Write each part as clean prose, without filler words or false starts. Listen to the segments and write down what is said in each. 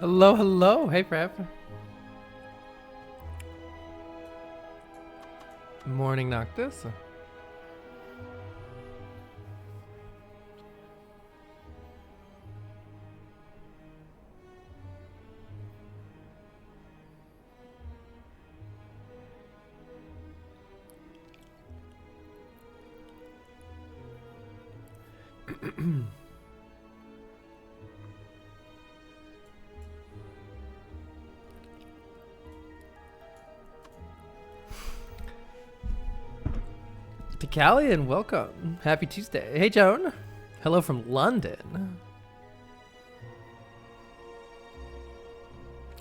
Hello, hello. Hey, Prep. Morning, Noctis. Decalion, welcome. Happy Tuesday. Hey, Joan. Hello from London.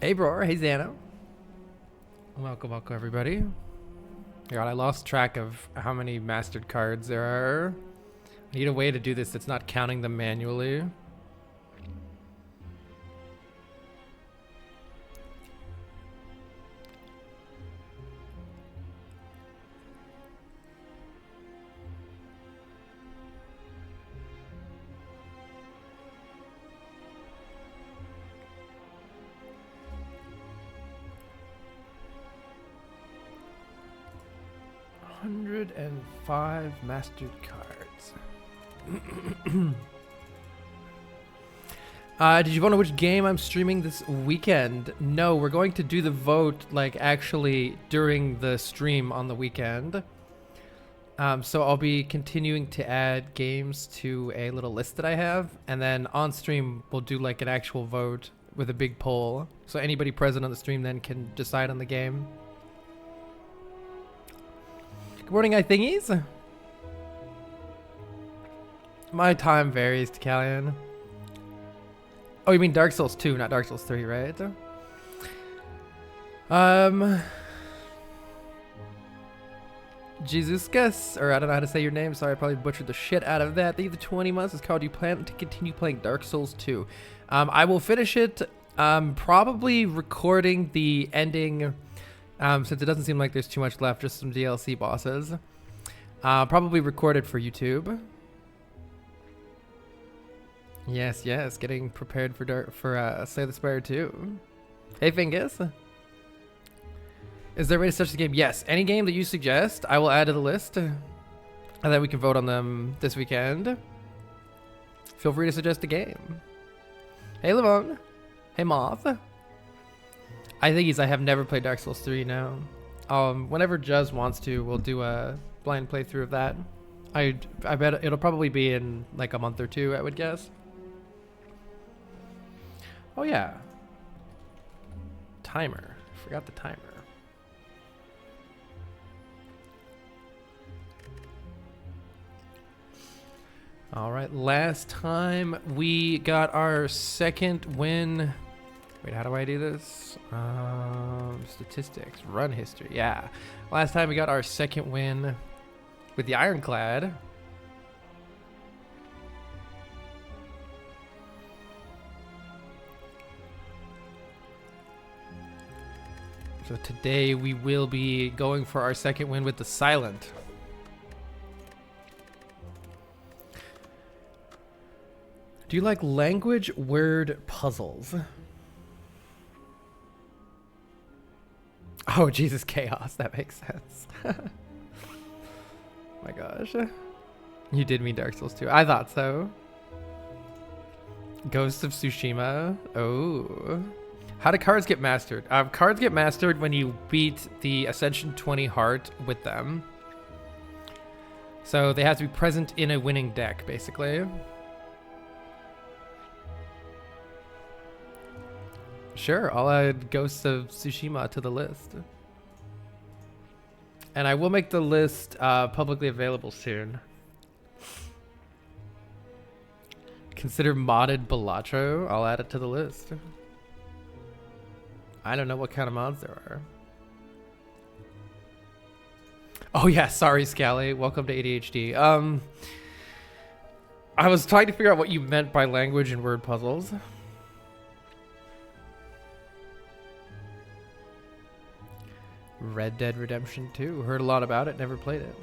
Hey, Bror. Hey, Xano. Welcome, welcome, everybody. God, I lost track of how many mastered cards there are. I need a way to do this that's not counting them manually. $105 mastered cards. Did you wonder which game I'm streaming this weekend? No, we're going to do the vote like actually during the stream on the weekend. So I'll be continuing to add games to a little list that I have, and then on stream we'll do like an actual vote with a big poll. So anybody present on the stream then can decide on the game. Good morning, I thingies. My time varies, Decalion. Oh, you mean Dark Souls 2, not Dark Souls 3, right? Jesuscus, or I don't know how to say your name. Sorry, I probably butchered the shit out of that. The 20 months is called. You plan to continue playing Dark Souls 2. I will finish it. Probably recording the ending. Since it doesn't seem like there's too much left, just some DLC bosses. Probably record it for YouTube. Yes, yes, getting prepared for Slay the Spire 2. Hey, Fingus. Is there a way to search the game? Yes, any game that you suggest, I will add to the list. And then we can vote on them this weekend. Feel free to suggest a game. Hey, Lavon. Hey, Moth. I have never played Dark Souls 3 now. Whenever Juz wants to, we'll do a blind playthrough of that. I bet it'll probably be in like a month or two, I would guess. Oh yeah. Timer. Forgot the timer. All right, last time we got our second win. Wait, how do I do this? Statistics, run history. Yeah. Last time we got our second win with the Ironclad. So today we will be going for our second win with the Silent. Do you like language word puzzles? Oh, Jesus, chaos. That makes sense. My gosh. You did mean Dark Souls 2. I thought so. Ghosts of Tsushima. Oh. How do cards get mastered? Cards get mastered when you beat the Ascension 20 heart with them. So they have to be present in a winning deck, basically. Sure, I'll add Ghosts of Tsushima to the list. And I will make the list publicly available soon. Consider modded Balatro. I'll add it to the list. I don't know what kind of mods there are. Oh yeah, sorry Scally. Welcome to ADHD. I was trying to figure out what you meant by language and word puzzles. Red Dead Redemption 2. Heard a lot about it, never played it.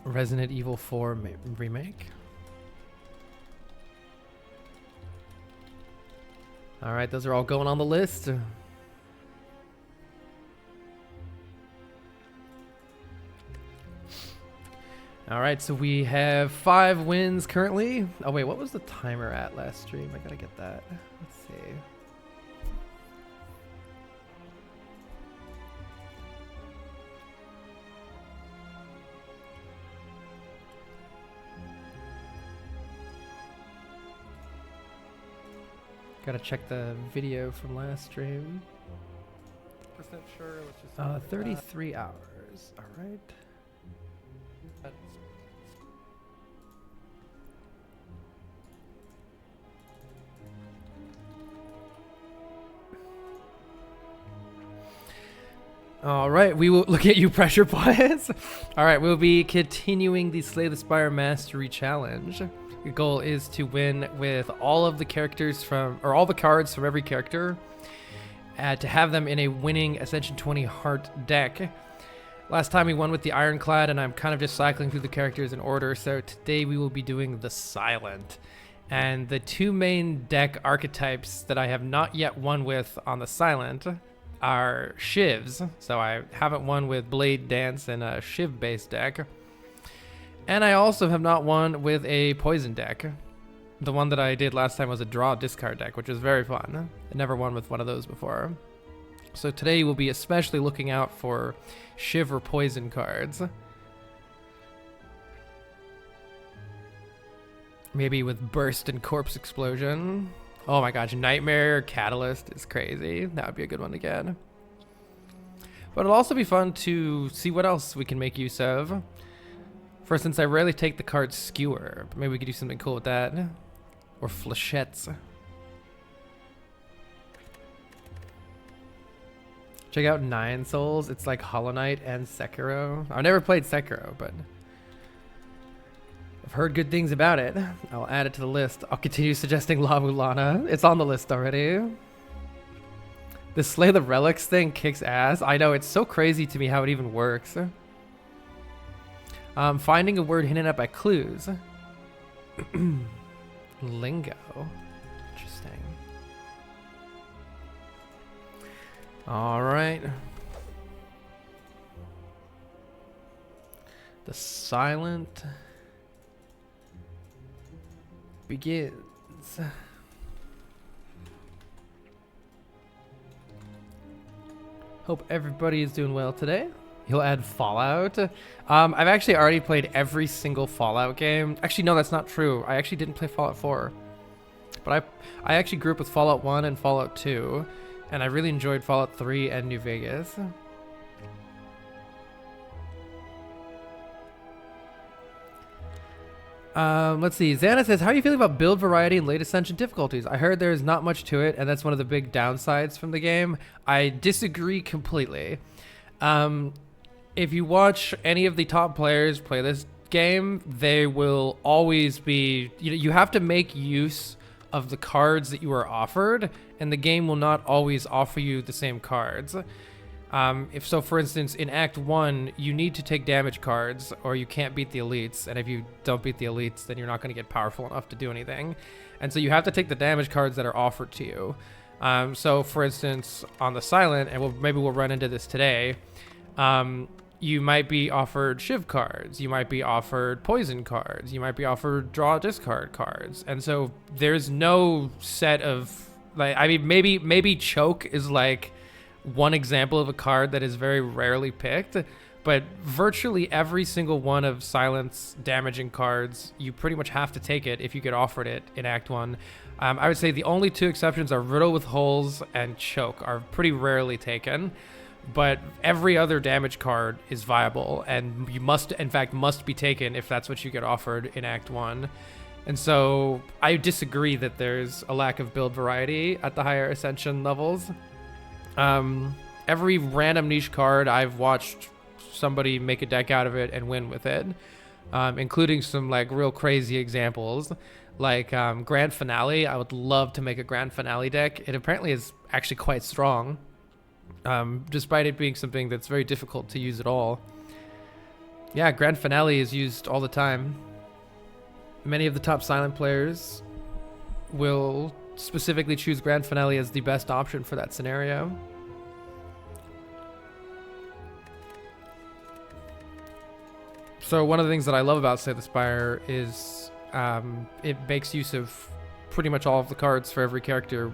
Resident Evil 4 remake. All right, those are all going on the list. All right, so we have 5 wins currently. Oh wait, what was the timer at last stream? I gotta get that. Let's see. Gotta check the video from last stream. Percent sure. Let's just 33 hours. All right. All right, we will look at you, pressure points. All right, we'll be continuing the Slay the Spire Mastery Challenge. Your goal is to win with all of the characters from, or all the cards from every character, to have them in a winning Ascension 20 Heart deck. Last time we won with the Ironclad, and I'm kind of just cycling through the characters in order, so today we will be doing the Silent. And the 2 main deck archetypes that I have not yet won with on the Silent are Shivs, so I haven't won with Blade Dance and a Shiv-based deck. And I also have not won with a Poison deck. The one that I did last time was a Draw Discard deck, which was very fun. I never won with one of those before. So today we'll be especially looking out for Shiv or Poison cards. Maybe with Burst and Corpse Explosion. Oh my gosh, Nightmare Catalyst is crazy. That would be a good one to get. But it'll also be fun to see what else we can make use of. For instance, I rarely take the card Skewer, but maybe we could do something cool with that. Or Flechettes. Check out Nine Souls. It's like Hollow Knight and Sekiro. I've never played Sekiro, but I've heard good things about it. I'll add it to the list. I'll continue suggesting La Mulana. It's on the list already. The Slay the Relics thing kicks ass. I know, it's so crazy to me how it even works. Finding a word hidden up by clues. Lingo. Interesting. All right. The Silent begins. Hope everybody is doing well today. He'll add Fallout. I've actually already played every single Fallout game. Actually, no, that's not true. I actually didn't play Fallout 4. But I actually grew up with Fallout 1 and Fallout 2. And I really enjoyed Fallout 3 and New Vegas. Let's see. Xana says, how are you feeling about build variety and late Ascension difficulties? I heard there's not much to it, and that's one of the big downsides from the game. I disagree completely. If you watch any of the top players play this game, they will always be... You have to make use of the cards that you are offered, and the game will not always offer you the same cards. If so, for instance, in Act 1, you need to take damage cards or you can't beat the elites. And if you don't beat the elites, then you're not going to get powerful enough to do anything. And so you have to take the damage cards that are offered to you. So for instance, on the Silent, and maybe we'll run into this today, you might be offered Shiv cards. You might be offered Poison cards. You might be offered Draw Discard cards. And so there's no set of, like, I mean, maybe Choke is like one example of a card that is very rarely picked, but virtually every single one of Silent's damaging cards, you pretty much have to take it if you get offered it in Act 1. I would say the only 2 exceptions are Riddle with Holes and Choke are pretty rarely taken, but every other damage card is viable and you must be taken if that's what you get offered in Act 1. And so I disagree that there's a lack of build variety at the higher Ascension levels. Every random niche card, I've watched somebody make a deck out of it and win with it, including some like real crazy examples, like Grand Finale. I would love to make a Grand Finale deck. It apparently is actually quite strong, despite it being something that's very difficult to use at all. Yeah, Grand Finale is used all the time. Many of the top silent players will specifically choose Grand Finale as the best option for that scenario. So one of the things that I love about Slay the Spire is it makes use of pretty much all of the cards for every character.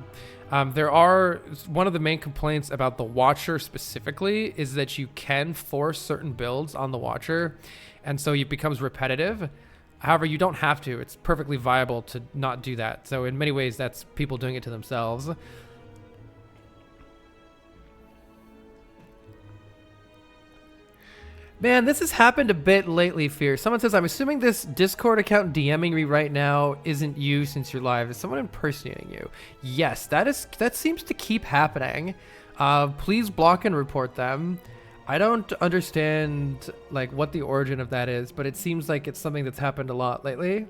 There are, one of the main complaints about the Watcher specifically is that you can force certain builds on the Watcher, and so it becomes repetitive. However, you don't have to. It's perfectly viable to not do that. So in many ways, that's people doing it to themselves. Man, this has happened a bit lately, Fear. Someone says, I'm assuming this Discord account DMing me right now isn't you since you're live. Is someone impersonating you? Yes, that seems to keep happening. Please block and report them. I don't understand like what the origin of that is, but it seems like it's something that's happened a lot lately.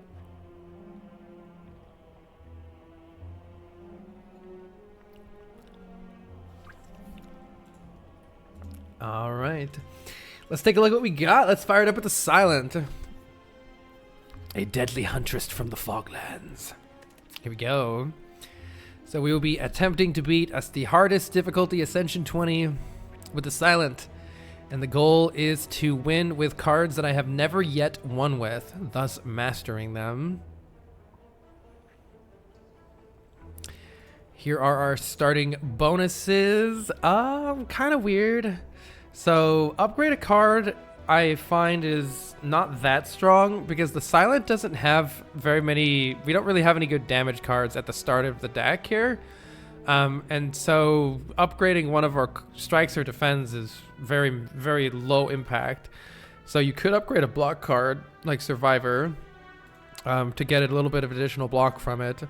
All right. Let's take a look at what we got. Let's fire it up with the Silent. A deadly huntress from the Foglands. Here we go. So we will be attempting to beat us the hardest difficulty Ascension 20 with the Silent. And the goal is to win with cards that I have never yet won with, thus mastering them. Here are our starting bonuses. Kind of weird. So upgrade a card I find is not that strong because the Silent doesn't have very many, we don't really have any good damage cards at the start of the deck here. And so upgrading one of our strikes or defends is very, very low impact. So you could upgrade a block card like Survivor to get a little bit of additional block from it.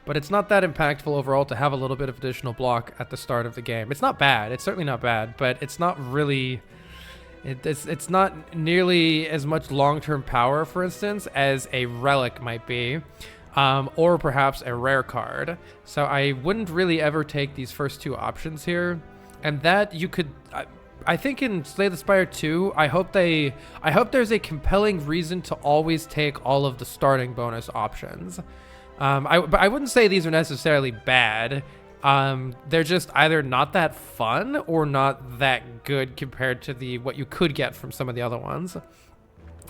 But it's not that impactful overall to have a little bit of additional block at the start of the game. It's not bad. It's certainly not bad, but it's not really... It's not nearly as much long-term power, for instance, as a Relic might be. Or perhaps a rare card. So I wouldn't really ever take these first two options here. And that you could... I think in Slay the Spire 2, I hope there's a compelling reason to always take all of the starting bonus options. But I wouldn't say these are necessarily bad. They're just either not that fun or not that good compared to what you could get from some of the other ones.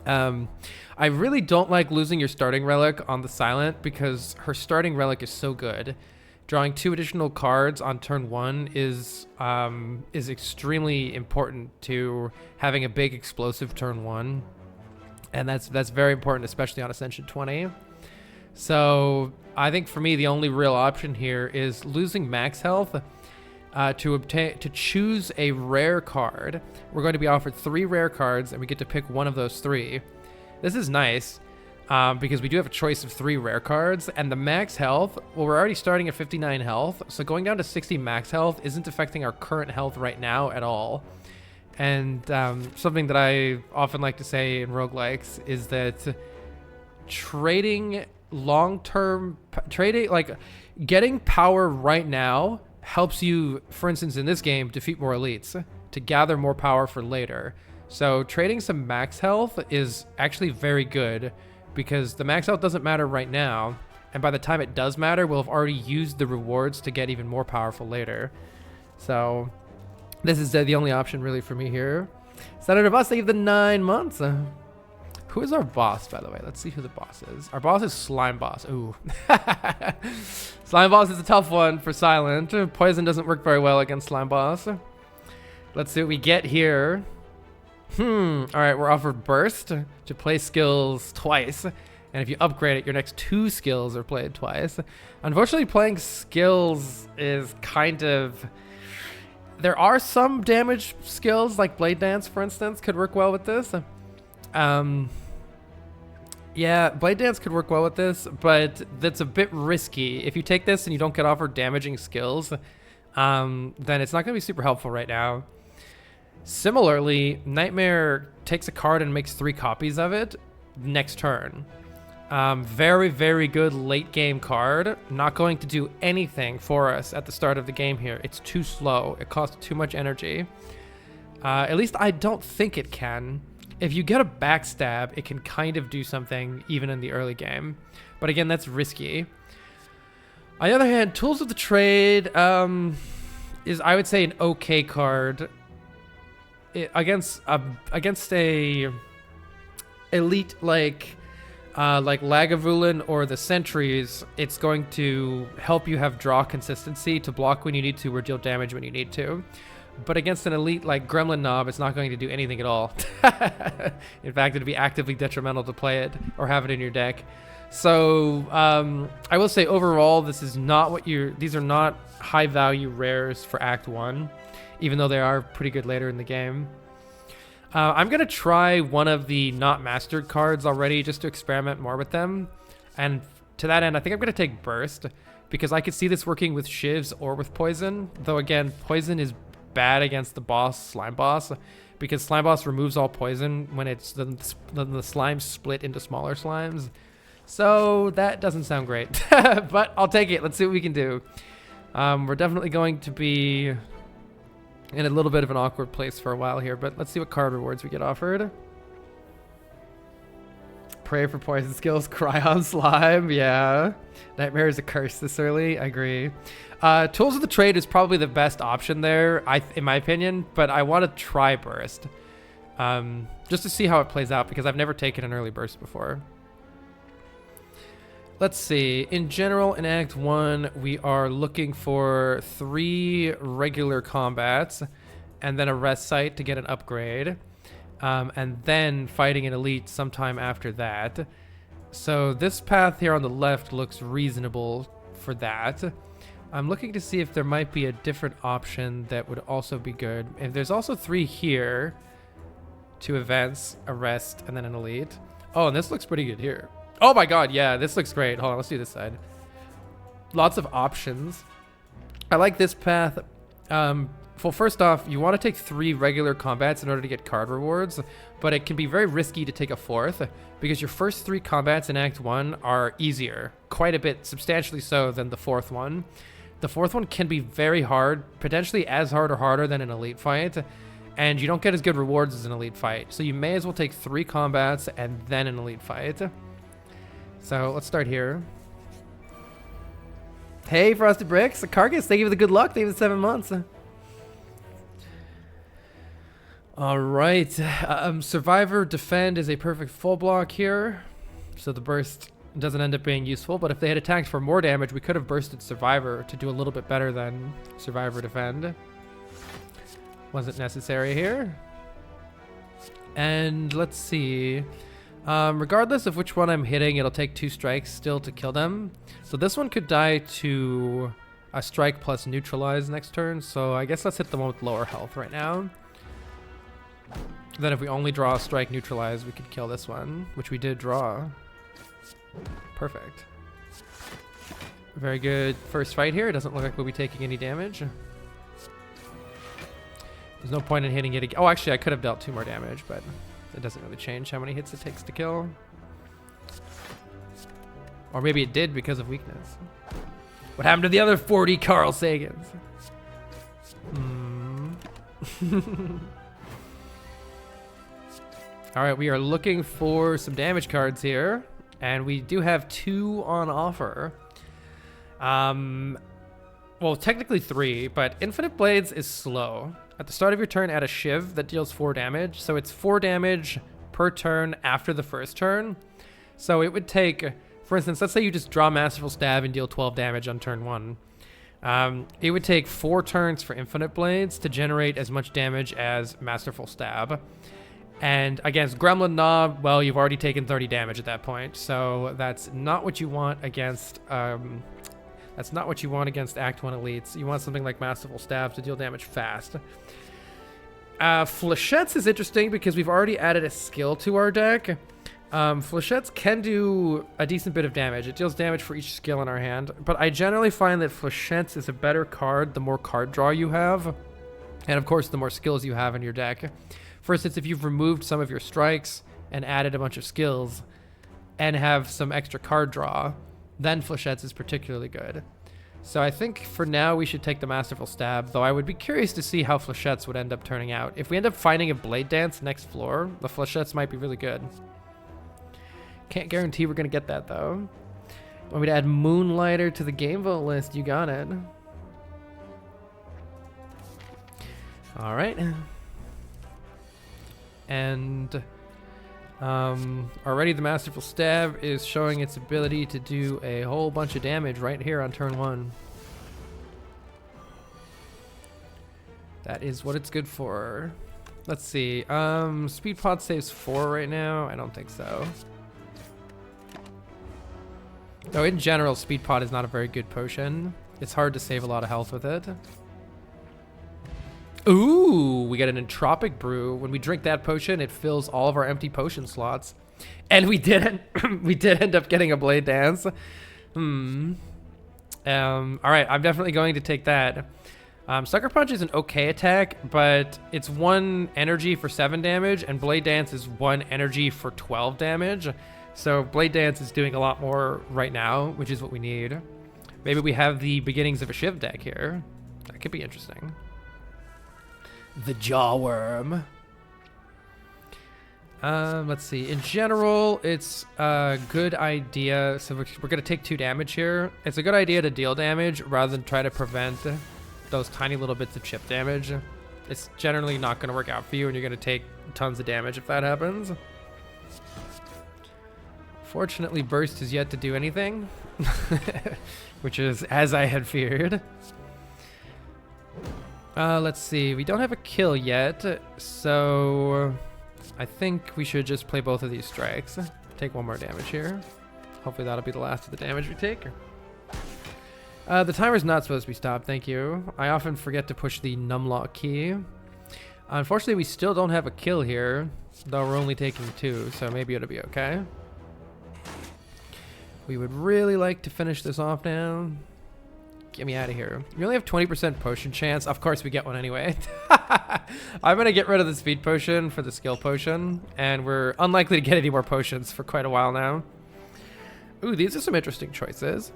I really don't like losing your starting relic on the Silent because her starting relic is so good. Drawing 2 additional cards on turn 1 is extremely important to having a big explosive turn 1. And that's very important, especially on Ascension 20. So I think for me, the only real option here is losing max health to choose a rare card. We're going to be offered 3 rare cards, and we get to pick one of those 3. This is nice because we do have a choice of 3 rare cards, and the max health, well, we're already starting at 59 health, so going down to 60 max health isn't affecting our current health right now at all. And something that I often like to say in roguelikes is that trading long-term, like getting power right now helps you, for instance, in this game, defeat more elites to gather more power for later. So trading some max health is actually very good because the max health doesn't matter right now. And by the time it does matter, we'll have already used the rewards to get even more powerful later. So this is the only option really for me here. Senator Boss, thank you for the 9 months. Who is our boss, by the way? Let's see who the boss is. Our boss is Slime Boss. Ooh. Slime Boss is a tough one for Silent. Poison doesn't work very well against Slime Boss. Let's see what we get here. All right, we're offered Burst to play skills twice. And if you upgrade it, your next 2 skills are played twice. Unfortunately, playing skills is kind of... There are some damage skills, like Blade Dance, for instance, could work well with this. Yeah, Blade Dance could work well with this, but that's a bit risky. If you take this and you don't get offered damaging skills, then it's not going to be super helpful right now. Similarly, Nightmare takes a card and makes 3 copies of it next turn. Very, very good late game card. Not going to do anything for us at the start of the game here. It's too slow. It costs too much energy. At least I don't think it can. if you get a backstab, it can kind of do something even in the early game. But again, that's risky. On the other hand, Tools of the Trade is, I would say, an okay card. Against a elite like Lagavulin or the Sentries, it's going to help you have draw consistency to block when you need to or deal damage when you need to. But against an elite like Gremlin Knob, it's not going to do anything at all. In fact, it'd be actively detrimental to play it or have it in your deck. So I will say overall, this is not what these are not high value rares for Act 1, even though they are pretty good later in the game. I'm going to try one of the not mastered cards already just to experiment more with them. And to that end, I think I'm going to take Burst because I could see this working with Shivs or with Poison. Though again, Poison is bad against the boss, Slime Boss, because Slime Boss removes all poison when it's the slimes split into smaller slimes. So that doesn't sound great, but I'll take it. Let's see what we can do. We're definitely going to be in a little bit of an awkward place for a while here, but let's see what card rewards we get offered. Pray for poison skills, cry on slime, yeah. Nightmare is a curse this early, I agree. Tools of the Trade is probably the best option there, in my opinion, but I want to try Burst. Just to see how it plays out, because I've never taken an early Burst before. Let's see. In general, in Act 1, we are looking for 3 regular combats, and then a rest site to get an upgrade, and then fighting an elite sometime after that. So this path here on the left looks reasonable for that. I'm looking to see if there might be a different option that would also be good. If there's also 3 here, 2 events, a rest, and then an elite. Oh, and this looks pretty good here. Oh my god, yeah, this looks great. Hold on, let's do this side. Lots of options. I like this path. Well, first off, you want to take 3 regular combats in order to get card rewards, but it can be very risky to take a 4th because your first 3 combats in Act 1 are easier, quite a bit, substantially so, than the 4th one. The 4th one can be very hard, potentially as hard or harder than an elite fight, and you don't get as good rewards as an elite fight. So you may as well take 3 combats and then an elite fight. So let's start here. Hey, Frosted Bricks, Carcass, thank you for the good luck. Thank you for the 7 months. All right, Survivor Defend is a perfect full block here, so the burst doesn't end up being useful, but if they had attacked for more damage, we could have bursted Survivor to do a little bit better than Survivor Defend. Wasn't necessary here. And let's see. Regardless of which one I'm hitting, it'll take 2 strikes still to kill them. So this one could die to a strike plus neutralize next turn, so I guess let's hit the one with lower health right now. Then if we only draw a strike neutralize, we could kill this one, which we did draw. Perfect. Very good first fight here. It doesn't look like we'll be taking any damage. There's no point in hitting it again. Oh, actually, I could have dealt 2 more damage, but it doesn't really change how many hits it takes to kill. Or maybe it did because of weakness. What happened to the other 40 Carl Sagans? All right, we are looking for some damage cards here, and we do have 2 on offer. Well, technically 3, but Infinite Blades is slow. At the start of your turn, add a Shiv that deals 4 damage. So it's 4 damage per turn after the first turn. So it would take, for instance, let's say you just draw Masterful Stab and deal 12 damage on turn 1. It would take 4 turns for Infinite Blades to generate as much damage as Masterful Stab. And against Gremlin Knob, well, you've already taken 30 damage at that point. So that's not what you want against... That's not what you want against Act 1 elites. You want something like Masterful Stab to deal damage fast. Flechettes is interesting because we've already added a skill to our deck. Flechettes can do a decent bit of damage. It deals damage for each skill in our hand. But I generally find that Flechettes is a better card the more card draw you have. And of course, the more skills you have in your deck. For instance, if you've removed some of your strikes and added a bunch of skills and have some extra card draw, then Flechettes is particularly good. So I think for now we should take the Masterful Stab, though I would be curious to see how Flechettes would end up turning out. If we end up finding a Blade Dance next floor, the Flechettes might be really good. Can't guarantee we're going to get that, though. Want me to add Moonlighter to the game vote list? You got it. All right. And already the Masterful Stab is showing its ability to do a whole bunch of damage right here on turn 1. That is what it's good for. Let's see. Speed Pot saves 4 right now. I don't think so. Though in general, Speed Pot is not a very good potion. It's hard to save a lot of health with it. Ooh, we get an Entropic Brew. When we drink that potion, it fills all of our empty potion slots. And we did end up getting a Blade Dance. All right, I'm definitely going to take that. Sucker Punch is an okay attack, but it's 1 energy for 7 damage, and Blade Dance is 1 energy for 12 damage. So Blade Dance is doing a lot more right now, which is what we need. Maybe we have the beginnings of a Shiv deck here. That could be interesting. The Jawworm. Let's see. In general, it's a good idea. So we're going to take 2 damage here. It's a good idea to deal damage rather than try to prevent those tiny little bits of chip damage. It's generally not going to work out for you, and you're going to take tons of damage if that happens. Fortunately, Burst is yet to do anything, which is as I had feared. Let's see. We don't have a kill yet, so I think we should just play both of these strikes. Take 1 more damage here. Hopefully that'll be the last of the damage we take. The timer's not supposed to be stopped, thank you. I often forget to push the numlock key. Unfortunately, we still don't have a kill here, though we're only taking 2, so maybe it'll be okay. We would really like to finish this off now. Get me out of here. We only have 20% potion chance. Of course, we get one anyway. I'm going to get rid of the speed potion for the skill potion, and we're unlikely to get any more potions for quite a while now. Ooh, these are some interesting choices.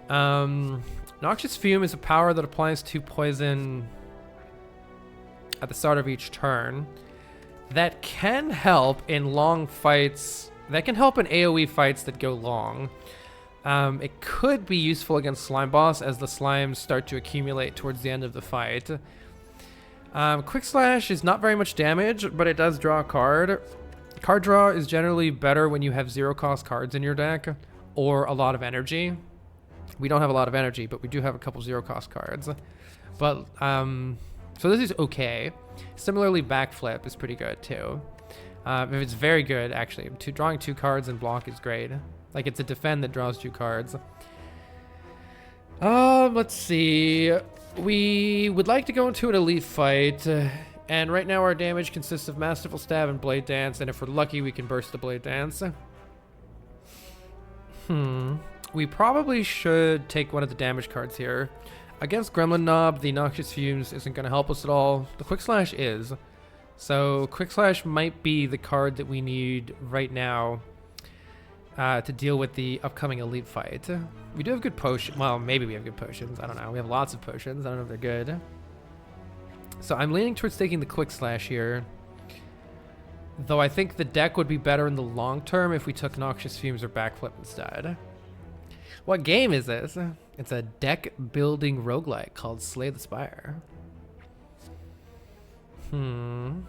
Noxious Fume is a power that applies to poison at the start of each turn. That can help in long fights. That can help in AoE fights that go long. It could be useful against Slime Boss as the slimes start to accumulate towards the end of the fight. Quick Slash is not very much damage, but it does draw a card. Card draw is generally better when you have 0-cost cards in your deck or a lot of energy. We don't have a lot of energy, but we do have a couple 0-cost cards. But so this is okay. Similarly, Backflip is pretty good too. If it's very good, actually, drawing 2 cards and block is great. Like, it's a defend that draws 2 cards. Let's see. We would like to go into an elite fight, and right now our damage consists of Masterful Stab and Blade Dance, and if we're lucky, we can burst the Blade Dance. We probably should take one of the damage cards here. Against Gremlin Knob, the Noxious Fumes isn't going to help us at all. The Quick Slash is. So Quick Slash might be the card that we need right now to deal with the upcoming elite fight. We do have good potions. Well, maybe we have good potions. I don't know. We have lots of potions. I don't know if they're good. So I'm leaning towards taking the Quick Slash here. Though I think the deck would be better in the long term if we took Noxious Fumes or Backflip instead. What game is this? It's a deck building roguelike called Slay the Spire. I'm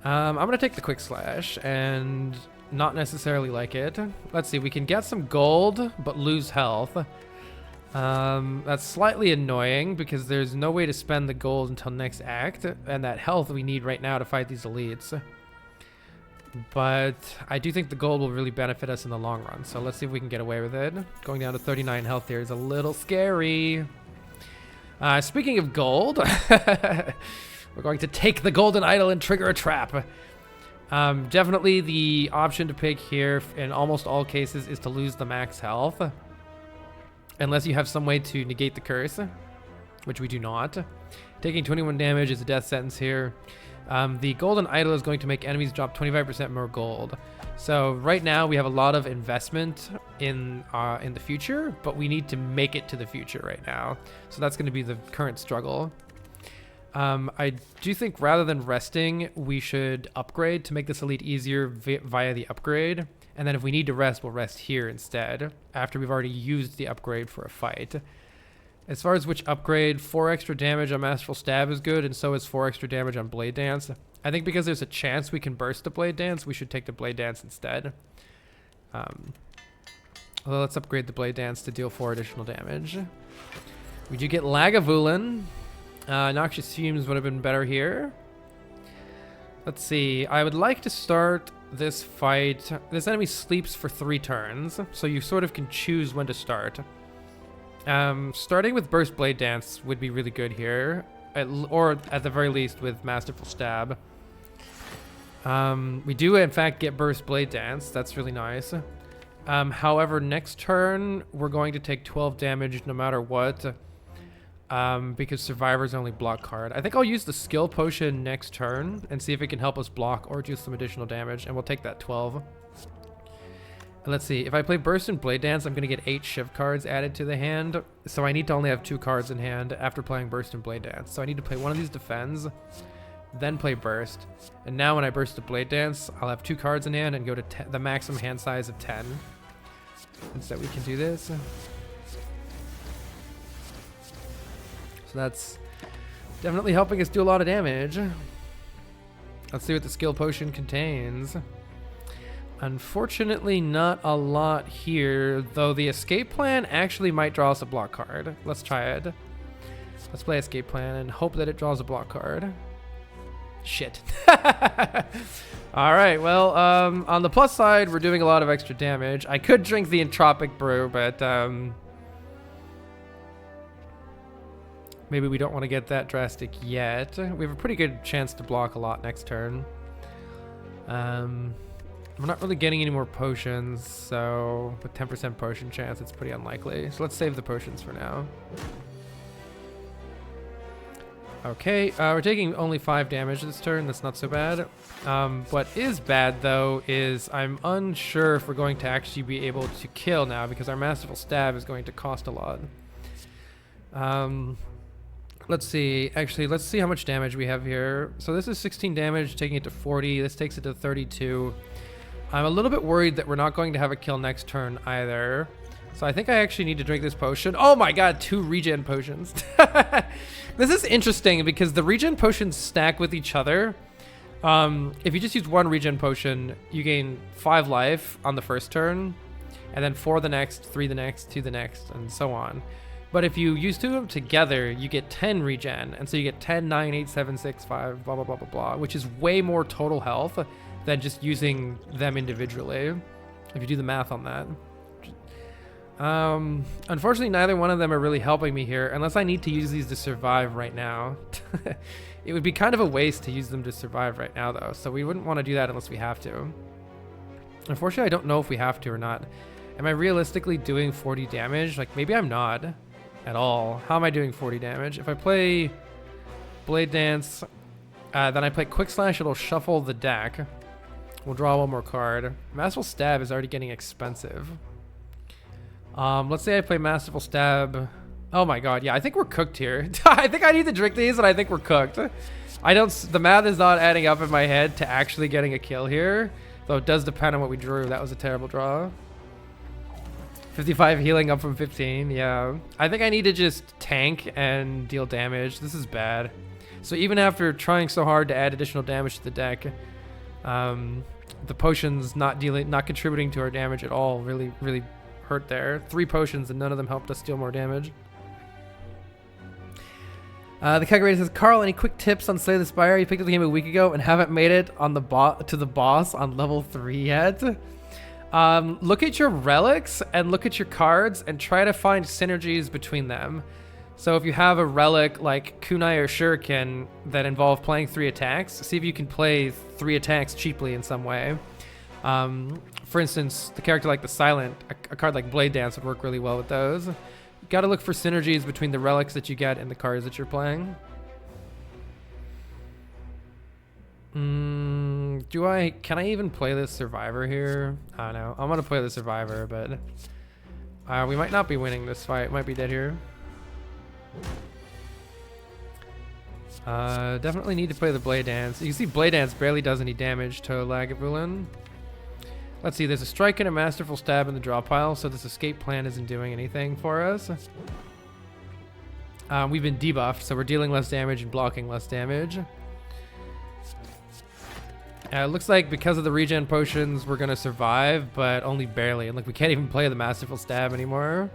gonna take the Quick Slash and not necessarily like it. Let's see, we can get some gold but lose health. That's slightly annoying because there's no way to spend the gold until next act, and that health we need right now to fight these elites. But I do think the gold will really benefit us in the long run, so let's see if we can get away with it. Going down to 39 health here is a little scary. Speaking of gold, we're going to take the golden idol and trigger a trap. Definitely the option to pick here in almost all cases is to lose the max health. Unless you have some way to negate the curse, which we do not. Taking 21 damage is a death sentence here. The golden idol is going to make enemies drop 25% more gold. So right now we have a lot of investment in the future, but we need to make it to the future right now. So that's going to be the current struggle. I do think rather than resting, we should upgrade to make this elite easier via the upgrade. And then if we need to rest, we'll rest here instead after we've already used the upgrade for a fight. As far as which upgrade, 4 extra damage on Masterful Stab is good, and so is 4 extra damage on Blade Dance. I think because there's a chance we can burst the Blade Dance, we should take the Blade Dance instead. Well, let's upgrade the Blade Dance to deal 4 additional damage. We do get Lagavulin. Noxious Fumes would have been better here. Let's see. I would like to start this fight. This enemy sleeps for 3 turns, so you sort of can choose when to start. Starting with Burst Blade Dance would be really good here, or at the very least with Masterful Stab. We do in fact get Burst Blade Dance. That's really nice. However, next turn we're going to take 12 damage no matter what, because Survivor's only block card. I think I'll use the Skill Potion next turn and see if it can help us block or do some additional damage, and we'll take that 12. Let's see, if I play Burst and Blade Dance, I'm going to get 8 Shiv cards added to the hand, so I need to only have 2 cards in hand after playing Burst and Blade Dance. So I need to play one of these Defends, then play Burst, and now when I burst the Blade Dance, I'll have 2 cards in hand and go to the maximum hand size of 10. And so we can do this. So that's definitely helping us do a lot of damage. Let's see what the Skill Potion contains. Unfortunately, not a lot here, though the Escape Plan actually might draw us a block card. Let's try it. Let's play Escape Plan and hope that it draws a block card. Shit. All right, well, on the plus side, we're doing a lot of extra damage. I could drink the Entropic Brew, but maybe we don't want to get that drastic yet. We have a pretty good chance to block a lot next turn. We're not really getting any more potions, so with 10% potion chance, it's pretty unlikely. So let's save the potions for now. Okay, we're taking only 5 damage this turn. That's not so bad. What is bad, though, is I'm unsure if we're going to actually be able to kill now because our Masterful Stab is going to cost a lot. Let's see. Actually, let's see how much damage we have here. So this is 16 damage, taking it to 40. This takes it to 32. I'm a little bit worried that we're not going to have a kill next turn either. So I think I actually need to drink this potion. Oh my god, 2 regen potions. This is interesting because the regen potions stack with each other. If you just use 1 regen potion, you gain 5 life on the first turn, and then 4 the next, 3 the next, 2 the next, and so on. But if you use 2 of them together, you get 10 regen, and so you get 10, 9, 8, 7, 6, 5, blah, blah, blah, blah, blah, which is way more total health than just using them individually, if you do the math on that. Unfortunately, neither one of them are really helping me here, unless I need to use these to survive right now. It would be kind of a waste to use them to survive right now, though, so we wouldn't want to do that unless we have to. Unfortunately, I don't know if we have to or not. Am I realistically doing 40 damage? Like, maybe I'm not at all. How am I doing 40 damage? If I play Blade Dance, then I play Quick Slash, it'll shuffle the deck. We'll draw 1 more card. Masterful Stab is already getting expensive. Let's say I play Masterful Stab. Oh my god, yeah, I think we're cooked here. I think I need to drink these and I think we're cooked. The math is not adding up in my head to actually getting a kill here. Though it does depend on what we drew. That was a terrible draw. 55 healing up from 15, yeah. I think I need to just tank and deal damage. This is bad. So even after trying so hard to add additional damage to the deck, the potions not contributing to our damage at all really hurt there. 3 potions and none of them helped us deal more damage. The calculator says, Carl, any quick tips on Slay the Spire? You picked up the game a week ago and haven't made it on to the boss on level 3 yet. Look at your relics and look at your cards and try to find synergies between them. So if you have a relic like Kunai or Shuriken that involve playing 3 attacks, see if you can play 3 attacks cheaply in some way. For instance, the character like the Silent, a card like Blade Dance would work really well with those. You gotta look for synergies between the relics that you get and the cards that you're playing. Can I even play this Survivor here? I don't know. I'm gonna play the Survivor, but we might not be winning this fight. Might be dead here. Definitely need to play the Blade Dance. You can see Blade Dance barely does any damage to Lagavulin. Let's see, there's a strike and a masterful stab in the draw pile, so this escape plan isn't doing anything for us. We've been debuffed, so we're dealing less damage and blocking less damage. It looks like because of the regen potions, we're gonna survive, but only barely. And like, we can't even play the masterful stab anymore.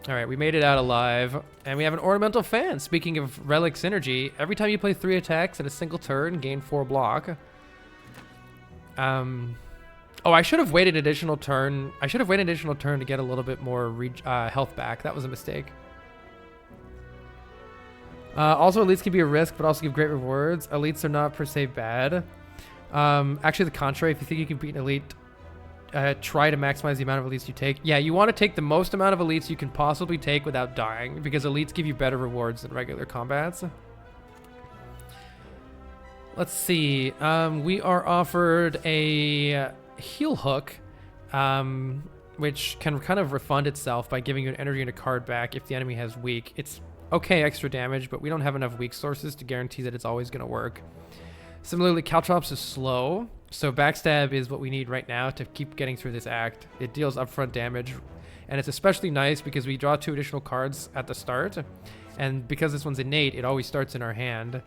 All right, we made it out alive, and we have an ornamental fan. Speaking of relic synergy, every time you play 3 attacks in a single turn, gain 4 block. Oh, I should have waited an additional turn. I should have waited an additional turn to get a little bit more health back. That was a mistake. Also, elites can be a risk, but also give great rewards. Elites are not per se bad. Actually, the contrary. If you think you can beat an elite, try to maximize the amount of elites you take. Yeah, you want to take the most amount of elites you can possibly take without dying, because elites give you better rewards than regular combats. Let's see. We are offered a heal hook, which can kind of refund itself by giving you an energy and a card back if the enemy has weak. It's okay extra damage, but we don't have enough weak sources to guarantee that it's always going to work. Similarly, Caltrops is slow, so Backstab is what we need right now to keep getting through this act. It deals upfront damage, and it's especially nice because we draw 2 additional cards at the start, and because this one's innate, it always starts in our hand.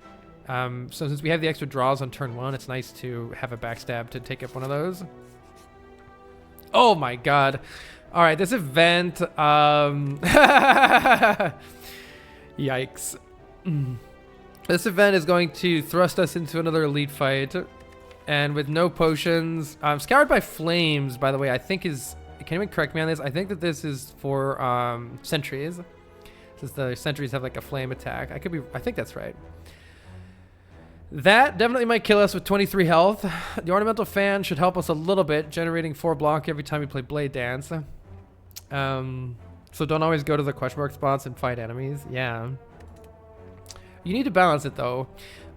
So since we have the extra draws on turn 1, it's nice to have a Backstab to take up one of those. Oh my god. Alright, this event, yikes. This event is going to thrust us into another elite fight, and with no potions. Scoured by Flames, by the way, I think is... Can anyone correct me on this? I think that this is for sentries, since the sentries have like a flame attack. I think that's right. That definitely might kill us with 23 health. The ornamental fan should help us a little bit, generating 4 block every time we play Blade Dance. So don't always go to the question mark spots and fight enemies. Yeah. You need to balance it though.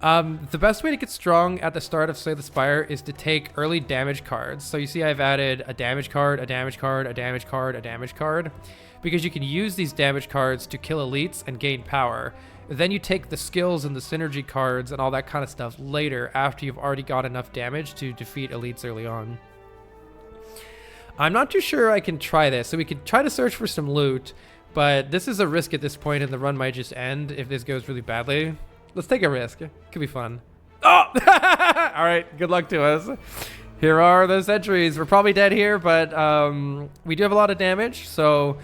The best way to get strong at the start of Slay the Spire is to take early damage cards. So you see I've added a damage card, a damage card, a damage card, a damage card, because you can use these damage cards to kill elites and gain power. Then you take the skills and the synergy cards and all that kind of stuff later after you've already got enough damage to defeat elites early on. I'm not too sure I can try this. So we could try to search for some loot, but this is a risk at this point and the run might just end if this goes really badly. Let's take a risk. Could be fun. Oh! All right, good luck to us. Here are the sentries. We're probably dead here, but we do have a lot of damage, so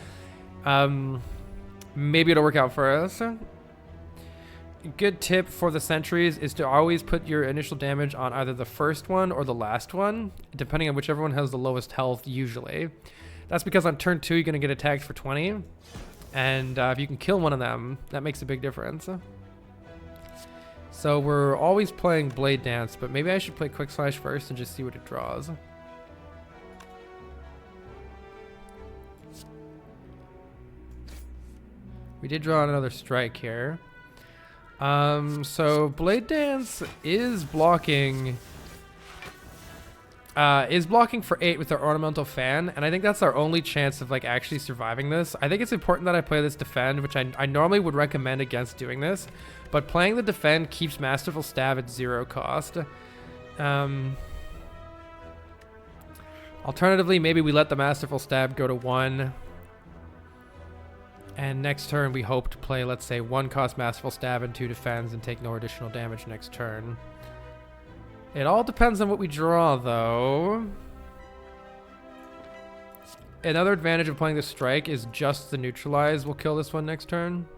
maybe it'll work out for us. Good tip for the sentries is to always put your initial damage on either the first one or the last one, depending on whichever one has the lowest health usually. That's because on turn 2 you're going to get attacked for 20, and if you can kill one of them, that makes a big difference. So we're always playing Blade Dance, but maybe I should play Quick Slash first and just see what it draws. We did draw another strike here. So Blade Dance is blocking for 8 with our ornamental fan, and I think that's our only chance of like actually surviving this. I think it's important that I play this defend, which I normally would recommend against doing this, but playing the defend keeps Masterful Stab at 0 cost. Alternatively, maybe we let the Masterful Stab go to 1. And next turn we hope to play, let's say, 1 cost Masterful Stab and 2 defends and take no additional damage next turn. It all depends on what we draw, though. Another advantage of playing the strike is just the neutralize will kill this one next turn.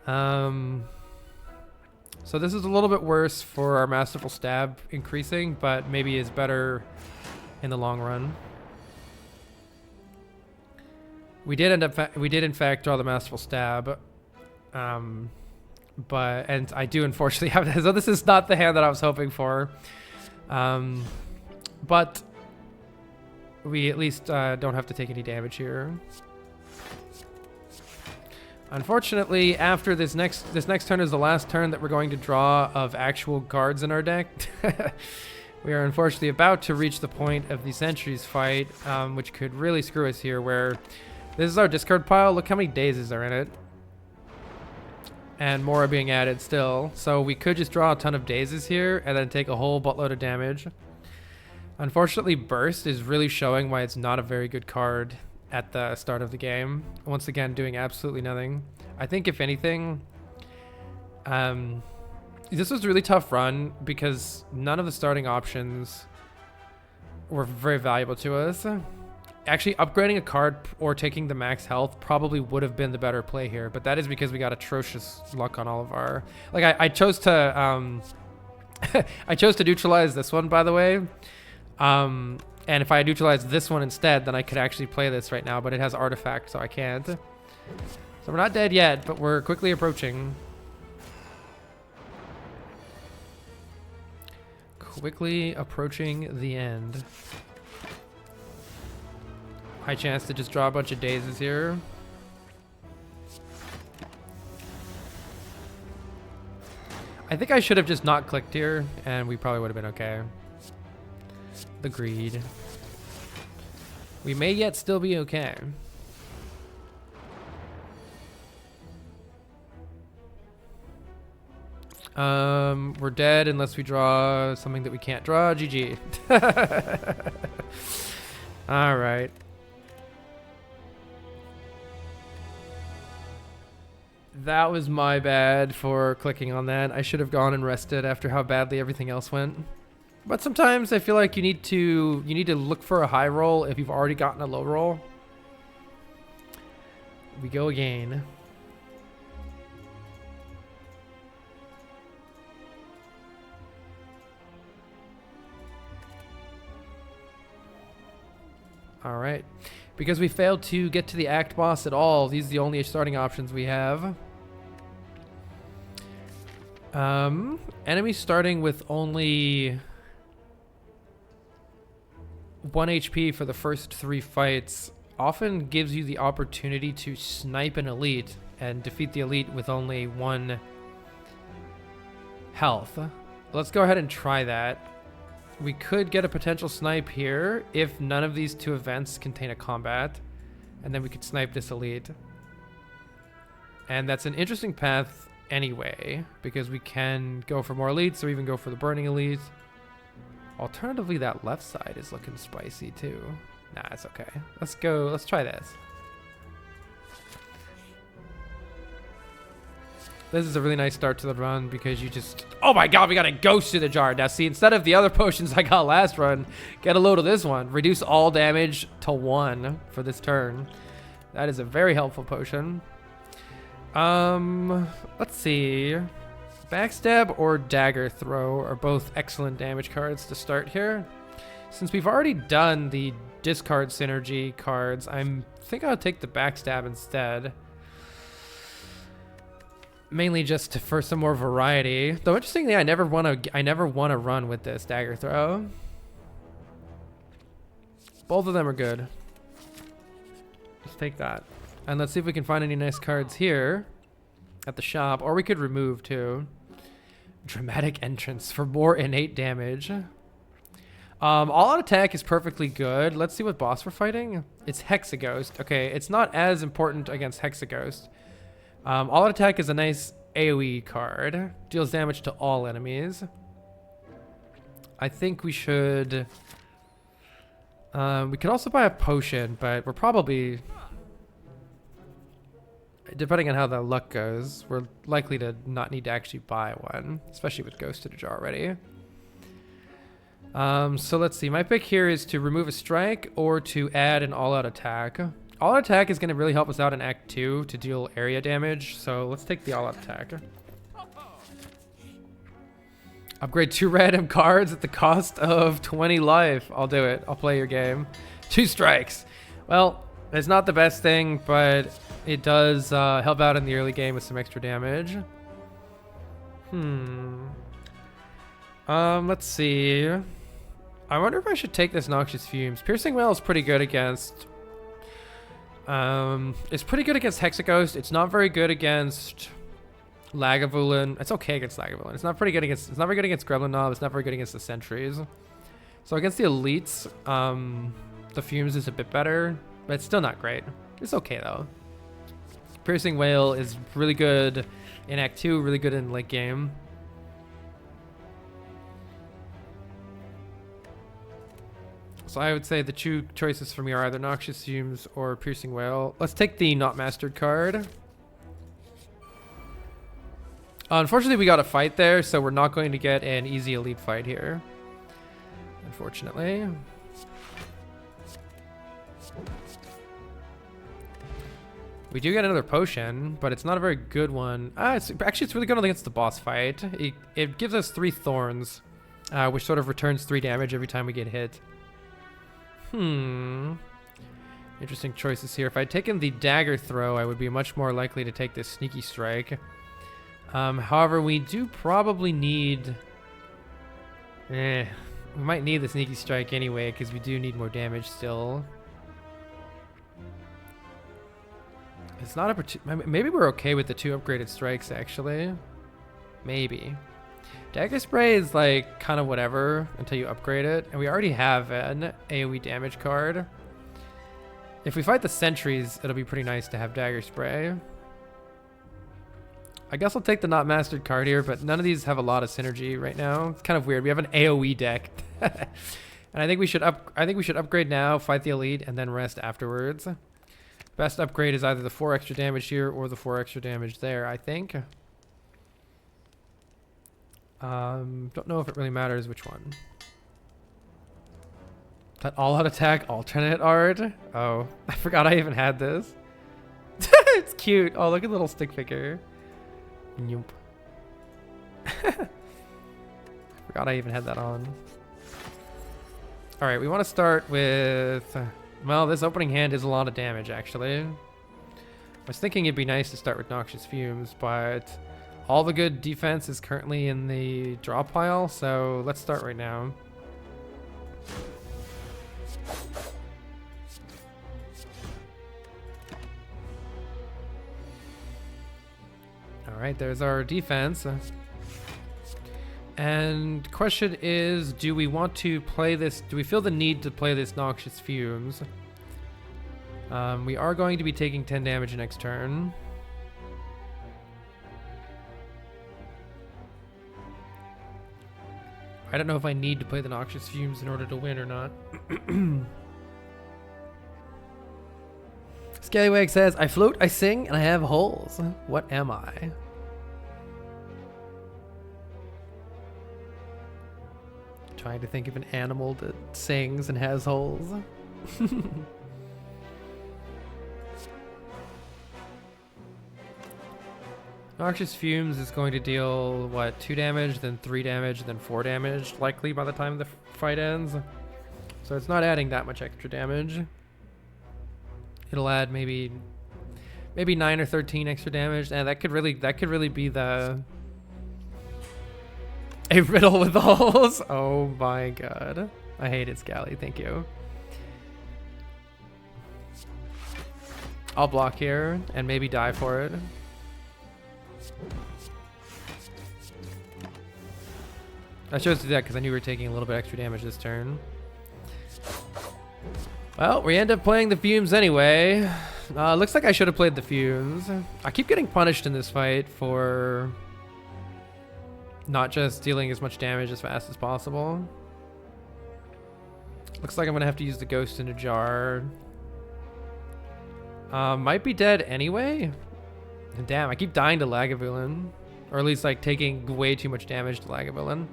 So this is a little bit worse for our Masterful Stab increasing, but maybe is better in the long run. We did in fact draw the Masterful Stab, and I do unfortunately have this. So this is not the hand that I was hoping for, but we at least don't have to take any damage here. Unfortunately, after this next turn is the last turn that we're going to draw of actual cards in our deck. We are unfortunately about to reach the point of the Centuries fight, which could really screw us here, where this is our discard pile. Look how many daisies are in it. And more are being added still. So we could just draw a ton of daisies here and then take a whole buttload of damage. Unfortunately, Burst is really showing why it's not a very good card at the start of the game. Once again, doing absolutely nothing. I think if anything, this was a really tough run because none of the starting options were very valuable to us. Actually, upgrading a card or taking the max health probably would have been the better play here, but that is because we got atrocious luck on all of our... Like, I chose to... I chose to neutralize this one, by the way. And if I neutralize this one instead, then I could actually play this right now, but it has Artifact, so I can't. So we're not dead yet, but we're quickly approaching. Quickly approaching the end. High chance to just draw a bunch of daisies here. I think I should have just not clicked here, and we probably would have been okay. The greed. We may yet still be okay. We're dead unless we draw something that we can't draw. GG. All right. That was my bad for clicking on that. I should have gone and rested after how badly everything else went. But sometimes I feel like you need to look for a high roll if you've already gotten a low roll. We go again. All right. Because we failed to get to the act boss at all, these are the only starting options we have. Enemies starting with only 1 HP for the first 3 fights often gives you the opportunity to snipe an elite and defeat the elite with only 1 health. Let's go ahead and try that. We could get a potential snipe here if none of these 2 events contain a combat, and then we could snipe this elite. And that's an interesting path anyway, because we can go for more elites or even go for the burning elite. Alternatively, that left side is looking spicy too. Nah, it's okay. Let's go. Let's try this. This is a really nice start to the run because you just... Oh my god, we got a ghost to the jar. Now see, instead of the other potions I got last run, get a load of this one. Reduce all damage to 1 for this turn. That is a very helpful potion. Let's see. Backstab or Dagger Throw are both excellent damage cards to start here. Since we've already done the discard synergy cards, I think I'll take the Backstab instead. Mainly just for some more variety. Though interestingly, I never want to run with this Dagger Throw. Both of them are good. Let's take that. And let's see if we can find any nice cards here at the shop, or we could remove too. Dramatic Entrance for more innate damage. All out attack is perfectly good. Let's see what boss we're fighting. It's Hexaghost. Okay, it's not as important against Hexaghost. All out attack is a nice AoE card. Deals damage to all enemies. I think we should... we could also buy a potion, but we're probably... Depending on how the luck goes, we're likely to not need to actually buy one, especially with Ghost to the Jar already. So let's see. My pick here is to remove a strike or to add an all-out attack. All-out attack is going to really help us out in Act 2 to deal area damage, so let's take the all-out attack. Upgrade 2 random cards at the cost of 20 life. I'll do it. I'll play your game. 2 strikes. Well, it's not the best thing, but it does help out in the early game with some extra damage. Let's see. I wonder if I should take this Noxious Fumes. Piercing Wail is pretty good against It's pretty good against Hexaghost. It's not very good against Lagavulin. It's okay against Lagavulin. It's not very good against Gremlin Knob. It's not very good against the sentries. So against the elites, the Fumes is a bit better, but it's still not great. It's okay though. Piercing Whale is really good in Act 2, really good in late game. So I would say the two choices for me are either Noxious Fumes or Piercing Whale. Let's take the Not Mastered card. Unfortunately, we got a fight there, so we're not going to get an easy elite fight here. Unfortunately. We do get another potion, but it's not a very good one. It's really good against the boss fight. It gives us 3 thorns, which sort of returns 3 damage every time we get hit. Interesting choices here. If I'd taken the dagger throw, I would be much more likely to take this sneaky strike. However, we do probably need... we might need the sneaky strike anyway, because we do need more damage still. It's not a maybe we're okay with the 2 upgraded strikes, actually. Maybe. Dagger Spray is like kind of whatever until you upgrade it, and we already have an AoE damage card. If we fight the sentries, it'll be pretty nice to have Dagger Spray. I guess I'll take the Not Mastered card here, but none of these have a lot of synergy right now. It's kind of weird. We have an AoE deck. And I think we should upgrade now, fight the elite, and then rest afterwards. Best upgrade is either the 4 extra damage here or the 4 extra damage there, I think. Don't know if it really matters which one. That all-out attack alternate art? Oh, I forgot I even had this. It's cute. Oh, look at the little stick figure. Nope. Forgot I even had that on. Alright, we want to start with... Well, this opening hand is a lot of damage, actually. I was thinking it'd be nice to start with Noxious Fumes, but all the good defense is currently in the draw pile, so let's start right now. Alright, there's our defense. And question is, do we want to play this? Do we feel the need to play this Noxious Fumes? We are going to be taking 10 damage next turn. I don't know if I need to play the Noxious Fumes in order to win or not. Scallywag says, I float, I sing, and I have holes. What am I? Trying to think of an animal that sings and has holes. Noxious Fumes is going to deal, what, 2 damage, then 3 damage, then 4 damage, likely by the time the fight ends. So it's not adding that much extra damage. It'll add maybe 9 or 13 extra damage, and that could really be the... A riddle with holes. Oh my god. I hate it, Scally. Thank you. I'll block here and maybe die for it. I chose to do that because I knew we were taking a little bit extra damage this turn. Well, we end up playing the Fumes anyway. Looks like I should have played the Fumes. I keep getting punished in this fight for... not just dealing as much damage as fast as possible. Looks like I'm gonna have to use the Ghost in a Jar. Might be dead anyway. Damn, I keep dying to Lagavulin. Or at least like taking way too much damage to Lagavulin.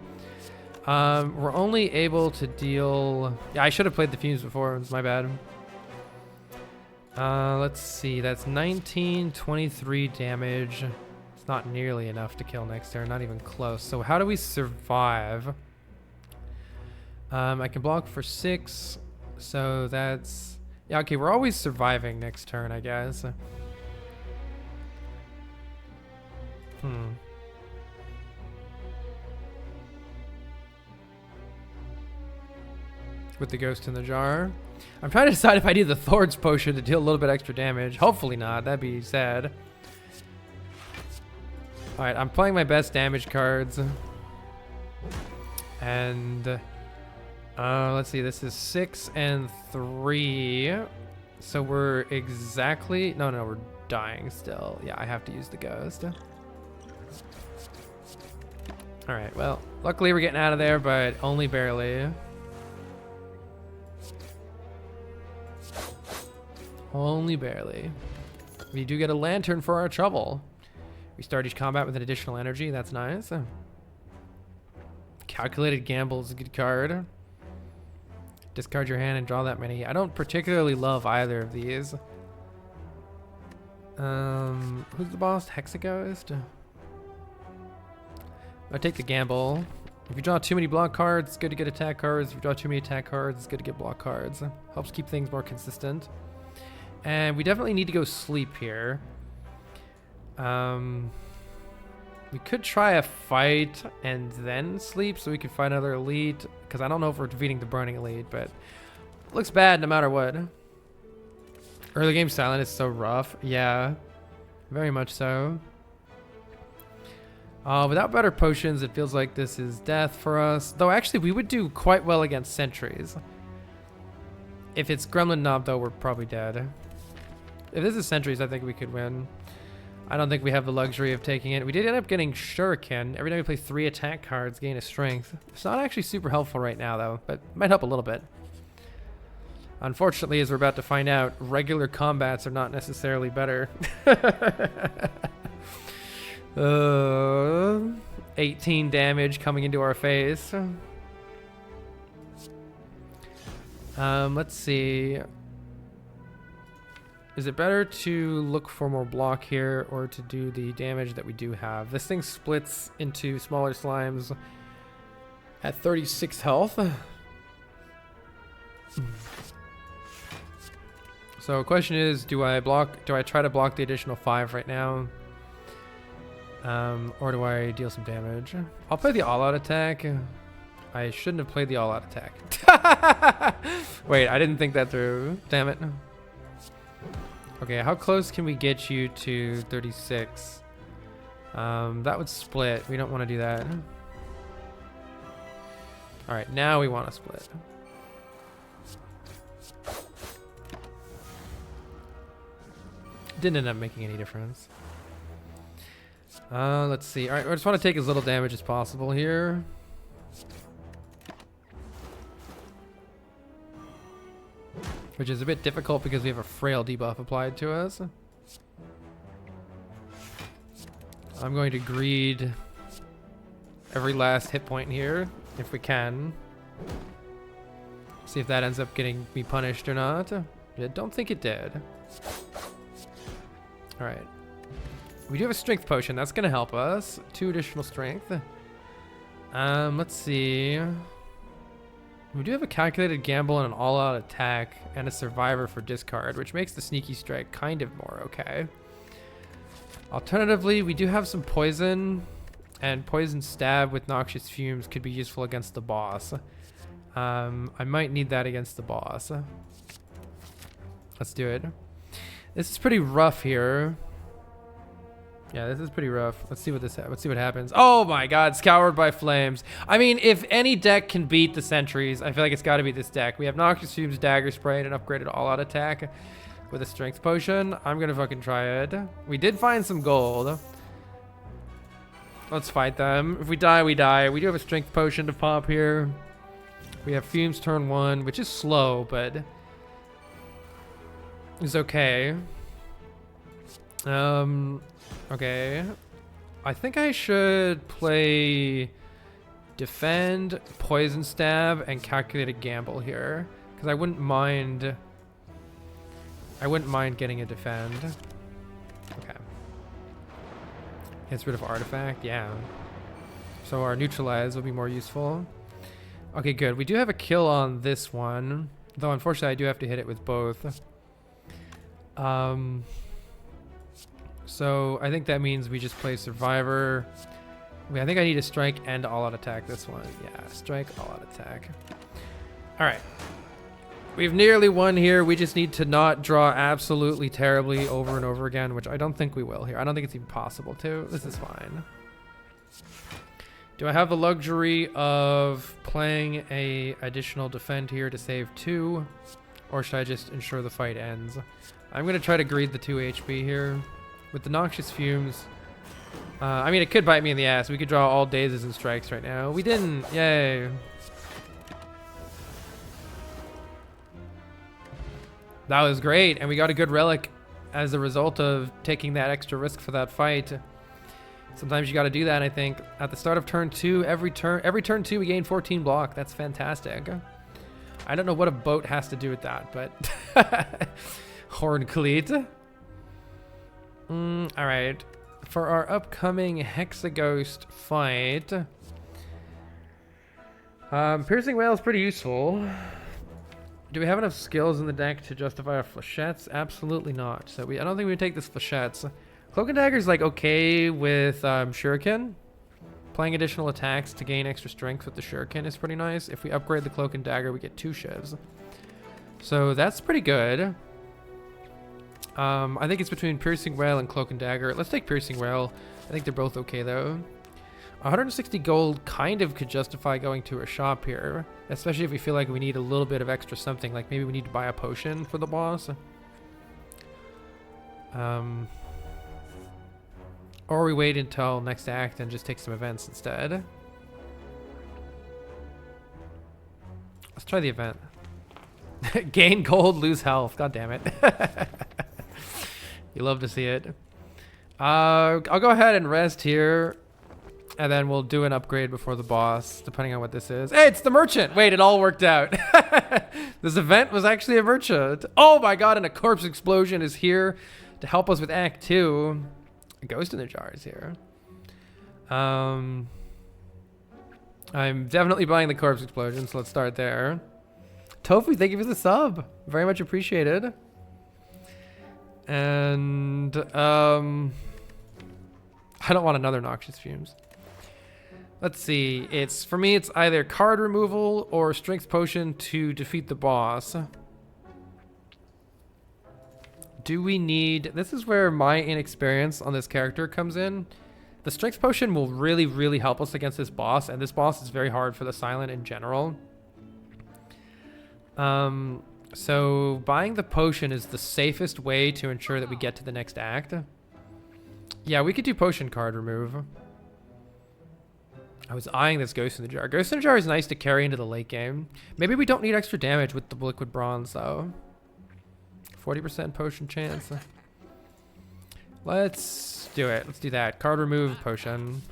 We're only able to deal... Yeah, I should have played the Fumes before. It's my bad. Let's see. That's 19, 23 damage. Not nearly enough to kill next turn, not even close. So how do we survive? I can block for 6, so that's... Yeah, okay, we're always surviving next turn, I guess. with the ghost in the jar. I'm trying to decide if I need the Thor's potion to deal a little bit extra damage. Hopefully not. That'd be sad. All right, I'm playing my best damage cards. And let's see. This is 6 and 3. So we're exactly... No, we're dying still. Yeah, I have to use the ghost. All right, well, luckily we're getting out of there, but only barely. Only barely. We do get a lantern for our trouble. We start each combat with an additional energy. That's nice. Calculated Gamble is a good card. Discard your hand and draw that many. I don't particularly love either of these. Who's the boss? Hexaghost? I take the gamble. If you draw too many block cards, it's good to get attack cards. If you draw too many attack cards, it's good to get block cards. Helps keep things more consistent. And we definitely need to go sleep here. We could try a fight and then sleep so we can fight another elite. Because I don't know if we're defeating the Burning Elite, but it looks bad no matter what. Early game silent is so rough. Yeah, very much so. Without better potions, it feels like this is death for us. Though actually, we would do quite well against sentries. If it's Gremlin Knob, though, we're probably dead. If this is sentries, I think we could win. I don't think we have the luxury of taking it. We did end up getting Shuriken. Every time we play 3 attack cards, gain a strength. It's not actually super helpful right now, though, but it might help a little bit. Unfortunately, as we're about to find out, regular combats are not necessarily better. 18 damage coming into our face. Let's see. Is it better to look for more block here or to do the damage that we do have? This thing splits into smaller slimes at 36 health. So question is, do I try to block the additional 5 right now? Or do I deal some damage? I'll play the all-out attack. I shouldn't have played the all-out attack. Wait, I didn't think that through. Damn it. Okay, how close can we get you to 36? That would split. We don't want to do that. All right, now we want to split. Didn't end up making any difference. Let's see. All right, I just want to take as little damage as possible here. Which is a bit difficult because we have a frail debuff applied to us. I'm going to greed every last hit point here, if we can. See if that ends up getting me punished or not. I don't think it did. All right. We do have a strength potion. That's going to help us. 2 additional strength. Let's see. We do have a calculated gamble and an all-out attack and a survivor for discard, which makes the sneaky strike kind of more okay. Alternatively, we do have some poison, and poison stab with noxious fumes could be useful against the boss. I might need that against the boss. Let's do it. This is pretty rough here. Yeah, this is pretty rough. Let's see what happens. Oh my god, Scoured by Flames. I mean, if any deck can beat the Sentries, I feel like it's got to be this deck. We have Noxious Fumes, Dagger Spray, and an upgraded all-out attack with a Strength Potion. I'm gonna fucking try it. We did find some gold. Let's fight them. If we die, we die. We do have a Strength Potion to pop here. We have Fumes turn 1, which is slow, but is okay. Okay. I think I should play Defend, Poison Stab, and Calculated Gamble here. Because I wouldn't mind getting a Defend. Okay. Gets rid of Artifact, yeah. So our Neutralize will be more useful. Okay, good. We do have a kill on this one. Though unfortunately I do have to hit it with both. So I think that means we just play Survivor. I think I need a strike and all-out attack this one. Yeah, strike, all-out attack. All right. We've nearly won here. We just need to not draw absolutely terribly over and over again, which I don't think we will here. I don't think it's even possible to. This is fine. Do I have the luxury of playing a additional defend here to save 2? Or should I just ensure the fight ends? I'm going to try to greed the 2 HP here. With the Noxious Fumes. I mean, it could bite me in the ass. We could draw all dazes and strikes right now. We didn't. Yay. That was great, and we got a good relic as a result of taking that extra risk for that fight. Sometimes you got to do that, I think. At the start of turn 2, every turn 2 we gain 14 block. That's fantastic. I don't know what a boat has to do with that, but Horn Cleat. All right. For our upcoming Hexaghost fight, Piercing Whale is pretty useful. Do we have enough skills in the deck to justify our flechettes? Absolutely not. So I don't think we would take this flechettes. Cloak and Dagger is like okay with Shuriken. Playing additional attacks to gain extra strength with the Shuriken is pretty nice. If we upgrade the Cloak and Dagger, we get 2 shivs. So that's pretty good. I think it's between Piercing Whale and Cloak and Dagger. Let's take Piercing Whale. I think they're both okay though. 160 gold kind of could justify going to a shop here, especially if we feel like we need a little bit of extra something, like maybe we need to buy a potion for the boss. Or we wait until next act and just take some events instead. Let's try the event. Gain gold, lose health. God damn it. You love to see it. I'll go ahead and rest here. And then we'll do an upgrade before the boss, depending on what this is. Hey, it's the merchant! Wait, it all worked out. This event was actually a merchant. Oh my god, and a corpse explosion is here to help us with Act 2. A ghost in the jar is here. I'm definitely buying the corpse explosion, so let's start there. Tofu, thank you for the sub. Very much appreciated. And, I don't want another Noxious Fumes. Let's see, for me it's either card removal or strength potion to defeat the boss. Do we need, this is where my inexperience on this character comes in. The strength potion will really, really help us against this boss, and this boss is very hard for the silent in general. So buying the potion is the safest way to ensure that we get to the next act. Yeah, we could do potion card remove. I was eyeing this Ghost in the Jar. Ghost in the Jar is nice to carry into the late game. Maybe we don't need extra damage with the liquid bronze though. 40% potion chance. Let's do it. Let's do that. Card remove potion.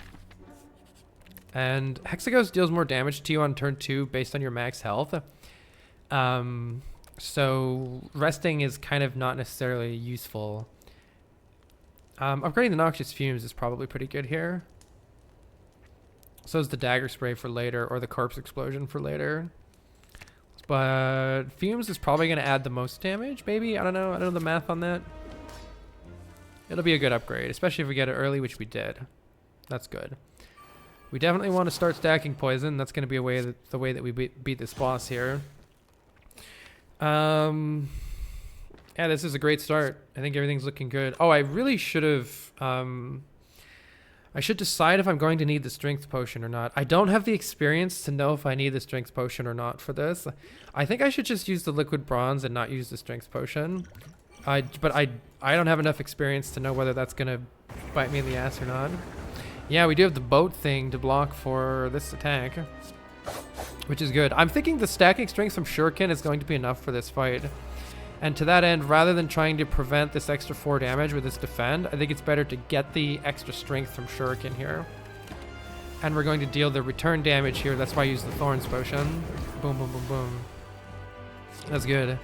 And Hexaghost deals more damage to you on turn 2 based on your max health. So resting is kind of not necessarily useful. Upgrading the Noxious Fumes is probably pretty good here. So is the Dagger Spray for later, or the Corpse Explosion for later. But Fumes is probably going to add the most damage, maybe? I don't know. I don't know the math on that. It'll be a good upgrade, especially if we get it early, which we did. That's good. We definitely want to start stacking poison. That's going to be the way that we beat this boss here. Yeah, this is a great start. I think everything's looking good. Oh, I really should have... I should decide if I'm going to need the strength potion or not. I don't have the experience to know if I need the strength potion or not for this. I think I should just use the liquid bronze and not use the strength potion. But I don't have enough experience to know whether that's going to bite me in the ass or not. Yeah, we do have the boat thing to block for this attack, which is good. I'm thinking the stacking strength from Shuriken is going to be enough for this fight. And to that end, rather than trying to prevent this extra 4 damage with this defend, I think it's better to get the extra strength from Shuriken here. And we're going to deal the return damage here. That's why I use the Thorns potion. Boom, boom, boom, boom. That's good.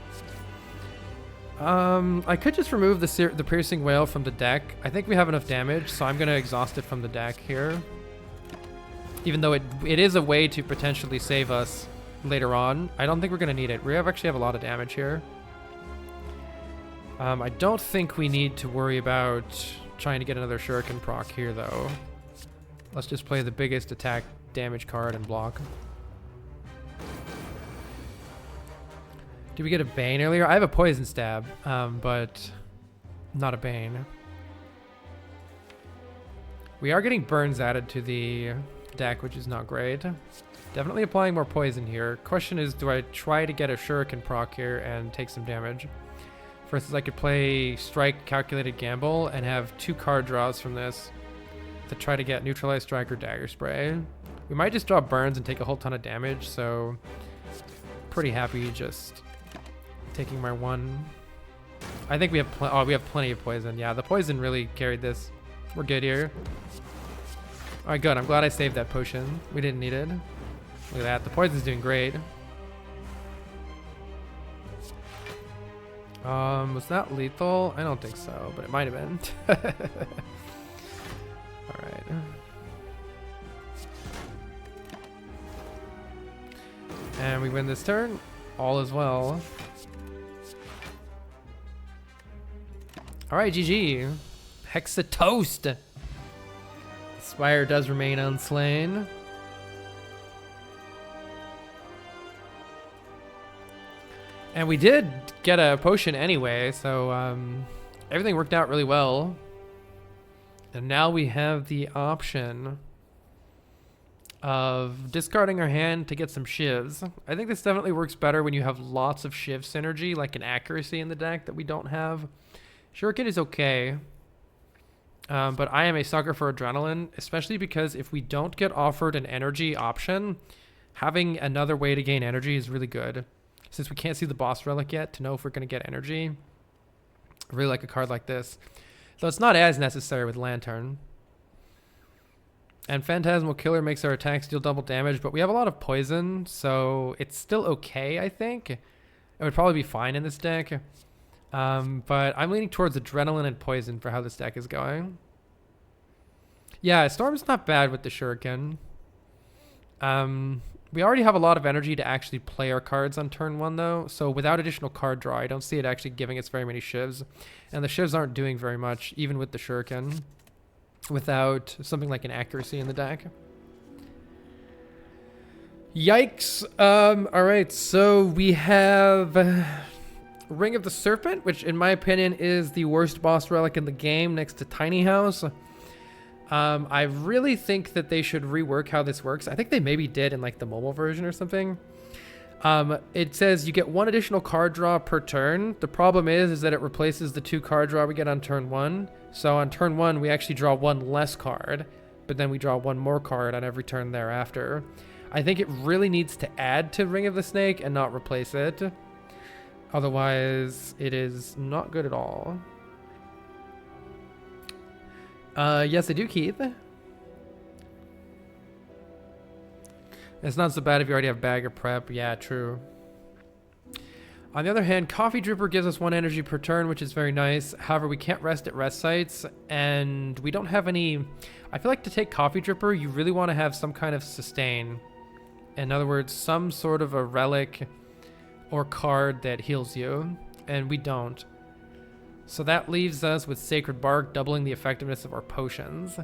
I could just remove the Piercing Whale from the deck. I think we have enough damage, so I'm going to exhaust it from the deck here. Even though it is a way to potentially save us later on. I don't think we're going to need it. We actually have a lot of damage here. I don't think we need to worry about trying to get another Shuriken proc here, though. Let's just play the biggest attack damage card and block. Did we get a Bane earlier? I have a Poison Stab, but not a Bane. We are getting burns added to the deck, which is not great. Definitely applying more poison here. Question is, do I try to get a Shuriken proc here and take some damage? For instance, I could play Strike, Calculated Gamble, and have 2 card draws from this to try to get Neutralize Strike or Dagger Spray. We might just draw burns and take a whole ton of damage, so pretty happy just taking my 1. I think we have we have plenty of poison. Yeah, the poison really carried this. We're good here. All right, good. I'm glad I saved that potion. We didn't need it. Look at that. The poison's doing great. Was that lethal? I don't think so, but it might have been. All right. And we win this turn. All is well. All right, GG. Hexa toast. Spire does remain unslain. And we did get a potion anyway, so everything worked out really well. And now we have the option of discarding our hand to get some shivs. I think this definitely works better when you have lots of shiv synergy, like an accuracy in the deck that we don't have. Shuriken is okay, but I am a sucker for adrenaline, especially because if we don't get offered an energy option, having another way to gain energy is really good. Since we can't see the boss relic yet to know if we're going to get energy, I really like a card like this. Though it's not as necessary with Lantern. And Phantasmal Killer makes our attacks deal double damage, but we have a lot of poison, so it's still okay, I think. It would probably be fine in this deck. But I'm leaning towards Adrenaline and Poison for how this deck is going. Yeah, Storm's not bad with the Shuriken. We already have a lot of energy to actually play our cards on turn 1, though. So without additional card draw, I don't see it actually giving us very many shivs. And the shivs aren't doing very much, even with the Shuriken, without something like an accuracy in the deck. Yikes. All right, so we have Ring of the Serpent, which in my opinion is the worst boss relic in the game next to Tiny House. I really think that they should rework how this works. I think they maybe did in like the mobile version or something. It says you get 1 additional card draw per turn. The problem is that it replaces the 2 card draw we get on turn 1. So on turn 1, we actually draw 1 less card, but then we draw 1 more card on every turn thereafter. I think it really needs to add to Ring of the Snake and not replace it. Otherwise, it is not good at all. Yes, I do, Keith. It's not so bad if you already have bag or prep. Yeah, true. On the other hand, Coffee Dripper gives us 1 energy per turn, which is very nice. However, we can't rest at rest sites, and we don't have any... I feel like to take Coffee Dripper, you really want to have some kind of sustain. In other words, some sort of a relic or card that heals you, and we don't. So that leaves us with Sacred Bark, doubling the effectiveness of our potions.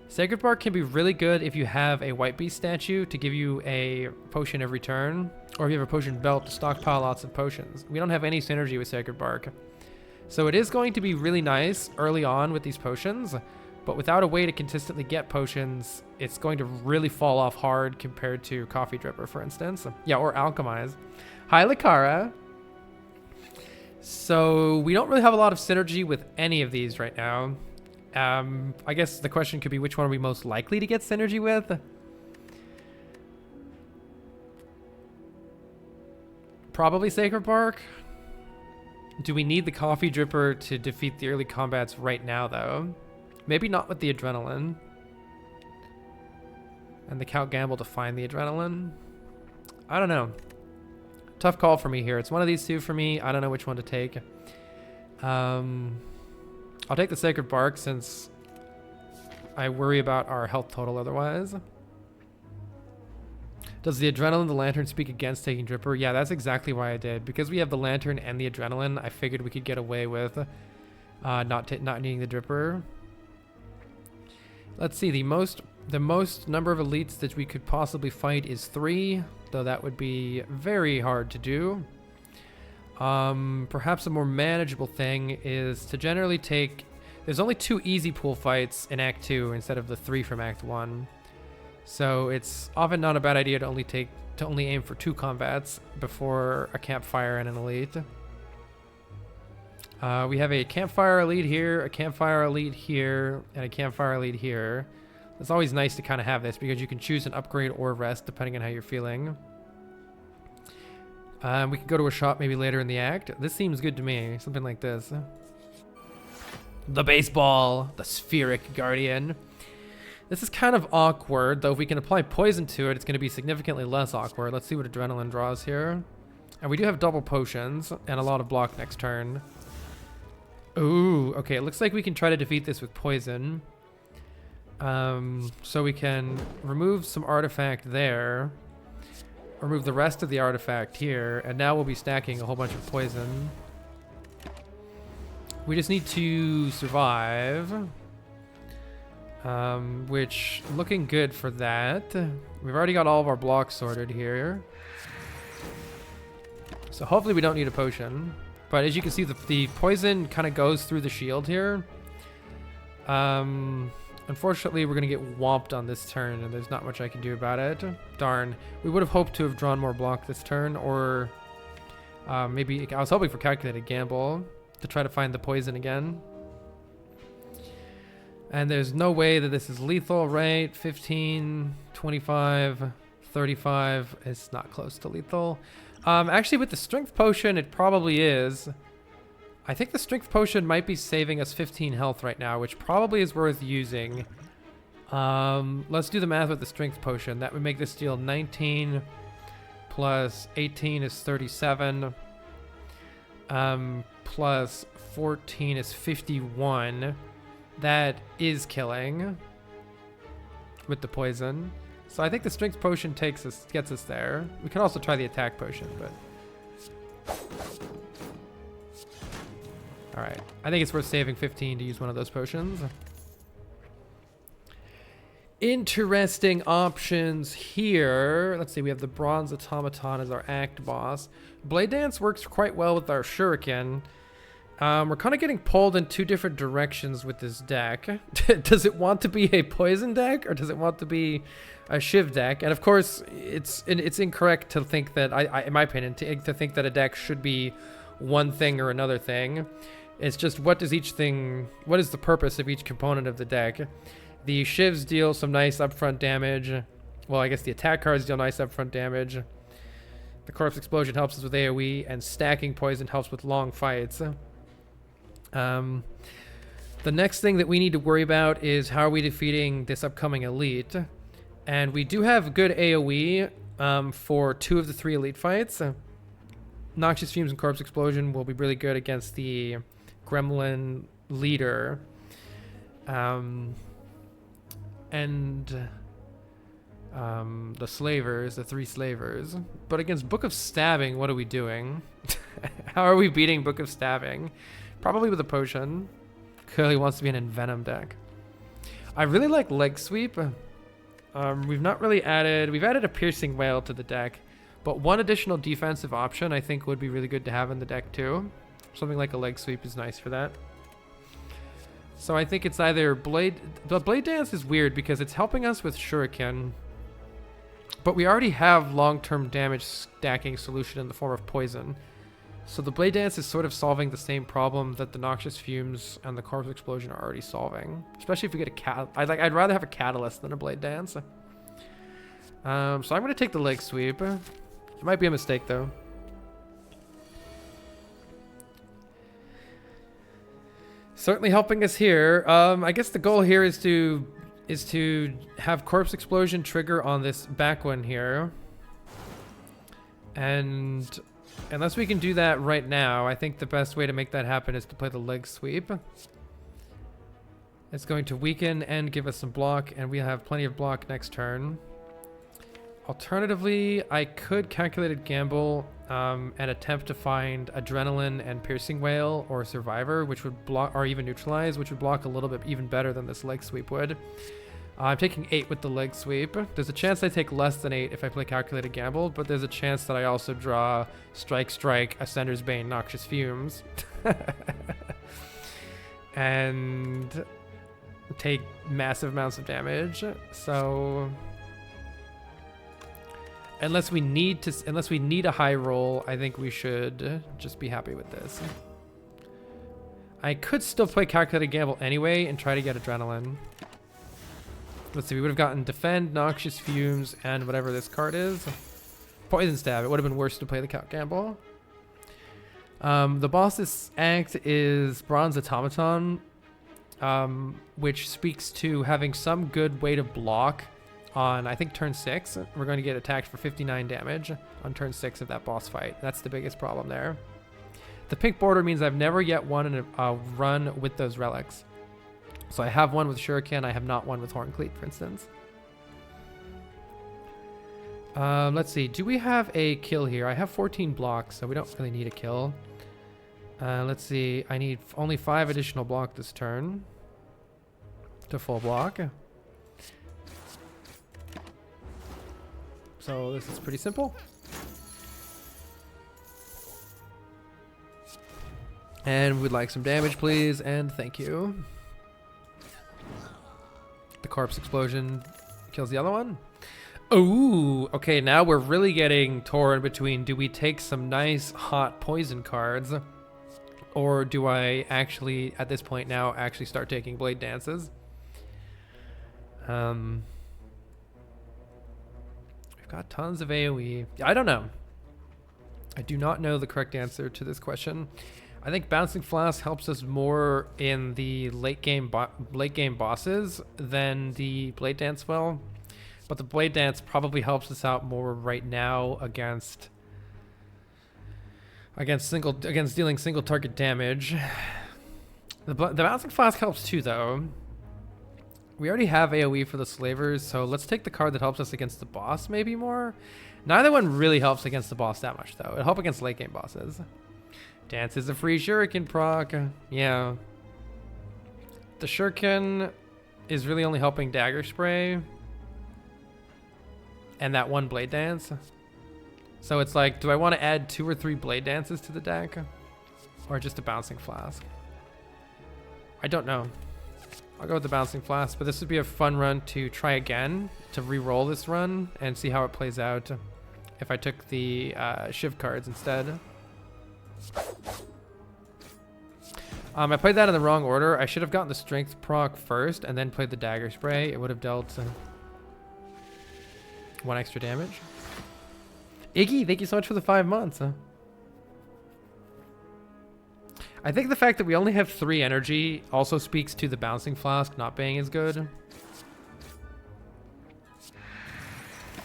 Sacred Bark can be really good if you have a White Beast statue to give you a potion every turn, or if you have a potion belt to stockpile lots of potions. We don't have any synergy with Sacred Bark. So it is going to be really nice early on with these potions, but without a way to consistently get potions, it's going to really fall off hard compared to Coffee Dripper, for instance. Yeah, or Alchemize. Hi, Lakara. So we don't really have a lot of synergy with any of these right now. I guess the question could be which one are we most likely to get synergy with? Probably Sacred Bark. Do we need the Coffee Dripper to defeat the early combats right now, though? Maybe not with the Adrenaline. And the Count Gamble to find the Adrenaline. I don't know. Tough call for me here. It's one of these two for me. I don't know which one to take. I'll take the Sacred Bark since I worry about our health total otherwise. Does the Adrenaline, the Lantern speak against taking Dripper? Yeah, that's exactly why I did. Because we have the Lantern and the Adrenaline, I figured we could get away with not needing the Dripper. Let's see, the most number of elites that we could possibly fight is 3, though that would be very hard to do. Perhaps a more manageable thing is to generally take... There's only 2 easy pool fights in Act 2 instead of the 3 from Act 1. So it's often not a bad idea to only aim for 2 combats before a campfire and an elite. We have a campfire elite here, a campfire elite here, and a campfire elite here. It's always nice to kind of have this because you can choose an upgrade or rest depending on how you're feeling. We can go to a shop maybe later in the act. This seems good to me, something like this. The baseball, the spheric guardian. This is kind of awkward, though if we can apply poison to it, it's going to be significantly less awkward. Let's see what adrenaline draws here. And we do have double potions and a lot of block next turn. Ooh, okay, it looks like we can try to defeat this with poison. So we can remove some artifact there. Remove the rest of the artifact here, and now we'll be stacking a whole bunch of poison. We just need to survive. Which, looking good for that. We've already got all of our blocks sorted here. So hopefully we don't need a potion. But as you can see, the poison kind of goes through the shield here. Unfortunately, we're going to get whomped on this turn, and there's not much I can do about it. Darn. We would have hoped to have drawn more block this turn, or maybe... I was hoping for calculated gamble to try to find the poison again. And there's no way that this is lethal, right? 15, 25, 35. It's not close to lethal. Actually, with the strength potion, it probably is. I think the strength potion might be saving us 15 health right now, which probably is worth using. Let's do the math with the strength potion. That would make this deal 19 plus 18 is 37. Plus 14 is 51. That is killing with the poison. So I think the strength potion gets us there. We can also try the attack potion, but... Alright, I think it's worth saving 15 to use one of those potions. Interesting options here. Let's see, we have the Bronze Automaton as our act boss. Blade Dance works quite well with our Shuriken. We're kind of getting pulled in 2 different directions with this deck. Does it want to be a poison deck, or does it want to be a Shiv deck? And of course, it's incorrect to think that, in my opinion, to think that a deck should be one thing or another thing. It's just what is the purpose of each component of the deck? The Shivs deal some nice upfront damage. Well, I guess the attack cards deal nice upfront damage. The Corpse Explosion helps us with AoE, and stacking poison helps with long fights. The next thing that we need to worry about is how are we defeating this upcoming elite. And we do have good AoE for 2 of the 3 elite fights. Noxious Fumes and Corpse Explosion will be really good against the Gremlin leader. The slavers, the 3 slavers. But against Book of Stabbing, what are we doing? How are we beating Book of Stabbing? Probably with a potion. Clearly wants to be an Envenom deck. I really like Leg Sweep. We've added a Piercing Wail to the deck, but one additional defensive option I think would be really good to have in the deck too. Something like a Leg Sweep is nice for that. So I think it's either Blade Dance is weird because it's helping us with Shuriken, but we already have long-term damage stacking solution in the form of poison. So the Blade Dance is sort of solving the same problem that the Noxious Fumes and the Corpse Explosion are already solving. Especially if we get a I'd rather have a Catalyst than a Blade Dance. So I'm going to take the Leg Sweep. It might be a mistake though. Certainly helping us here. I guess the goal here is to have Corpse Explosion trigger on this back one here. And unless we can do that right now, I think the best way to make that happen is to play the Leg Sweep. It's going to weaken and give us some block, and we have plenty of block next turn. Alternatively, I could Calculated Gamble and attempt to find Adrenaline and Piercing Wail or Survivor, which would block, or even Neutralize, which would block a little bit even better than this Leg Sweep would. I'm taking 8 with the leg sweep. There's a chance I take less than 8 if I play Calculated Gamble, but there's a chance that I also draw Strike, Strike, Ascender's Bane, Noxious Fumes. And take massive amounts of damage. So unless we need a high roll, I think we should just be happy with this. I could still play Calculated Gamble anyway and try to get Adrenaline. Let's see, we would have gotten Defend, Noxious Fumes, and whatever this card is. Poison Stab. It would have been worse to play the Calc Gamble. The boss's act is Bronze Automaton, which speaks to having some good way to block on, I think, turn 6. We're going to get attacked for 59 damage on turn 6 of that boss fight. That's the biggest problem there. The pink border means I've never yet won in a run with those relics. So I have one with Shuriken, I have not one with Horn Cleat, for instance. Let's see, do we have a kill here? I have 14 blocks, so we don't really need a kill. Let's see, I need only 5 additional block this turn to full block. So this is pretty simple. And we'd like some damage, please, and thank you. The corpse explosion kills the other one. Ooh, okay, now we're really getting torn between, do we take some nice hot poison cards, or do I actually, at this point now, actually start taking Blade Dances? We've got tons of AoE. I don't know. I do not know the correct answer to this question. I think Bouncing Flask helps us more in the late game bosses than the Blade Dance will, but the Blade Dance probably helps us out more right now against dealing single target damage. The Bouncing Flask helps too, though. We already have AoE for the Slavers, so let's take the card that helps us against the boss maybe more. Neither one really helps against the boss that much, though. It'll help against late game bosses. Dance is a free Shuriken proc. Yeah. The Shuriken is really only helping Dagger Spray and that one Blade Dance. So it's like, do I want to add 2 or 3 Blade Dances to the deck? Or just a Bouncing Flask? I don't know. I'll go with the Bouncing Flask, but this would be a fun run to try again, to re-roll this run and see how it plays out if I took the Shiv cards instead. I played that in the wrong order. I should have gotten the Strength proc first and then played the Dagger Spray. It would have dealt 1 extra damage. Iggy, thank you so much for the 5 months. I think the fact that we only have 3 energy also speaks to the Bouncing Flask not being as good.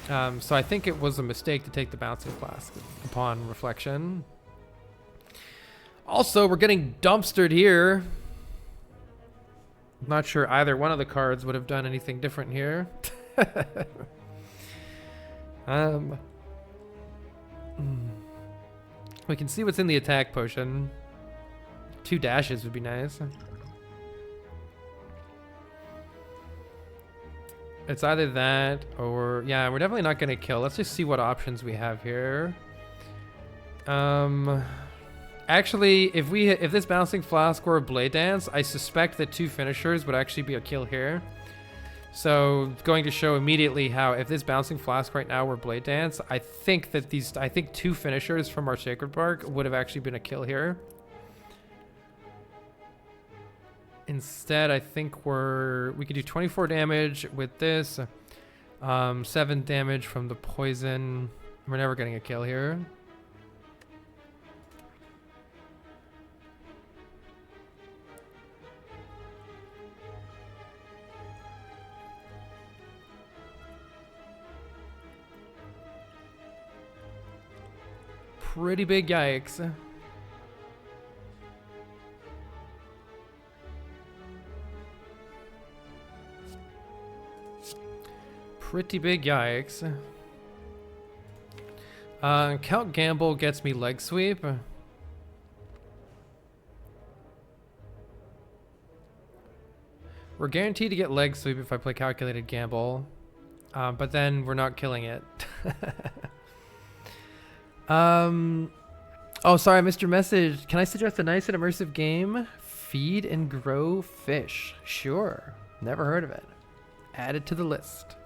So I think it was a mistake to take the Bouncing Flask upon reflection. Also, we're getting dumpstered here. I'm not sure either one of the cards would have done anything different here. We can see what's in the attack potion. 2 dashes would be nice. It's either that or, yeah, we're definitely not gonna kill. Let's just see what options we have here. Actually, if this Bouncing Flask were a Blade Dance, I suspect that 2 finishers would actually be a kill here. So going to show immediately how if this Bouncing Flask right now were Blade Dance, I think 2 finishers from our Sacred Bark would have actually been a kill here. Instead, I think we could do 24 damage with this, 7 damage from the poison. We're never getting a kill here. Pretty big yikes. Pretty big yikes. Count Gamble gets me leg sweep. We're guaranteed to get leg sweep if I play calculated gamble. But then we're not killing it. Oh, sorry, I missed your message. Can I suggest a nice and immersive game? Feed and grow fish. Sure. Never heard of it. Add it to the list.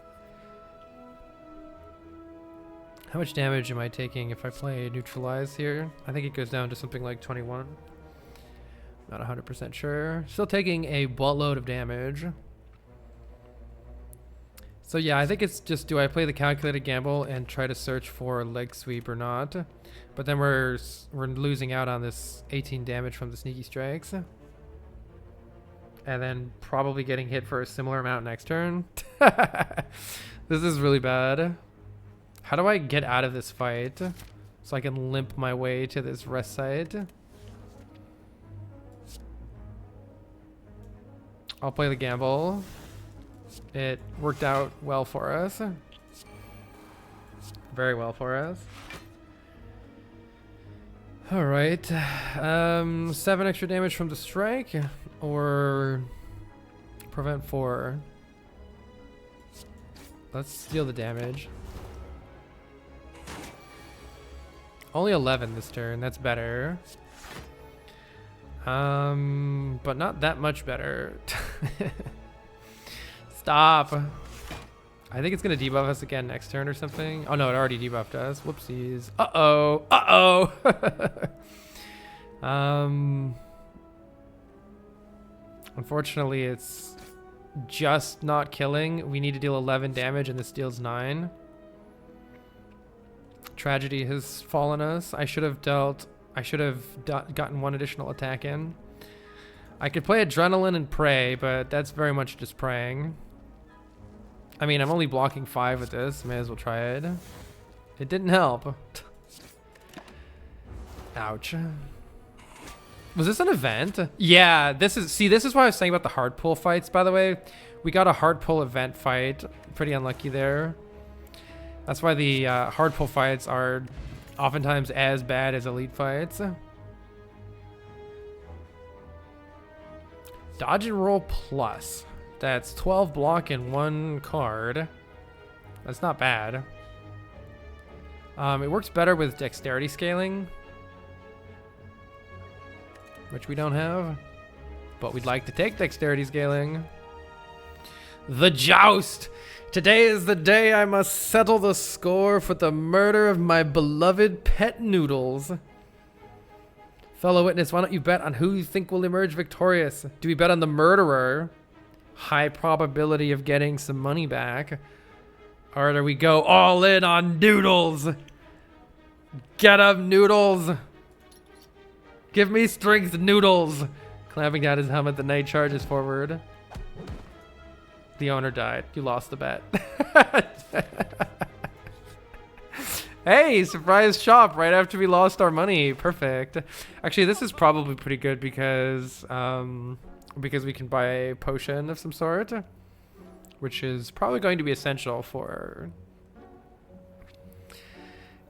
How much damage am I taking if I play neutralize here? I think it goes down to something like 21. Not 100% sure. Still taking a buttload of damage. So yeah, I think it's just, do I play the calculated gamble and try to search for leg sweep or not? But then we're losing out on this 18 damage from the sneaky strikes. And then probably getting hit for a similar amount next turn. This is really bad. How do I get out of this fight so I can limp my way to this rest site? I'll play the gamble. It worked out well for us. Very well for us. All right. 7 extra damage from the strike or prevent 4. Let's deal the damage. Only 11 this turn. That's better. But not that much better. Stop. I think it's gonna debuff us again next turn or something. Oh no, it already debuffed us. Whoopsies. Uh-oh. Uh-oh. Unfortunately, it's just not killing. We need to deal 11 damage and this deals 9. Tragedy has fallen us. I should have gotten 1 additional attack in. I could play Adrenaline and pray, but that's very much just praying. I mean, I'm only blocking 5 with this. May as well try it. It didn't help. Ouch. Was this an event? Yeah, this is why I was saying about the hard pull fights, by the way. We got a hard pull event fight. Pretty unlucky there. That's why the hard pull fights are oftentimes as bad as elite fights. Dodge and roll plus. That's 12 block and 1 card. That's not bad. It works better with dexterity scaling, which we don't have, but we'd like to take dexterity scaling. The joust! Today is the day I must settle the score for the murder of my beloved pet noodles. Fellow witness, why don't you bet on who you think will emerge victorious? Do we bet on the murderer? High probability of getting some money back. Or do we go all in on noodles? Get up, noodles! Give me strength, noodles! Clamping down his helmet, the knight charges forward. The owner died. You lost the bet. Hey, surprise shop right after we lost our money. Perfect. Actually, this is probably pretty good because we can buy a potion of some sort, which is probably going to be essential for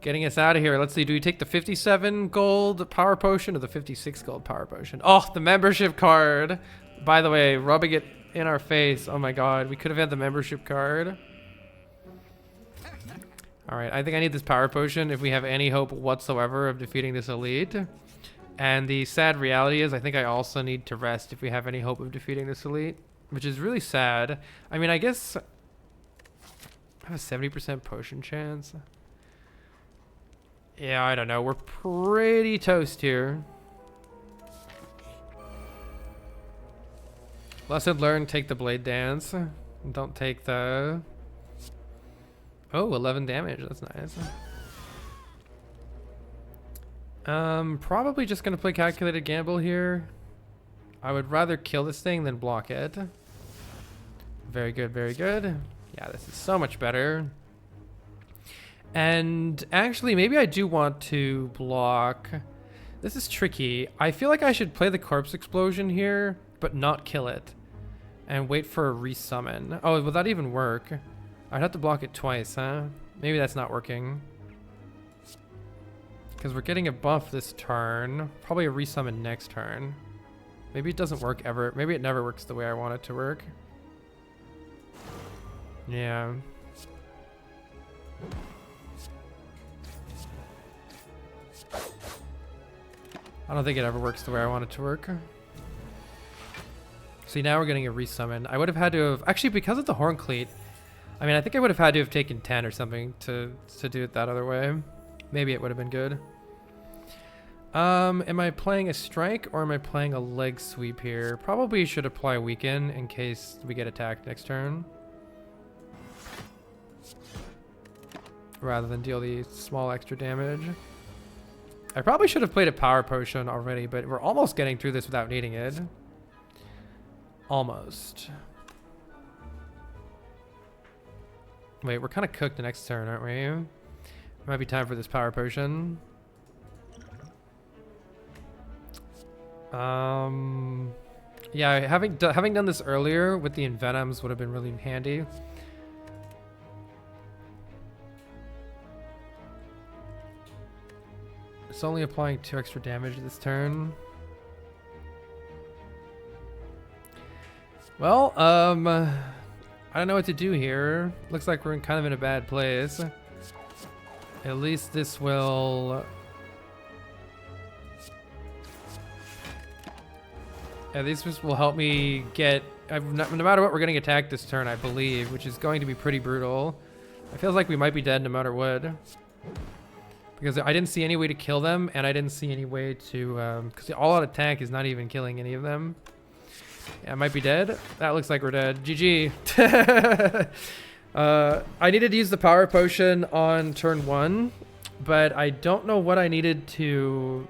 getting us out of here. Let's see, do we take the 57 gold power potion or the 56 gold power potion? Oh, the membership card. By the way, rubbing it in our face. Oh my god, we could have had the membership card. All right, I think I need this power potion if we have any hope whatsoever of defeating this elite. And the sad reality is I think I also need to rest if we have any hope of defeating this elite, which is really sad. I mean, I guess I have a 70% potion chance. Yeah, I don't know. We're pretty toast here. Lesson learned, take the blade dance. Don't take the... Oh, 11 damage. That's nice. Probably just gonna play calculated gamble here. I would rather kill this thing than block it. Very good, very good. Yeah, this is so much better. And actually, maybe I do want to block. This is tricky. I feel like I should play the corpse explosion here, but not kill it. And wait for a resummon. Oh, will that even work? I'd have to block it twice, huh? Maybe that's not working. Because we're getting a buff this turn. Probably a resummon next turn. Maybe it doesn't work ever. Maybe it never works the way I want it to work. Yeah. I don't think it ever works the way I want it to work. See, now we're getting a resummon. I would have had to have... Actually, because of the horn cleat, I mean, I think I would have had to have taken 10 or something to do it that other way. Maybe it would have been good. Am I playing a strike or am I playing a leg sweep here? Probably should apply weaken in case we get attacked next turn. Rather than deal the small extra damage. I probably should have played a power potion already, but we're almost getting through this without needing it. Almost. Wait, we're kind of cooked the next turn, aren't we? Might be time for this power potion. Yeah, having done this earlier with the Envenoms would have been really handy. It's only applying 2 extra damage this turn. Well, I don't know what to do here. Looks like we're kind of in a bad place. At least this will... At least this will help me get... no matter what, we're getting attacked this turn, I believe, which is going to be pretty brutal. It feels like we might be dead no matter what. Because I didn't see any way to kill them, and I didn't see any way to... because the all-out attack is not even killing any of them. Yeah, I might be dead. That looks like we're dead. GG. I needed to use the power potion on turn 1, but I don't know what I needed to...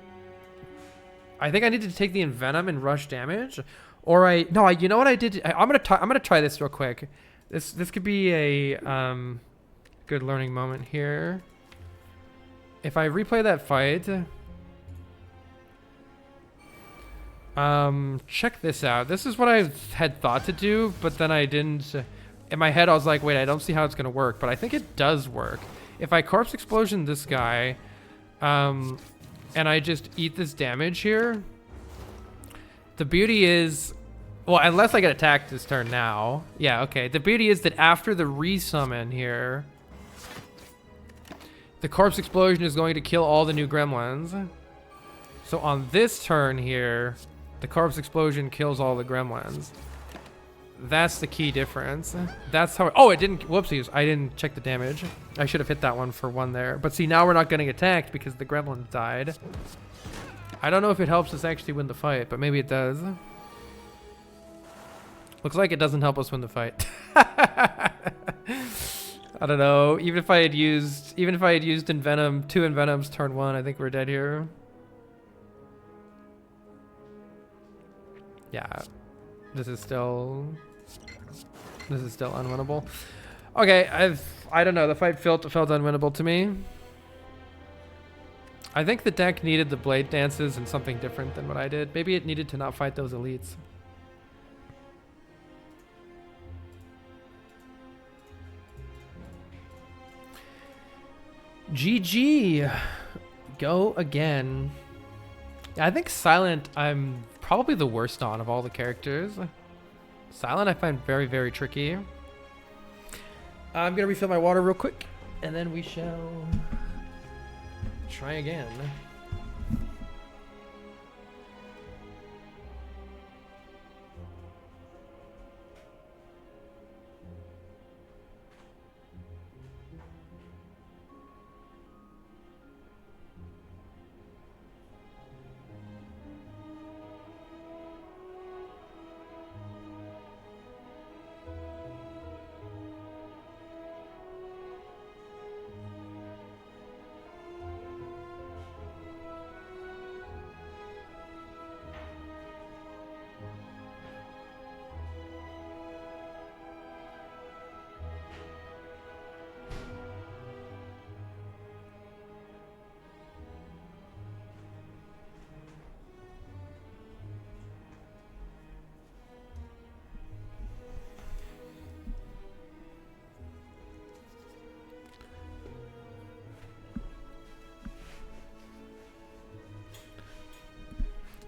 I think I needed to take the Envenom and rush damage, or no, you know what I did? I'm gonna try this real quick. This could be a good learning moment here. If I replay that fight, check this out. This is what I had thought to do, but then I didn't. In my head, I was like, wait, I don't see how it's gonna work, but I think it does work. If I corpse explosion this guy, and I just eat this damage here, the beauty is, well, unless I get attacked this turn now. Yeah, okay. The beauty is that after the resummon here, the corpse explosion is going to kill all the new gremlins. So on this turn here, the corpse explosion kills all the gremlins. That's the key difference. That's how... Oh, it didn't... Whoopsies. I didn't check the damage. I should have hit that one for 1 there. But see, now we're not getting attacked because the gremlins died. I don't know if it helps us actually win the fight, but maybe it does. Looks like it doesn't help us win the fight. I don't know. Even if I had used Envenom, 2 Envenoms turn 1, I think we're dead here. Yeah. This is still unwinnable. Okay, I don't know. The fight felt unwinnable to me. I think the deck needed the blade dances and something different than what I did. Maybe it needed to not fight those elites. GG. Go again. Yeah, I think Silent I'm probably the worst on of all the characters. Silent I find very, very tricky. I'm gonna refill my water real quick, and then we shall try again.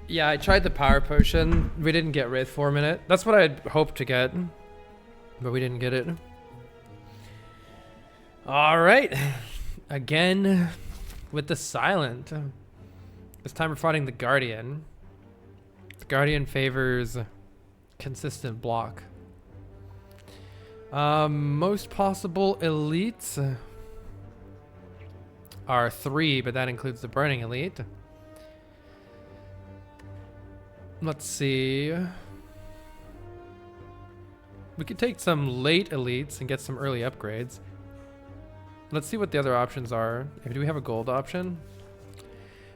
Yeah, I tried the power potion. We didn't get Wraith Form in it. That's what I'd hoped to get, but we didn't get it. All right, again with the Silent. This time we're fighting the Guardian. The Guardian favors consistent block. Most possible elites are 3, but that includes the Burning Elite. Let's see. We could take some late elites and get some early upgrades. Let's see what the other options are. Do we have a gold option?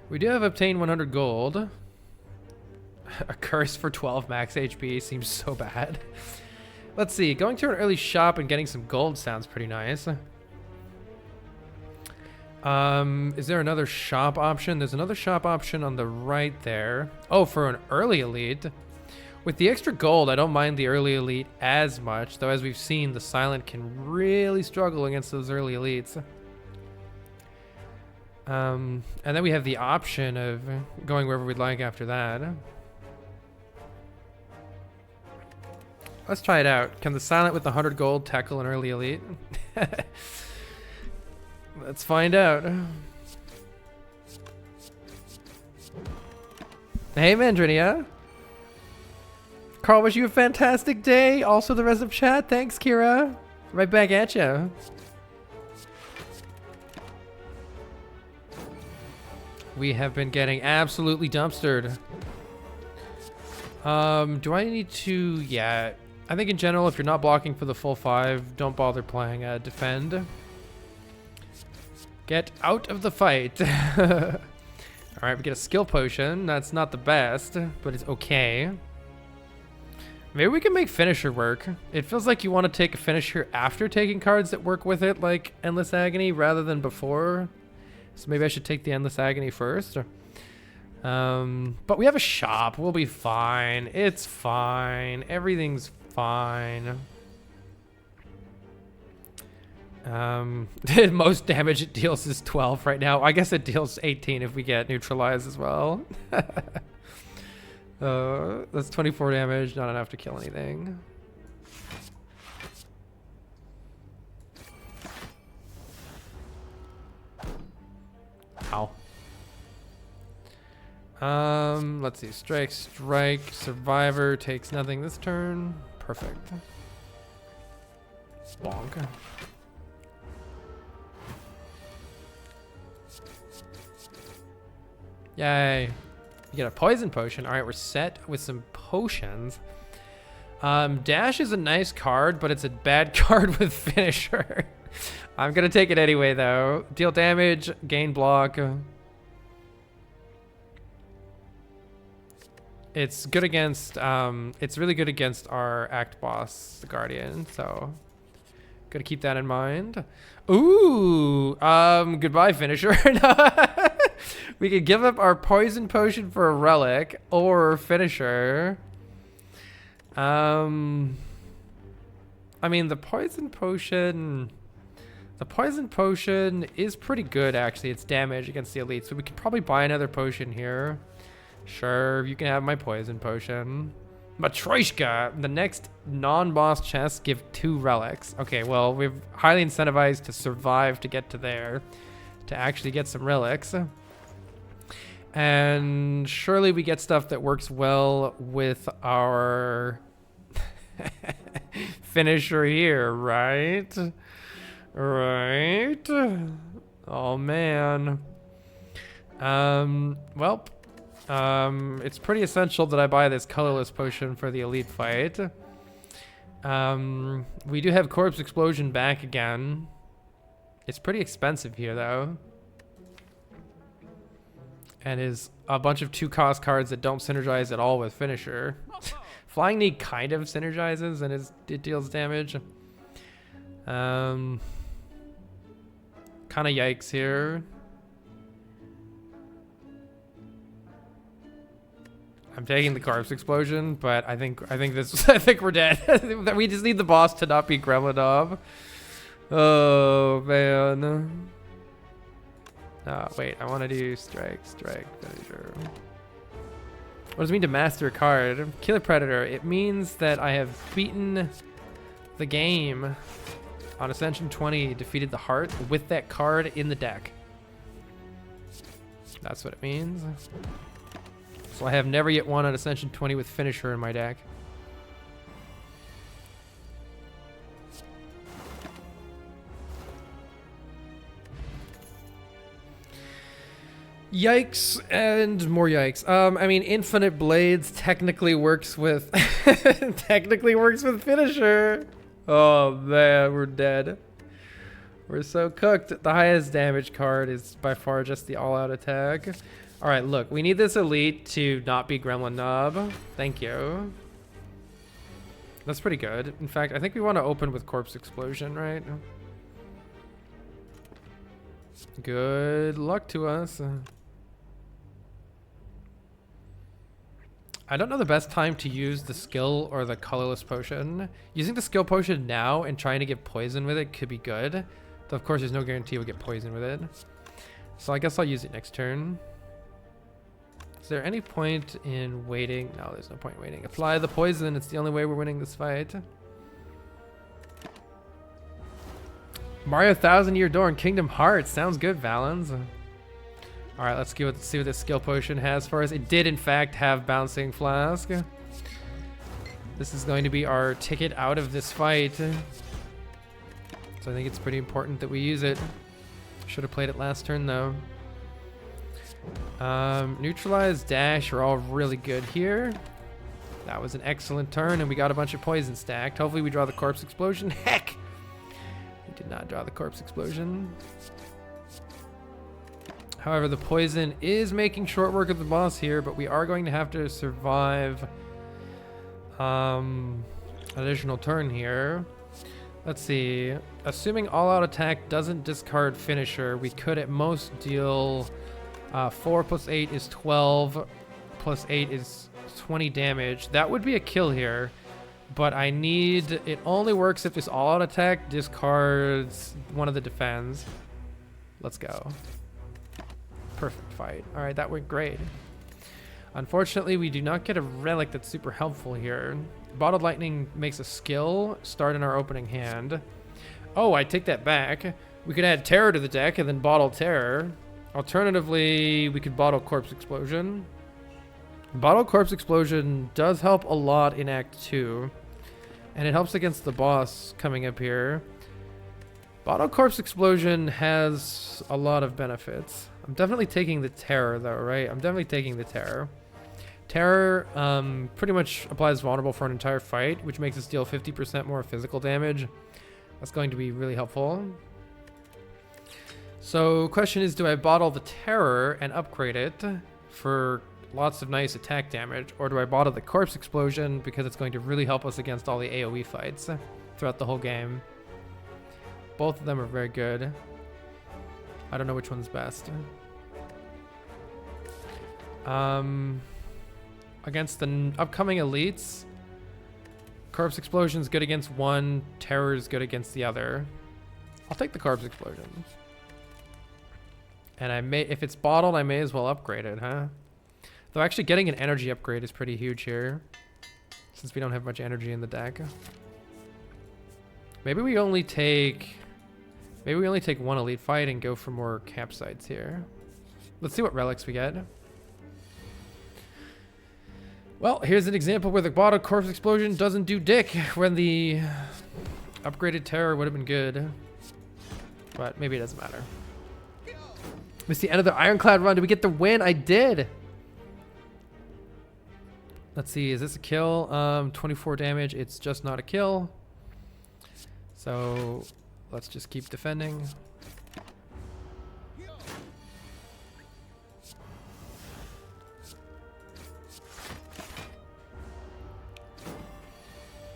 We do have obtain 100 gold. A curse for 12 max HP seems so bad. Let's see. Going to an early shop and getting some gold sounds pretty nice. Is there another shop option? There's another shop option on the right there. Oh, for an early elite. With the extra gold, I don't mind the early elite as much, though as we've seen, the Silent can really struggle against those early elites. And then we have the option of going wherever we'd like after that. Let's try it out. Can the Silent with the 100 gold tackle an early elite? Let's find out. Hey, Mandrinia. Carl, wish you a fantastic day. Also the rest of chat. Thanks, Kira. Right back at you. We have been getting absolutely dumpstered. Do I need to... Yeah. I think in general, if you're not blocking for the full 5, don't bother playing defend. Get out of the fight. Alright, we get a skill potion. That's not the best, but it's okay. Maybe we can make finisher work. It feels like you want to take a finisher after taking cards that work with it, like Endless Agony, rather than before. So maybe I should take the Endless Agony first. But we have a shop. We'll be fine. It's fine. Everything's fine. Most damage it deals is 12 right now. I guess it deals 18 if we get neutralized as well. That's 24 damage, not enough to kill anything. Ow. Let's see. Strike, survivor takes nothing this turn. Perfect. Bonk. Yay. You get a poison potion. All right, we're set with some potions. Dash is a nice card, but it's a bad card with finisher. I'm gonna take it anyway, though. Deal damage, gain block. It's good against, it's really good against our act boss, the Guardian, so gotta keep that in mind. Ooh, goodbye, finisher. We could give up our poison potion for a relic or finisher. I mean, the poison potion is pretty good, actually. It's damage against the elite, so we could probably buy another potion here. Sure, you can have my poison potion. Matryoshka, the next non-boss chests give 2 relics. Okay, well, we've highly incentivized to survive to get to there, to actually get some relics. And surely we get stuff that works well with our finisher here, right? Right? Oh, man. Well, it's pretty essential that I buy this colorless potion for the elite fight. We do have Corpse Explosion back again. It's pretty expensive here, though. And is a bunch of 2-cost cards that don't synergize at all with finisher. Flying Knee kind of synergizes and it deals damage. Kind of yikes here. I'm taking the Corpse Explosion, but I think this I think we're dead. We just need the boss to not be Gremlinov. Oh man. Wait, I want to do strike, finisher. What does it mean to master a card? Killer Predator. It means that I have beaten the game on Ascension 20, defeated the heart with that card in the deck. That's what it means. So I have never yet won on Ascension 20 with Finisher in my deck. Yikes and more yikes. I mean, Infinite Blades technically works with Finisher. Oh man, we're dead. We're so cooked. The highest damage card is by far just the all-out attack. All right, look, we need this elite to not be Gremlin Knob. Thank you. That's pretty good. In fact, I think we want to open with Corpse Explosion, right? Good luck to us. I don't know the best time to use the skill or the colorless potion. Using the skill potion now and trying to get poison with it could be good. Though of course there's no guarantee we'll get poison with it. So I guess I'll use it next turn. Is there any point in waiting? No, there's no point in waiting. Apply the poison. It's the only way we're winning this fight. Mario 1000 Year Door and Kingdom Hearts. Sounds good, Valens. All right, let's see what this skill potion has for us. It did, in fact, have Bouncing Flask. This is going to be our ticket out of this fight. So I think it's pretty important that we use it. Should have played it last turn, though. Neutralize, dash are all really good here. That was an excellent turn, and we got a bunch of poison stacked. Hopefully we draw the Corpse Explosion. Heck! We did not draw the Corpse Explosion. However, the poison is making short work of the boss here, but we are going to have to survive an additional turn here. Let's see. Assuming all-out attack doesn't discard Finisher, we could at most deal 4 plus 8 is 12, plus 8 is 20 damage. That would be a kill here, but I need... It only works if this all-out attack discards one of the defends. Let's go. Perfect fight. All right, that went great. Unfortunately, we do not get a relic that's super helpful here. Bottled Lightning makes a skill start in our opening hand. Oh, I take that back. We could add Terror to the deck and then bottle Terror. Alternatively, we could bottle Corpse Explosion. Bottle Corpse Explosion does help a lot in Act 2. And it helps against the boss coming up here. Bottle Corpse Explosion has a lot of benefits. I'm definitely taking the Terror, though, right? I'm definitely taking the Terror. Terror pretty much applies vulnerable for an entire fight, which makes us deal 50% more physical damage. That's going to be really helpful. So, question is, do I bottle the Terror and upgrade it for lots of nice attack damage, or do I bottle the Corpse Explosion because it's going to really help us against all the AoE fights throughout the whole game? Both of them are very good. I don't know which one's best. Against the upcoming elites, Corpse Explosion is good against one, Terror is good against the other. I'll take the Corpse Explosion. And I may, if it's bottled, I may as well upgrade it, huh? Though actually getting an energy upgrade is pretty huge here, since we don't have much energy in the deck. Maybe we only take one elite fight and go for more campsites here. Let's see what relics we get. Well, here's an example where the bottle Corpse Explosion doesn't do dick when the upgraded Terror would have been good. But maybe it doesn't matter. It's the end of the Ironclad run. Did we get the win? I did. Let's see. Is this a kill? 24 damage. It's just not a kill. So let's just keep defending.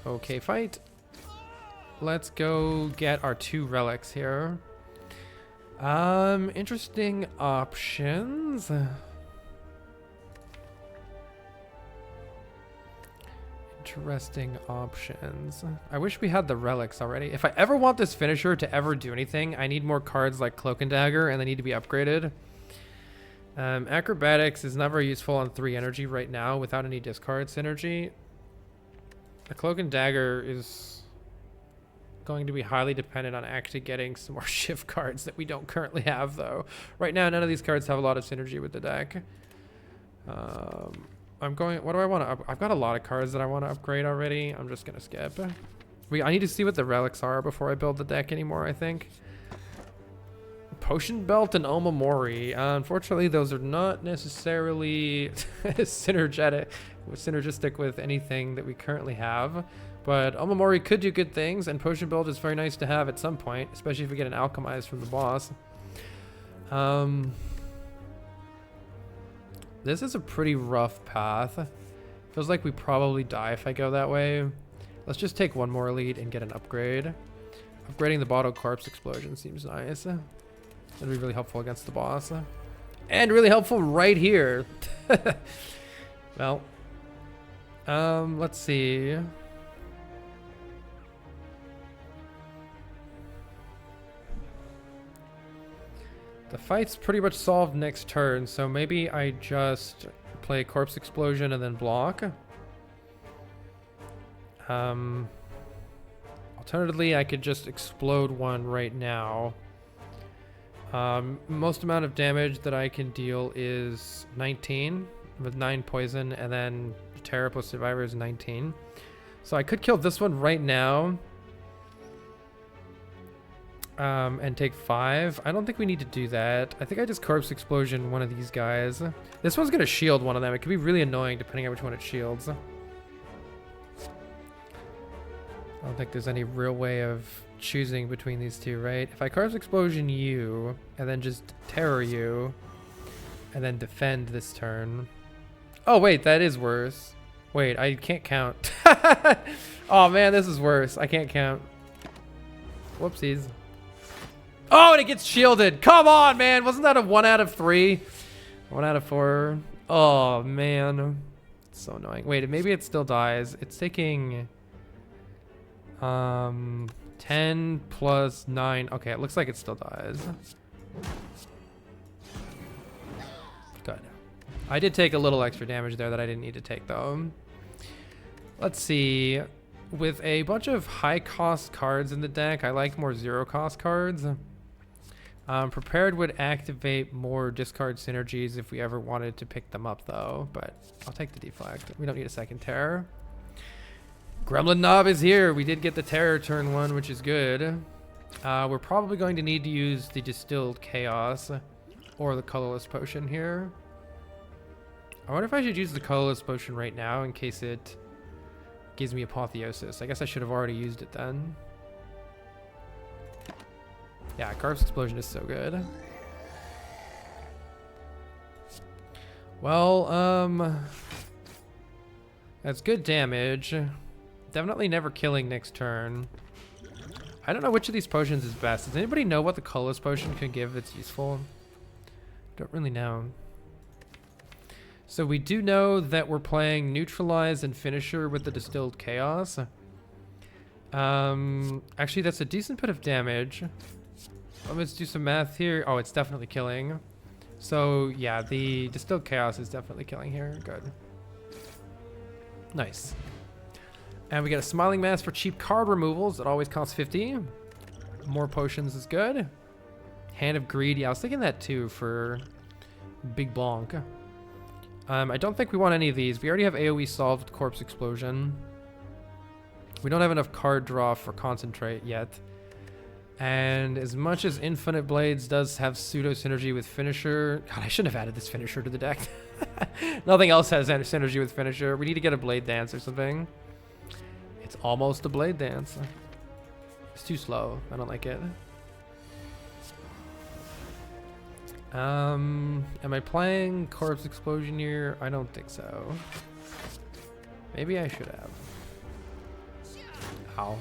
Okay, fight. Let's go get our 2 relics here. Interesting options. Interesting options. I wish we had the relics already. If I ever want this finisher to ever do anything, I need more cards like Cloak and Dagger, and they need to be upgraded. Acrobatics is not very useful on 3 energy right now without any discard synergy. A Cloak and Dagger is going to be highly dependent on actually getting some more shift cards that we don't currently have, though. Right now, none of these cards have a lot of synergy with the deck. I'm going... What do I want to... I've got a lot of cards that I want to upgrade already. I'm just going to skip. I need to see what the relics are before I build the deck anymore, I think. Potion Belt and Omamori. Unfortunately, those are not necessarily synergistic with anything that we currently have. But Omamori could do good things, and Potion Belt is very nice to have at some point, especially if we get an Alchemize from the boss. This is a pretty rough path. Feels like we probably die if I go that way. Let's just take one more elite and get an upgrade. Upgrading the Bottle Corpse Explosion seems nice. That'd be really helpful against the boss. And really helpful right here. Well, let's see. The fight's pretty much solved next turn, so maybe I just play Corpse Explosion and then block. Alternatively, I could just explode one right now. Most amount of damage that I can deal is 19 with 9 poison, and then Terra plus Survivor is 19. So I could kill this one right now. And take 5. I don't think we need to do that. I think I just Corpse Explosion one of these guys. This one's gonna shield one of them. It could be really annoying depending on which one it shields. I don't think there's any real way of choosing between these two, right? If I Corpse Explosion you, and then just Terror you, and then defend this turn. Oh wait, that is worse. Wait, I can't count. Oh man, this is worse. I can't count. Whoopsies. Oh, and it gets shielded. Come on, man. Wasn't that a 1 out of 3? 1 out of 4. Oh, man. It's so annoying. Wait, maybe it still dies. It's taking 10 plus 9. Okay, it looks like it still dies. Good. I did take a little extra damage there that I didn't need to take, though. Let's see. With a bunch of high-cost cards in the deck, I like more zero-cost cards. Prepared would activate more discard synergies if we ever wanted to pick them up, though. But I'll take the deflect. We don't need a second terror. Gremlin Knob is here. We did get the terror turn 1, which is good. We're probably going to need to use the Distilled Chaos or the Colorless Potion here. I wonder if I should use the Colorless Potion right now in case it gives me Apotheosis. I guess I should have already used it then. Yeah, Corpse Explosion is so good. Well, that's good damage. Definitely never killing next turn. I don't know which of these potions is best. Does anybody know what the Colorless Potion can give that's useful? Don't really know. So we do know that we're playing Neutralize and Finisher with the Distilled Chaos. Actually, that's a decent bit of damage. Let's do some math here. Oh, it's definitely killing. So, yeah, the Distilled Chaos is definitely killing here. Good. Nice. And we get a Smiling Mask for cheap card removals. It always costs 50. More potions is good. Hand of Greed. Yeah, I was thinking that too for Big Blanc. I don't think we want any of these. We already have AoE solved Corpse Explosion. We don't have enough card draw for Concentrate yet. And as much as Infinite Blades does have pseudo synergy with Finisher, God, I shouldn't have added this Finisher to the deck. Nothing else has synergy with Finisher. We need to get a Blade Dance or something. It's almost a Blade Dance. It's too slow. I don't like it. Am I playing Corpse Explosion here? I don't think so. Maybe I should have. Ow.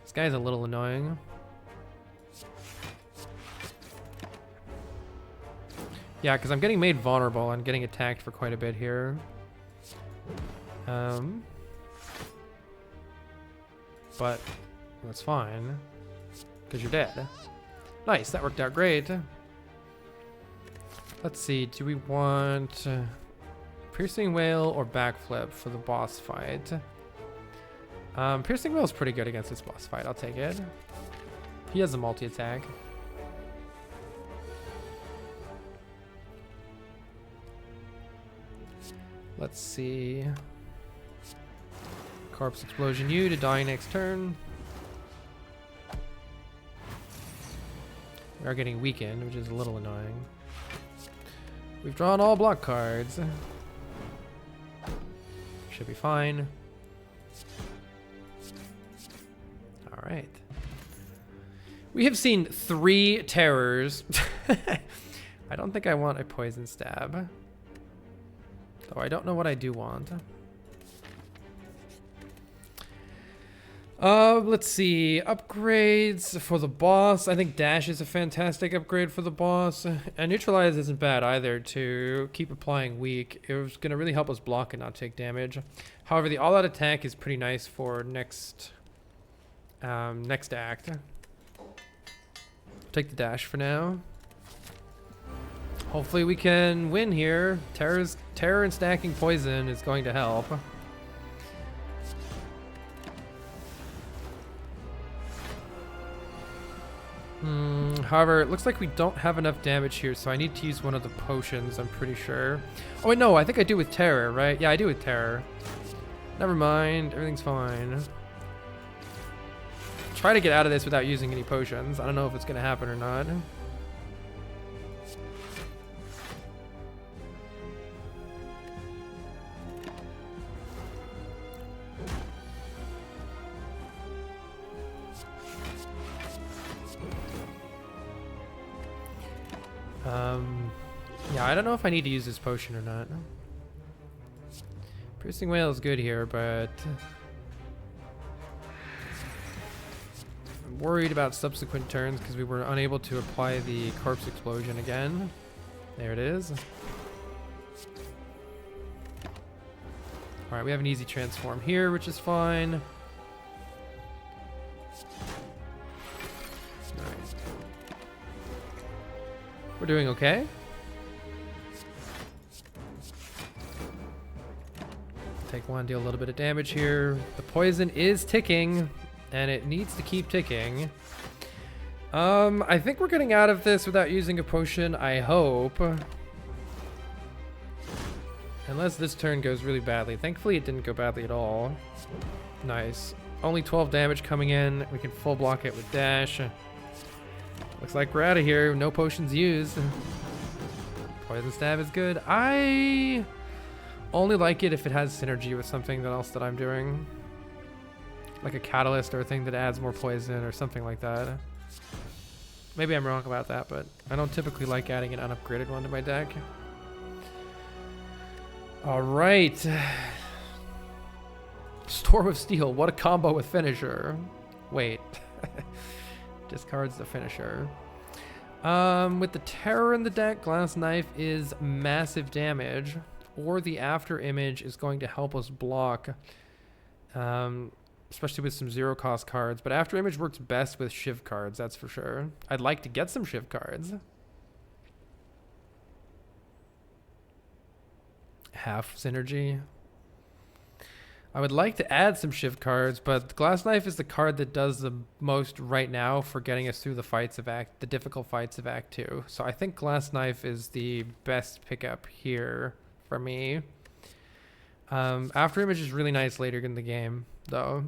This guy's a little annoying. Yeah, because I'm getting made vulnerable and getting attacked for quite a bit here. But that's fine, because you're dead. Nice, that worked out great. Let's see, do we want Piercing Whale or Backflip for the boss fight? Piercing Whale is pretty good against this boss fight. I'll take it. He has a multi-attack. Let's see. Corpse Explosion you to die next turn. We are getting weakened, which is a little annoying. We've drawn all block cards. Should be fine. All right. We have seen 3 terrors. I don't think I want a poison stab. Though I don't know what I do want. Let's see. Upgrades for the boss. I think Dash is a fantastic upgrade for the boss. And Neutralize isn't bad either to keep applying weak. It was going to really help us block and not take damage. However, the all-out attack is pretty nice for next act. Take the Dash for now. Hopefully we can win here. Terror and stacking poison is going to help. However, it looks like we don't have enough damage here, so I need to use one of the potions, I'm pretty sure. Oh wait, no, I think I do with Terror, right? Yeah, I do with Terror. Never mind, everything's fine. Try to get out of this without using any potions. I don't know if it's gonna happen or not. Yeah, I don't know if I need to use this potion or not. Piercing Whale is good here, but I'm worried about subsequent turns because we were unable to apply the Corpse Explosion again. There it is. Alright, we have an easy transform here, which is fine. Nice. We're doing okay. Take one, deal a little bit of damage here. The poison is ticking, and it needs to keep ticking. I think we're getting out of this without using a potion, I hope. Unless this turn goes really badly. Thankfully, it didn't go badly at all. Nice. Only 12 damage coming in. We can full block it with Dash. Looks like we're out of here. No potions used. Poison Stab is good. I only like it if it has synergy with something else that I'm doing. Like a catalyst or a thing that adds more poison or something like that. Maybe I'm wrong about that, but I don't typically like adding an unupgraded one to my deck. Alright. Storm of Steel. What a combo with Finisher. Wait. Discards the Finisher. With the Terror in the deck, Glass Knife is massive damage. Or the After Image is going to help us block. Especially with some zero cost cards. But After Image works best with Shiv cards, that's for sure. I'd like to get some Shiv cards. Half synergy. I would like to add some Shiv cards, but Glass Knife is the card that does the most right now for getting us through the difficult fights of Act 2. So I think Glass Knife is the best pickup here for me. After Image is really nice later in the game, though.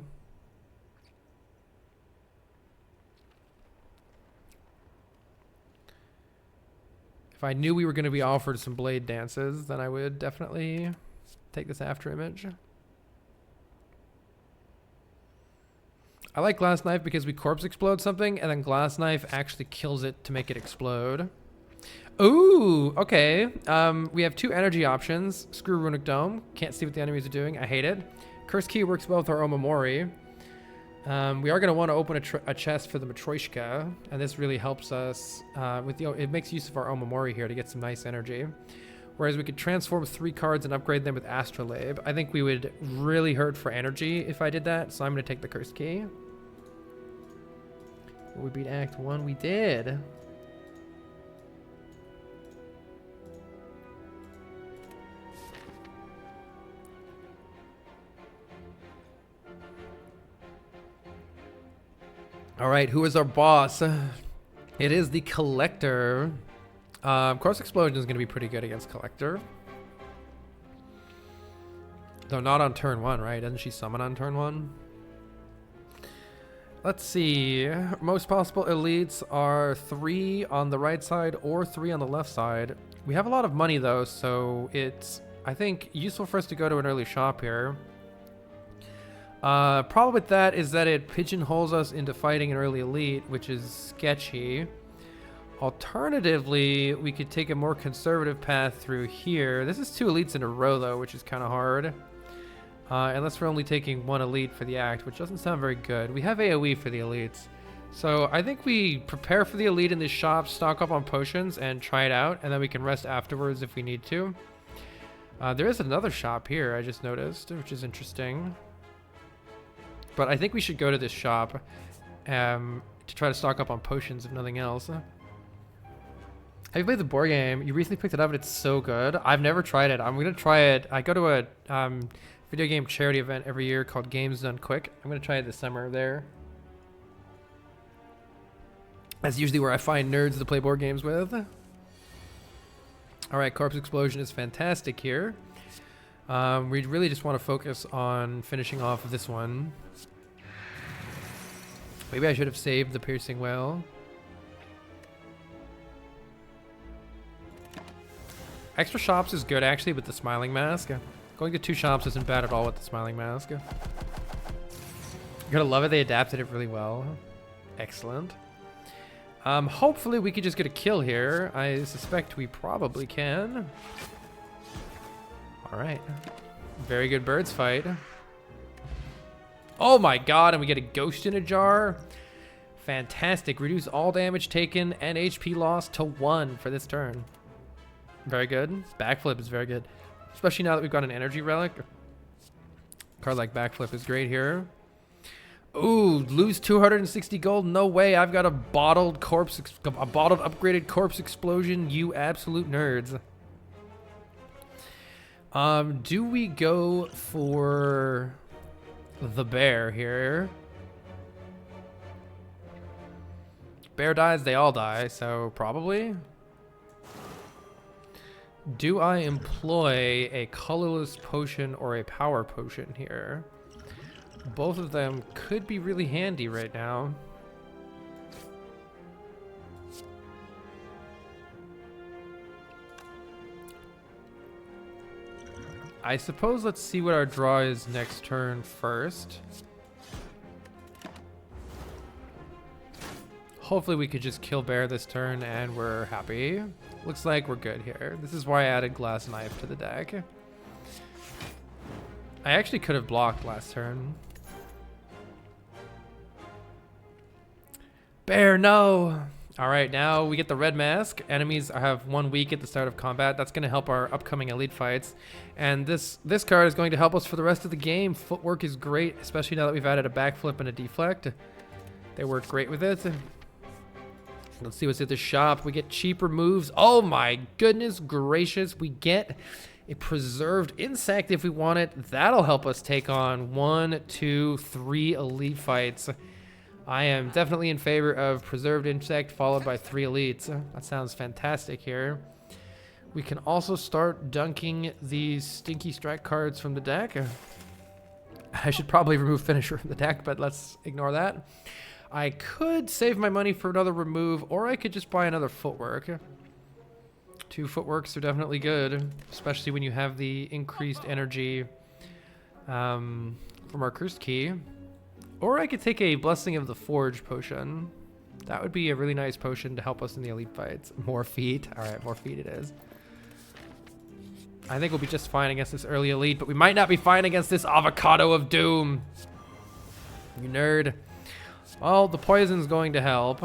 If I knew we were going to be offered some Blade Dances, then I would definitely take this After Image. I like Glass Knife because we Corpse Explode something, and then Glass Knife actually kills it to make it explode. Ooh, okay. We have 2 energy options. Screw Runic Dome. Can't see what the enemies are doing. I hate it. Curse Key works well with our Omamori. We are going to want to open a chest for the Matryoshka, and this really helps us with it makes use of our Omamori here to get some nice energy. Whereas we could transform 3 cards and upgrade them with Astrolabe. I think we would really hurt for energy if I did that, so I'm going to take the Curse Key. We beat Act 1. We did. All right, who is our boss? It is the Collector. Course Explosion is going to be pretty good against Collector. Though not on turn 1, right? Doesn't she summon on turn 1? Let's see. Most possible elites are 3 on the right side or 3 on the left side. We have a lot of money though, so it's, I think, useful for us to go to an early shop here. Problem with that is that it pigeonholes us into fighting an early elite, which is sketchy. Alternatively, we could take a more conservative path through here. This is 2 elites in a row though, which is kind of hard. Unless we're only taking 1 elite for the act, which doesn't sound very good. We have AoE for the elites. So I think we prepare for the elite in this shop, stock up on potions, and try it out, and then we can rest afterwards if we need to. There is another shop here, I just noticed, which is interesting. But I think we should go to this shop to try to stock up on potions, if nothing else. Have you played the board game? You recently picked it up and it's so good. I've never tried it. I'm going to try it. I go to a video game charity event every year called Games Done Quick. I'm going to try it this summer there. That's usually where I find nerds to play board games with. All right, Corpse Explosion is fantastic here. We really just want to focus on finishing off this one. Maybe I should have saved the Piercing Well. Extra shops is good actually with the Smiling Mask. Going to 2 shops isn't bad at all with the Smiling Mask. You're gonna love it, they adapted it really well. Excellent. Hopefully we could just get a kill here. I suspect we probably can. All right. Very good birds fight. Oh my god, and we get a ghost in a jar. Fantastic. Reduce all damage taken and HP loss to 1 for this turn. Very good. Backflip is very good. Especially now that we've got an energy relic. A card like Backflip is great here. Ooh, lose 260 gold? No way. I've got a bottled upgraded corpse explosion. You absolute nerds. Do we go for the bear here? Bear dies, they all die, so probably. Do I employ a colorless potion or a power potion here? Both of them could be really handy right now. I suppose let's see what our draw is next turn first. Hopefully we could just kill bear this turn and we're happy. Looks like we're good here. This is why I added Glass Knife to the deck. I actually could have blocked last turn. Bear, no! Alright, now we get the red mask. Enemies have 1 week at the start of combat. That's going to help our upcoming elite fights. And this card is going to help us for the rest of the game. Footwork is great, especially now that we've added a backflip and a deflect. They work great with it. Let's see what's at the shop. We get cheaper moves. Oh my goodness gracious. We get a preserved insect if we want it. That'll help us take on 1, 2, 3 elite fights. I am definitely in favor of preserved insect followed by 3 elites. That sounds fantastic here. We can also start dunking these stinky strike cards from the deck. I should probably remove Finisher from the deck, but let's ignore that. I could save my money for another remove, or I could just buy another footwork. 2 footworks are definitely good, especially when you have the increased energy from our cursed key. Or I could take a Blessing of the Forge potion. That would be a really nice potion to help us in the elite fights. More feet. All right, more feet it is. I think we'll be just fine against this early elite, but we might not be fine against this Avocado of Doom. You nerd. Well, the poison's going to help.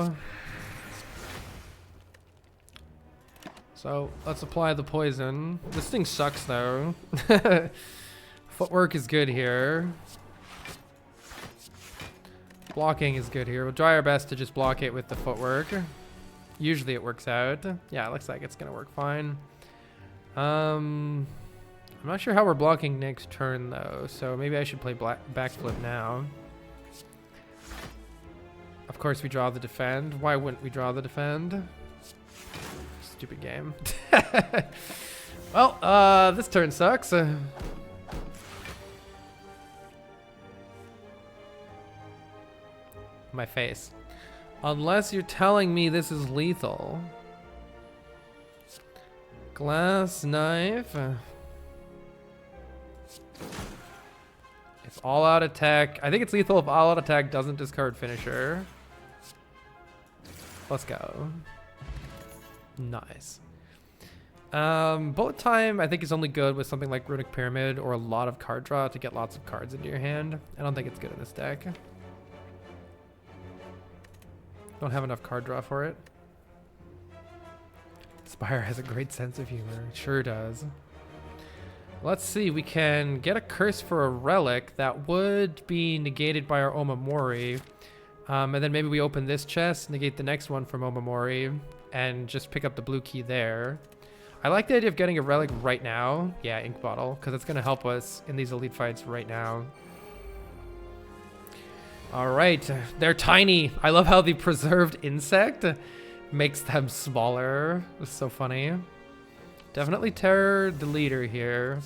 So let's apply the poison. This thing sucks though. Footwork is good here. Blocking is good here. We'll try our best to just block it with the footwork. Usually it works out. Yeah, it looks like it's gonna work fine. I'm not sure how we're blocking next turn though, so maybe I should play backflip now. Of Of course we draw the defend. Why wouldn't we draw the defend? Stupid game. Well, this turn sucks. My face. Unless you're telling me this is lethal. Glass knife. It's all out attack. I think it's lethal if all out attack doesn't discard finisher. Let's go. Nice. Bullet time I think is only good with something like Runic Pyramid or a lot of card draw to get lots of cards into your hand. I don't think it's good in this deck. Don't have enough card draw for it. Spire has a great sense of humor. It sure does. Let's see. We can get a curse for a relic that would be negated by our Omamori. And then maybe we open this chest, negate the next one from Omamori, and just pick up the blue key there. I like the idea of getting a relic right now. Yeah, ink bottle, because it's going to help us in these elite fights right now. All right, they're tiny. I love how the preserved insect makes them smaller. It's so funny. Definitely Terror Deleter here.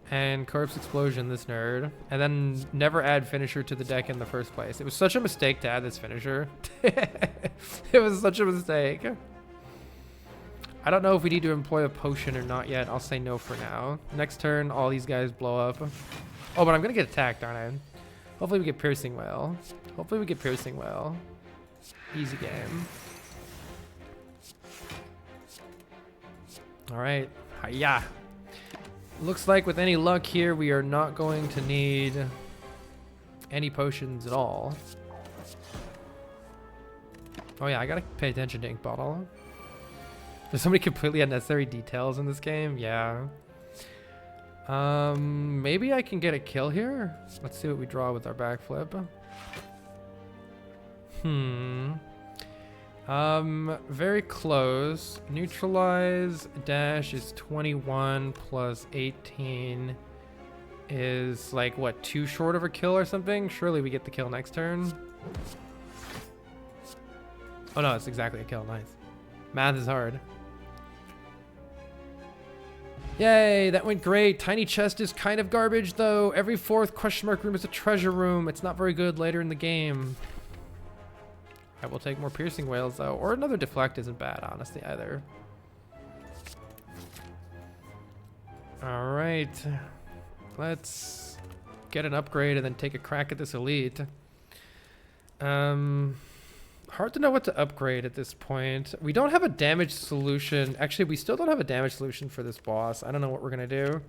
And Corpse Explosion, this nerd. And then never add finisher to the deck in the first place. It was such a mistake to add this finisher. It was such a mistake. I don't know if we need to employ a potion or not yet. I'll say no for now. Next turn, all these guys blow up. Oh, but I'm going to get attacked, aren't I? Hopefully we get Piercing Well. Hopefully we get Piercing Well. Easy game. All right. Hiya. Looks like with any luck here, we are not going to need any potions at all. Oh yeah, I gotta pay attention to Ink Bottle. There's so many completely unnecessary details in this game. Yeah. Maybe I can get a kill here. Let's see what we draw with our backflip. Very close. Neutralize dash is 21 plus 18 is like what, 2 short of a kill or something? Surely we get the kill next turn. Oh no, it's exactly a kill. Nice. Math is hard. Yay, that went great. Tiny chest is kind of garbage though. Every 4th question mark room is a treasure room. It's not very good later in the game. I will take more Piercing Wails though, or another Deflect isn't bad honestly either. All right, let's get an upgrade and then take a crack at this elite. Hard to know what to upgrade at this point. We don't have a damage solution. Actually, we still don't have a damage solution for this boss. I don't know what we're gonna do.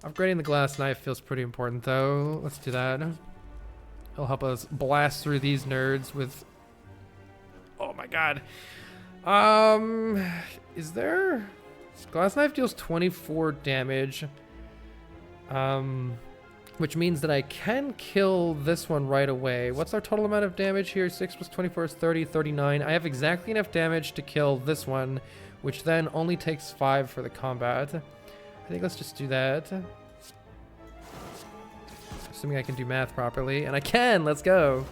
Upgrading the glass knife feels pretty important though. Let's do that. It'll help us blast through these nerds with... Oh my god. Is there... Glass knife deals 24 damage. Which means that I can kill this one right away. What's our total amount of damage here? 6 plus 24 is 30, 39. I have exactly enough damage to kill this one, which then only takes 5 for the combat. I think let's just do that. Assuming I can do math properly. And I can! Let's go!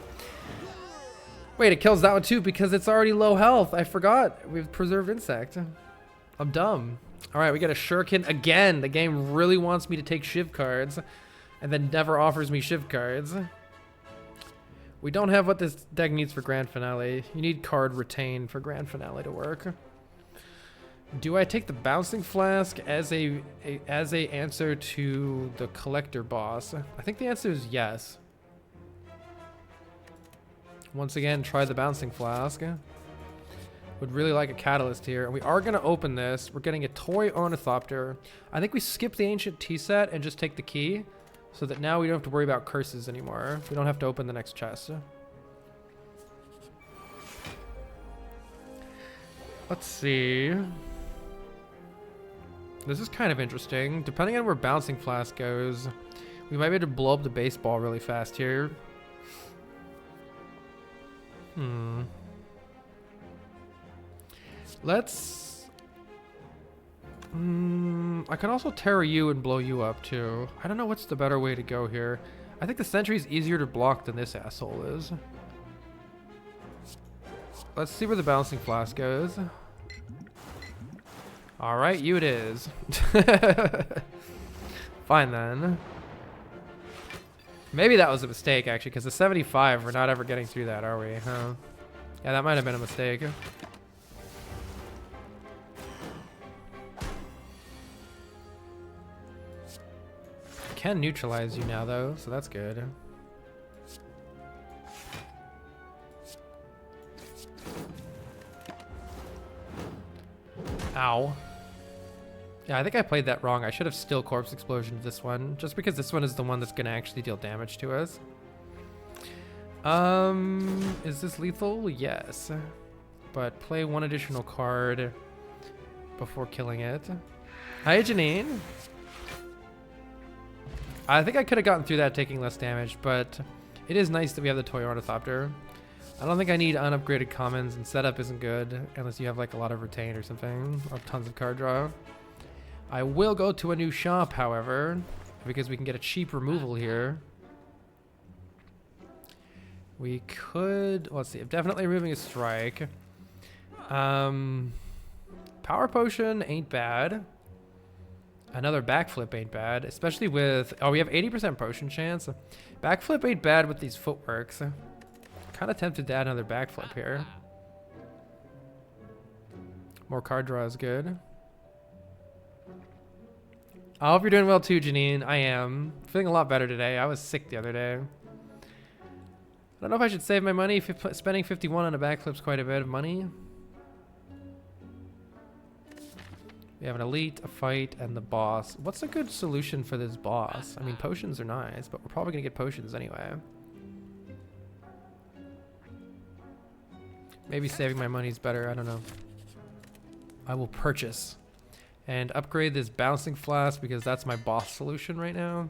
Wait, it kills that one too because it's already low health. I forgot. We have Preserved Insect. I'm dumb. Alright, we get a Shuriken again. The game really wants me to take Shiv cards. And then never offers me Shiv cards. We don't have what this deck needs for Grand Finale. You need card Retain for Grand Finale to work. Do I take the Bouncing Flask as a answer to the Collector boss? I think the answer is yes. Once again, try the Bouncing Flask. Would really like a Catalyst here. And we are going to open this. We're getting a Toy Ornithopter. I think we skip the Ancient Tea Set and just take the key. So that now we don't have to worry about curses anymore. We don't have to open the next chest. Let's see. This is kind of interesting. Depending on where Bouncing Flask goes, we might be able to blow up the baseball really fast here. Let's... I can also Terror you and blow you up too. I don't know what's the better way to go here. I think the Sentry's easier to block than this asshole is. let's see where the bouncing flask goes. All right, you it is. Fine then. Maybe that was a mistake actually, because the 75, we're not ever getting through that, are we? Huh? Yeah, that might have been a mistake. Can neutralize you now though, so that's good. Ow. Yeah, I think I played that wrong. I should have still corpse explosion this one, just because this one is the one that's gonna actually deal damage to us. Is this lethal? Yes. But play one additional card before killing it. Hi, Janine. I think I could have gotten through that taking less damage, but it is nice that we have the toy ornithopter. I don't think I need unupgraded commons, and setup isn't good unless you have like a lot of retain or something, or tons of card draw. I will go to a new shop, however, because we can get a cheap removal here. We could, let's see, I'm definitely removing a strike. Power potion ain't bad. Another backflip ain't bad, especially with, oh, we have 80% potion chance. Backflip ain't bad with these footworks. Kind of tempted to add another backflip here. More card draw is good. I hope you're doing well too, Janine. I am. Feeling a lot better today. I was sick the other day. I don't know if I should save my money. Spending 51 on a backflip's quite a bit of money. We have an elite, a fight, and the boss. What's a good solution for this boss? I mean, potions are nice, but we're probably going to get potions anyway. Maybe saving my money is better. I don't know. I will purchase and upgrade this bouncing flask because that's my boss solution right now.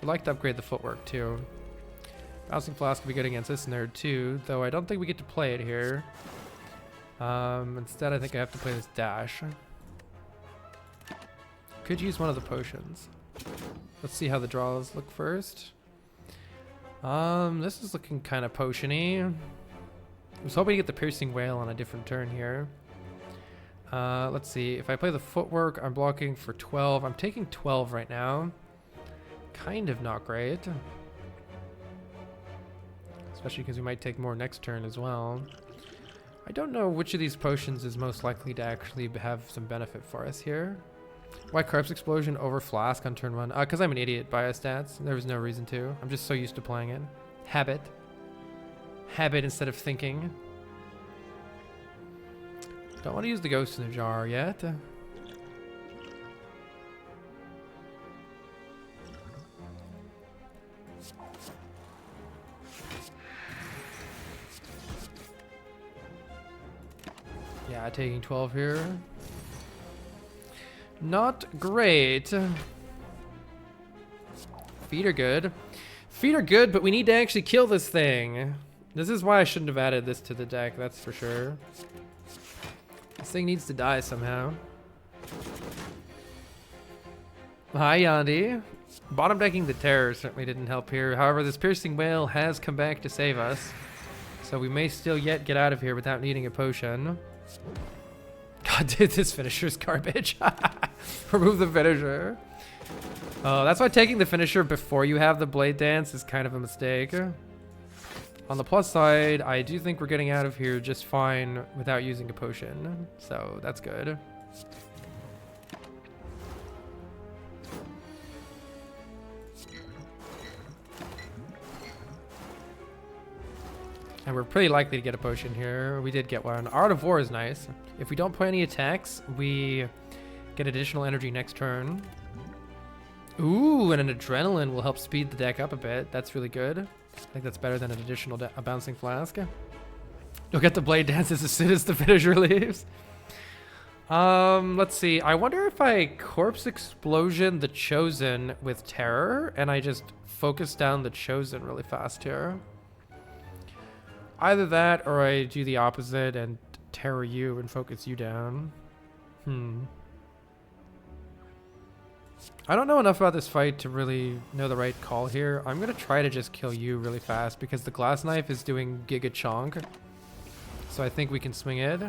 I'd like to upgrade the footwork too. Bouncing flask will be good against this nerd too, though I don't think we get to play it here. Instead, I think I have to play this dash. Could use one of the potions. Let's see how the draws look first. This is looking kind of potion-y. I was hoping to get the piercing whale on a different turn here. Let's see. If I play the footwork, I'm blocking for 12. I'm taking 12 right now. Kind of not great. Especially because we might take more next turn as well. I don't know which of these potions is most likely to actually have some benefit for us here. Why corpse explosion over flask on turn 1? Because I'm an idiot by stats. There was no reason to. I'm just so used to playing it. Habit. Habit instead of thinking. Don't want to use the ghost in the jar yet. Yeah, taking 12 here. Not great. Feet are good. Feet are good, but we need to actually kill this thing. This is why I shouldn't have added this to the deck, that's for sure. This thing needs to die somehow. Hi, Yandi. Bottom decking the terror certainly didn't help here. However, this piercing whale has come back to save us. So we may still yet get out of here without needing a potion. God, dude, this finisher's garbage. Remove the finisher. Oh, that's why taking the finisher before you have the blade dance is kind of a mistake. On the plus side, I do think we're getting out of here just fine without using a potion. So that's good. And we're pretty likely to get a potion here. We did get one. Art of War is nice. If we don't play any attacks, we get additional energy next turn. Ooh, and an adrenaline will help speed the deck up a bit. That's really good. I think that's better than an additional a bouncing flask. You'll get the blade dances as soon as the finisher leaves. Let's see. I wonder if I corpse explosion the Chosen with terror and I just focus down the Chosen really fast here. Either that or I do the opposite and terror you and focus you down. I don't know enough about this fight to really know the right call here. I'm going to try to just kill you really fast because the glass knife is doing giga chonk. So I think we can swing it.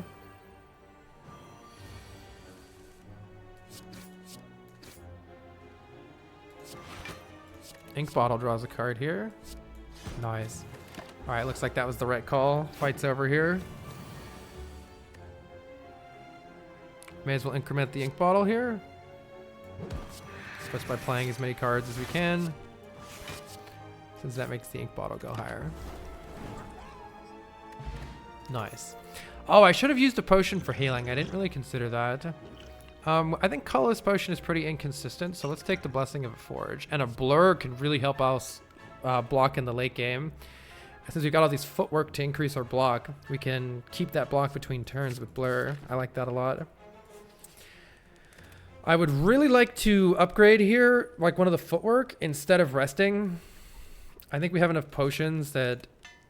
Ink Bottle draws a card here. Nice. Alright, looks like that was the right call. Fight's over here. May as well increment the Ink Bottle here. Just by playing as many cards as we can, since that makes the Ink Bottle go higher. Nice. Oh, I should have used a potion for healing. I didn't really consider that. I think Colorless Potion is pretty inconsistent, so let's take the Blessing of a Forge. And a Blur can really help us block in the late game. Since we've got all these footwork to increase our block, we can keep that block between turns with Blur. I like that a lot. I would really like to upgrade here, like one of the footwork, instead of resting. I think we have enough potions that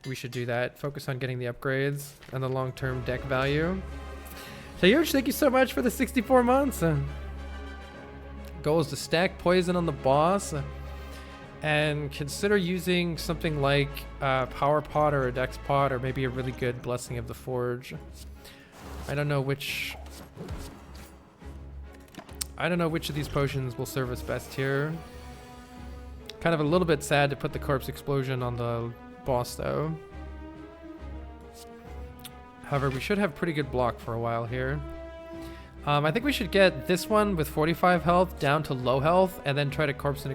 we should do that. Focus on getting the upgrades and the long-term deck value. So Yurch, thank you so much for the 64 months. Goal is to stack poison on the boss. And consider using something like Power Pot or a Dex Pot, or maybe a really good Blessing of the Forge. I don't know which of these potions will serve us best here. Kind of a little bit sad to put the Corpse Explosion on the boss though. However, we should have pretty good block for a while here. I think we should get this one with 45 health down to low health, and then try to Corpse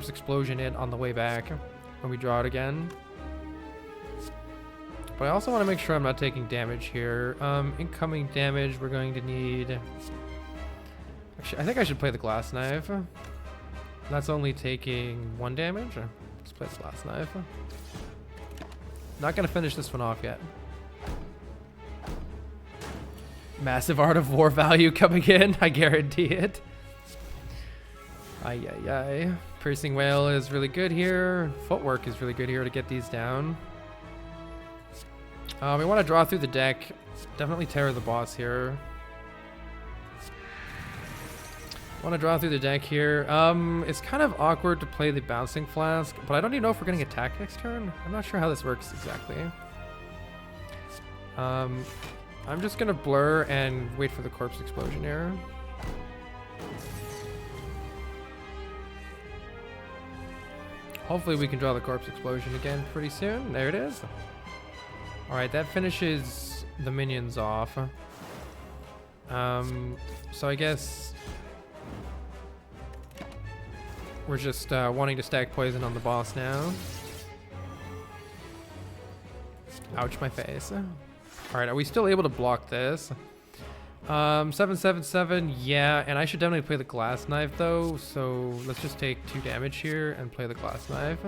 Explosion it on the way back when we draw it again. But I also want to make sure I'm not taking damage here. Incoming damage, we're going to need... Actually, I think I should play the Glass Knife. That's only taking 1 damage. Let's play the Glass Knife. Not going to finish this one off yet. Massive Art of War value coming in, I guarantee it. Ay, ay, ay. Piercing Wail is really good here. Footwork is really good here to get these down. We want to draw through the deck. Definitely Terror the boss here. Want to draw through the deck here. It's kind of awkward to play the Bouncing Flask, but I don't even know if we're getting attacked next turn. I'm not sure how this works exactly. I'm just gonna Blur and wait for the Corpse Explosion here. Hopefully we can draw the Corpse Explosion again pretty soon. There it is. Alright, that finishes the minions off. So I guess we're just wanting to stack poison on the boss now. Ouch, my face. Alright, are we still able to block this? 777, yeah, and I should definitely play the Glass Knife though, so let's just take 2 damage here and play the Glass Knife.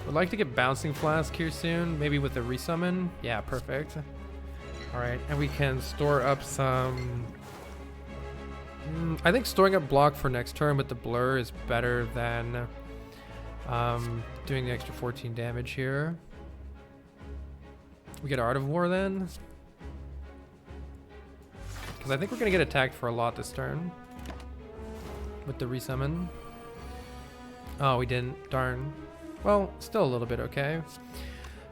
Would like to get Bouncing Flask here soon, maybe with the resummon. Yeah, perfect. Alright, and we can store up some... I think storing up block for next turn with the Blur is better than doing the extra 14 damage here. We get Art of War then? Because I think we're going to get attacked for a lot this turn. With the resummon. Oh, we didn't. Darn. Well, still a little bit okay.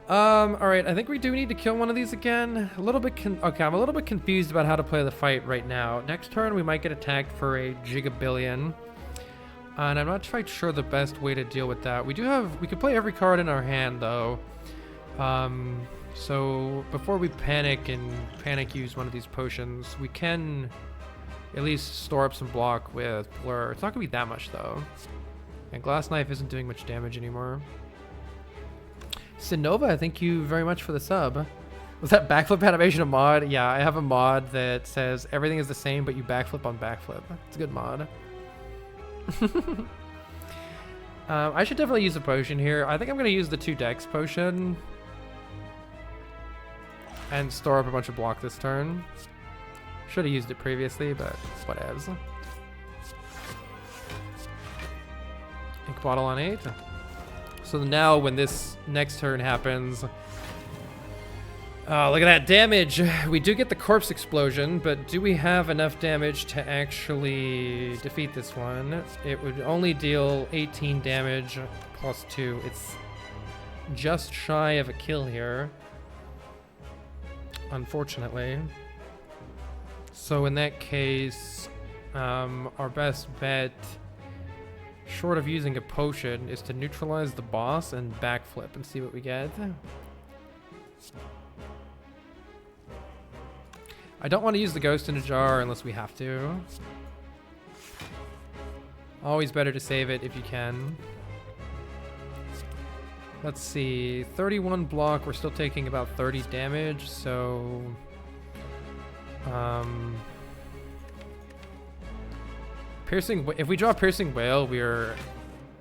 Alright, I think we do need to kill one of these again. A little bit okay, I'm a little bit confused about how to play the fight right now. Next turn we might get attacked for a gigabillion. And I'm not quite sure the best way to deal with that. We could play every card in our hand though. So before we panic use one of these potions, we can at least store up some block with Blur. It's not gonna be that much though. And Glass Knife isn't doing much damage anymore. Sinova, thank you very much for the sub. Was that backflip animation a mod? Yeah, I have a mod that says everything is the same, but you backflip on backflip. It's a good mod. I should definitely use a potion here. I think I'm going to use the 2 Dex potion. And store up a bunch of block this turn. Should have used it previously, but whatevs. Ink Bottle on 8. So now when this next turn happens... Oh, look at that damage! We do get the Corpse Explosion, but do we have enough damage to actually defeat this one? It would only deal 18 damage plus 2. It's just shy of a kill here. unfortunately. So in that case, our best bet, short of using a potion, is to neutralize the boss and backflip and see what we get. I don't want to use the ghost in a jar unless we have to. Always better to save it if you can. Let's see, 31 block, we're still taking about 30 damage, so... Piercing, if we draw Piercing Wail, we are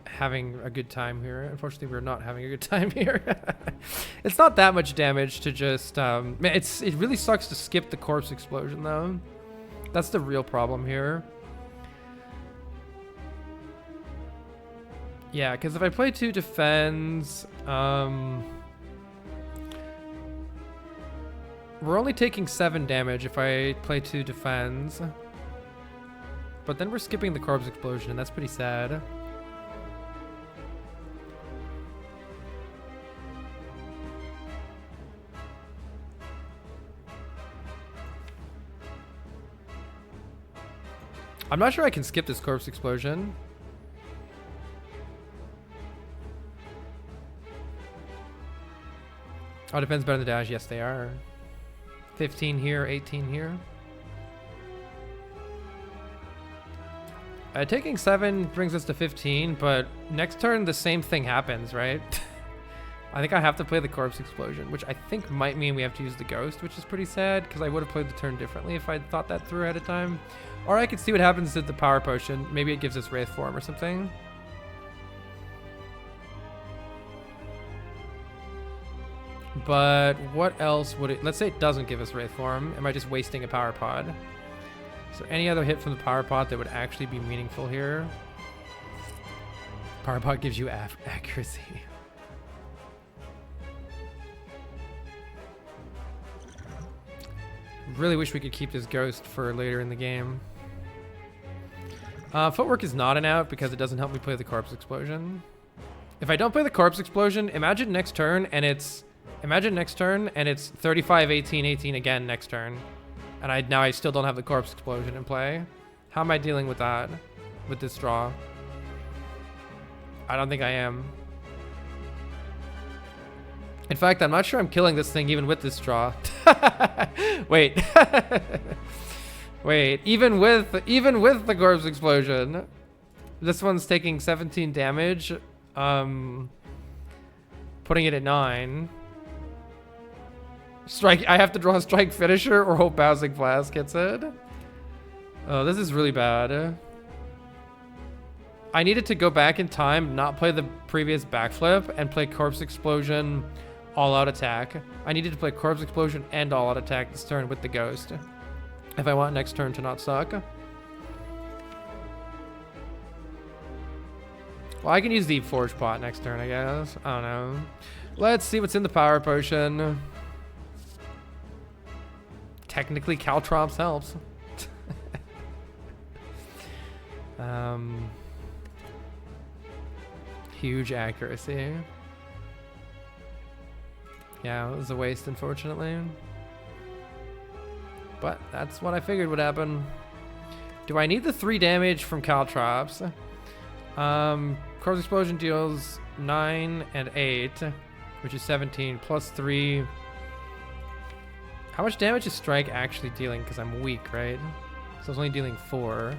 having a good time here. Unfortunately, we're not having a good time here. It's not that much damage to just, man, it really sucks to skip the corpse explosion though. That's the real problem here. Yeah, because if I play 2 defends, we're only taking 7 damage if I play 2 defends. But then we're skipping the corpse explosion, and that's pretty sad. I'm not sure I can skip this corpse explosion. Oh, defense better than dash. Yes, they are. 15 here, 18 here. Taking 7 brings us to 15, but next turn the same thing happens, right? I think I have to play the corpse explosion, which I think might mean we have to use the ghost, which is pretty sad, because I would have played the turn differently if I'd thought that through ahead of time. Or I could see what happens with the power potion. Maybe it gives us Wraith form or something. But what else would it... Let's say it doesn't give us Wraith form. Am I just wasting a power pod? So any other hit from the power pod that would actually be meaningful here? Power pod gives you accuracy. Really wish we could keep this ghost for later in the game. Footwork is not an out because it doesn't help me play the corpse explosion. If I don't play the corpse explosion, imagine next turn and it's 35, 18, 18 again next turn. And now I still don't have the corpse explosion in play. How am I dealing with that? With this draw? I don't think I am. In fact, I'm not sure I'm killing this thing even with this draw. Wait. Wait, even with the corpse explosion, this one's taking 17 damage. Putting it at 9. Strike. I have to draw a strike finisher or hope Bowsing Flask hits it. Oh, this is really bad. I needed to go back in time, not play the previous backflip, and play corpse explosion, all out attack. I needed to play corpse explosion and all out attack this turn with the ghost, if I want next turn to not suck. Well, I can use the Forge Pot next turn, I guess. I don't know. Let's see what's in the power potion. Technically, Caltrops helps. Huge accuracy. Yeah, it was a waste, unfortunately. But that's what I figured would happen. Do I need the 3 damage from Caltrops? Corpse Explosion deals 9 and 8, which is 17, plus 3. How much damage is Strike actually dealing? Because I'm weak, right? So it's only dealing 4.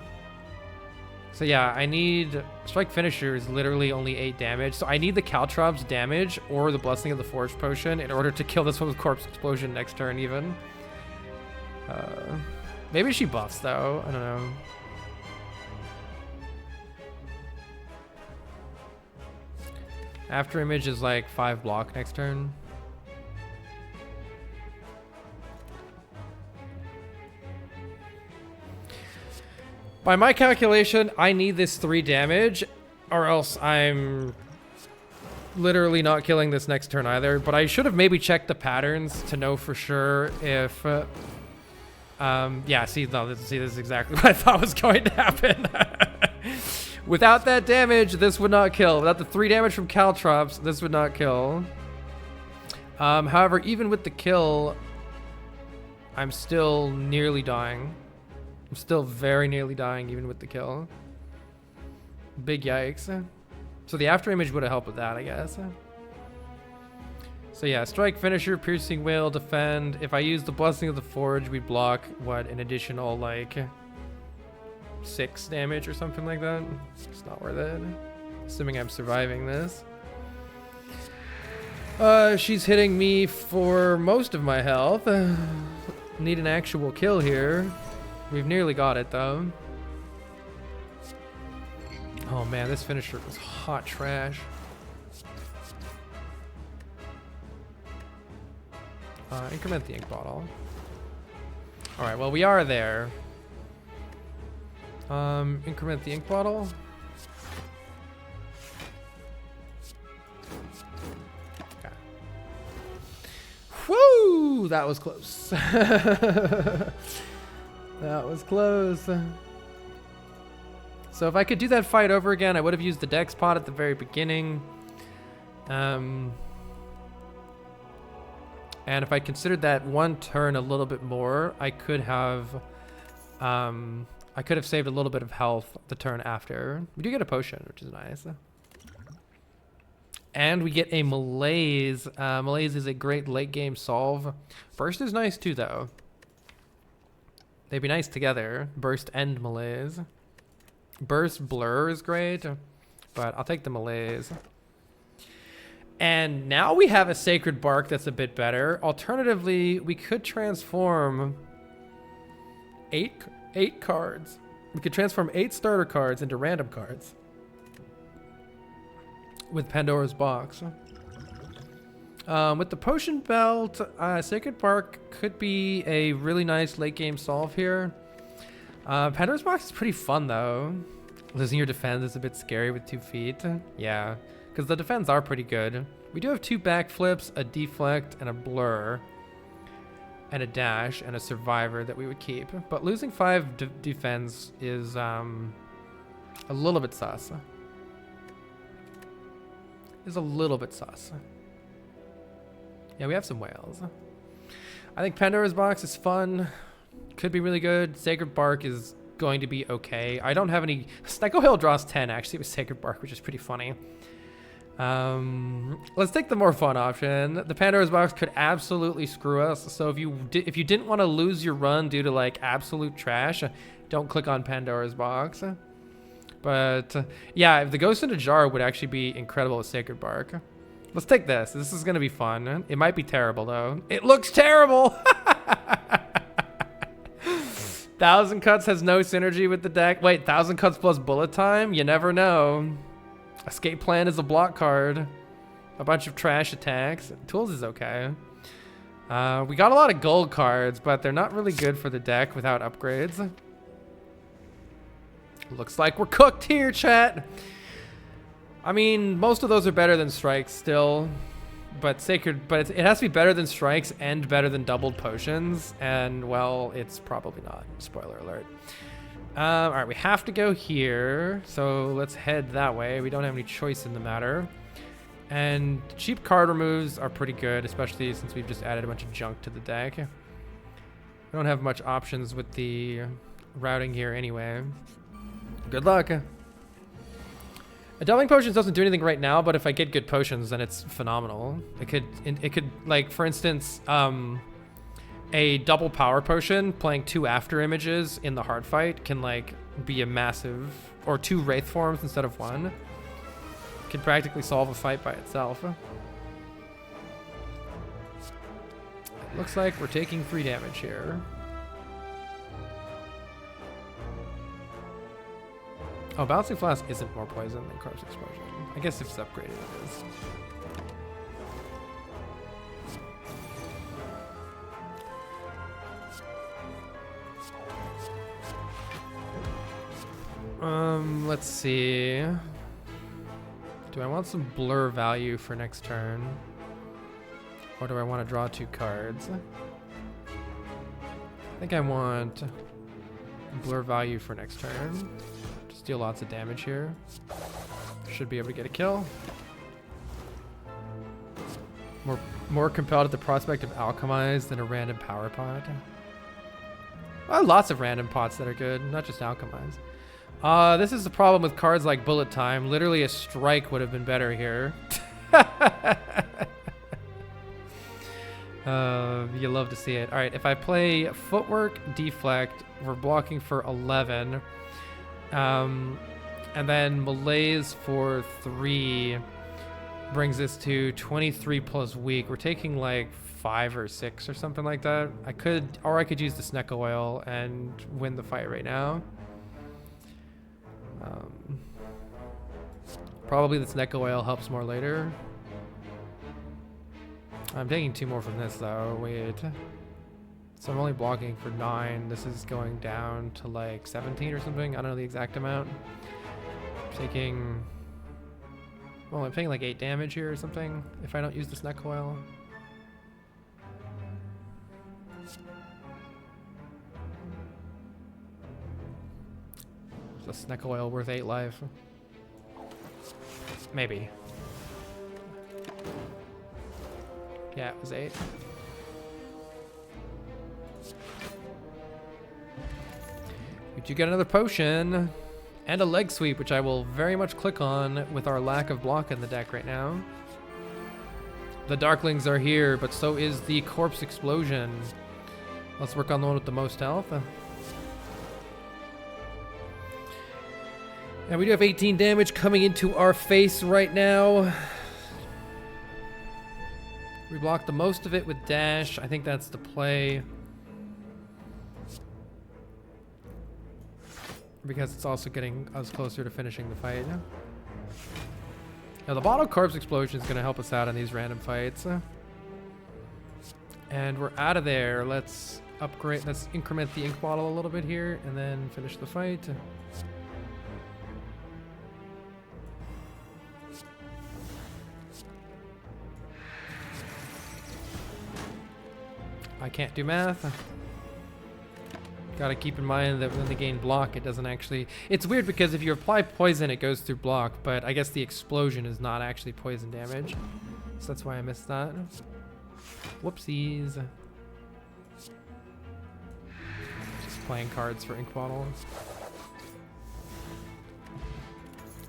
So yeah, I need... Strike Finisher is literally only 8 damage. So I need the Caltrops damage or the Blessing of the Forge Potion in order to kill this one with Corpse Explosion next turn even. Maybe she buffs though. I don't know. After Image is like 5 block next turn. By my calculation, I need this 3 damage, or else I'm literally not killing this next turn either. But I should have maybe checked the patterns to know for sure if... yeah, see, no, this is exactly what I thought was going to happen. Without that damage, this would not kill. Without the 3 damage from Caltrops, this would not kill. However, even with the kill, I'm still nearly dying. I'm still very nearly dying even with the kill. Big yikes. So the after image would have helped with that, I guess. So yeah, strike, finisher, piercing wail, defend. If I use the Blessing of the Forge, we block, what, an additional, like, 6 damage or something like that. It's not worth it. Assuming I'm surviving this. She's hitting me for most of my health. Need an actual kill here. We've nearly got it, though. Oh man, this finisher was hot trash. Increment the ink bottle. Alright, well, we are there. Increment the ink bottle. Okay. Woo! That was close. That was close. So if I could do that fight over again, I would have used the dex pot at the very beginning. And if I considered that one turn a little bit more, I could have saved a little bit of health the turn after. We do get a potion, which is nice. And we get a Malaise. Malaise is a great late game solve. Burst is nice too, though. They'd be nice together. Burst and Malaise. Burst Blur is great, but I'll take the Malaise. And now we have a Sacred Bark that's a bit better. Alternatively, we could transform eight cards. We could transform 8 starter cards into random cards with Pandora's Box. With the Potion Belt, Sacred Bark could be a really nice late game solve here. Pandora's Box is pretty fun though. Losing your defense is a bit scary with 2 feet. Yeah, because the defense are pretty good. We do have 2 backflips, a deflect, and a blur, and a dash, and a survivor that we would keep. But losing 5 defense is a little bit sus. Is a little bit sus. Yeah, we have some whales. I think Pandora's Box is fun. Could be really good. Sacred Bark is going to be okay. I don't have any... Snecko Hill draws 10 actually with Sacred Bark, which is pretty funny. Let's take the more fun option. The Pandora's Box could absolutely screw us. So if you didn't want to lose your run due to like absolute trash, don't click on Pandora's Box. But yeah, if the Ghost in a Jar would actually be incredible with Sacred Bark. Let's take this. This is going to be fun. It might be terrible though. It looks terrible. 1,000 Cuts has no synergy with the deck. Wait, 1,000 Cuts plus bullet time? You never know. Escape Plan is a block card. A bunch of trash attacks. Tools is okay. We got a lot of gold cards, but they're not really good for the deck without upgrades. Looks like we're cooked here, chat. I mean, most of those are better than strikes still. But it has to be better than strikes and better than doubled potions. And, well, it's probably not. Spoiler alert. All right, we have to go here. So let's head that way. We don't have any choice in the matter. And cheap card removes are pretty good, especially since we've just added a bunch of junk to the deck. We don't have much options with the routing here anyway. Good luck. Doubling potions doesn't do anything right now, but if I get good potions, then it's phenomenal. It could like, for instance, a double power potion playing 2 after images in the hard fight can like be a massive, or 2 wraith forms instead of 1. Can practically solve a fight by itself. It looks like we're taking 3 damage here. Oh, Bouncing Flask isn't more poison than Corpse Explosion. I guess if it's upgraded, it is. Let's see. Do I want some blur value for next turn? Or do I want to draw 2 cards? I think I want blur value for next turn. Just deal lots of damage here. Should be able to get a kill. More compelled at the prospect of Alchemize than a random power pot. Lots of random pots that are good, not just alchemize. This is the problem with cards like Bullet Time. Literally a strike would have been better here. You love to see it. All right, if I play Footwork, Deflect, we're blocking for 11. And then Malaise for 3 brings us to 23 plus weak. We're taking like 5 or 6 or something like that. I could use the Sneck Oil and win the fight right now. Probably the Sneck Oil helps more later. I'm taking 2 more from this though. Wait. So I'm only blocking for 9. This is going down to like 17 or something. I don't know the exact amount. I'm taking... Well, I'm taking like 8 damage here or something if I don't use the Sneck Oil. Is the Sneck Oil worth 8 life? Maybe. Yeah, it was 8. But you get another potion and a leg sweep, which I will very much click on with our lack of block in the deck right now. The Darklings are here, but so is the Corpse Explosion. Let's work on the one with the most health. And we do have 18 damage coming into our face right now. We block the most of it with dash. I think that's the play. Because it's also getting us closer to finishing the fight. Now the bottle Corpse Explosion is going to help us out in these random fights. And we're out of there. Let's upgrade, let's increment the ink bottle a little bit here and then finish the fight. I can't do math. Gotta keep in mind that when they gain block, it doesn't actually... It's weird because if you apply poison, it goes through block, but I guess the explosion is not actually poison damage. So that's why I missed that. Whoopsies. Just playing cards for ink bottles.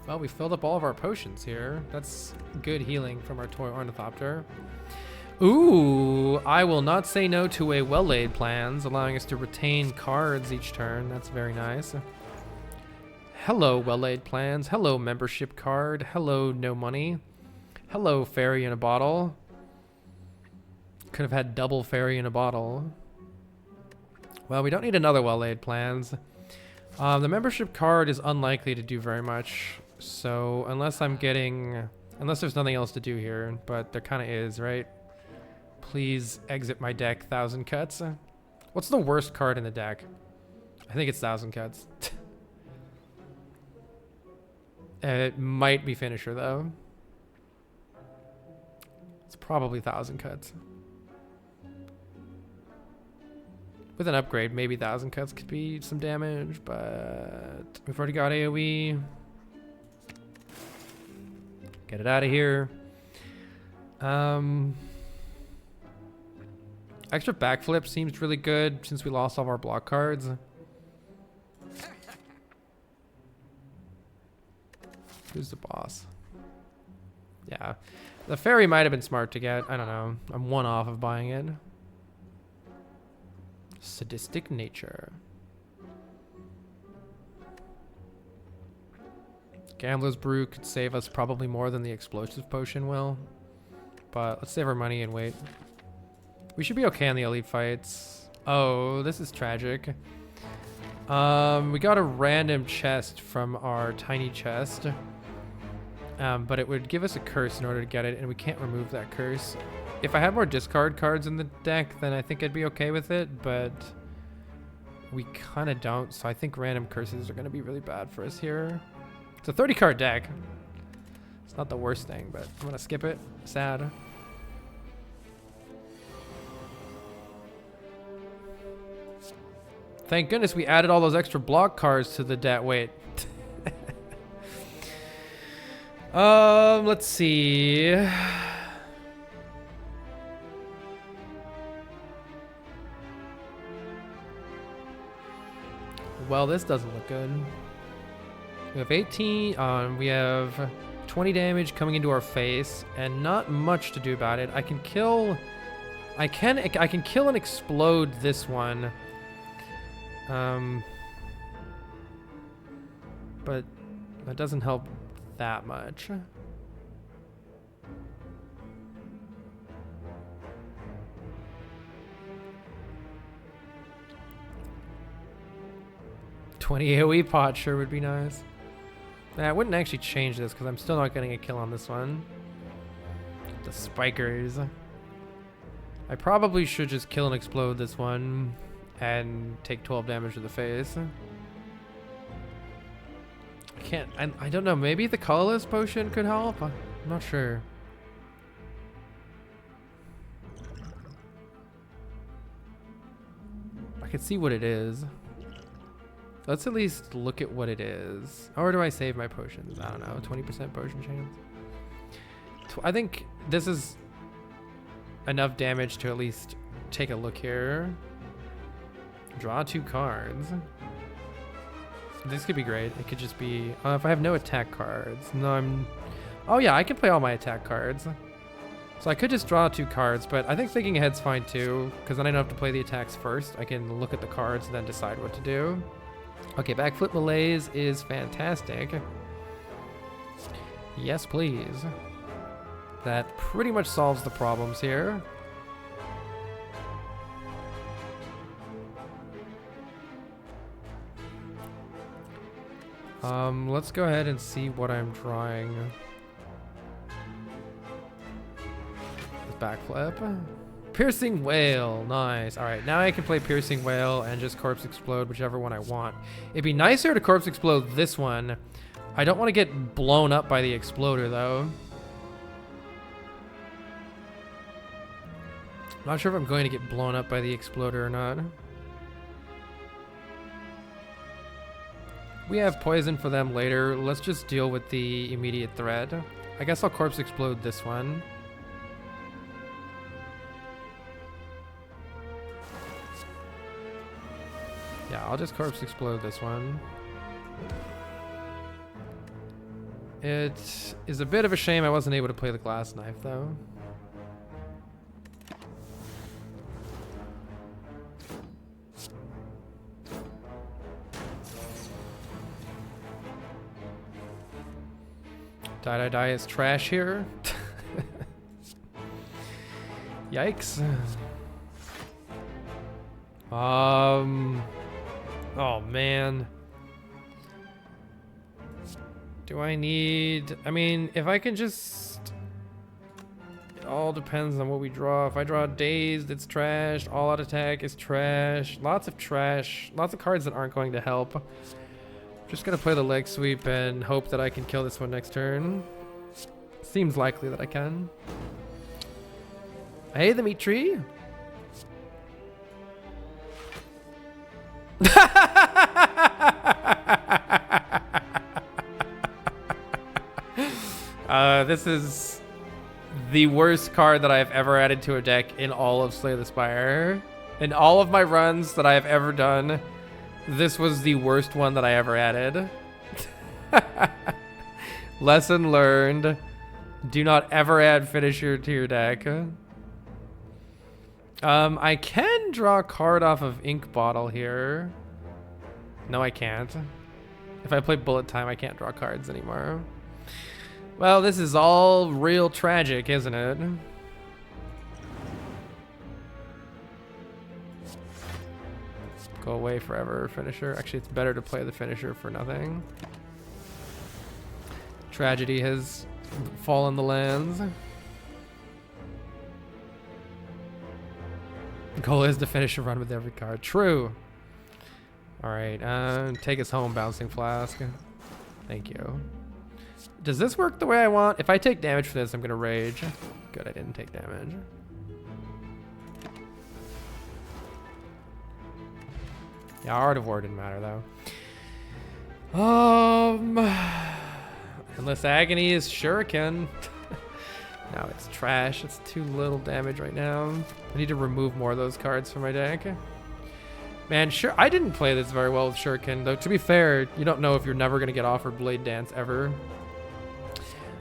Well, we filled up all of our potions here. That's good healing from our toy ornithopter. Ooh, I will not say no to a well-laid plans, allowing us to retain cards each turn. That's very nice. Hello, well-laid plans. Hello, membership card. Hello, no money. Hello, fairy in a bottle. Could have had double fairy in a bottle. Well, we don't need another well-laid plans. The membership card is unlikely to do very much. So unless I'm getting... Unless there's nothing else to do here, but there kind of is, right? Please exit my deck, 1,000 Cuts. What's the worst card in the deck? I think it's 1,000 Cuts. It might be Finisher, though. It's probably 1,000 Cuts. With an upgrade, maybe 1,000 Cuts could be some damage, but we've already got AoE. Get it out of here. Extra backflip seems really good since we lost all of our block cards. Who's the boss? Yeah. The fairy might have been smart to get. I don't know. I'm 1 off of buying it. Sadistic nature. Gambler's Brew could save us probably more than the explosive potion will. But let's save our money and wait. We should be okay on the elite fights. Oh, this is tragic. We got a random chest from our tiny chest. But it would give us a curse in order to get it, and we can't remove that curse. If I had more discard cards in the deck, then I think I'd be okay with it, but we kind of don't, so I think random curses are going to be really bad for us here. It's a 30-card deck. It's not the worst thing, but I'm going to skip it. Sad. Thank goodness we added all those extra block cards to the deck. Wait. Let's see. well, this doesn't look good. We have 18 on. We have 20 damage coming into our face, and not much to do about it. I can kill. I can kill and explode this one. But that doesn't help that much. $20 AoE pot sure would be nice. Nah, I wouldn't actually change this because I'm still not getting a kill on this one. The spikers. I probably should just kill and explode this one and take 12 damage to the face. I can't, I don't know, maybe the colorless potion could help? I'm not sure. I can see what it is. Let's at least look at what it is. Or do I save my potions? I don't know, 20% potion chance. I think this is enough damage to at least take a look here. Draw 2 cards. This could be great. It could just be, if I have no attack cards. No, oh yeah, I can play all my attack cards. So I could just draw 2 cards, but I think thinking ahead's fine too, because then I don't have to play the attacks first. I can look at the cards and then decide what to do. Okay, backflip malaise is fantastic. Yes, please. That pretty much solves the problems here. Let's go ahead and see what I'm drawing. Backflip. Piercing Whale, nice. All right, now I can play Piercing Whale and just Corpse Explode, whichever one I want. It'd be nicer to Corpse Explode this one. I don't want to get blown up by the Exploder, though. Not sure if I'm going to get blown up by the Exploder or not. We have poison for them later. Let's just deal with the immediate threat. I guess I'll Corpse Explode this one. Yeah, I'll just Corpse Explode this one. It is a bit of a shame I wasn't able to play the Glass Knife, though. Die is trash here. Yikes. Oh man. Do I need, I mean, if I can just, it all depends on what we draw. If I draw Dazed, it's trash. All Out Attack is trash. Lots of trash. Lots of cards that aren't going to help. Just gonna play the Leg Sweep and hope that I can kill this one next turn. Seems likely that I can. Hey, the meat tree. This is the worst card that I've ever added to a deck in all of Slay the Spire. In all of my runs that I have ever done, this was the worst one that I ever added. Lesson learned. Do not ever add Finisher to your deck. I can draw a card off of Ink Bottle here. No, I can't. If I play Bullet Time, I can't draw cards anymore. Well, this is all real tragic, isn't it? Go away forever, Finisher. Actually, it's better to play the Finisher for nothing. Tragedy has fallen the lands. The goal is to finish a run with every card. True. Alright, take us home, Bouncing Flask. Thank you. Does this work the way I want? If I take damage for this, I'm gonna rage. Good, I didn't take damage. Yeah, Art of War didn't matter though. Unless Agony is Shuriken. No, it's trash. It's too little damage right now. I need to remove more of those cards from my deck. Man, sure. I didn't play this very well with Shuriken, though. To be fair, you don't know if you're never gonna get offered Blade Dance ever.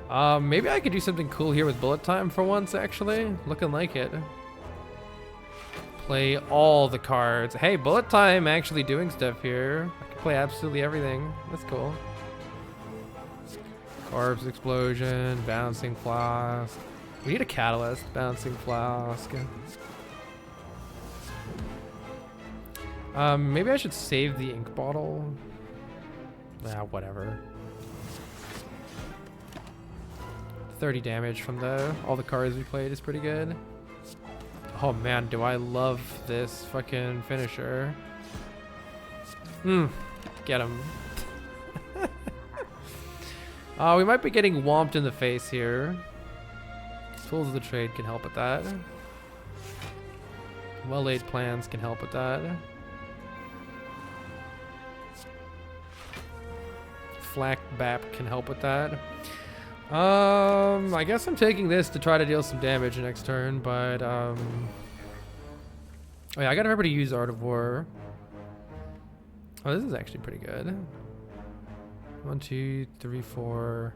Maybe I could do something cool here with Bullet Time for once. Actually, looking like it. Play all the cards. Hey, Bullet Time actually doing stuff here. I can play absolutely everything. That's cool. Corpse Explosion, Bouncing Flask. We need a Catalyst, Bouncing Flask. Maybe I should save the ink bottle. Nah, whatever. 30 damage from all the cards we played is pretty good. Oh man, do I love this fucking finisher. Get him. We might be getting whomped in the face here. Tools of the Trade can help with that. Well-laid plans can help with that. Flak Bap can help with that. I guess I'm taking this to try to deal some damage next turn, but oh yeah, I gotta remember to use Art of War. Oh, this is actually pretty good. 1, 2, 3, 4,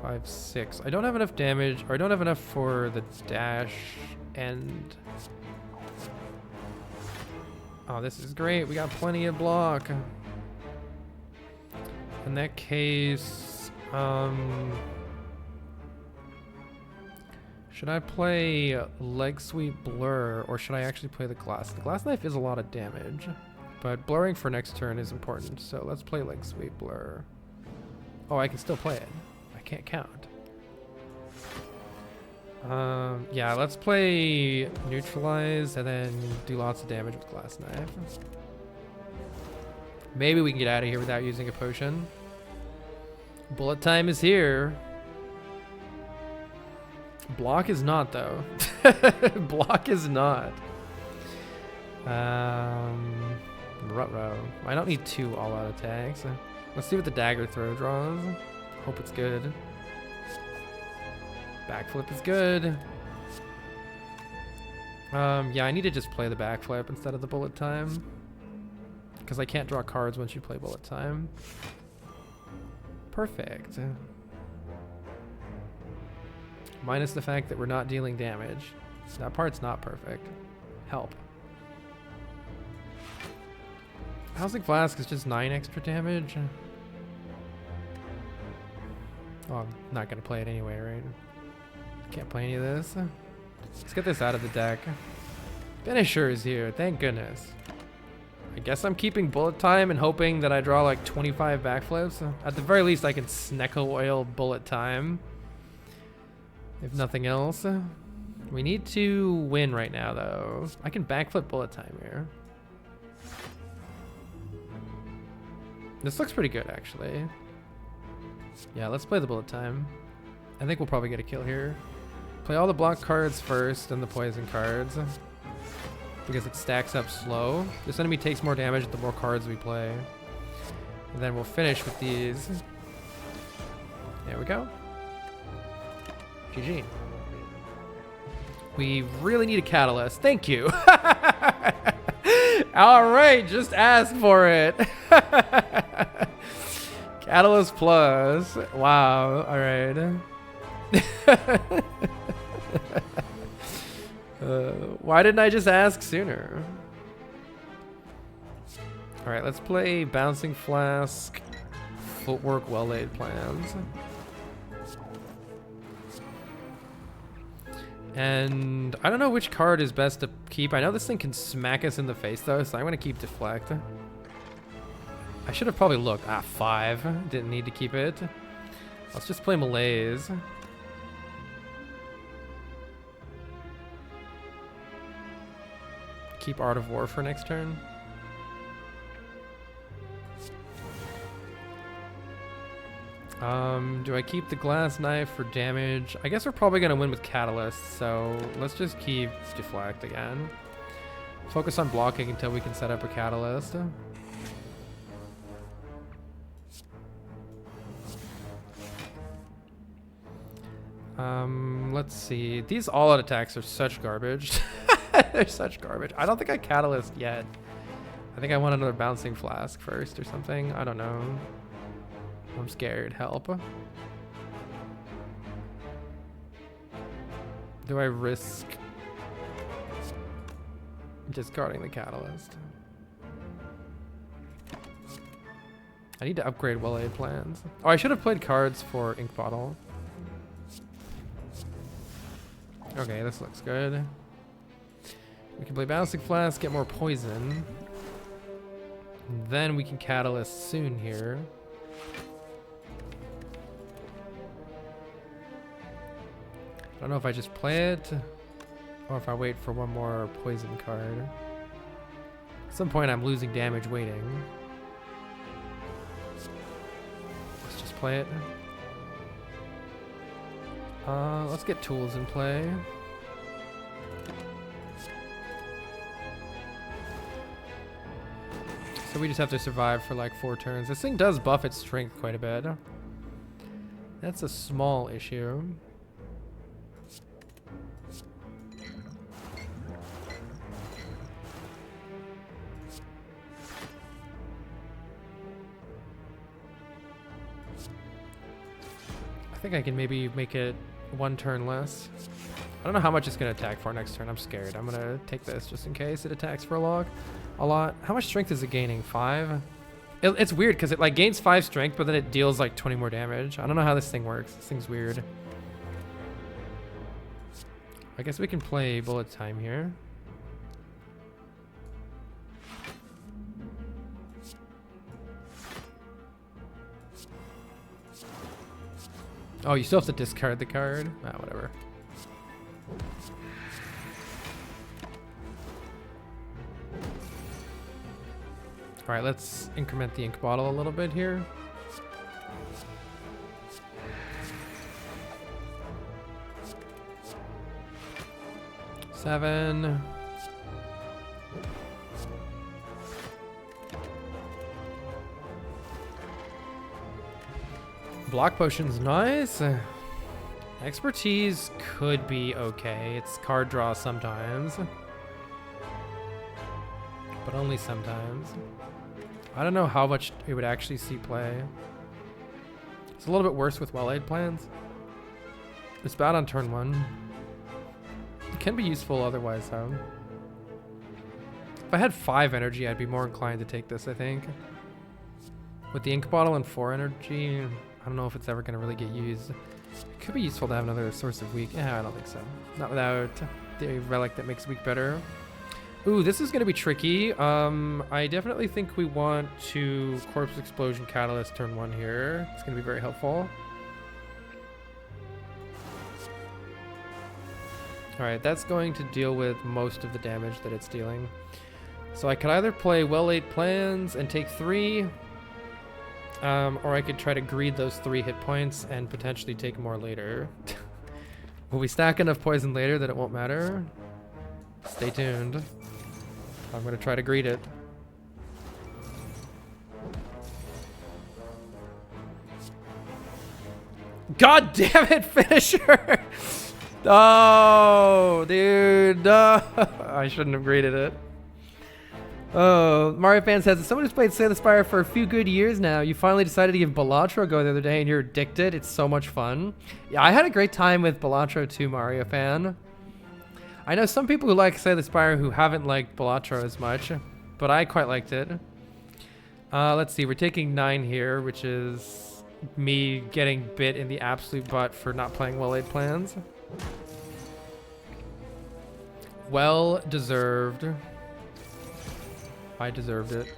5, 6. I don't have enough damage, or I don't have enough for the dash end. Oh, this is great. We got plenty of block. In that case, should I play Leg Sweep Blur, or should I actually play the Glass? The Glass Knife is a lot of damage, but blurring for next turn is important, so let's play Leg Sweep Blur. Oh, I can still play it. I can't count. Yeah, let's play Neutralize and then do lots of damage with Glass Knife. Maybe we can get out of here without using a potion. Bullet Time is here. Block is not, though. Block is not. Ruh-roh. I don't need 2 all-out attacks. Let's see what the Dagger Throw draws. Hope it's good. Backflip is good. Yeah, I need to just play the backflip instead of the Bullet Time, because I can't draw cards once you play Bullet Time. Perfect. Minus the fact that we're not dealing damage. That part's not perfect. Help. Housing Flask is just 9 extra damage. Oh, I'm not gonna play it anyway, right? Can't play any of this. Let's get this out of the deck. Finisher is here, thank goodness. I guess I'm keeping Bullet Time and hoping that I draw like 25 backflips. At the very least, I can Snecko Oil Bullet Time. If nothing else. We need to win right now, though. I can backflip Bullet Time here. This looks pretty good, actually. Yeah, let's play the Bullet Time. I think we'll probably get a kill here. Play all the block cards first and the poison cards, because it stacks up slow. This enemy takes more damage the more cards we play. And then we'll finish with these. There we go. GG. We really need a catalyst. Thank you. All right, just ask for it. Catalyst plus. Wow. All right. Why didn't I just ask sooner? All right, let's play Bouncing Flask, Footwork, Well-Laid Plans. And I don't know which card is best to keep. I know this thing can smack us in the face though, so I'm gonna keep Deflect. I should have probably looked. 5. Didn't need to keep it. Let's just play Malaise. Keep Art of War for next turn. Do I keep the Glass Knife for damage? I guess we're probably gonna win with Catalyst, so let's just keep Deflect again. Focus on blocking until we can set up a Catalyst. Let's see. These all-out attacks are such garbage. They're such garbage. I don't think I Catalyst yet. I think I want another bouncing flask first or something. I don't know. I'm scared. Help. Do I risk discarding the catalyst? I need to upgrade well-laid plans. Oh, I should have played cards for ink bottle. Okay, this looks good. We can play bouncing flask, get more poison. And then we can catalyst soon here. I don't know if I just play it or if I wait for one more poison card. At some point I'm losing damage waiting. Let's just play it. Let's get tools in play. So we just have to survive for like 4 turns. This thing does buff its strength quite a bit. That's a small issue. I think I can maybe make it 1 turn less. I don't know how much it's going to attack for next turn. I'm scared. I'm going to take this just in case it attacks for a lot. How much strength is it gaining? 5? It's weird because it like gains 5 strength, but then it deals like 20 more damage. I don't know how this thing works. This thing's weird. I guess we can play bullet time here. Oh, you still have to discard the card? Ah, whatever. All right, let's increment the ink bottle a little bit here. Seven. Block potion's nice. Expertise could be okay. It's card draw sometimes, but only sometimes. I don't know how much it would actually see play. It's a little bit worse with well-laid plans. It's bad on turn 1. It can be useful otherwise though. If I had 5 energy, I'd be more inclined to take this, I think. With the ink bottle and 4 energy, I don't know if it's ever going to really get used. It could be useful to have another source of weak. Yeah, I don't think so. Not without the relic that makes weak better. Ooh, this is going to be tricky. I definitely think we want to Corpse Explosion Catalyst turn 1 here. It's going to be very helpful. Alright, that's going to deal with most of the damage that it's dealing. So I could either play well-laid plans and take 3, or I could try to greed those 3 hit points and potentially take more later. Will we stack enough poison later that it won't matter? Stay tuned. I'm going to try to greed it. God damn it, finisher! Oh, dude, no. I shouldn't have greeted it. Oh, Mario fan says, as someone who's played Slay the Spire for a few good years now, you finally decided to give Balatro a go the other day and you're addicted. It's so much fun. Yeah, I had a great time with Balatro too, Mario fan. I know some people who like Slay the Spire who haven't liked Balatro as much, but I quite liked it. Let's see, we're taking 9 here, which is me getting bit in the absolute butt for not playing well-laid plans. Well deserved. I deserved it.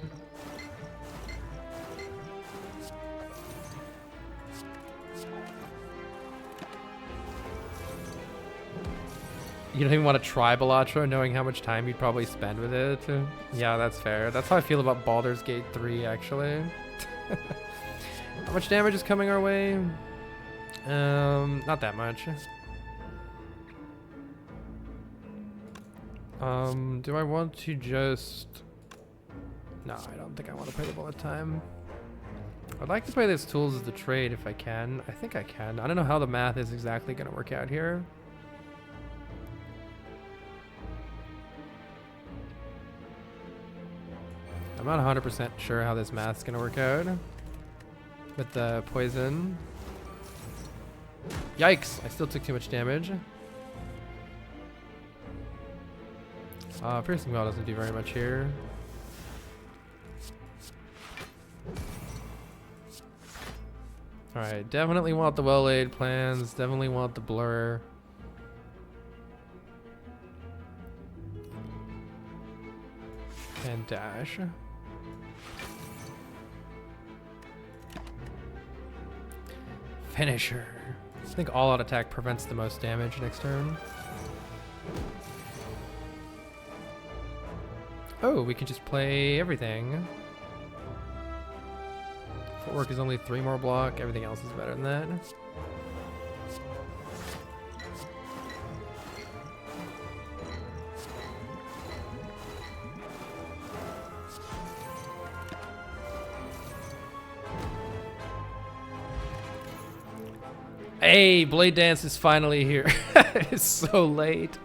You don't even want to try Balatro knowing how much time you'd probably spend with it. Yeah, that's fair. That's how I feel about Baldur's Gate 3, actually. How much damage is coming our way? Not that much. Do I want to just... No, I don't think I want to play the bullet time. I'd like to play this tools as the trade if I can. I think I can. I don't know how the math is exactly going to work out here. I I'm not 100% sure how this math's gonna work out with the poison. Yikes! I still took too much damage. Piercing Well doesn't do very much here. Alright, definitely want the well-laid plans, definitely want the blur. And dash. Finisher. I think all-out attack prevents the most damage next turn. Oh, we can just play everything. Footwork is only 3 more block. Everything else is better than that. Hey, Blade Dance is finally here. It's so late.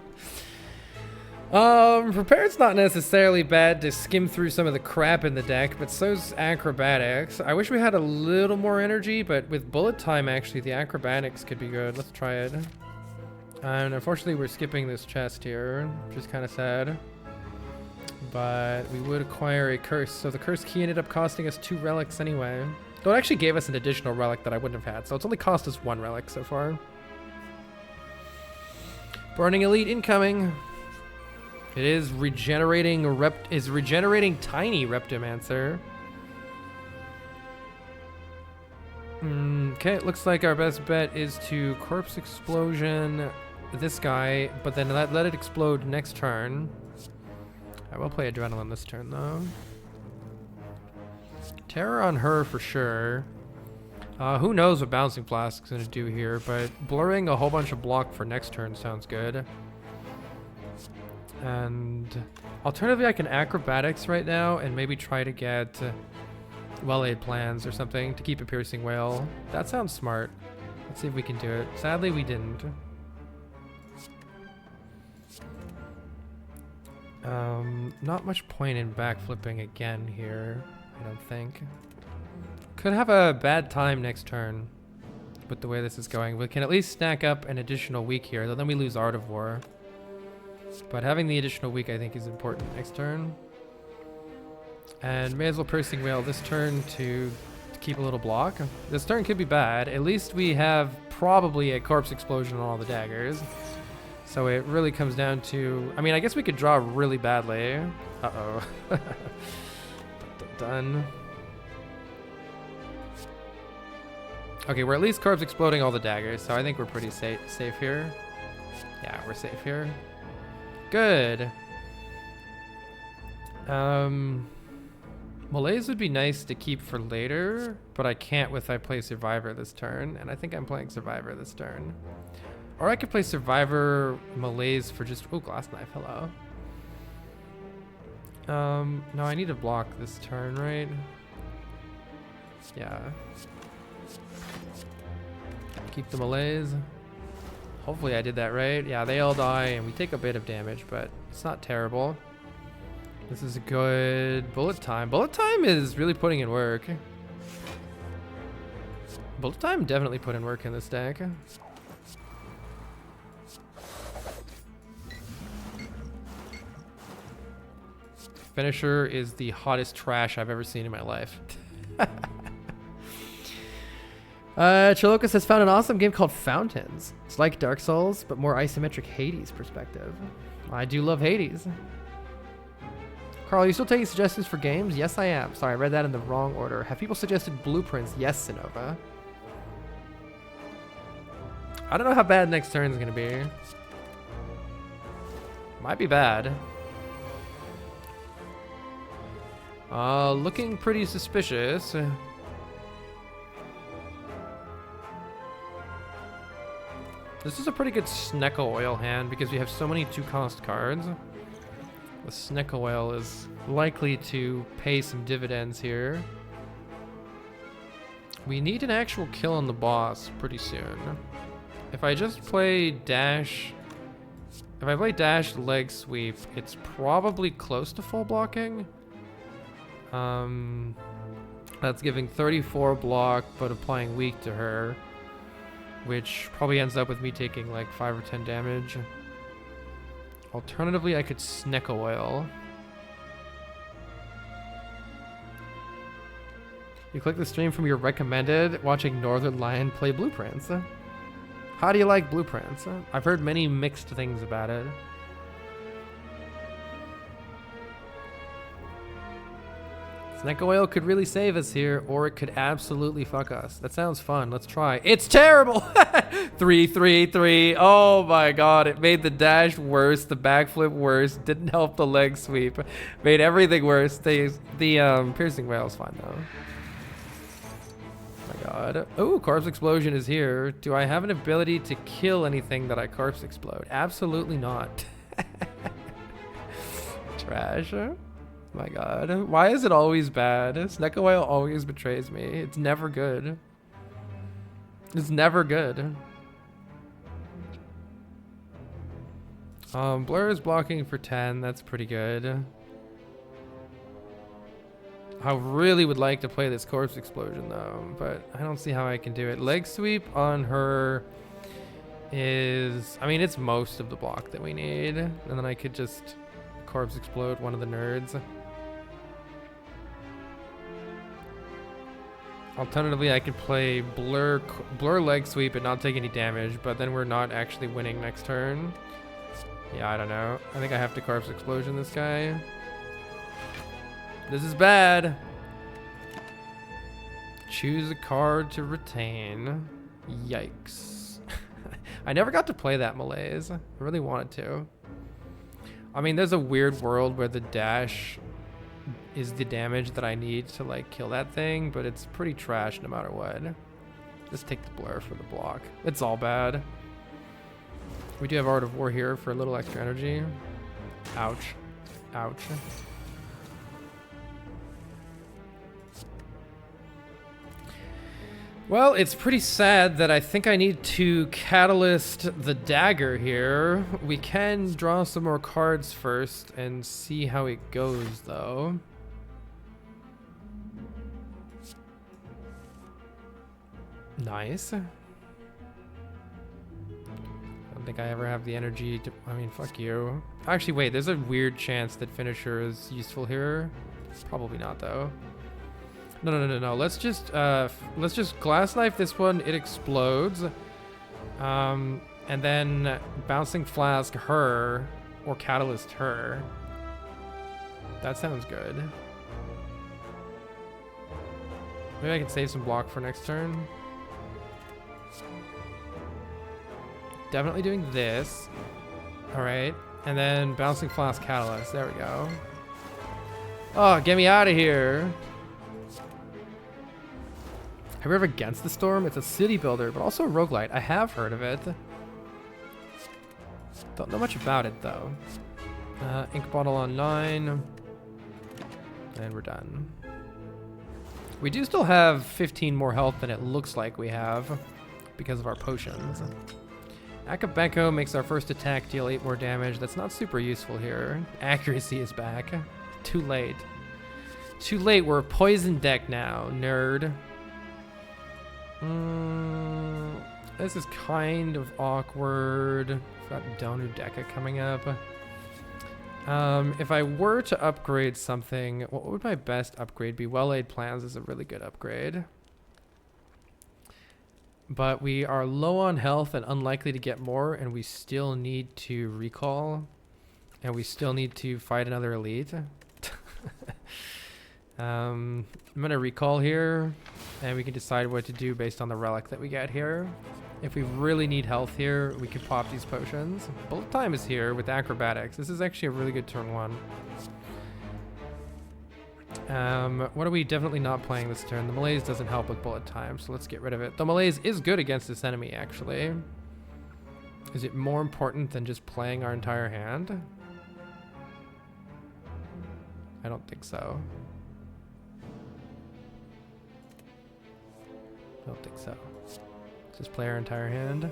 Prepared's not necessarily bad to skim through some of the crap in the deck, but so's Acrobatics. I wish we had a little more energy, but with Bullet Time, actually, the Acrobatics could be good. Let's try it. And unfortunately, we're skipping this chest here, which is kind of sad. But we would acquire a Curse, so the Curse key ended up costing us 2 relics anyway. Though it actually gave us an additional relic that I wouldn't have had, so it's only cost us 1 relic so far. Burning Elite incoming. It is regenerating tiny Reptomancer. Okay, it looks like our best bet is to Corpse Explosion this guy, but then let it explode next turn. I will play Adrenaline this turn though. Terror on her for sure. Who knows what Bouncing Blast is going to do here, but blurring a whole bunch of block for next turn sounds good. And alternatively, I can Acrobatics right now and maybe try to get well-laid plans or something to keep a Piercing Wail. That sounds smart. Let's see if we can do it. Sadly, we didn't. Not much point in backflipping again here, I don't think. Could have a bad time next turn with the way this is going. We can at least stack up an additional week here, though then we lose Art of War. But having the additional week, I think, is important next turn. And may as well Piercing Wail this turn to keep a little block. This turn could be bad. At least we have probably a Corpse Explosion on all the daggers. So it really comes down to... I mean, I guess we could draw really badly. Uh-oh. Done. Okay, we're at least Corpse Exploding all the daggers, so I think we're pretty safe here. Yeah, we're safe here. Good. Malaise would be nice to keep for later, but I can't if I play Survivor this turn, and I think I'm playing Survivor this turn. Or I could play Survivor Malaise for just... Oh, Glass Knife, hello. No, I need to block this turn, right? Yeah. Keep the Malaise. Hopefully I did that right. Yeah, they all die, and we take a bit of damage, but it's not terrible. This is a good Bullet Time. Bullet Time is really putting in work. Bullet Time definitely put in work in this deck. Finisher is the hottest trash I've ever seen in my life. Chilokus has found an awesome game called Fountains. It's like Dark Souls, but more isometric Hades perspective. I do love Hades. Carl, are you still taking suggestions for games? Yes, I am. Sorry, I read that in the wrong order. Have people suggested blueprints? Yes, Sinova. I don't know how bad next turn is going to be. Might be bad. Looking pretty suspicious. This is a pretty good Sneckle Oil hand because we have so many 2-cost cards. The Sneckle Oil is likely to pay some dividends here. We need an actual kill on the boss pretty soon. If I just play Dash... If I play Dash Leg Sweep, it's probably close to full blocking. That's giving 34 block, but applying weak to her, which probably ends up with me taking like 5 or 10 damage. Alternatively, I could Sneck Oil. You click the stream from your recommended, watching Northern Lion play Blueprints. How do you like Blueprints? I've heard many mixed things about it. Sneck Oil could really save us here, or it could absolutely fuck us. That sounds fun. Let's try. It's terrible! 3, 3, 3. Oh my god. It made the dash worse, the backflip worse, didn't help the leg sweep. Made everything worse. The piercing whale's fine though. Oh my god. Oh, Corpse Explosion is here. Do I have an ability to kill anything that I Corpse Explode? Absolutely not. Trash. My god. Why is it always bad? Sneck Oil always betrays me. It's never good. It's never good. Blur is blocking for 10. That's pretty good. I really would like to play this Corpse Explosion though, but I don't see how I can do it. Leg sweep on her is, I mean, it's most of the block that we need. And then I could just Corpse Explode one of the nerds. Alternatively, I could play blur leg sweep and not take any damage, but then we're not actually winning next turn. Yeah, I don't know. I think I have to Corpse Explosion this guy. This is bad. Choose a card to retain. Yikes. I never got to play that Malaise. I really wanted to. I mean, there's a weird world where the dash is the damage that I need to like kill that thing, but it's pretty trash no matter what. Just take the blur for the block. It's all bad. We do have Art of War here for a little extra energy. Ouch. Ouch. Well, it's pretty sad that I think I need to catalyst the dagger here. We can draw some more cards first and see how it goes, though. Nice. I don't think I ever have the energy to... I mean, fuck you. Actually, wait, there's a weird chance that Finisher is useful here. Probably not, though. No. Let's just Glass Knife this one. It explodes. And then Bouncing Flask her or Catalyst her. That sounds good. Maybe I can save some block for next turn. Definitely doing this. All right. And then Bouncing Flask Catalyst. There we go. Oh, get me out of here. Have you ever Against the Storm? It's a city builder, but also a roguelite. I have heard of it. Don't know much about it, though. Ink Bottle on 9. And we're done. We do still have 15 more health than it looks like we have because of our potions. Akabeko makes our first attack deal 8 more damage. That's not super useful here. Accuracy is back. Too late. Too late. We're a poison deck now, nerd. This is kind of awkward. We've got Donu Deka coming up. If I were to upgrade something, what would my best upgrade be? Well-Laid Plans is a really good upgrade. But we are low on health and unlikely to get more, and we still need to recall. And we still need to fight another elite. I'm going to recall here, and we can decide what to do based on the relic that we get here. If we really need health here, we can pop these potions. Bullet Time is here with Acrobatics. This is actually a really good turn 1. What are we definitely not playing this turn? The Malaise doesn't help with Bullet Time, so let's get rid of it. The Malaise is good against this enemy, actually. Is it more important than just playing our entire hand? I don't think so. I don't think so. Let's just play our entire hand.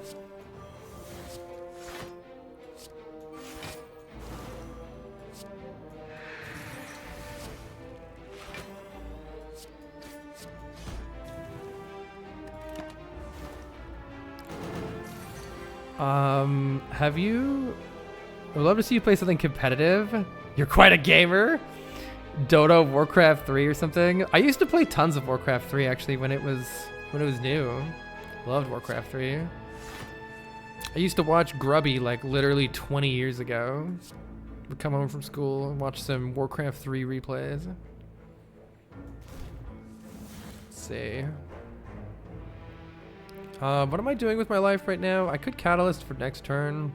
Have you? I would love to see you play something competitive. You're quite a gamer. Dota, Warcraft 3 or something. I used to play tons of Warcraft 3 actually when it was new. Loved Warcraft 3. I used to watch Grubby like literally 20 years ago. Would come home from school and watch some Warcraft 3 replays. Let's see. What am I doing with my life right now? I could Catalyst for next turn.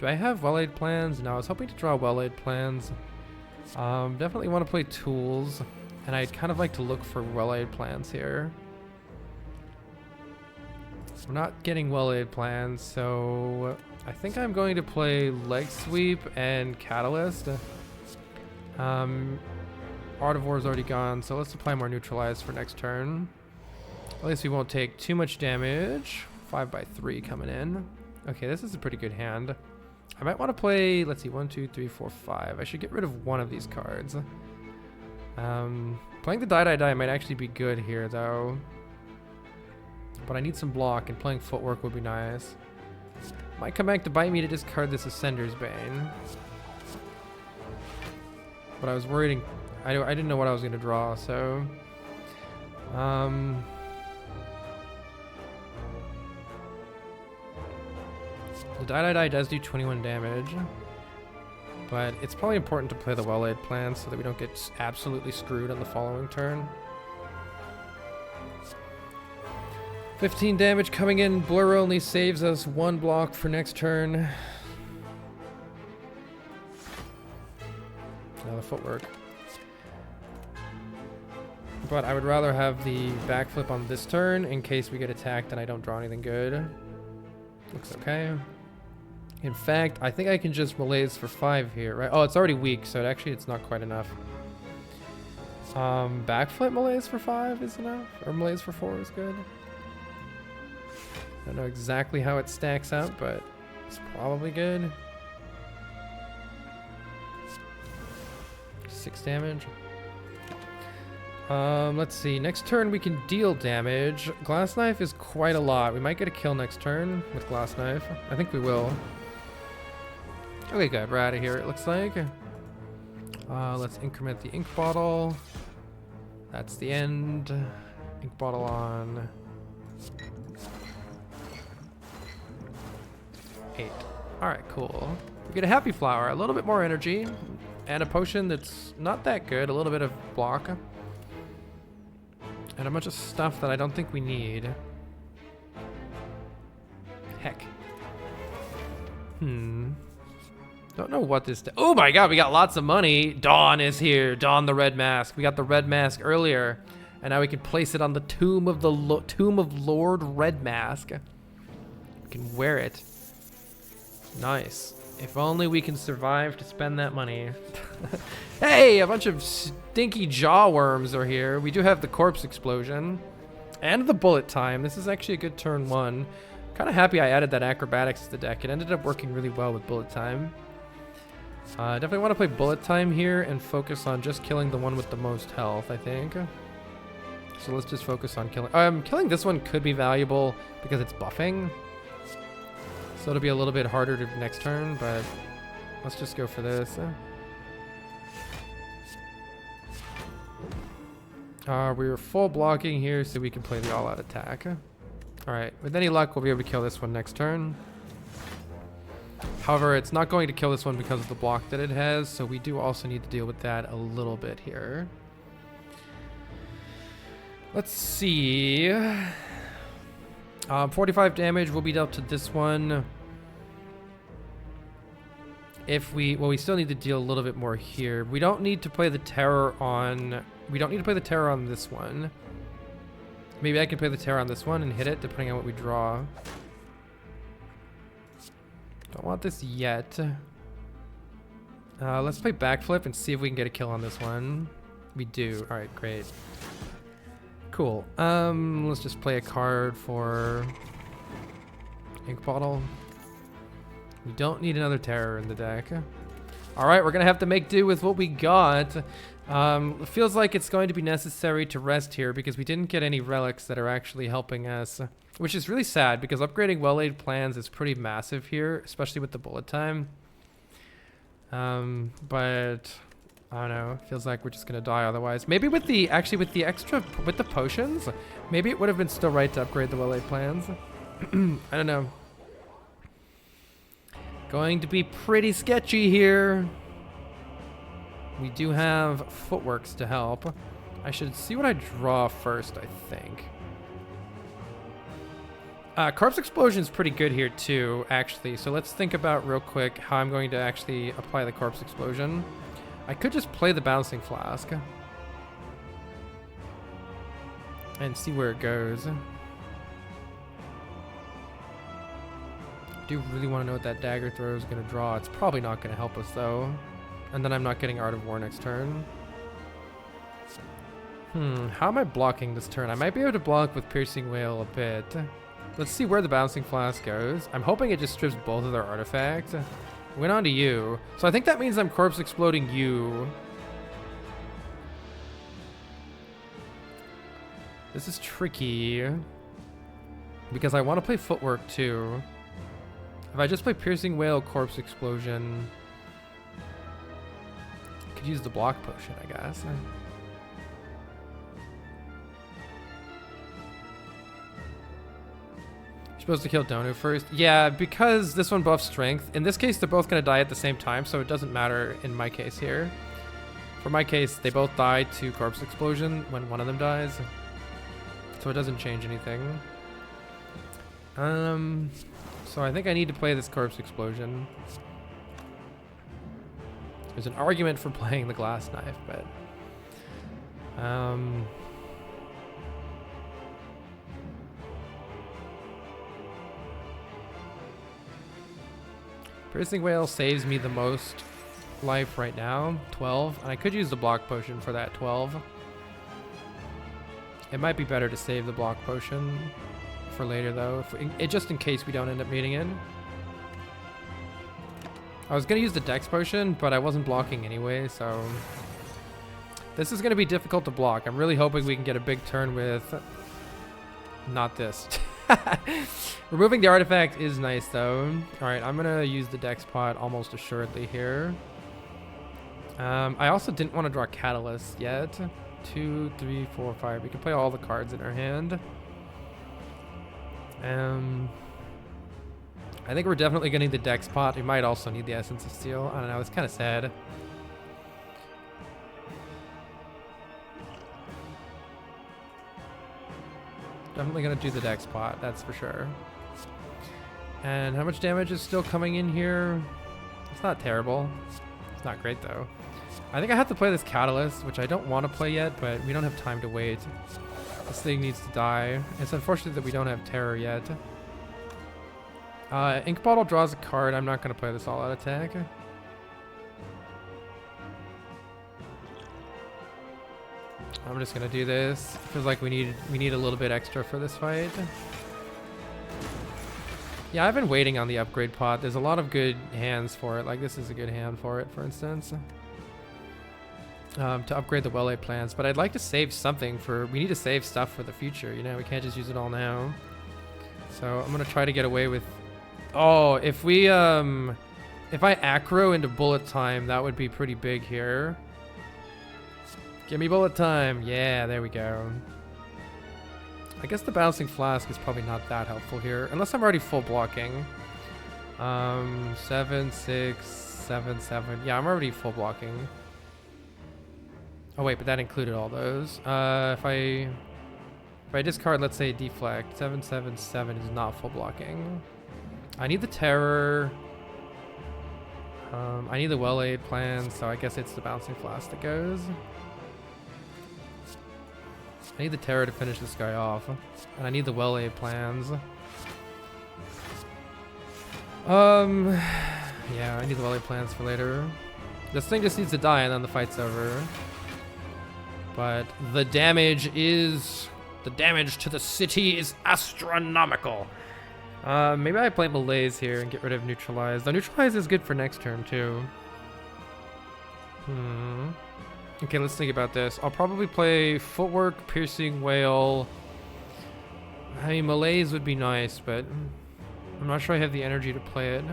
Do I have well-laid plans? No, I was hoping to draw well-laid plans. Definitely want to play tools, and I'd kind of like to look for well-laid plans here. We're not getting well-laid plans, so I think I'm going to play leg sweep and catalyst. Art of War is already gone, so let's apply more neutralize for next turn. At least we won't take too much damage. 5/3 coming in. Okay, this is a pretty good hand. I might want to play, let's see, 1, 2, 3, 4, 5. I should get rid of one of these cards. Playing the die might actually be good here, though. But I need some block, and playing footwork would be nice. Might come back to bite me to discard this Ascender's Bane. But I was worried, I didn't know what I was going to draw, so... The die does do 21 damage, but it's probably important to play the well-laid plan so that we don't get absolutely screwed on the following turn. 15 damage coming in. Blur only saves us 1 block for next turn. Now the footwork. But I would rather have the backflip on this turn in case we get attacked and I don't draw anything good. Looks okay. In fact, I think I can just malaise for 5 here, right? Oh, it's already weak, so it's not quite enough. Backflip malaise for 5 is enough? Or malaise for 4 is good? I don't know exactly how it stacks up, but it's probably good. 6 damage. Let's see. Next turn we can deal damage. Glass Knife is quite a lot. We might get a kill next turn with Glass Knife. I think we will. Okay, good. We're out of here, it looks like. Let's increment the ink bottle. That's the end. Ink bottle on. 8. Alright, cool. We get a Happy Flower, a little bit more energy, and a potion that's not that good, a little bit of block. And a bunch of stuff that I don't think we need. Heck. Don't know what this... Oh my god, we got lots of money. Dawn is here. Dawn the Red Mask. We got the Red Mask earlier. And now we can place it on the Tomb of Lord Red Mask. We can wear it. Nice. If only we can survive to spend that money. Hey, a bunch of stinky jaw worms are here. We do have the Corpse Explosion. And the Bullet Time. This is actually a good turn 1. Kind of happy I added that Acrobatics to the deck. It ended up working really well with Bullet Time. Definitely want to play Bullet Time here and focus on just killing the one with the most health, I think. So let's just focus on killing... killing this one could be valuable because it's buffing. So it'll be a little bit harder to next turn, but let's just go for this. We're full blocking here so we can play the all-out attack. Alright, with any luck, we'll be able to kill this one next turn. However, it's not going to kill this one because of the block that it has, so we do also need to deal with that a little bit here. Let's see. 45 damage will be dealt to this one. We still need to deal a little bit more here. We don't need to play the terror on... We don't need to play the terror on this one. Maybe I can play the terror on this one and hit it, depending on what we draw. Don't want this yet. Let's play backflip and see if we can get a kill on this one. We do. All right, great. Cool. Let's just play a card for ink bottle. We don't need another terror in the deck. All right, we're gonna have to make do with what we got. It feels like it's going to be necessary to rest here because we didn't get any relics that are actually helping us which is really sad because upgrading well-laid plans is pretty massive here, especially with the bullet time. But I don't know. Feels like we're just gonna die otherwise. Maybe with the with the potions, maybe it would have been still right to upgrade the well-laid plans. I don't know. Going to be pretty sketchy here. We do have footworks to help. I should see what I draw first, I think. Corpse Explosion is pretty good here too, actually. So let's think about real quick how I'm going to actually apply the Corpse Explosion. I could just play the Bouncing Flask and see where it goes. I do really want to know what that dagger throw is going to draw. It's probably not going to help us though. And then I'm not getting Art of War next turn. How am I blocking this turn? I might be able to block with Piercing Wail a bit. Let's see where the Bouncing Flask goes. I'm hoping it just strips both of their artifacts. Went on to you. So I think that means I'm Corpse Exploding you. This is tricky. Because I want to play Footwork too. If I just play Piercing Wail, Corpse Explosion, I could use the block potion, I guess. Supposed to kill Donu first. Yeah, because this one buffs strength. In this case, they're both going to die at the same time, so it doesn't matter in my case here. For my case, they both die to Corpse Explosion when one of them dies. So it doesn't change anything. So I think I need to play this Corpse Explosion. There's an argument for playing the Glass Knife, but... Piercing Wail saves me the most life right now, 12, and I could use the block potion for that 12. It might be better to save the block potion for later though, just in case we don't end up needing it. I was gonna use the Dex potion, but I wasn't blocking anyway, so this is gonna be difficult to block. I'm really hoping we can get a big turn with not this. Removing the artifact is nice though. Alright, I'm gonna use the Dex pot almost assuredly here. I also didn't want to draw Catalyst yet. 2, 3, 4, 5. We can play all the cards in our hand. I think we're definitely gonna need the Dex pot. We might also need the Essence of Steel. I don't know, it's kind of sad. Definitely gonna do the Dex pot, that's for sure. And how much damage is still coming in here? It's not terrible. It's not great though. I think I have to play this Catalyst, which I don't want to play yet, but we don't have time to wait. This thing needs to die. It's unfortunate that we don't have Terror yet. Ink Bottle draws a card. I'm not going to play this all-out attack. I'm just going to do this. Feels like we need a little bit extra for this fight. Yeah, I've been waiting on the upgrade pot. There's a lot of good hands for it. Like this is a good hand for it, for instance. To upgrade the well-laid plans, but I'd like to save something for, we need to save stuff for the future, you know, we can't just use it all now. So I'm gonna try to get away with, oh, if we, if I acro into bullet time, that would be pretty big here. Give me bullet time, yeah, there we go. I guess the Bouncing Flask is probably not that helpful here, unless I'm already full blocking. 7, 6, 7, 7, yeah, I'm already full blocking. Oh wait, but that included all those. If I discard, let's say deflect, 7, 7, 7 is not full blocking. I need the Terror. I need the well-laid plan, so I guess it's the Bouncing Flask that goes. I need the Terror to finish this guy off, and I need the well-laid plans. Yeah, I need the well-laid plans for later. This thing just needs to die, and then the fight's over. But the damage to the city is astronomical. Maybe I play Malaise here and get rid of Neutralize. Though Neutralize is good for next turn too. Okay, let's think about this. I'll probably play Footwork, Piercing Wail, I mean, Malaise would be nice, but I'm not sure I have the energy to play it.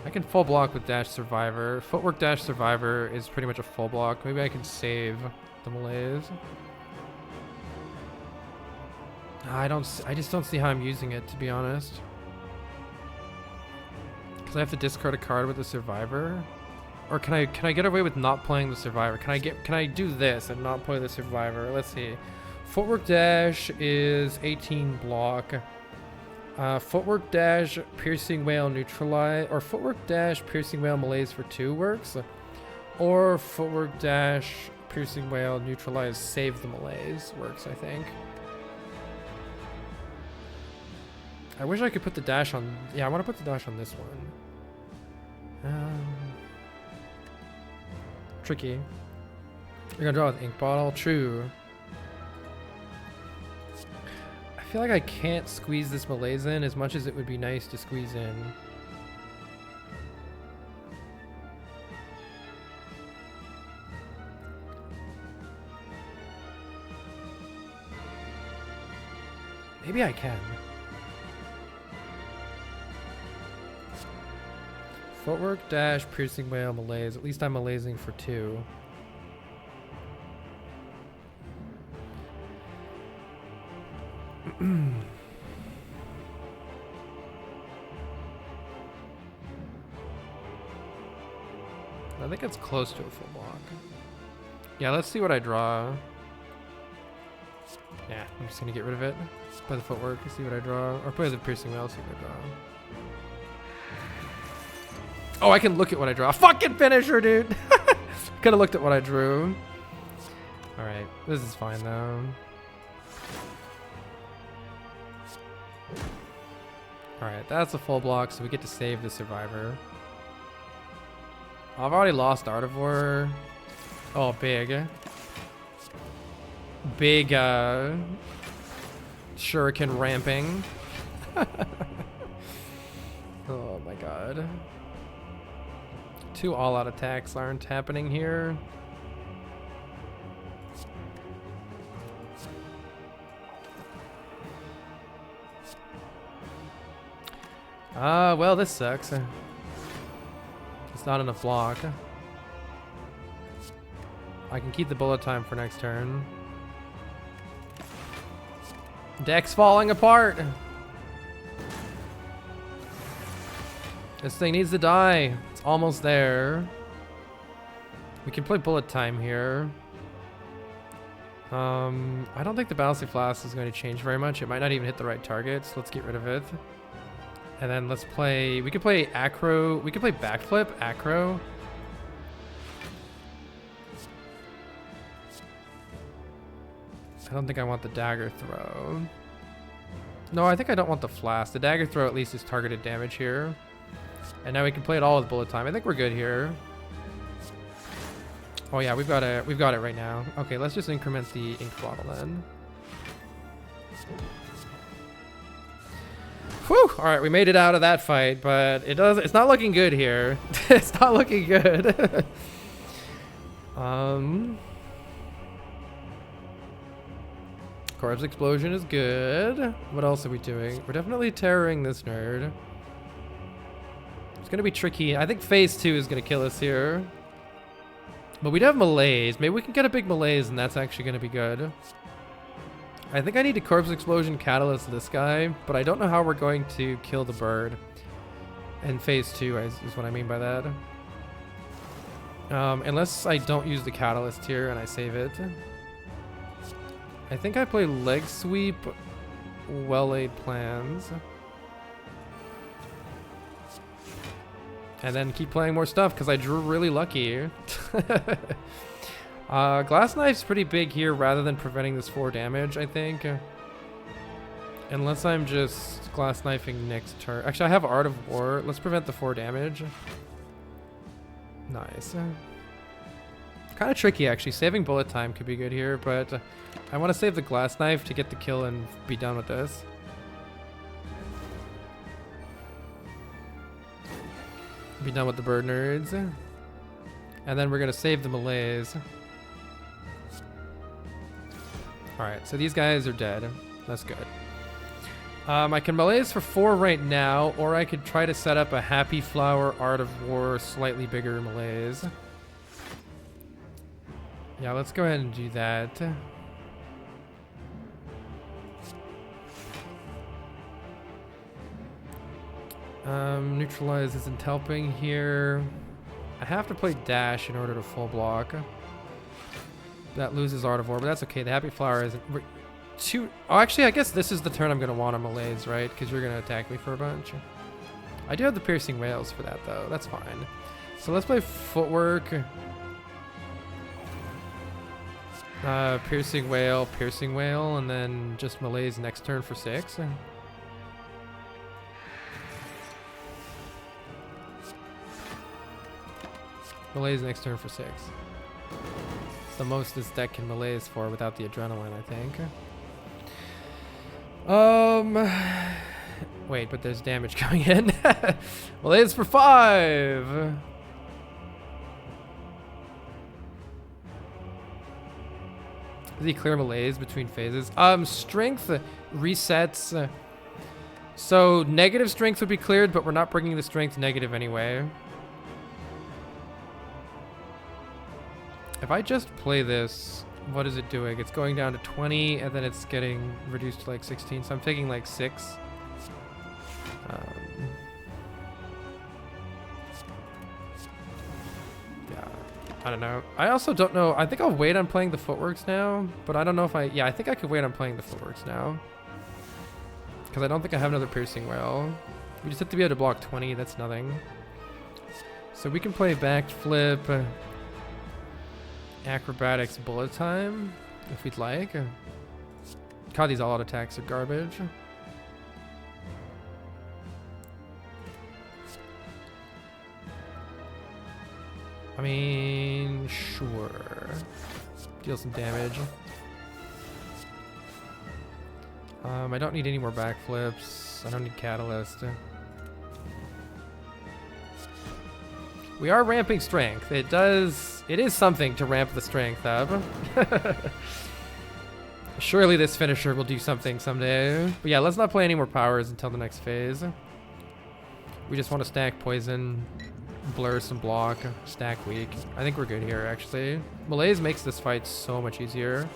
I can full block with Dash Survivor. Footwork Dash Survivor is pretty much a full block. Maybe I can save the Malaise. I just don't see how I'm using it, to be honest. Because I have to discard a card with the Survivor? Or can I get away with not playing the Survivor? Can I do this and not play the Survivor? Let's see. Footwork Dash is 18 block. Footwork Dash, Piercing Whale, Neutralize, or Footwork Dash, Piercing Whale, Malaise for 2 works. Or Footwork Dash, Piercing Whale, Neutralize, Save the Malaise works, I think. I wish I could put the dash on, yeah, I want to put the dash on this one. Tricky. You're gonna draw with Ink Bottle, true. I feel like I can't squeeze this Malaise in as much as it would be nice to squeeze in. Maybe I can. Footwork, Dash, Piercing Whale, Malaise. At least I'm Malaising for 2. I think it's close to a full block. Yeah, let's see what I draw. Yeah, I'm just gonna get rid of it. Play the footwork, see what I draw. Or play the piercing whale, see what I draw. Oh, I can look at what I draw. Fucking finisher, dude! Could have looked at what I drew. Alright, this is fine though. Alright, that's a full block, so we get to save the Survivor. I've already lost Artivore. Oh, big. Big, shuriken ramping. Oh my god. 2 all-out attacks aren't happening here. Well, this sucks. It's not enough block. I can keep the bullet time for next turn. Deck's falling apart. This thing needs to die. It's almost there. We can play bullet time here. I don't think the Balancing Flask is going to change very much. It might not even hit the right target, so let's get rid of it. And then let's play, we could play Acro, we could play Backflip, Acro. I don't think I want the Dagger Throw. No, I think I don't want the Flask. The Dagger Throw at least is targeted damage here. And now we can play it all with bullet time. I think we're good here. Oh yeah, we've got it right now. Okay, let's just increment the ink bottle then. Whew! Alright, we made it out of that fight, but it's not looking good here. It's not looking good. Corpse Explosion is good. What else are we doing? We're definitely terroring this nerd. It's gonna be tricky. I think phase 2 is gonna kill us here. But we do have Malaise. Maybe we can get a big Malaise and that's actually gonna be good. I think I need to Corpse Explosion Catalyst this guy, but I don't know how we're going to kill the bird. And phase 2 is what I mean by that. Unless I don't use the Catalyst here and I save it. I think I play Leg Sweep, Well-Laid Plans. And then keep playing more stuff because I drew really lucky. Glass Knife's pretty big here rather than preventing this 4 damage, I think. Unless I'm just Glass Knifing next turn. Actually, I have Art of War. Let's prevent the 4 damage. Nice. Kind of tricky, actually. Saving bullet time could be good here, but I want to save the Glass Knife to get the kill and be done with this. Be done with the bird nerds. And then we're gonna save the Malays. Alright, so these guys are dead. That's good. I can Malays for 4 right now, or I could try to set up a Happy Flower, Art of War, slightly bigger Malays. Yeah, let's go ahead and do that. Neutralize isn't helping here. I have to play Dash in order to full block. That loses Art of War, but that's okay. The Happy Flower isn't... Oh, actually, I guess this is the turn I'm going to want on Malays, right? Because you're going to attack me for a bunch. I do have the Piercing Whales for that, though. That's fine. So let's play Footwork. Piercing Whale, and then just Malays next turn for 6. Malays next turn for 6. It's the most this deck can Malays for without the adrenaline, I think. Wait, but there's damage coming in. Malays for 5. Does he clear Malays between phases? Strength resets. So negative strength would be cleared, but we're not bringing the strength negative anyway. If I just play this, what is it doing? It's going down to 20, and then it's getting reduced to like 16, so I'm taking like 6. Yeah, I don't know. I also don't know. I think I'll wait on playing the Footworks now, but I don't know if I think I could wait on playing the Footworks now. Because I don't think I have another Piercing Whale. We just have to be able to block 20, that's nothing. So we can play Backflip. Acrobatics Bullet Time, if we'd like. God, these all-out attacks are garbage. I mean, sure. Deal some damage. I don't need any more backflips. I don't need Catalyst. We are ramping strength. It is something to ramp the strength up. Surely this finisher will do something someday. But yeah, let's not play any more powers until the next phase. We just want to stack poison, blur some block, stack weak. I think we're good here, actually. Malays makes this fight so much easier.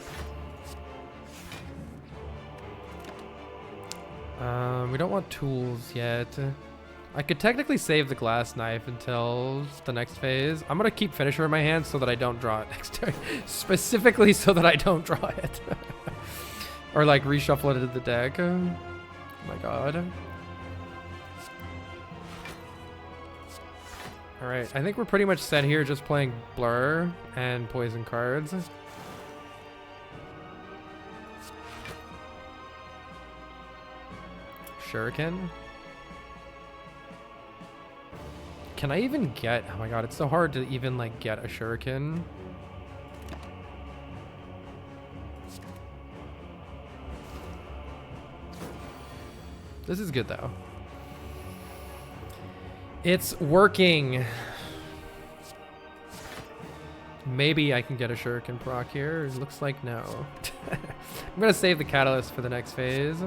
We don't want tools yet. I could technically save the glass knife until the next phase. I'm gonna keep finisher in my hand so that I don't draw it next turn. Specifically so that I don't draw it. Or like reshuffle it into the deck. Oh my god. Alright, I think we're pretty much set here, just playing blur and poison cards. Shuriken. Can I even get... Oh my god, it's so hard to even like get a Shuriken. This is good though. It's working. Maybe I can get a Shuriken proc here. It looks like no. I'm gonna save the Catalyst for the next phase.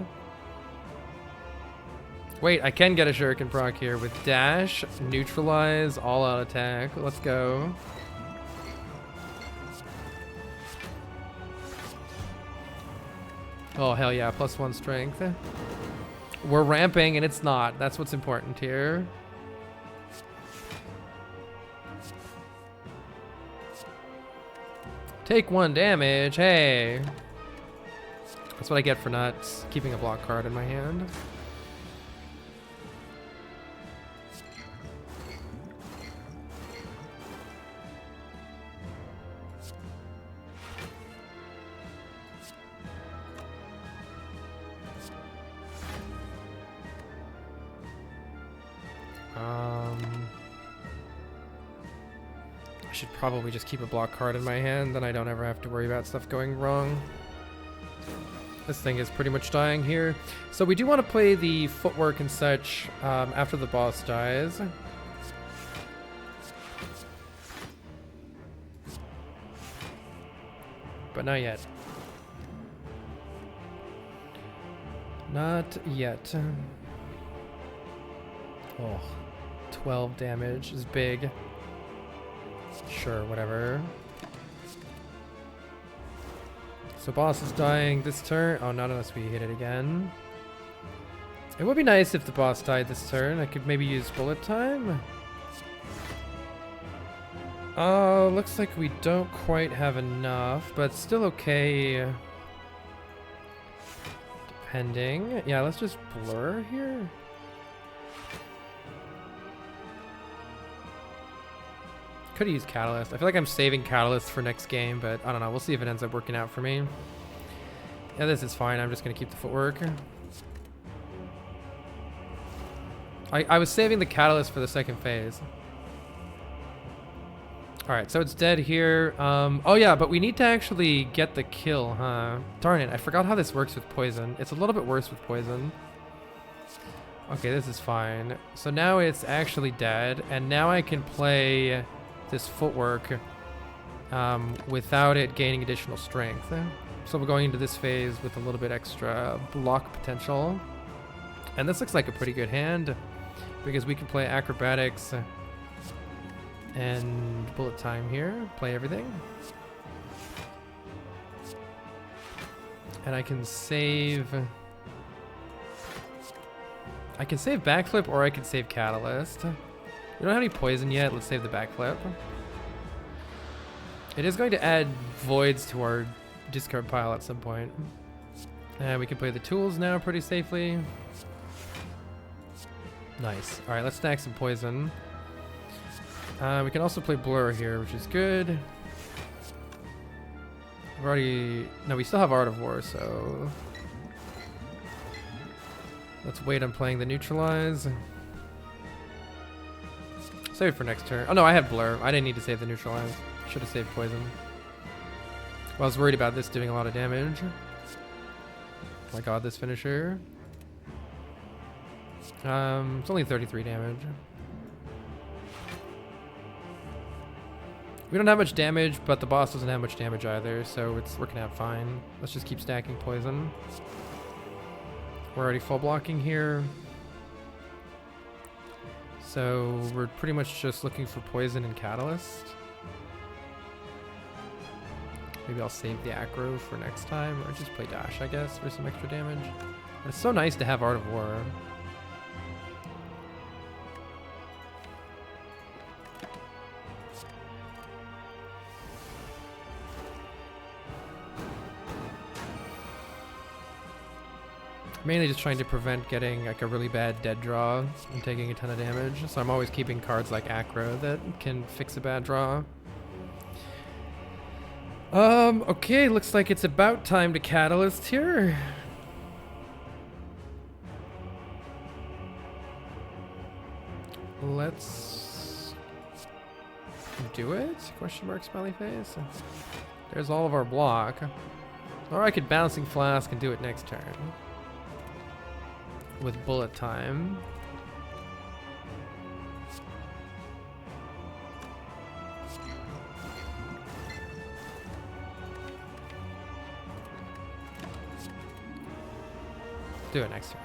Wait, I can get a Shuriken proc here with Dash, Neutralize, All-Out Attack. Let's go. Oh, hell yeah, +1 strength. We're ramping and it's not. That's what's important here. Take 1 damage, hey. That's what I get for not keeping a block card in my hand. I should probably just keep a block card in my hand, then I don't ever have to worry about stuff going wrong. This thing is pretty much dying here. So we do want to play the footwork and such after the boss dies. but not yet. Not yet. Oh, 12 damage is big. Sure, whatever. So boss is dying this turn. Oh, not unless we hit it again. It would be nice if the boss died this turn. I could maybe use bullet time. Oh, looks like we don't quite have enough, but still okay. Depending. Yeah, let's just blur here. Could use Catalyst. I feel like I'm saving Catalyst for next game, but I don't know. We'll see if it ends up working out for me. Yeah, this is fine. I'm just going to keep the footwork. I was saving the Catalyst for the second phase. Alright, so it's dead here. Oh yeah, but we need to actually get the kill, huh? Darn it, I forgot how this works with poison. It's a little bit worse with poison. Okay, this is fine. So now it's actually dead, and now I can play this footwork without it gaining additional strength. So we're going into this phase with a little bit extra block potential. And this looks like a pretty good hand, because we can play acrobatics and bullet time here, play everything. And I can save backflip, or I can save catalyst. We don't have any poison yet. Let's save the backflip. It is going to add voids to our discard pile at some point. And we can play the tools now pretty safely. Nice. All right, let's stack some poison. We can also play blur here, which is good. We've already... No, we still have Art of War, so... Let's wait on playing the neutralize. Save it for next turn. Oh no, I have blur. I didn't need to save the neutralize. Should have saved poison. Well, I was worried about this doing a lot of damage. Oh my god, this finisher. It's only 33 damage. We don't have much damage, but the boss doesn't have much damage either, so it's working out fine. Let's just keep stacking poison. We're already full blocking here. So we're pretty much just looking for poison and catalyst. Maybe I'll save the aggro for next time, or just play dash, I guess, for some extra damage. But it's so nice to have Art of War. Mainly just trying to prevent getting like a really bad dead draw and taking a ton of damage. So I'm always keeping cards like Acro that can fix a bad draw. Okay, looks like it's about time to Catalyst here. Let's do it? Question mark, smiley face. There's all of our block. Or I could Bouncing Flask and do it next turn. With bullet time. Do it next turn.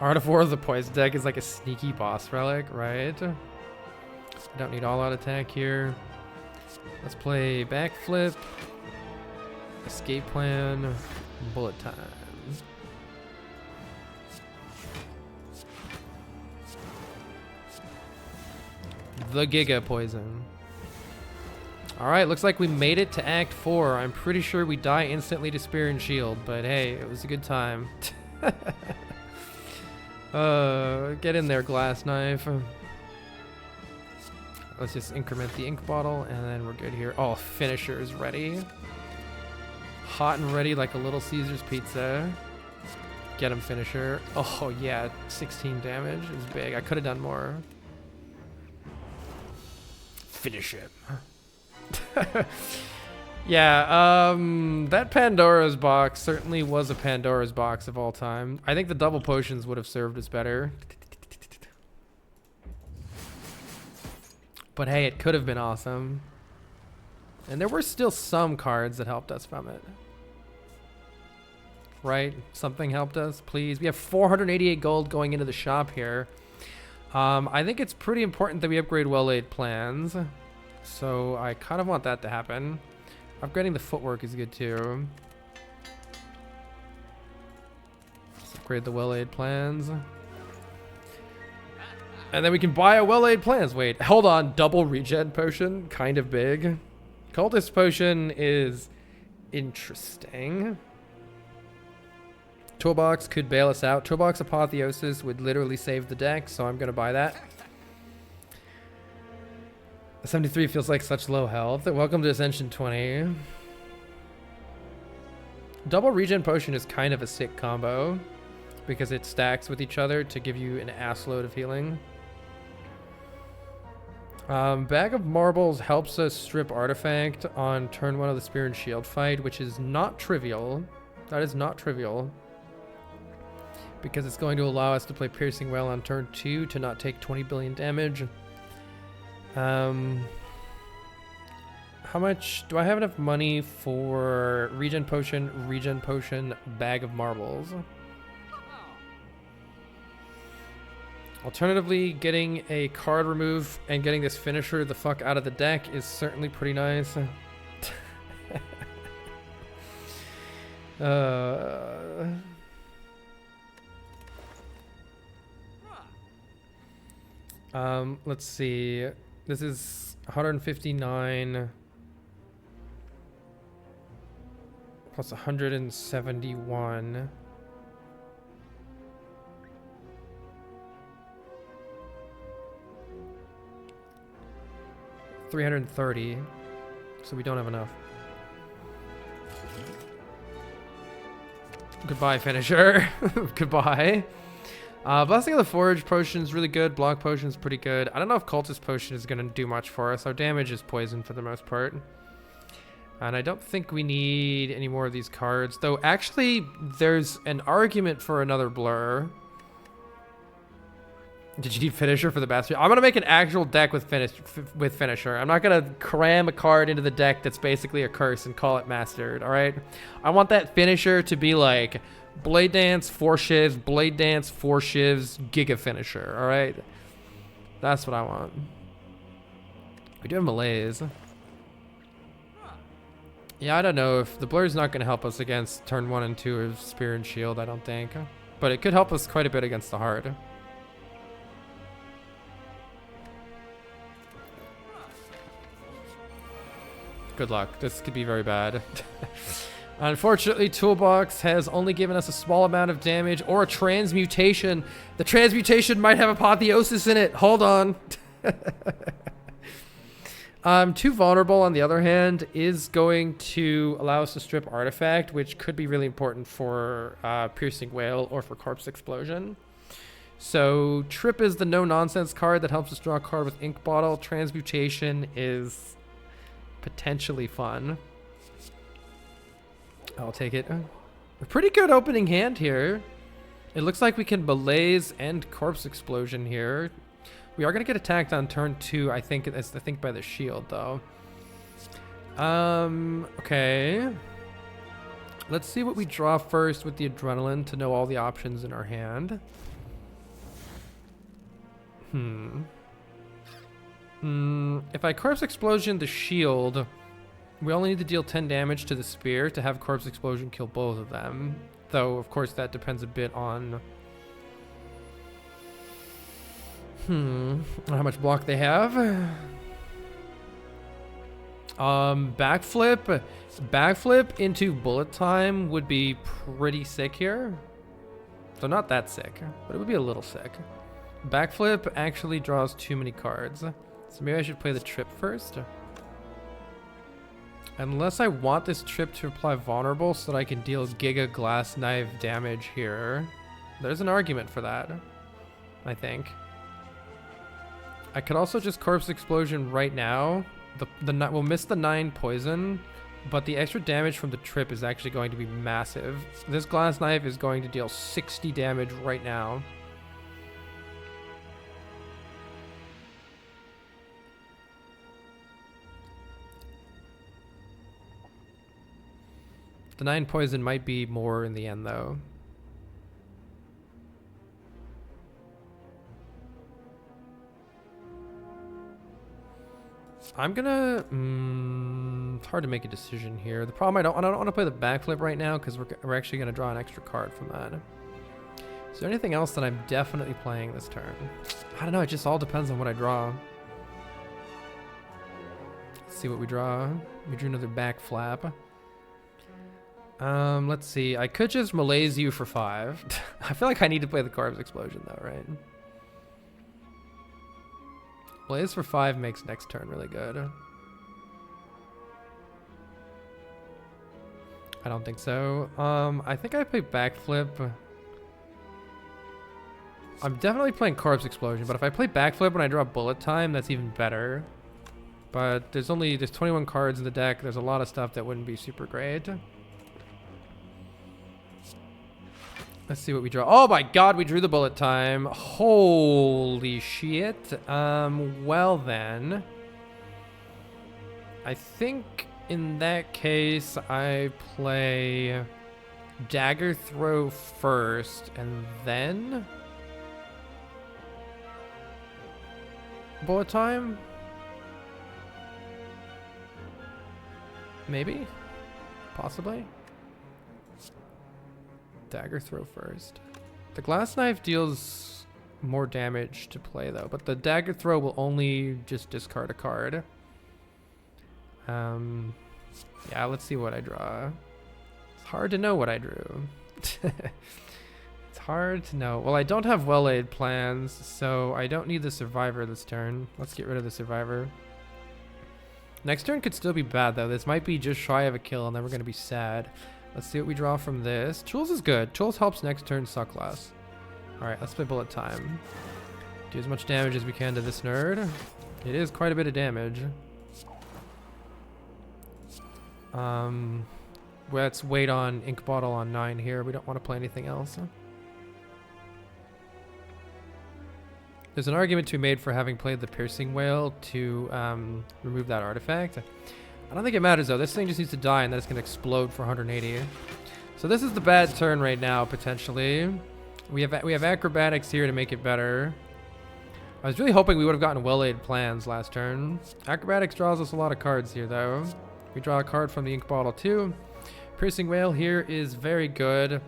Art of War of the Poison deck is like a sneaky boss relic, right? Don't need all out attack here. Let's play backflip, escape plan, bullet time. The Giga Poison. Alright, looks like we made it to Act 4. I'm pretty sure we die instantly to Spear and Shield, but hey, it was a good time. Get in there, Glass Knife. Let's just increment the ink bottle, and then we're good here. Oh, finisher is ready. Hot and ready like a Little Caesar's pizza. Get him, finisher. Oh yeah, 16 damage is big. I could have done more. Finish him. Yeah, that Pandora's box certainly was a Pandora's box of all time. I think the double potions would have served us better. But hey, it could have been awesome. And there were still some cards that helped us from it. Right? Something helped us, please. We have 488 gold going into the shop here. I think it's pretty important that we upgrade well-laid plans. So I kind of want that to happen. Upgrading the footwork is good too. Let's upgrade the well-laid plans. And then we can buy a well-laid plans. Wait, hold on. Double regen potion, kind of big. Cultist potion is interesting. Toolbox could bail us out. Toolbox Apotheosis would literally save the deck, so I'm going to buy that. 73 feels like such low health. Welcome to Ascension 20. Double regen potion is kind of a sick combo because it stacks with each other to give you an ass load of healing. Bag of Marbles helps us strip artifact on turn 1 of the Spear and Shield fight, which is not trivial. That is not trivial. Because it's going to allow us to play Piercing Wail on turn 2 to not take 20 billion damage. How much do I have enough money for regen potion, bag of marbles? Alternatively, getting a card remove and getting this finisher the fuck out of the deck is certainly pretty nice. Let's see. This is 159 plus 171. 330, so we don't have enough. Goodbye, finisher. Goodbye. Blessing of the Forge potion is really good. Block potion is pretty good. I don't know if Cultist potion is going to do much for us. Our damage is poison for the most part. And I don't think we need any more of these cards. Though, actually, there's an argument for another blur. Did you need finisher for the bastard? I'm going to make an actual deck with finisher. I'm not going to cram a card into the deck that's basically a curse and call it mastered, all right? I want that finisher to be like Blade Dance, 4 shivs, Blade Dance, 4 shivs, Giga Finisher, all right? That's what I want. We do have Malaise. Yeah, I don't know if the blur's not going to help us against turn 1 and 2 of Spear and Shield, I don't think. But it could help us quite a bit against the Heart. Good luck. This could be very bad. Unfortunately, Toolbox has only given us a small amount of damage or a transmutation. The transmutation might have Apotheosis in it. Hold on. Too Vulnerable, on the other hand, is going to allow us to strip Artifact, which could be really important for Piercing Wail or for Corpse Explosion. So Trip is the no-nonsense card that helps us draw a card with Ink Bottle. Transmutation is potentially fun. I'll take it. A pretty good opening hand here. It looks like we can Malaise and Corpse Explosion here. We are going to get attacked on turn 2, I think by the shield, though. Okay. Let's see what we draw first with the Adrenaline to know all the options in our hand. If I Corpse Explosion the shield, we only need to deal 10 damage to the spear to have Corpse Explosion kill both of them. Though, of course, that depends a bit on how much block they have. Backflip into Bullet Time would be pretty sick here. So not that sick, but it would be a little sick. Backflip actually draws too many cards. So maybe I should play the Trip first. Unless I want this Trip to apply Vulnerable so that I can deal Giga Glass Knife damage here. There's an argument for that, I think. I could also just Corpse Explosion right now. We'll miss the 9 poison, but the extra damage from the Trip is actually going to be massive. This Glass Knife is going to deal 60 damage right now. The 9 poison might be more in the end, though. I'm gonna. It's hard to make a decision here. The problem I don't want to play the backflip right now because we're actually gonna draw an extra card from that. Is there anything else that I'm definitely playing this turn? I don't know. It just all depends on what I draw. Let's see what we draw. We drew another back flap. Let's see. I could just malaise you for 5. I feel like I need to play the Corpse Explosion though, right? Blaze for 5 makes next turn really good. I don't think so. I think I play backflip. I'm definitely playing Corpse Explosion, but if I play backflip when I draw bullet time, that's even better. But there's 21 cards in the deck. There's a lot of stuff that wouldn't be super great. Let's see what we draw. Oh my god, we drew the bullet time. Holy shit. Well then. I think in that case I play Dagger Throw first and then bullet time? Maybe? Possibly? Dagger Throw first. The Glass Knife deals more damage to play though, but the Dagger Throw will only just discard a card. Yeah, let's see what I draw. It's hard to know what I drew. It's hard to know. Well, I don't have well-laid plans, so I don't need the Survivor this turn. Let's get rid of the Survivor. Next turn could still be bad though. This might be just shy of a kill and then we're gonna be sad. Let's see what we draw from this. Tools is good. Tools helps next turn suck less. Alright, let's play bullet time. Do as much damage as we can to this nerd. It is quite a bit of damage. Let's wait on Ink Bottle on 9 here. We don't want to play anything else. There's an argument to be made for having played the Piercing Whale to remove that artifact. I don't think it matters though. This thing just needs to die and then it's going to explode for 180. So this is the bad turn right now, potentially. We have Acrobatics here to make it better. I was really hoping we would have gotten well-laid plans last turn. Acrobatics draws us a lot of cards here though. We draw a card from the Ink Bottle too. Piercing Whale here is very good.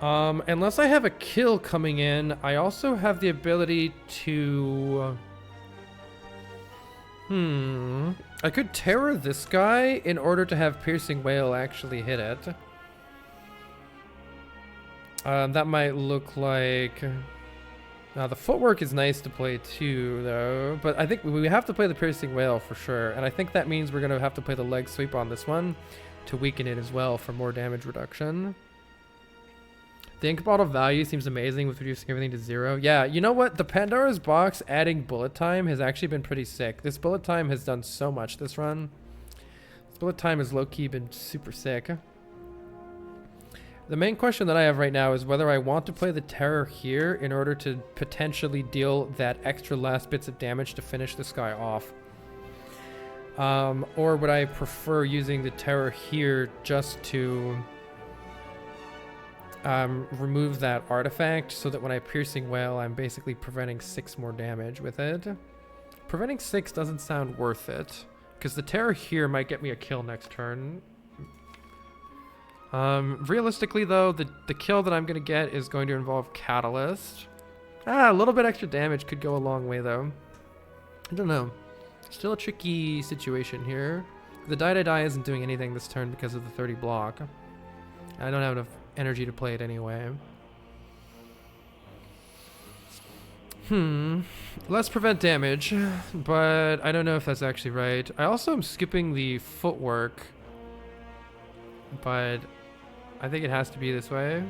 Unless I have a kill coming in, I also have the ability to... I could terror this guy in order to have Piercing Whale actually hit it. That might look like... Now the footwork is nice to play too, though. But I think we have to play the Piercing Whale for sure. And I think that means we're going to have to play the leg sweep on this one to weaken it as well for more damage reduction. The Ink Bottle value seems amazing with reducing everything to 0. Yeah, you know what? The Pandora's Box adding bullet time has actually been pretty sick. This bullet time has done so much this run. This bullet time has low-key been super sick. The main question that I have right now is whether I want to play the Terror here in order to potentially deal that extra last bits of damage to finish this guy off. Or would I prefer using the Terror here just to... remove that artifact so that when I Piercing Whale, I'm basically preventing 6 more damage with it. Preventing 6 doesn't sound worth it, because the Terror here might get me a kill next turn. Realistically though, the kill that I'm going to get is going to involve Catalyst. A little bit extra damage could go a long way though. I don't know. Still a tricky situation here. The Die isn't doing anything this turn because of the 30 block. I don't have enough energy to play it anyway. Let's prevent damage, but I don't know if that's actually right. I also am skipping the footwork, but I think it has to be this way.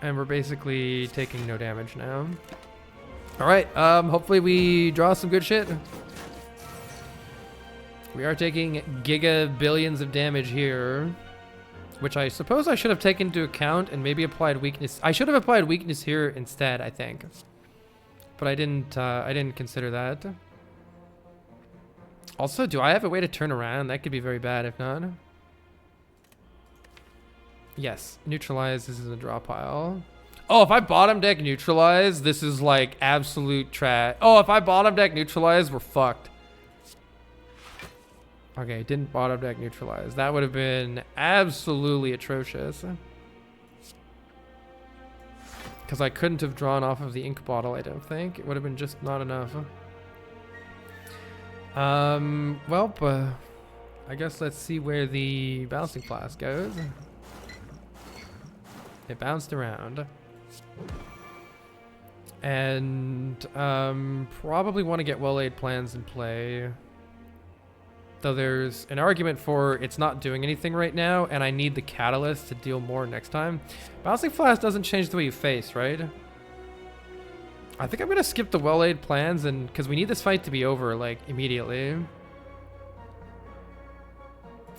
And we're basically taking no damage now. Alright, hopefully we draw some good shit. We are taking giga billions of damage here, which I suppose I should have taken into account and maybe applied weakness. I should have applied weakness here instead, I think. But I didn't consider that. Also, do I have a way to turn around? That could be very bad if not. Yes, neutralize. This is a draw pile. Oh, if I bottom deck neutralize, this is like absolute trash. Oh, if I bottom deck neutralize, we're fucked. Okay, didn't bottom deck neutralize. That would have been absolutely atrocious. Because I couldn't have drawn off of the ink bottle, I don't think. It would have been just not enough. Well, I guess let's see where the bouncing flask goes. It bounced around. And probably want to get well-laid plans in play. Though there's an argument for it's not doing anything right now, and I need the catalyst to deal more next time. Bouncing flask doesn't change the way you face, right? I think I'm gonna skip the well-laid plans, and because we need this fight to be over like immediately.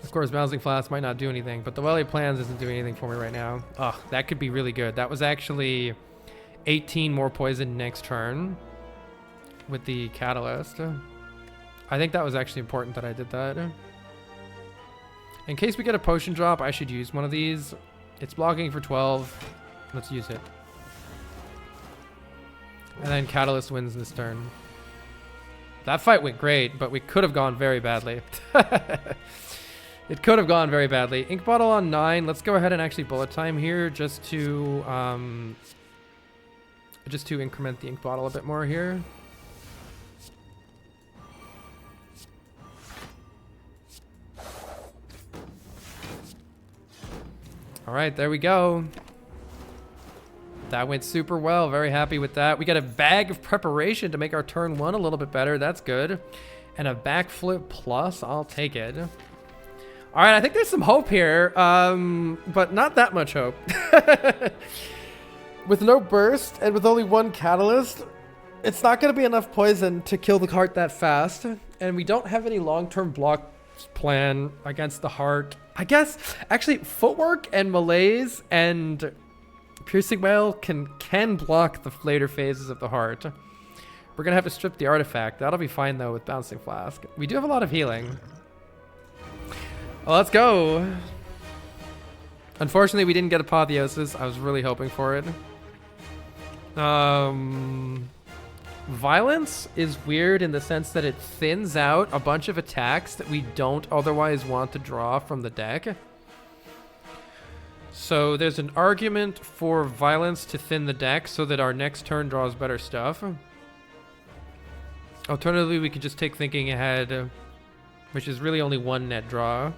Of course, bouncing flask might not do anything, but the well-laid plans isn't doing anything for me right now. Ugh, that could be really good. That was actually 18 more poison next turn with the catalyst. I think that was actually important that I did that. In case we get a potion drop, I should use one of these. It's blocking for 12. Let's use it. And then catalyst wins this turn. That fight went great, but we could have gone very badly. It could have gone very badly. Ink bottle on 9. Let's go ahead and actually bullet time here just to increment the ink bottle a bit more here. All right, there we go. That went super well. Very happy with that. We got a bag of preparation to make our turn 1 a little bit better. That's good. And a backflip plus. I'll take it. All right, I think there's some hope here, but not that much hope. With no burst and with only 1 catalyst, it's not going to be enough poison to kill the heart that fast. And we don't have any long-term block plan against the heart. I guess, actually, footwork and malaise and piercing wail can block the later phases of the heart. We're going to have to strip the artifact. That'll be fine, though, with bouncing flask. We do have a lot of healing. Well, let's go. Unfortunately, we didn't get apotheosis. I was really hoping for it. Violence is weird in the sense that it thins out a bunch of attacks that we don't otherwise want to draw from the deck. So there's an argument for violence to thin the deck so that our next turn draws better stuff. Alternatively, we could just take thinking ahead, which is really only 1 net draw.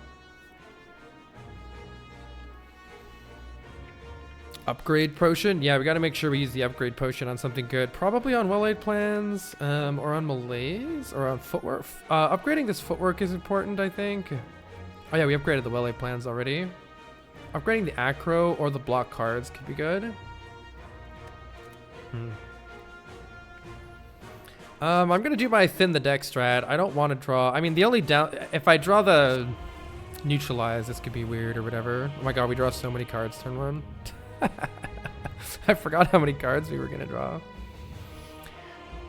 Upgrade potion. Yeah, we got to make sure we use the upgrade potion on something good. Probably on well-laid plans, or on malaise, or on footwork. Upgrading this footwork is important, I think. Oh yeah, we upgraded the well-laid plans already. Upgrading the acro or the block cards could be good. I'm gonna do my thin the deck strat. I don't want to draw. I mean, the only if I draw the neutralize, this could be weird or whatever. Oh my god, we draw so many cards turn 1. I forgot how many cards we were gonna draw.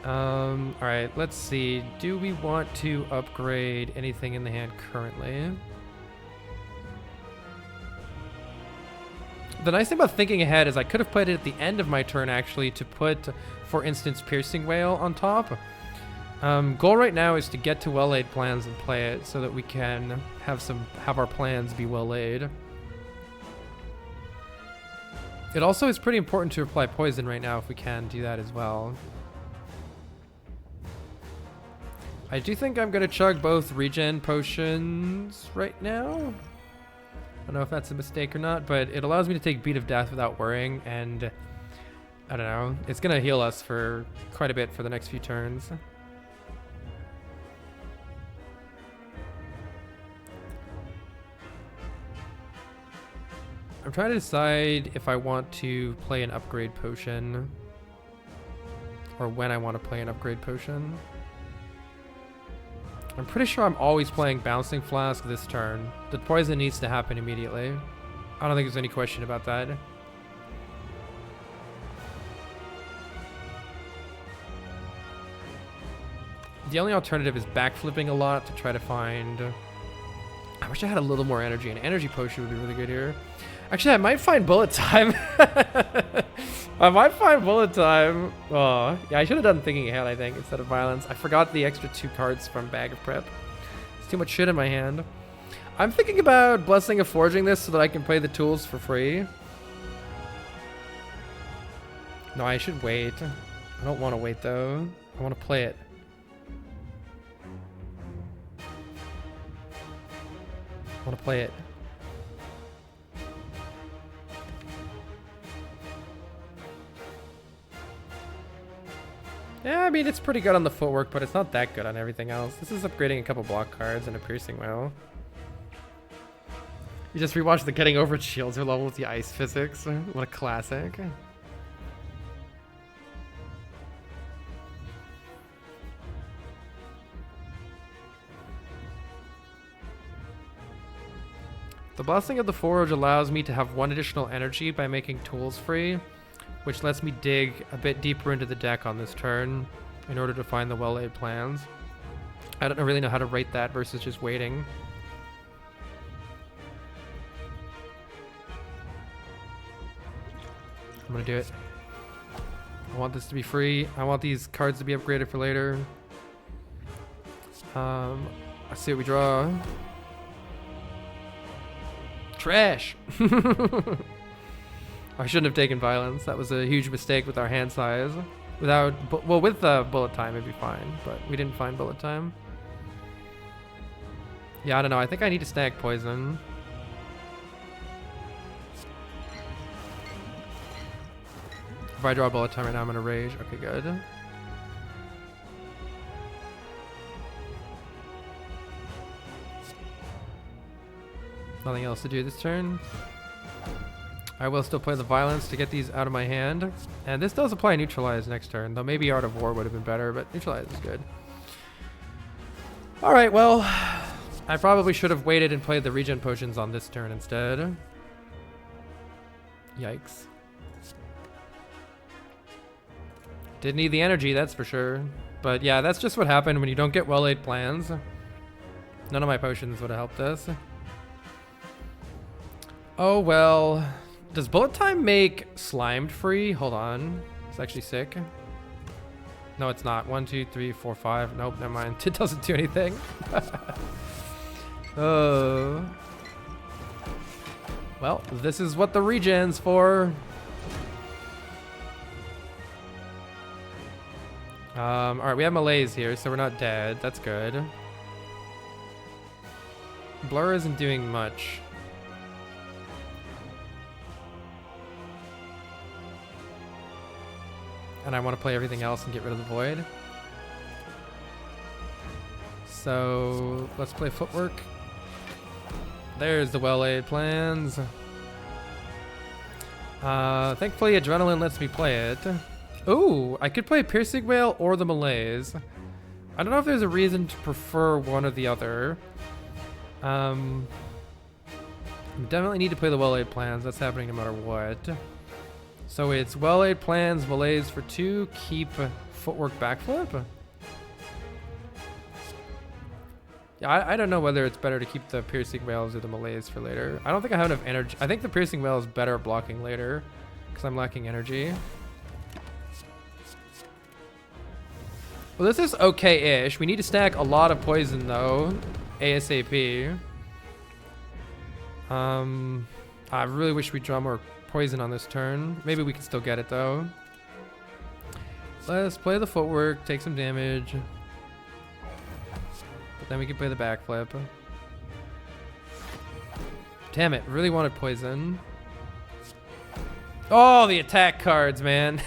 All right, let's see. Do we want to upgrade anything in the hand currently? The nice thing about thinking ahead is I could have played it at the end of my turn actually to put, for instance, piercing wail on top. Goal right now is to get to well-laid plans and play it so that we can have our plans be well laid. It also is pretty important to apply poison right now if we can do that as well. I do think I'm gonna chug both regen potions right now. I don't know if that's a mistake or not, but it allows me to take Beat of Death without worrying, and I don't know, it's gonna heal us for quite a bit for the next few turns. I'm trying to decide if I want to play an upgrade potion or when I want to play an upgrade potion. I'm pretty sure I'm always playing Bouncing Flask this turn. The poison needs to happen immediately. I don't think there's any question about that. The only alternative is backflipping a lot to try to find... I wish I had a little more energy. An energy potion would be really good here. Actually, I might find bullet time. I might find bullet time. Oh, yeah, I should have done thinking ahead, I think, instead of violence. I forgot the extra 2 cards from Bag of Prep. It's too much shit in my hand. I'm thinking about Blessing of Forging this so that I can play the tools for free. No, I should wait. I don't want to wait, though. I want to play it. I want to play it. Yeah, I mean, it's pretty good on the footwork, but it's not that good on everything else. This is upgrading a couple block cards and a piercing whale. You just rewatched the Getting Over It shields are level with the ice physics. What a classic. The Blessing of the Forge allows me to have 1 additional energy by making tools free, which lets me dig a bit deeper into the deck on this turn in order to find the well-laid plans. I don't really know how to rate that versus just waiting. I'm gonna do it. I want this to be free. I want these cards to be upgraded for later. Let's see what we draw. Trash! I shouldn't have taken violence. That was a huge mistake with our hand size. Without, well, with bullet time it'd be fine, but we didn't find bullet time. Yeah, I don't know. I think I need to snag poison. If I draw bullet time right now, I'm gonna rage. Okay, good. Nothing else to do this turn. I will still play the violence to get these out of my hand. And this does apply neutralize next turn, though maybe Art of War would have been better, but neutralize is good. Alright, well, I probably should have waited and played the regen potions on this turn instead. Yikes. Didn't need the energy, that's for sure. But yeah, that's just what happened when you don't get well-laid plans. None of my potions would have helped us. Oh, well. Does bullet time make slimed free? Hold on. It's actually sick. No, it's not. 1, 2, 3, 4, 5. Nope, never mind. It doesn't do anything. Oh. Well, this is what the regen's for. Alright, we have malaise here, so we're not dead. That's good. Blur isn't doing much. And I want to play everything else and get rid of the void. So let's play footwork. There's the well-laid plans. Thankfully adrenaline lets me play it. Ooh, I could play piercing whale or the malaise. I don't know if there's a reason to prefer one or the other. I definitely need to play the well-laid plans. That's happening no matter what. So it's well-laid plans, malaise for 2, keep footwork backflip. Yeah, I don't know whether it's better to keep the piercing whales or the malaise for later. I don't think I have enough energy. I think the piercing whale is better at blocking later because I'm lacking energy. Well, this is okay-ish. We need to stack a lot of poison though, ASAP. I really wish we'd draw more poison on this turn. Maybe we can still get it though. Let's play the footwork, take some damage. But then we can play the backflip. Damn it, really wanted poison. Oh, the attack cards, man.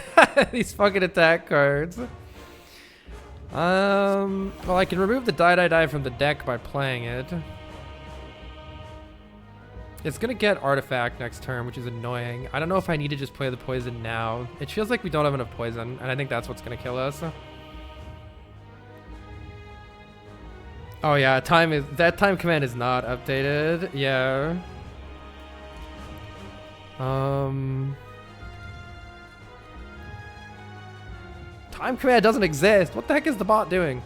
These fucking attack cards. Well, I can remove the die from the deck by playing it. It's gonna get artifact next turn, which is annoying. I don't know if I need to just play the poison now. It feels like we don't have enough poison, and I think that's what's gonna kill us. Oh yeah, that time command is not updated. Yeah. Time command doesn't exist. What the heck is the bot doing?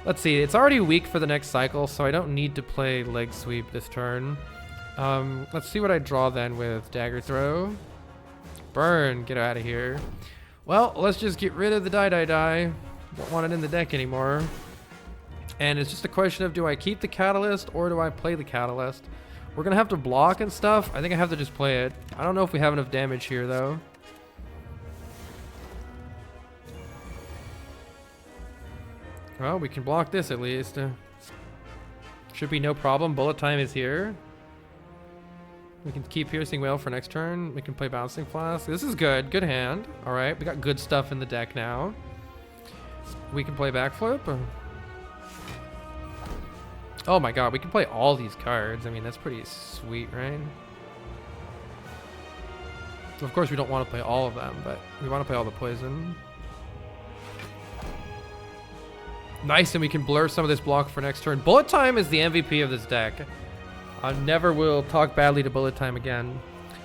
Let's see, it's already weak for the next cycle, so I don't need to play leg sweep this turn. Let's see what I draw then with dagger throw. Burn, get out of here. Well, let's just get rid of the die. Don't want it in the deck anymore. And it's just a question of, do I keep the catalyst or do I play the catalyst? We're gonna have to block and stuff. I think I have to just play it. I don't know if we have enough damage here though. Well, we can block this at least. Should be no problem. Bullet time is here. We can keep Piercing Wail for next turn. We can play Bouncing Flask. This is good. Good hand. All right, we got good stuff in the deck now. We can play Backflip. Oh my god, we can play all these cards. I mean, that's pretty sweet, right? Of course, we don't want to play all of them, but we want to play all the poison. Nice, and we can blur some of this block for next turn. Bullet Time is the MVP of this deck. I never will talk badly to Bullet Time again.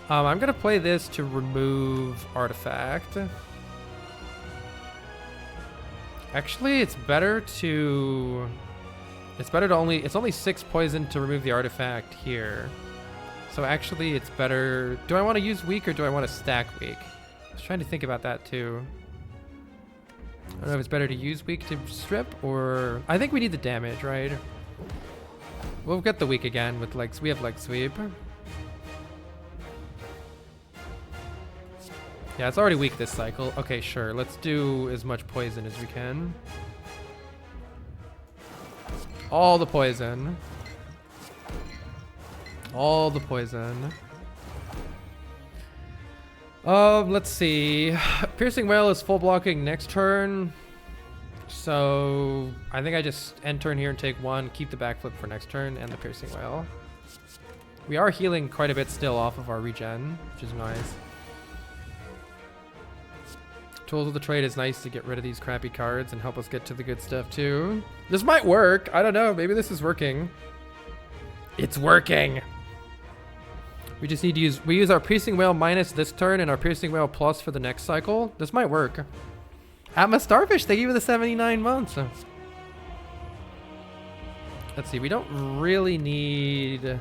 I'm going to play this to remove Artifact. Actually, it's better to only, it's only 6 poison to remove the Artifact here. So actually, it's better. Do I want to use weak or do I want to stack weak? I was trying to think about that too. I don't know if it's better to use weak to strip or... I think we need the damage, right? We'll get the weak again with legs. We have leg sweep. Yeah, it's already weak this cycle. Okay, sure. Let's do as much poison as we can. All the poison. All the poison. Let's see. Piercing Wail is full blocking next turn. So I think I just end turn here and take 1, keep the backflip for next turn, and the Piercing Wail. We are healing quite a bit still off of our regen, which is nice. Tools of the Trade is nice to get rid of these crappy cards and help us get to the good stuff too. This might work. I don't know. Maybe this is working. It's working. We just need to use our Piercing Wail minus this turn and our Piercing Wail plus for the next cycle. This might work. Atma Starfish, thank you for the 79 months. Let's see, we don't really need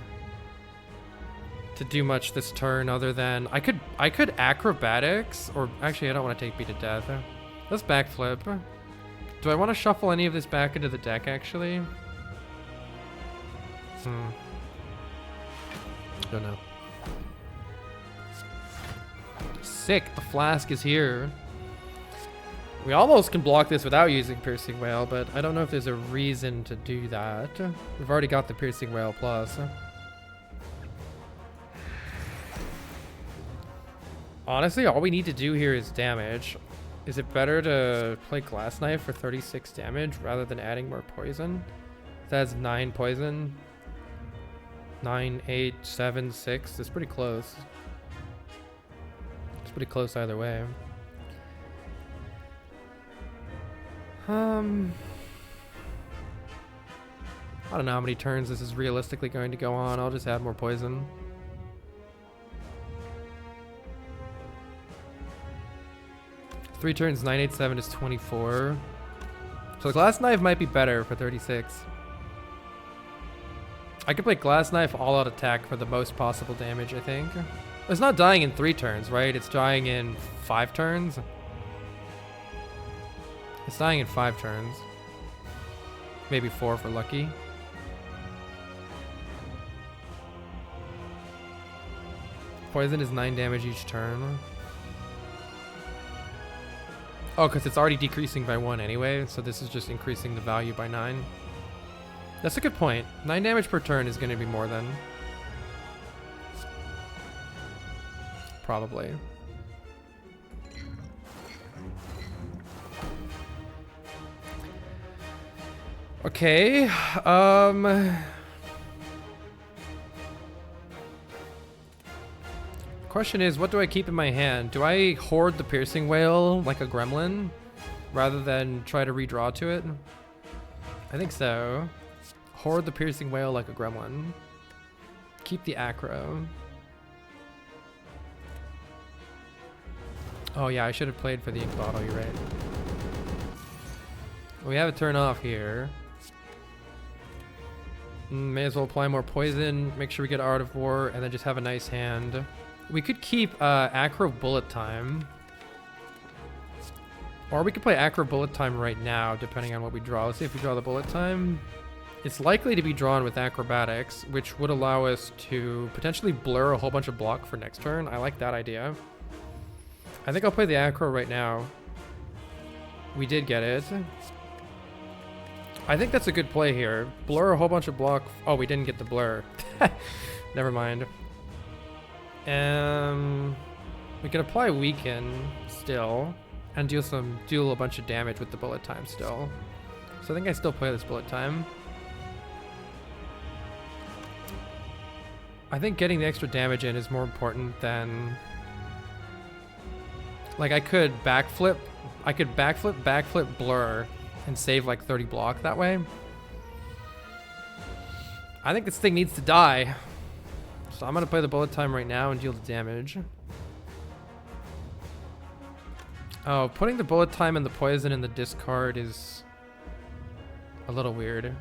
to do much this turn other than I could acrobatics, or actually I don't want to take beat to death. Let's backflip. Do I want to shuffle any of this back into the deck actually? Don't know. Sick, the flask is here. We almost can block this without using Piercing Wail, but I don't know if there's a reason to do that. We've already got the Piercing Wail plus. Honestly, all we need to do here is damage. Is it better to play Glass Knife for 36 damage rather than adding more poison? That's 9 poison. 9, 8, 7, 6. It's pretty close. It's pretty close either way. I don't know how many turns this is realistically going to go on. I'll just add more poison. Three turns, 9, 8, 7 is 24. So the Glass Knife might be better for 36. I could play Glass Knife all out attack for the most possible damage, I think. It's not dying in 3 turns, right? It's dying in 5 turns. It's dying in 5 turns. Maybe 4 for lucky. Poison is 9 damage each turn. Oh, because it's already decreasing by 1 anyway, so this is just increasing the value by 9. That's a good point. 9 damage per turn is going to be more than. Probably. Okay, question is, what do I keep in my hand? Do I hoard the Piercing Wail like a gremlin rather than try to redraw to it? I think so. Hoard the Piercing Wail like a gremlin. Keep the Acro. Oh yeah, I should have played for the ink bottle, you're right. We have a turn off here. May as well apply more poison, make sure we get Art of War, and then just have a nice hand. We could keep Acro Bullet Time. Or we could play Acro Bullet Time right now, depending on what we draw. Let's see if we draw the Bullet Time. It's likely to be drawn with Acrobatics, which would allow us to potentially blur a whole bunch of block for next turn. I like that idea. I think I'll play the Acro right now. We did get it. I think that's a good play here. Blur a whole bunch of block. Oh, we didn't get the blur. Never mind. We can apply Weaken still. And deal a bunch of damage with the Bullet Time still. So I think I still play this Bullet Time. I think getting the extra damage in is more important than... Like, I could backflip, backflip, blur, and save like 30 block that way. I think this thing needs to die. So I'm gonna play the Bullet Time right now and deal the damage. Oh, putting the Bullet Time and the poison in the discard is a little weird.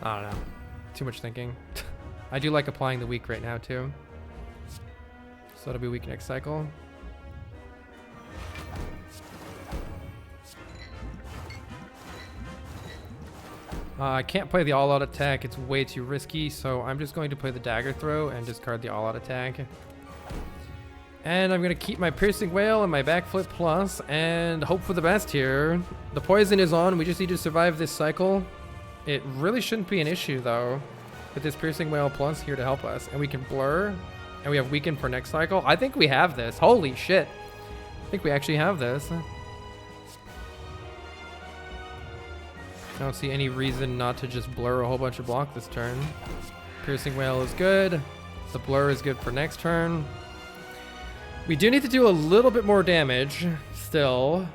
I don't know. Too much thinking. I do like applying the weak right now too. So it'll be weak next cycle. I can't play the all-out attack. It's way too risky, so I'm just going to play the dagger throw and discard the all-out attack. And I'm going to keep my Piercing Wail and my Backflip Plus and hope for the best here. The poison is on. We just need to survive this cycle. It really shouldn't be an issue, though, with this Piercing Wail Plus here to help us. And we can blur, and we have Weaken for next cycle. I think we have this. Holy shit. I think we actually have this. I don't see any reason not to just blur a whole bunch of block this turn. Piercing Wail is good. The blur is good for next turn. We do need to do a little bit more damage still.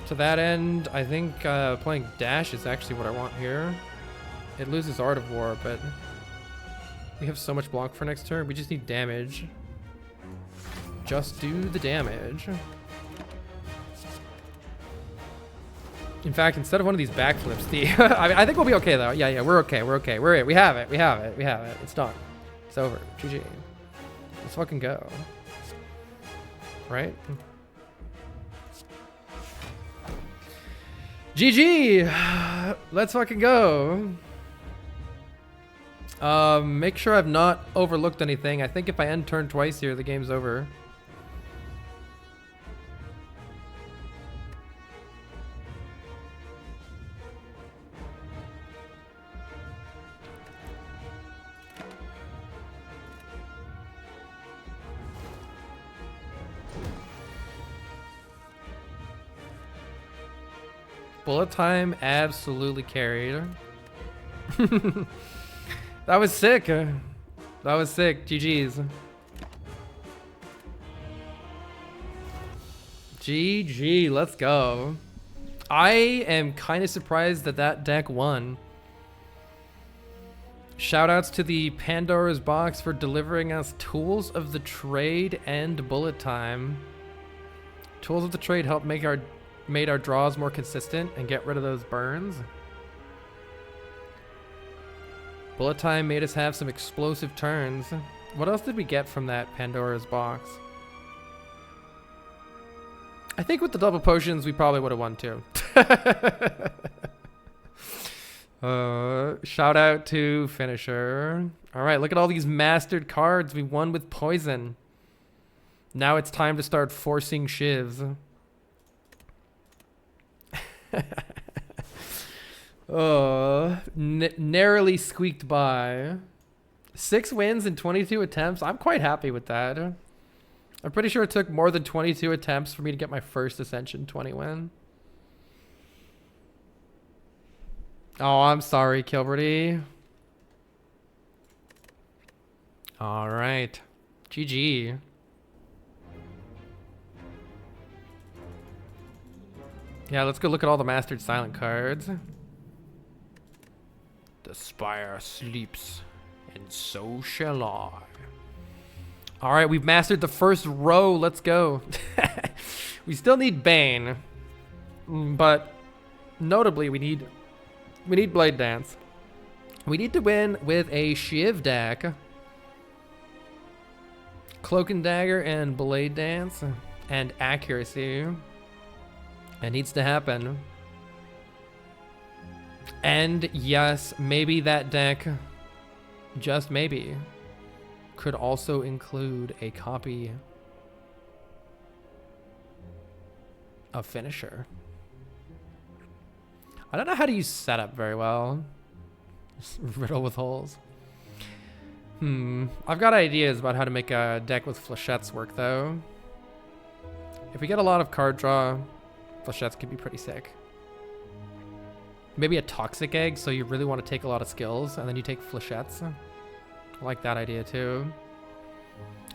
To that end, I think playing Dash is actually what I want here. It loses Art of War, but we have so much block for next turn. We just need damage. Just do the damage. In fact, instead of one of these backflips, I think we'll be okay though. Yeah, we're okay. We have it. It's done. It's over. GG. Let's fucking go. Right? GG! Let's fucking go. Make sure I've not overlooked anything. I think if I end turn twice here, the game's over. Bullet Time absolutely carried. That was sick. That was sick. GG's. GG. Let's go. I am kind of surprised that that deck won. Shoutouts to the Pandora's Box for delivering us Tools of the Trade and Bullet Time. Tools of the Trade help made our draws more consistent and get rid of those burns. Bullet Time made us have some explosive turns. What else did we get from that Pandora's Box? I think with the double potions, we probably would have won too. Shout out to Finisher. All right, look at all these mastered cards. We won with poison. Now it's time to start forcing shivs. Oh, narrowly squeaked by. 6 wins in 22 attempts. I'm quite happy with that. I'm pretty sure it took more than 22 attempts for me to get my first Ascension 20 win. Oh, I'm sorry, Kilberty. All right. GG. Yeah, let's go look at all the mastered silent cards. The Spire sleeps, and so shall I. All right, we've mastered the first row. Let's go. We still need Bane, but notably we need We need Blade Dance. We need to win with a Shiv deck. Cloak and Dagger and Blade Dance and Accuracy. It needs to happen. And yes, maybe that deck, just maybe, could also include a copy of Finisher. I don't know how to use setup very well. Just riddle with holes. I've got ideas about how to make a deck with flechettes work though. If we get a lot of card draw, flechettes could be pretty sick. Maybe a toxic egg, so you really want to take a lot of skills, and then you take flechettes. I like that idea too.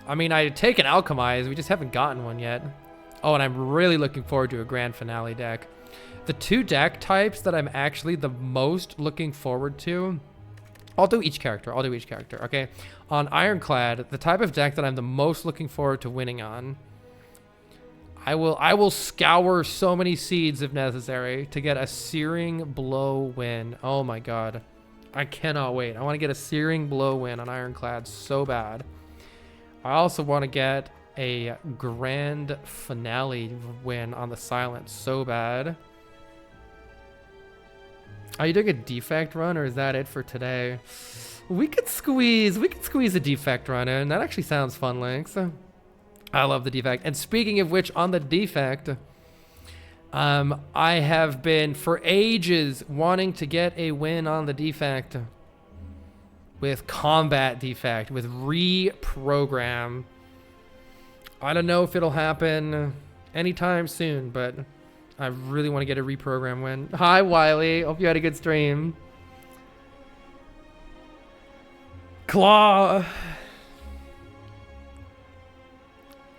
I mean, I'd take an alchemize, we just haven't gotten one yet. Oh, and I'm really looking forward to a grand finale deck. The two deck types that I'm actually the most looking forward to, I'll do each character, okay? On Ironclad, the type of deck that I'm the most looking forward to winning on, I will scour so many seeds if necessary to get a Searing Blow win. Oh my god. I cannot wait. I want to get a Searing Blow win on Ironclad so bad. I also want to get a grand finale win on the Silence so bad. Are you doing a defect run, or is that it for today? We could squeeze a defect run in. That actually sounds fun, Lynx. I love the defect. And speaking of which, on the defect, I have been for ages wanting to get a win on the defect with combat defect, with reprogram. I don't know if it'll happen anytime soon, but I really want to get a reprogram win. Hi, Wiley. Hope you had a good stream. Claw.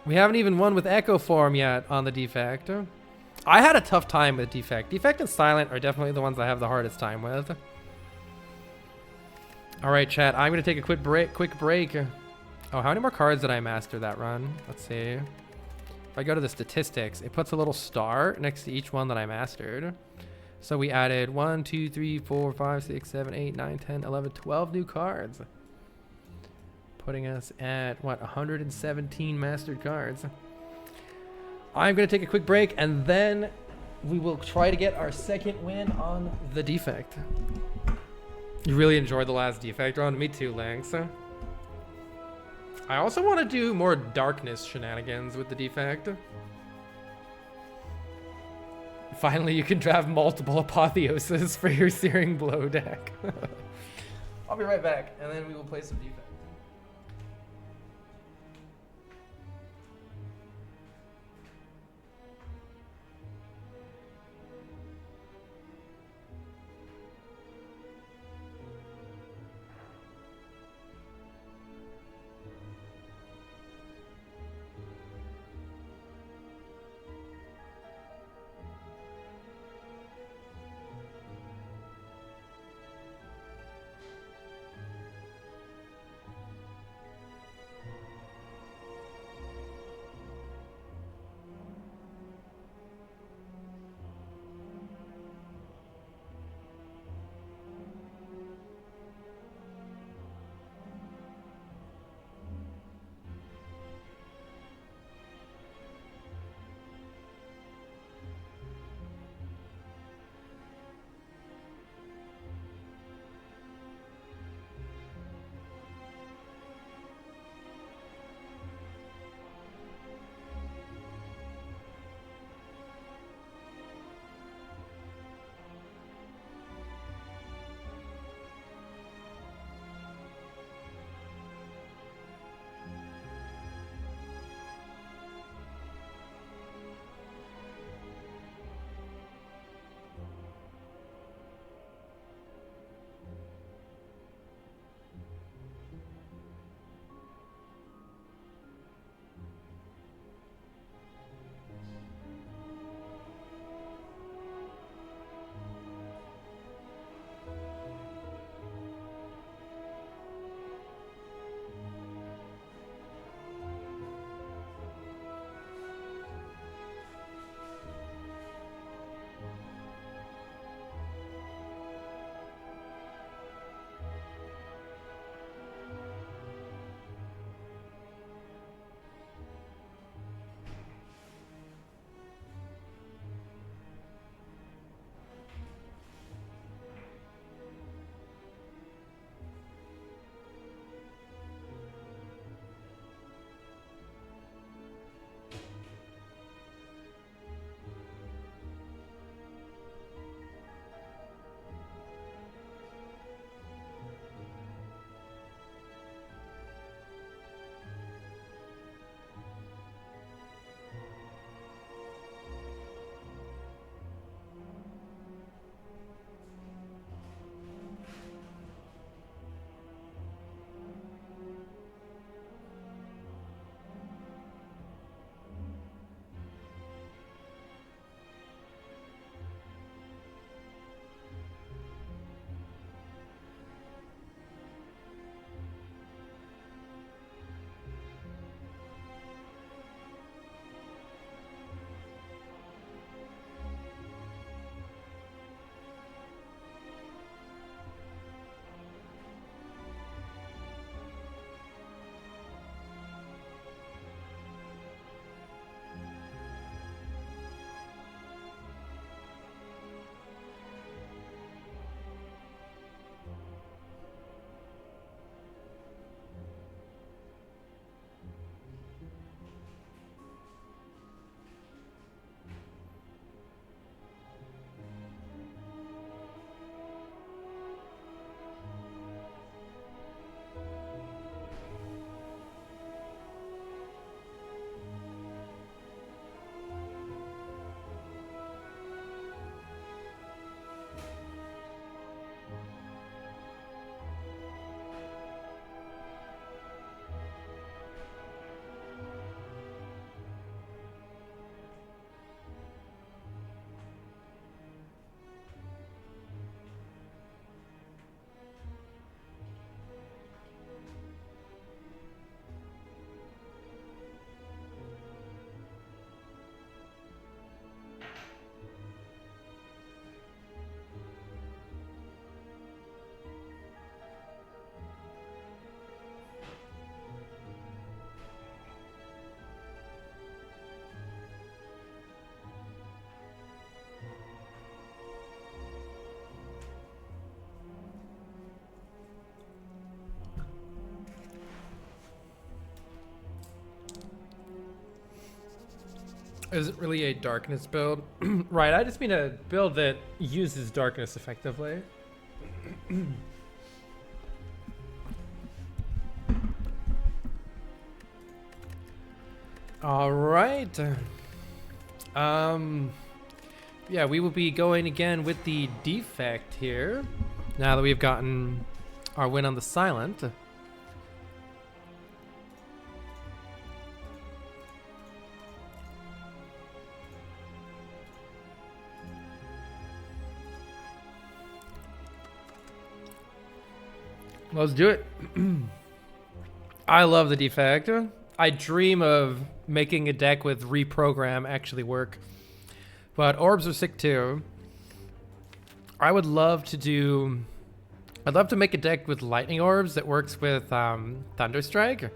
We haven't even won with Echo Form yet on the defect. I had a tough time with defect. Defect and silent are definitely the ones I have the hardest time with. All right, chat. I'm gonna take a quick break. Oh, how many more cards did I master that run? Let's see. If I go to the statistics, it puts a little star next to each one that I mastered. So we added 1, 2, 3, 4, 5, 6, 7, 8, 9, 10, 11, 12 new cards. Putting us at, what, 117 mastered cards. I'm going to take a quick break, and then we will try to get our second win on the defect. You really enjoyed the last defect run? Me too, Lynx. I also want to do more darkness shenanigans with the defect. Finally, you can draft multiple apotheoses for your Searing Blow deck. I'll be right back, and then we will play some defect. isn't really a darkness build. Right, I just mean a build that uses darkness effectively. All right. Yeah, we will be going again with the defect here. Now that we've gotten our win on the silent. Let's do it. I love the defect. I dream of making a deck with reprogram actually work. But orbs are sick too. I'd love to make a deck with lightning orbs that works with Thunderstrike.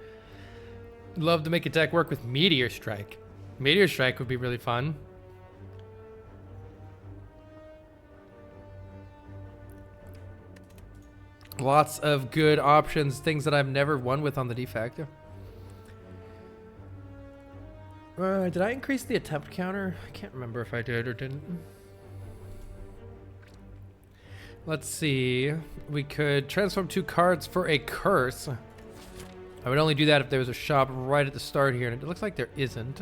Love to make a deck work with Meteor Strike. Meteor Strike would be really fun. Lots of good options, things that I've never won with on the defect. Did I increase the attempt counter? I can't remember if I did or didn't. Let's see. We could transform 2 cards for a curse. I would only do that if there was a shop right at the start here, and it looks like there isn't.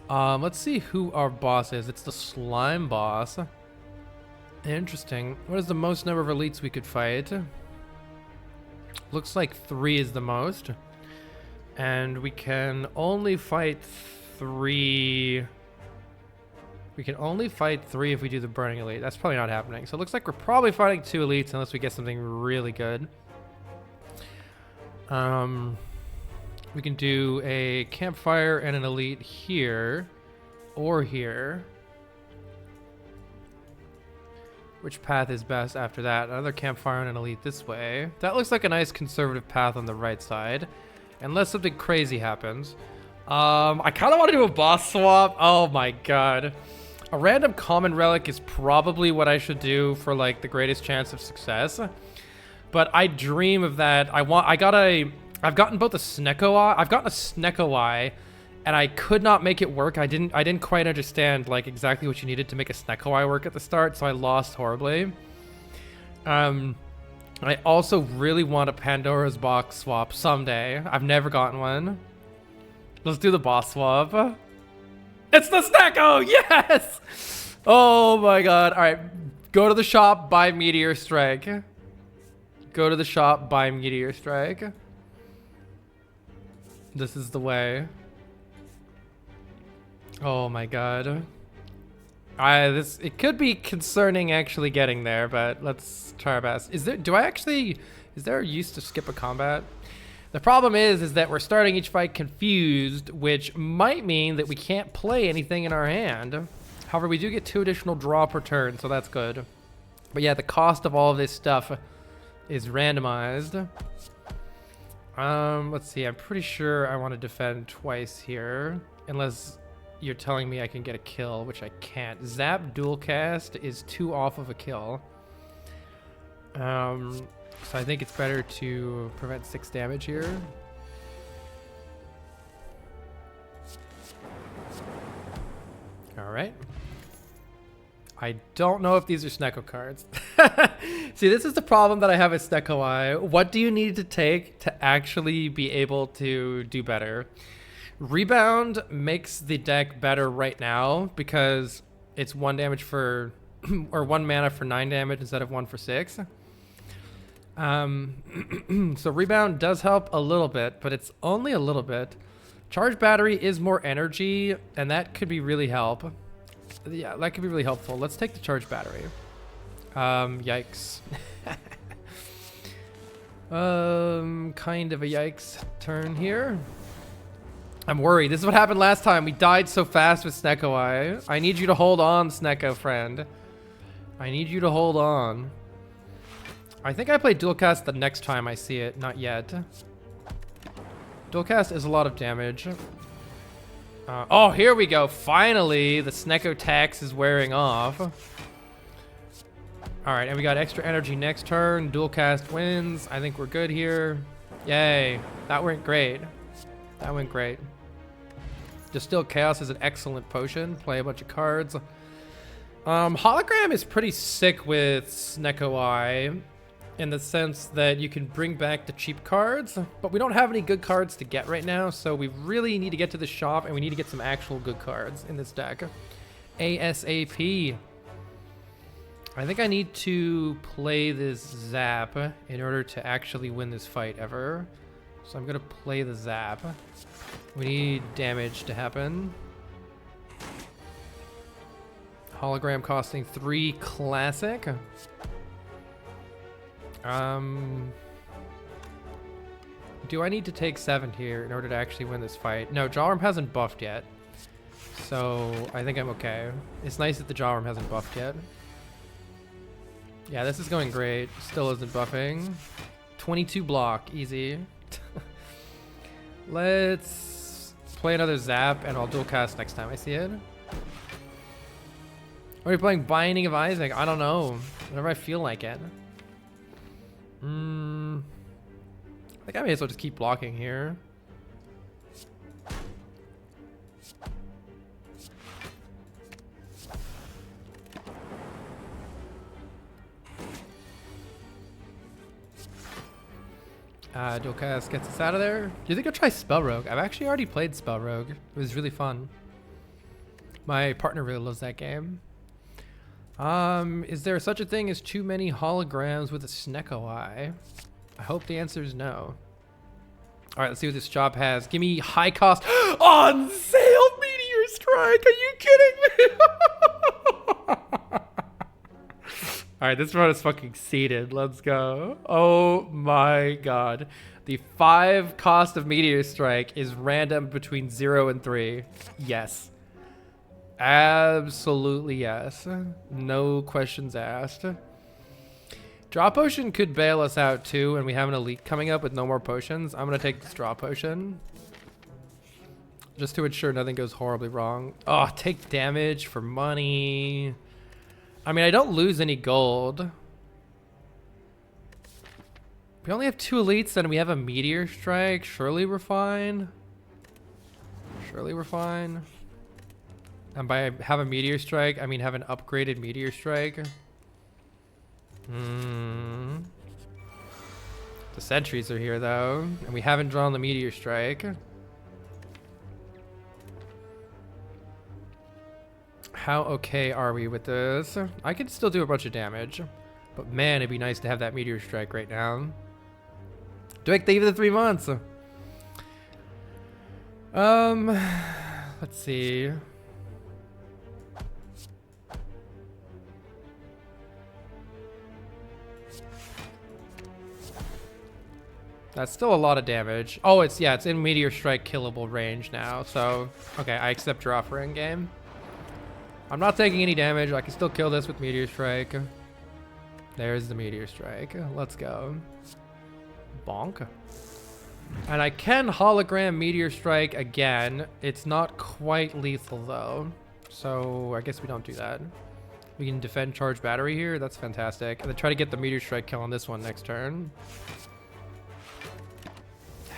Let's see who our boss is. It's the slime boss. Interesting. What is the most number of elites we could fight? Looks like 3 is the most. And we can only fight 3. We can only fight 3 if we do the burning elite. That's probably not happening. So it looks like we're probably fighting 2 elites unless we get something really good. We can do a campfire and an elite here or here. Which path is best after that? Another campfire and an elite this way. That looks like a nice conservative path on the right side. Unless something crazy happens. I kind of want to do a boss swap. Oh my god. A random common relic is probably what I should do for like the greatest chance of success. But I dream of that. I've gotten both a Snecko Eye. I've gotten a Snecko Eye, and I could not make it work. I didn't quite understand like exactly what you needed to make a Snecko Eye work at the start, so I lost horribly. I also really want a Pandora's box swap someday. I've never gotten one. Let's do the boss swap. It's the Snecko! Yes! Oh my god. All right, go to the shop, buy Meteor Strike. Go to the shop, buy Meteor Strike. This is the way. Oh my god. It could be concerning actually getting there, but let's try our best. Is there a use to skip a combat? The problem is that we're starting each fight confused, which might mean that we can't play anything in our hand. However, we do get 2 additional draw per turn, so that's good. But yeah, the cost of all of this stuff is randomized. Let's see. I'm pretty sure I want to defend twice here, unless you're telling me I can get a kill, which I can't. Zap dual cast is 2 off of a kill. So I think it's better to prevent 6 damage here. All right. I don't know if these are Snecko cards. See, this is the problem that I have with Snecko Eye. What do you need to take to actually be able to do better? Rebound makes the deck better right now because it's 1 damage for, or 1 mana for 9 damage instead of 1 for 6. So rebound does help a little bit, but it's only a little bit. Charge battery is more energy, and that could be really helpful. Yeah, that could be really helpful. Let's take the charge battery. Yikes. Kind of a yikes turn here. I'm worried. This is what happened last time. We died so fast with Snecko Eye. I need you to hold on, Snecko friend. I need you to hold on. I think I play dual cast the next time I see it. Not yet. Dual cast is a lot of damage. Oh, here we go. Finally, the Snecko tax is wearing off. All right, and we got extra energy next turn. Dual cast wins. I think we're good here. Yay. That went great. That went great. Distill Chaos is an excellent potion. Play a bunch of cards. Hologram is pretty sick with Snecko Eye in the sense that you can bring back the cheap cards, but we don't have any good cards to get right now, so we really need to get to the shop and we need to get some actual good cards in this deck. ASAP. I think I need to play this Zap in order to actually win this fight ever. So I'm gonna play the Zap. We need damage to happen. Hologram costing 3 classic. Do I need to take 7 here in order to actually win this fight? No, Jawworm hasn't buffed yet. So I think I'm okay. It's nice that the Jawworm hasn't buffed yet. Yeah, this is going great. Still isn't buffing. 22 block, easy. Let's play another Zap and I'll dual cast next time I see it. Are we playing Binding of Isaac? I don't know. Whenever I feel like it. I think I may as well just keep blocking here. Dual cast gets us out of there. Do you think I'll try Spell Rogue? I've actually already played Spell Rogue. It was really fun. My partner really loves that game. Is there such a thing as too many holograms with a Snecko Eye? I hope the answer is no. All right, let's see what this shop has. Give me high cost on sale Meteor Strike. Are you kidding me? All right, this run is fucking seated. Let's go. Oh my God. The 5 cost of Meteor Strike is random between 0 and 3. Yes. Absolutely yes. No questions asked. Draw Potion could bail us out too, and we have an elite coming up with no more potions. I'm gonna take this Draw Potion. Just to ensure nothing goes horribly wrong. Oh, take damage for money. I mean, I don't lose any gold. We only have 2 elites and we have a Meteor Strike. Surely we're fine. Surely we're fine. And by have a Meteor Strike, I mean have an upgraded Meteor Strike. The sentries are here though, and we haven't drawn the Meteor Strike. How okay are we with this? I could still do a bunch of damage, but man, it'd be nice to have that Meteor Strike right now. Thank you for the 3 months. Let's see. That's still a lot of damage. Oh, it's in Meteor Strike killable range now. So, okay, I accept your offer in game. I'm not taking any damage. I can still kill this with Meteor Strike. There's the Meteor Strike. Let's go. Bonk. And I can hologram Meteor Strike again. It's not quite lethal though. So I guess we don't do that. We can defend charge battery here. That's fantastic. And then try to get the Meteor Strike kill on this one next turn.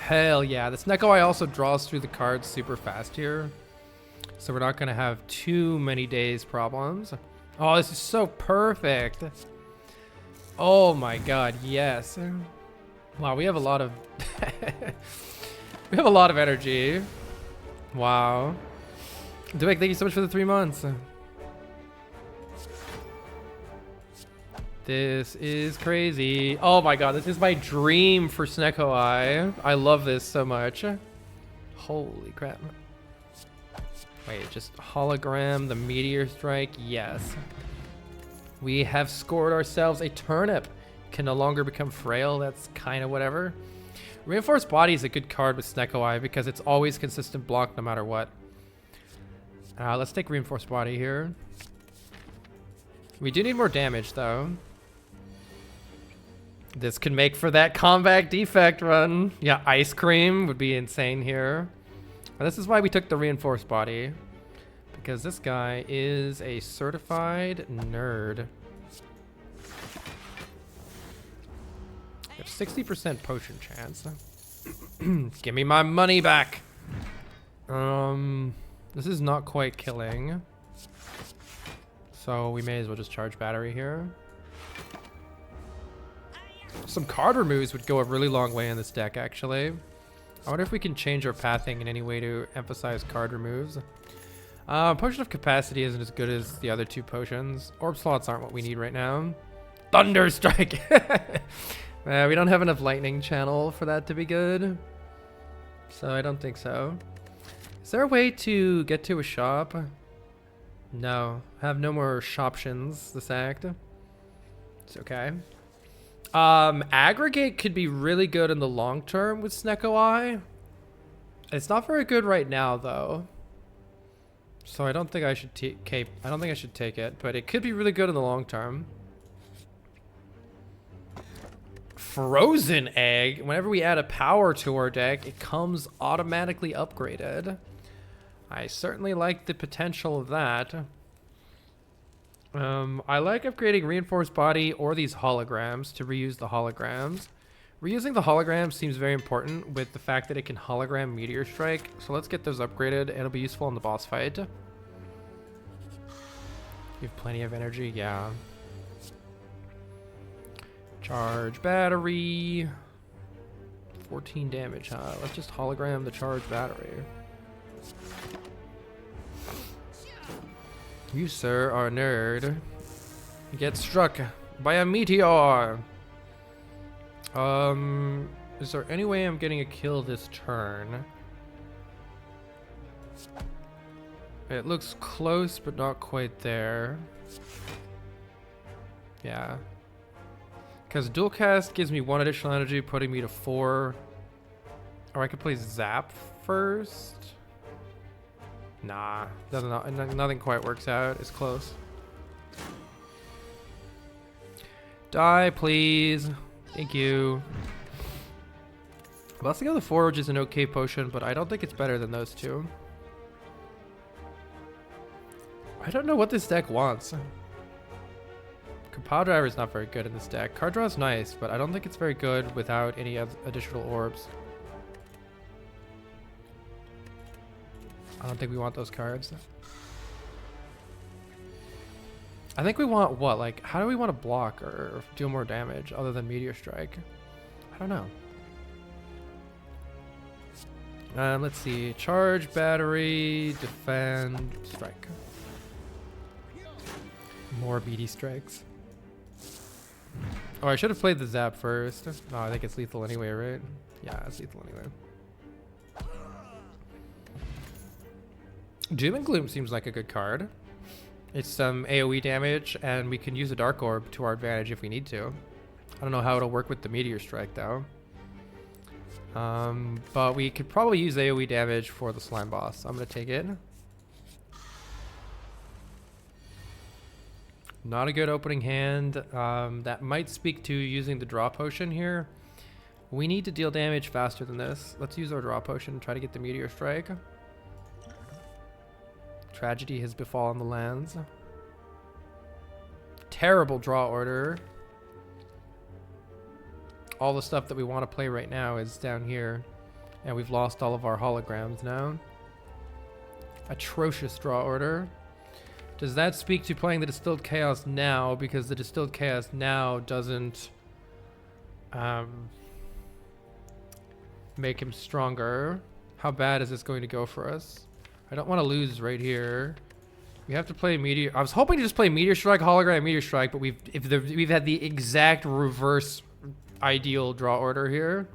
Hell yeah. The Snecko Eye also draws through the cards super fast here. So we're not going to have too many days problems. Oh, this is so perfect. Oh my God, yes. Wow, we have a lot of we have a lot of energy. Wow. Duik, thank you so much for the 3 months. This is crazy. Oh my God, this is my dream for Snecko Eye. I love this so much. Holy crap. Wait, just hologram the Meteor Strike. Yes. We have scored ourselves a turnip. Can no longer become frail. That's kind of whatever. Reinforced Body is a good card with Snecko Eye because it's always consistent block no matter what. Let's take Reinforced Body here. We do need more damage though. This could make for that combat defect run. Yeah, Ice Cream would be insane here. And this is why we took the Reinforced Body. Because this guy is a certified nerd. We have 60% potion chance. Give me my money back. This is not quite killing. So we may as well just charge battery here. Some card removes would go a really long way in this deck, actually. I wonder if we can change our pathing in any way to emphasize card removes. Potion of Capacity isn't as good as the other two potions. Orb slots aren't what we need right now. Thunder Strike! We don't have enough lightning channel for that to be good. So I don't think so. Is there a way to get to a shop? No. I have no more shoptions this act. It's okay. Aggregate could be really good in the long term with Snecko Eye. It's not very good right now though. So I don't think I should take it, but it could be really good in the long term. Frozen Egg. Whenever we add a power to our deck, it comes automatically upgraded. I certainly like the potential of that. I like upgrading Reinforced Body or these holograms to reuse the holograms. Reusing the holograms seems very important with the fact that it can hologram Meteor Strike. So let's get those upgraded. It'll be useful in the boss fight. You have plenty of energy, yeah. Charge battery. 14 damage, huh? Let's just hologram the charge battery. You, sir, are a nerd. You get struck by a meteor. Is there any way I'm getting a kill this turn? It looks close, but not quite there. Yeah. Because dual cast gives me 1 additional energy, putting me to 4. Or I could play Zap first. Nah, nothing quite works out. It's close. Die, please. Thank you. Blessing of the Forge is an okay potion, but I don't think it's better than those two. I don't know what this deck wants. Power Driver is not very good in this deck. Card draw is nice, but I don't think it's very good without any additional orbs. I don't think we want those cards. I think we want what? Like, how do we want to block or deal more damage other than Meteor Strike? I don't know. Let's see. Charge, battery, defend, strike. More BD strikes. Oh, I should have played the Zap first. No, I think it's lethal anyway, right? Yeah, it's lethal anyway. Doom and Gloom seems like a good card. It's some AoE damage, and we can use a Dark Orb to our advantage if we need to. I don't know how it'll work with the Meteor Strike, though. But we could probably use AoE damage for the Slime Boss. I'm going to take it. Not a good opening hand. That might speak to using the Draw Potion here. We need to deal damage faster than this. Let's use our Draw Potion and try to get the Meteor Strike. Tragedy has befallen the lands. Terrible draw order. All the stuff that we want to play right now is down here. And we've lost all of our holograms now. Atrocious draw order. Does that speak to playing the Distilled Chaos now? Because the Distilled Chaos now doesn't make him stronger. How bad is this going to go for us? I don't want to lose right here. We have to play Meteor. I was hoping to just play Meteor Strike, Hologram, Meteor Strike, but we've had the exact reverse ideal draw order here.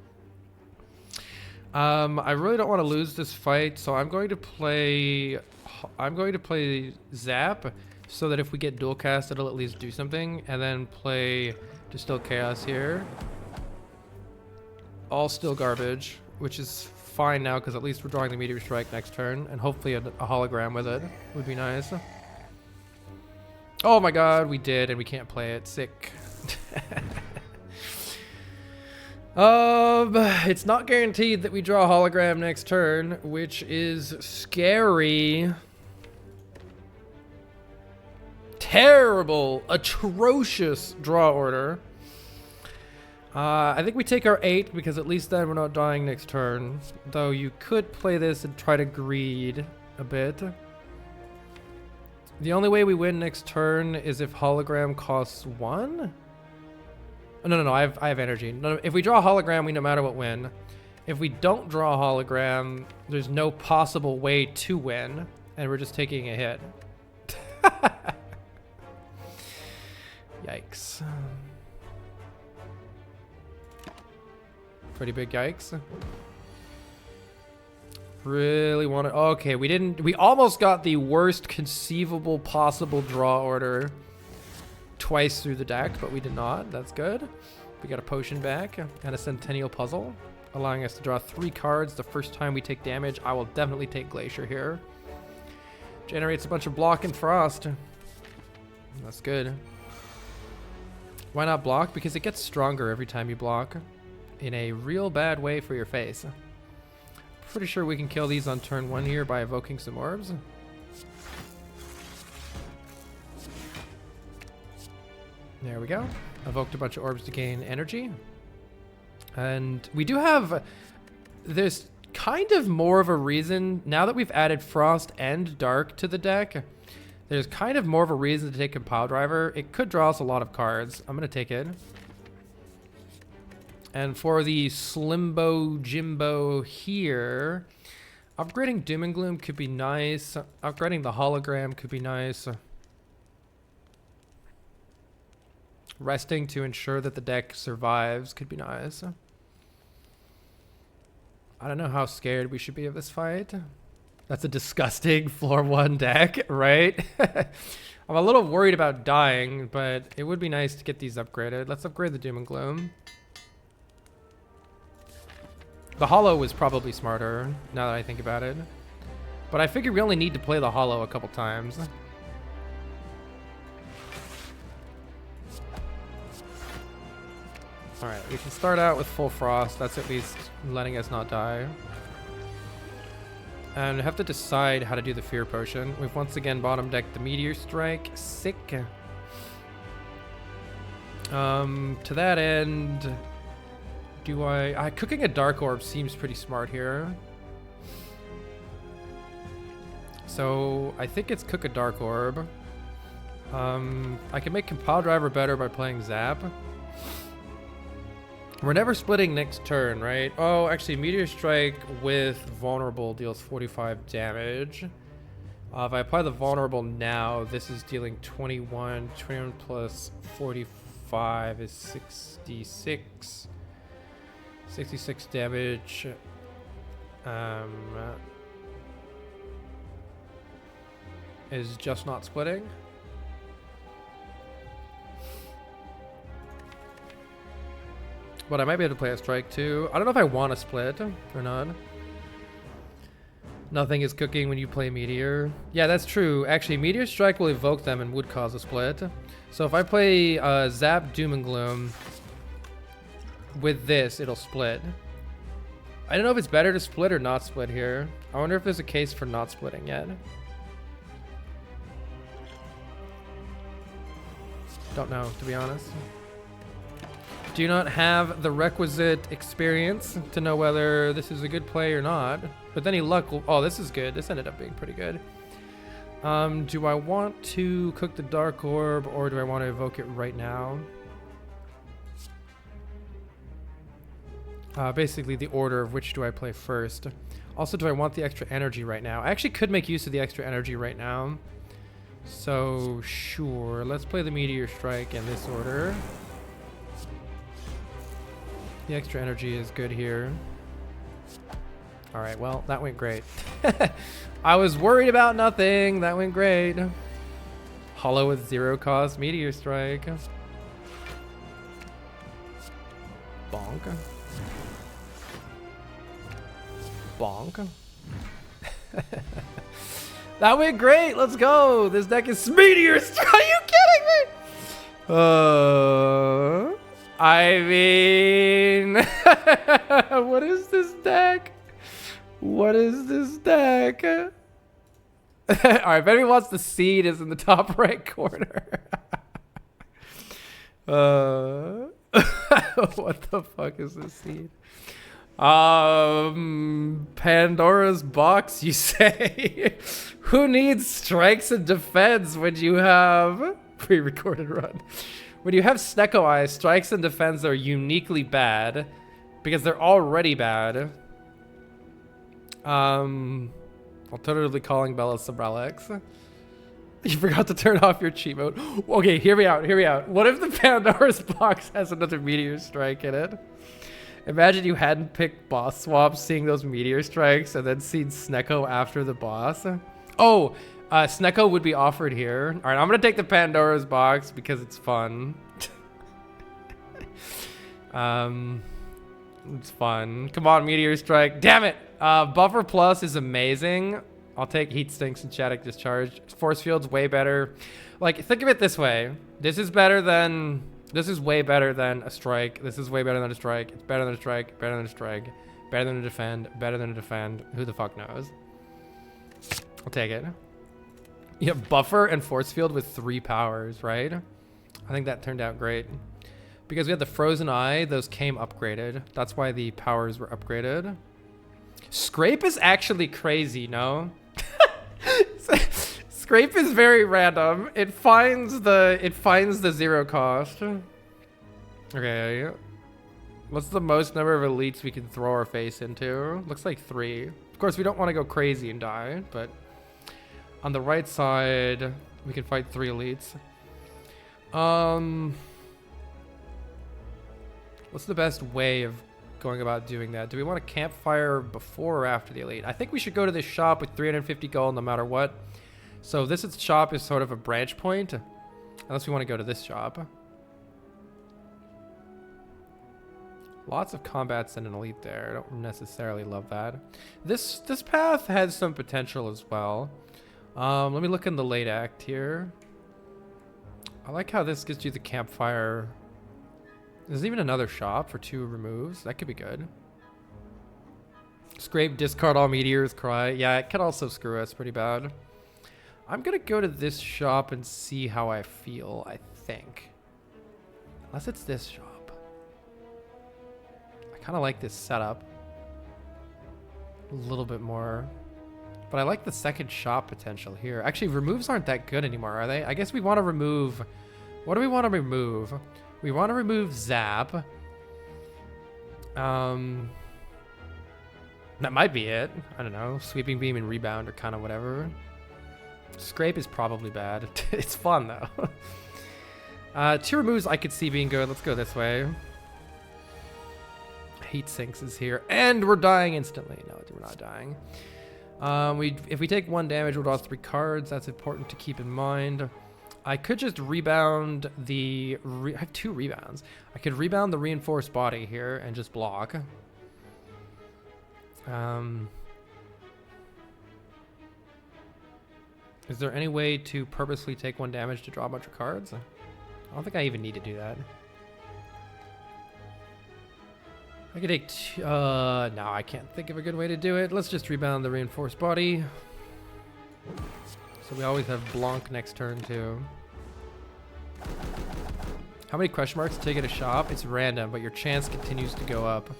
I really don't want to lose this fight, so I'm going to play Zap, so that if we get dual cast, it'll at least do something, and then play Distilled Chaos here. All still garbage, which is fine now because at least we're drawing the Meteor Strike next turn, and hopefully a hologram with it would be nice. Oh my god, we did, and we can't play it. Sick. It's not guaranteed that we draw a hologram next turn, which is scary. Terrible, atrocious draw order. I think we take our 8 because at least then we're not dying next turn. Though you could play this and try to greed a bit. The only way we win next turn is if hologram costs 1? Oh, no, I have energy. No, if we draw a hologram, we no matter what win. If we don't draw a hologram, there's no possible way to win, and we're just taking a hit. Yikes. Pretty big yikes. Really want to... Okay, we almost got the worst conceivable possible draw order twice through the deck, but we did not. That's good. We got a potion back and a Centennial Puzzle, allowing us to draw 3 cards the first time we take damage. I will definitely take Glacier here. Generates a bunch of block and frost. That's good. Why not block? Because it gets stronger every time you block. In a real bad way for your face. Pretty sure we can kill these on turn 1 here by evoking some orbs. There we go. Evoked a bunch of orbs to gain energy. And we do have this kind of more of a reason, now that we've added Frost and Dark to the deck, there's kind of more of a reason to take Compile Driver. It could draw us a lot of cards. I'm going to take it. And for the Slimbo Jimbo here, upgrading Doom and Gloom could be nice. Upgrading the hologram could be nice. Resting to ensure that the deck survives could be nice. I don't know how scared we should be of this fight. That's a disgusting floor 1 deck, right? I'm a little worried about dying, but it would be nice to get these upgraded. Let's upgrade the Doom and Gloom. The Hollow was probably smarter, now that I think about it. But I figure we only need to play the Hollow a couple times. Alright, we can start out with full Frost. That's at least letting us not die. And we have to decide how to do the Fear Potion. We've once again bottom decked the Meteor Strike. Sick. To that end... cooking a Dark Orb seems pretty smart here. So I think it's cook a Dark Orb. I can make Compile Driver better by playing Zap. We're never splitting next turn, right? Oh, actually, Meteor Strike with Vulnerable deals 45 damage. If I apply the Vulnerable now, this is dealing 21. 21 plus 45 is 66. 66 damage. Is just not splitting. But I might be able to play a strike too. I don't know if I want to split or not. Nothing is cooking when you play Meteor. Yeah, that's true. Actually, Meteor Strike will evoke them and would cause a split. So if I play Zap Doom and Gloom with this, it'll split. I don't know if it's better to split or not split here. I wonder if there's a case for not splitting yet. Don't know, to be honest. Do not have the requisite experience to know whether this is a good play or not. With any luck, oh, this is good. This ended up being pretty good. Do I want to cook the Dark Orb or do I want to evoke it right now? Basically the order of which do I play first. Also, do I want the extra energy right now? I actually could make use of the extra energy right now. So, sure. Let's play the Meteor Strike in this order. The extra energy is good here. Alright, well, that went great. I was worried about nothing. That went great. Hollow with 0 cost Meteor Strike. Bonk. Bonk. That went great. Let's go. This deck is Meteor Strike. Are you kidding me? I mean, what is this deck? What is this deck? All right, if anyone wants the seed, is in the top right corner. What the fuck is this seed? Pandora's box, you say? Who needs strikes and defense when you have pre-recorded run? When you have Snecko Eyes, strikes and defense are uniquely bad because they're already bad. Alternatively calling Bella Subralex. You forgot to turn off your cheat mode. Okay, hear me out. What if the Pandora's box has another meteor strike in it? Imagine you hadn't picked boss swaps, seeing those meteor strikes, and then seen Snecko after the boss. Oh, Snecko would be offered here. All right, I'm gonna take the Pandora's box because it's fun. It's fun. Come on, meteor strike. Damn it. Buffer plus is amazing. I'll take heat stinks and static discharge. Force field's way better. Like, think of it this way. This is way better than a strike. This is way better than a strike. It's better than a strike, better than a strike, better than a defend, better than a defend. Who the fuck knows? I'll take it. You have buffer and force field with 3 powers, right? I think that turned out great. Because we had the frozen eye, those came upgraded. That's why the powers were upgraded. Scrape is actually crazy, no? Scrape is very random. It finds the 0 cost. Okay. What's the most number of elites we can throw our face into? Looks like 3. Of course, we don't want to go crazy and die, but on the right side, we can fight 3 elites. What's the best way of going about doing that? Do we want a campfire before or after the elite? I think we should go to this shop with 350 gold no matter what. So this shop is sort of a branch point, unless we want to go to this shop. Lots of combats and an elite there. I don't necessarily love that. This path has some potential as well. Let me look in the late act here. I like how this gives you the campfire. There's even another shop for 2 removes. That could be good. Scrape, discard all meteors, cry. Yeah, it could also screw us pretty bad. I'm gonna go to this shop and see how I feel, I think. Unless it's this shop. I kind of like this setup a little bit more. But I like the second shop potential here. Actually, removes aren't that good anymore, are they? I guess we want to remove... What do we want to remove? We want to remove Zap. That might be it. I don't know. Sweeping Beam and Rebound or kind of whatever. Scrape is probably bad. It's fun, though. 2 removes I could see being good. Let's go this way. Heat Sinks is here. And we're dying instantly. No, we're not dying. If we take 1 damage, we'll draw 3 cards. That's important to keep in mind. I could just rebound the... I have 2 rebounds. I could rebound the reinforced body here and just block. Is there any way to purposely take 1 damage to draw a bunch of cards? I don't think I even need to do that. I could take... no, I can't think of a good way to do it. Let's just rebound the reinforced body. So we always have Blanc next turn, too. How many question marks to get a shop? It's random, but your chance continues to go up.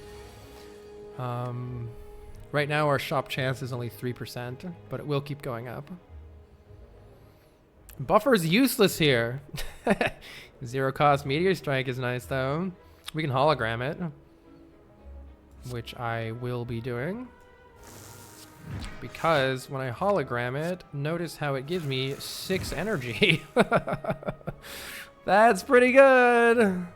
Right now, our shop chance is only 3%, but it will keep going up. Buffer's useless here. 0 cost Meteor Strike is nice, though. We can hologram it, which I will be doing. Because when I hologram it, notice how it gives me 6 energy. That's pretty good.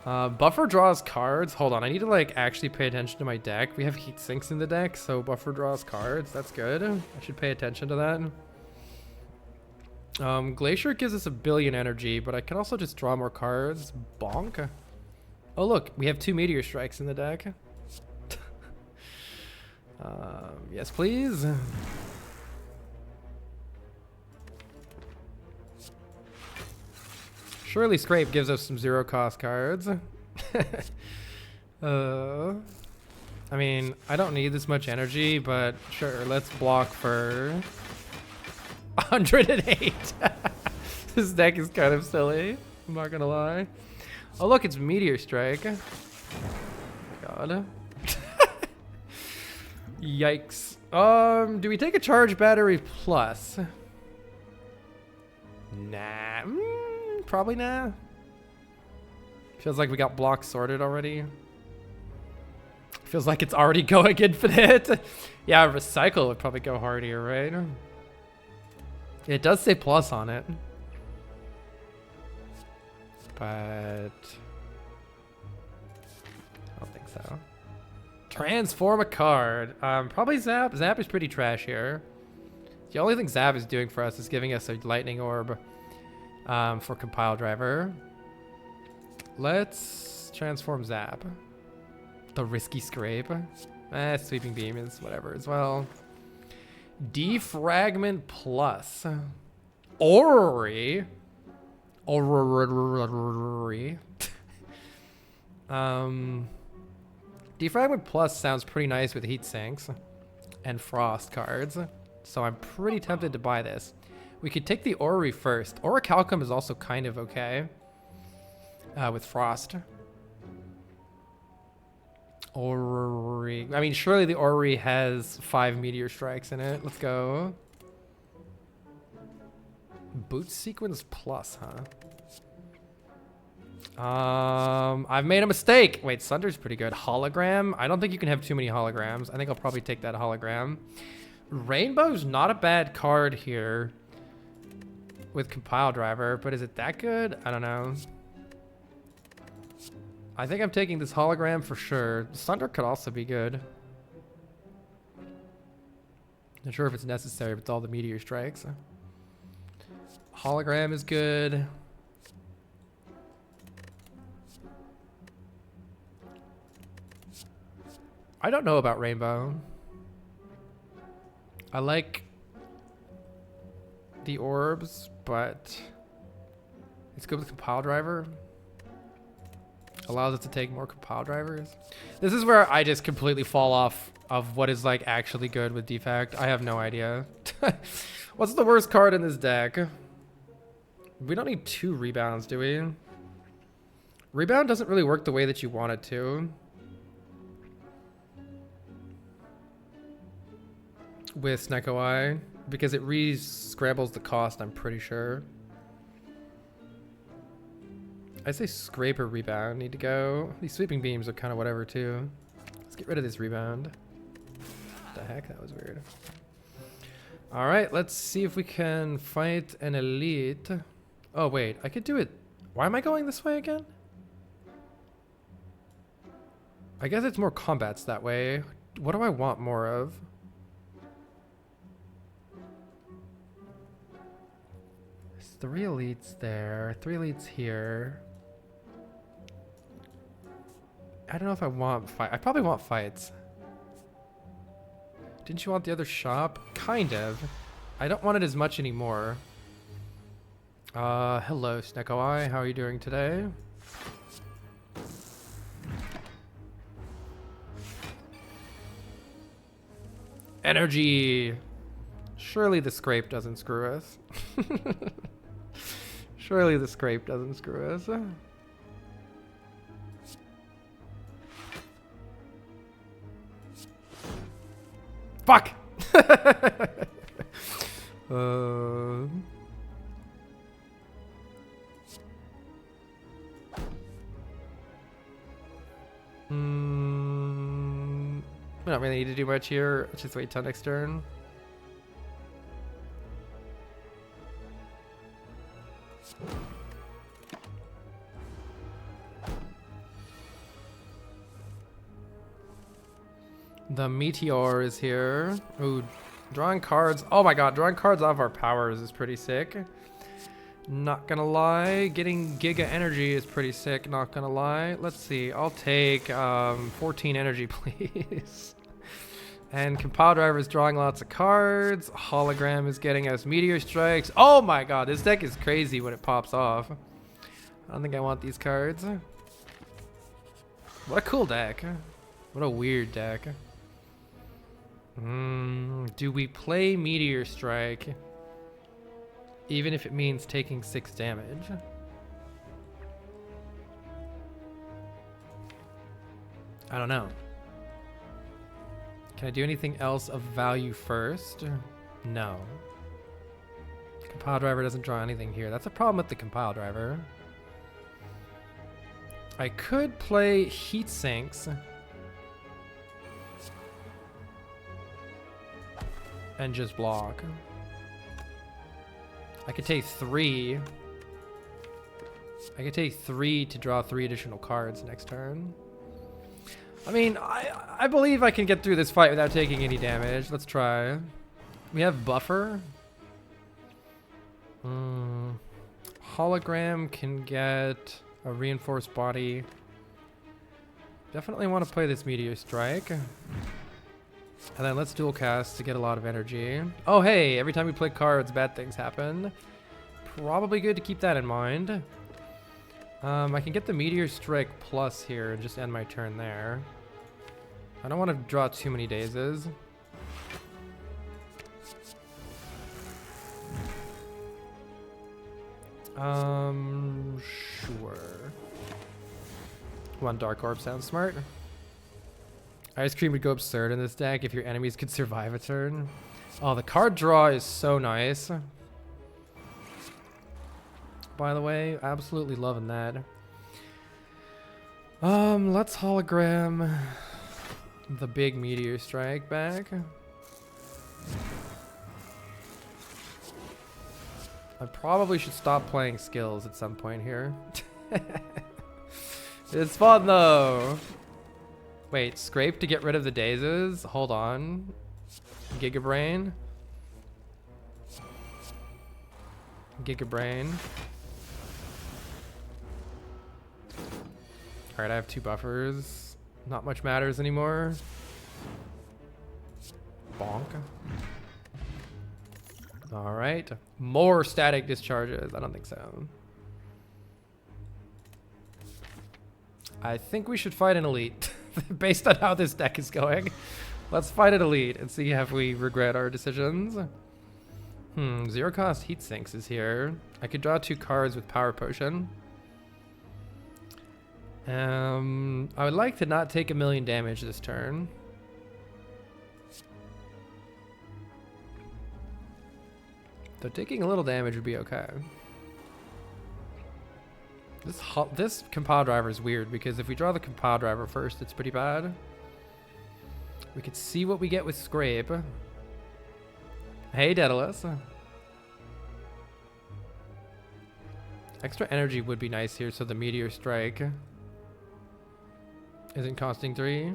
Buffer draws cards. Hold on, I need to like actually pay attention to my deck. We have heat sinks in the deck, so buffer draws cards. That's good. I should pay attention to that. Glacier gives us 1 billion energy, but I can also just draw more cards. Bonk. Oh look, we have 2 meteor strikes in the deck. Yes, please. Surely Scrape gives us some 0 cost cards. I mean, I don't need this much energy, but sure, let's block for 108. This deck is kind of silly, I'm not gonna lie. Oh look, it's Meteor Strike. Oh my god. Yikes. Do we take a charge battery plus? Nah. Probably nah. Feels like we got blocks sorted already. Feels like it's already going infinite. Yeah, recycle would probably go hard here, right? It does say plus on it. But I don't think so. Transform a card. Probably Zap. Zap is pretty trash here. The only thing Zap is doing for us is giving us a lightning orb for compile driver. Let's transform Zap. The risky scrape. Sweeping beam is whatever as well. Defragment plus. Orrery. Orrery. Defragment plus sounds pretty nice with heat sinks and frost cards. So I'm pretty tempted to buy this. We could take the Orrery first. Orichalcum is also kind of okay with frost. Orrery. I mean, surely the Orrery has 5 meteor strikes in it. Let's go. Boot sequence plus, huh? I've made a mistake. Wait, Sunder's pretty good. Hologram? I don't think you can have too many holograms. I think I'll probably take that hologram. Rainbow's not a bad card here with compile driver, but is it that good? I don't know. I think I'm taking this hologram for sure. Sunder could also be good. Not sure if it's necessary with all the meteor strikes. Hologram is good. I don't know about Rainbow. I like the orbs, but it's good with compile driver. Allows us to take more compile drivers. This is where I just completely fall off of what is like actually good with Defact. I have no idea. What's the worst card in this deck? We don't need 2 rebounds, do we? Rebound doesn't really work the way that you want it to. With Snecko Eye, because it re-scrambles the cost, I'm pretty sure. I say scrape or rebound need to go. These sweeping beams are kind of whatever too. Let's get rid of this rebound. What the heck? That was weird. All right, let's see if we can fight an elite. Oh wait, I could do it. Why am I going this way again? I guess it's more combats that way. What do I want more of? There's 3 elites there, 3 elites here. I don't know if I want fight. I probably want fights. Didn't you want the other shop? Kind of. I don't want it as much anymore. Hello, Snecko Eye. How are you doing today? Energy. Surely the scrape doesn't screw us. Surely the scrape doesn't screw us. Fuck! We don't really need to do much here. Let's just wait till next turn. The meteor is here. Ooh, drawing cards. Oh my god, drawing cards off our powers is pretty sick. Not gonna lie, getting Giga Energy is pretty sick, not gonna lie. Let's see, I'll take 14 energy, please. And Compile Driver is drawing lots of cards. Hologram is getting us Meteor Strikes. Oh my god, this deck is crazy when it pops off. I don't think I want these cards. What a cool deck. What a weird deck. Do we play Meteor Strike? Even if it means taking 6 damage. I don't know. Can I do anything else of value first? No. Compile driver doesn't draw anything here. That's a problem with the compile driver. I could play heat sinks and just block. I could take 3. I could take 3 to draw 3 additional cards next turn. I mean, I believe I can get through this fight without taking any damage. Let's try. We have buffer. Hologram can get a reinforced body. Definitely want to play this Meteor Strike. And then let's dual cast to get a lot of energy. Oh, hey, every time we play cards, bad things happen. Probably good to keep that in mind. I can get the Meteor Strike plus here and just end my turn there. I don't want to draw too many dazes. Sure. One Dark Orb sounds smart. Ice Cream would go absurd in this deck if your enemies could survive a turn. Oh, the card draw is so nice. By the way, absolutely loving that. Let's hologram the big Meteor Strike back. I probably should stop playing skills at some point here. It's fun though. Wait, scrape to get rid of the dazes? Hold on. Gigabrain. Gigabrain. Alright, I have 2 buffers. Not much matters anymore. Bonk. Alright. More static discharges. I don't think so. I think we should fight an elite. Based on how this deck is going. Let's fight an elite and see if we regret our decisions. Zero cost heat sinks is here. I could draw 2 cards with power potion. I would like to not take 1,000,000 damage this turn. Though taking a little damage would be okay. This compile driver is weird because if we draw the compile driver first, it's pretty bad. We could see what we get with Scrape. Hey, Daedalus. Extra energy would be nice here, so the Meteor Strike isn't costing 3.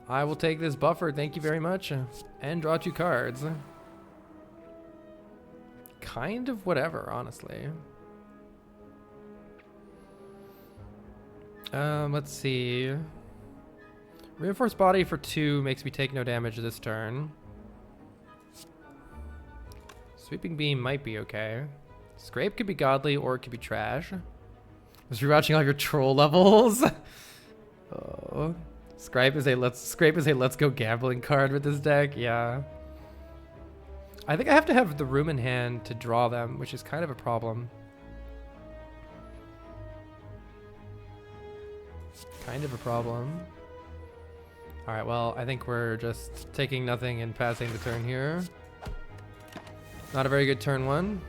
I will take this buffer, thank you very much, and draw 2 cards. Kind of whatever, honestly. Let's see. Reinforced body for 2 makes me take no damage this turn. Sweeping beam might be okay. Scrape could be godly or it could be trash. Was rewatching all your troll levels? Oh. Scrape is a let's go gambling card with this deck. Yeah. I think I have to have the room in hand to draw them, which is kind of a problem. Kind of a problem. Alright, well, I think we're just taking nothing and passing the turn here. Not a very good turn 1.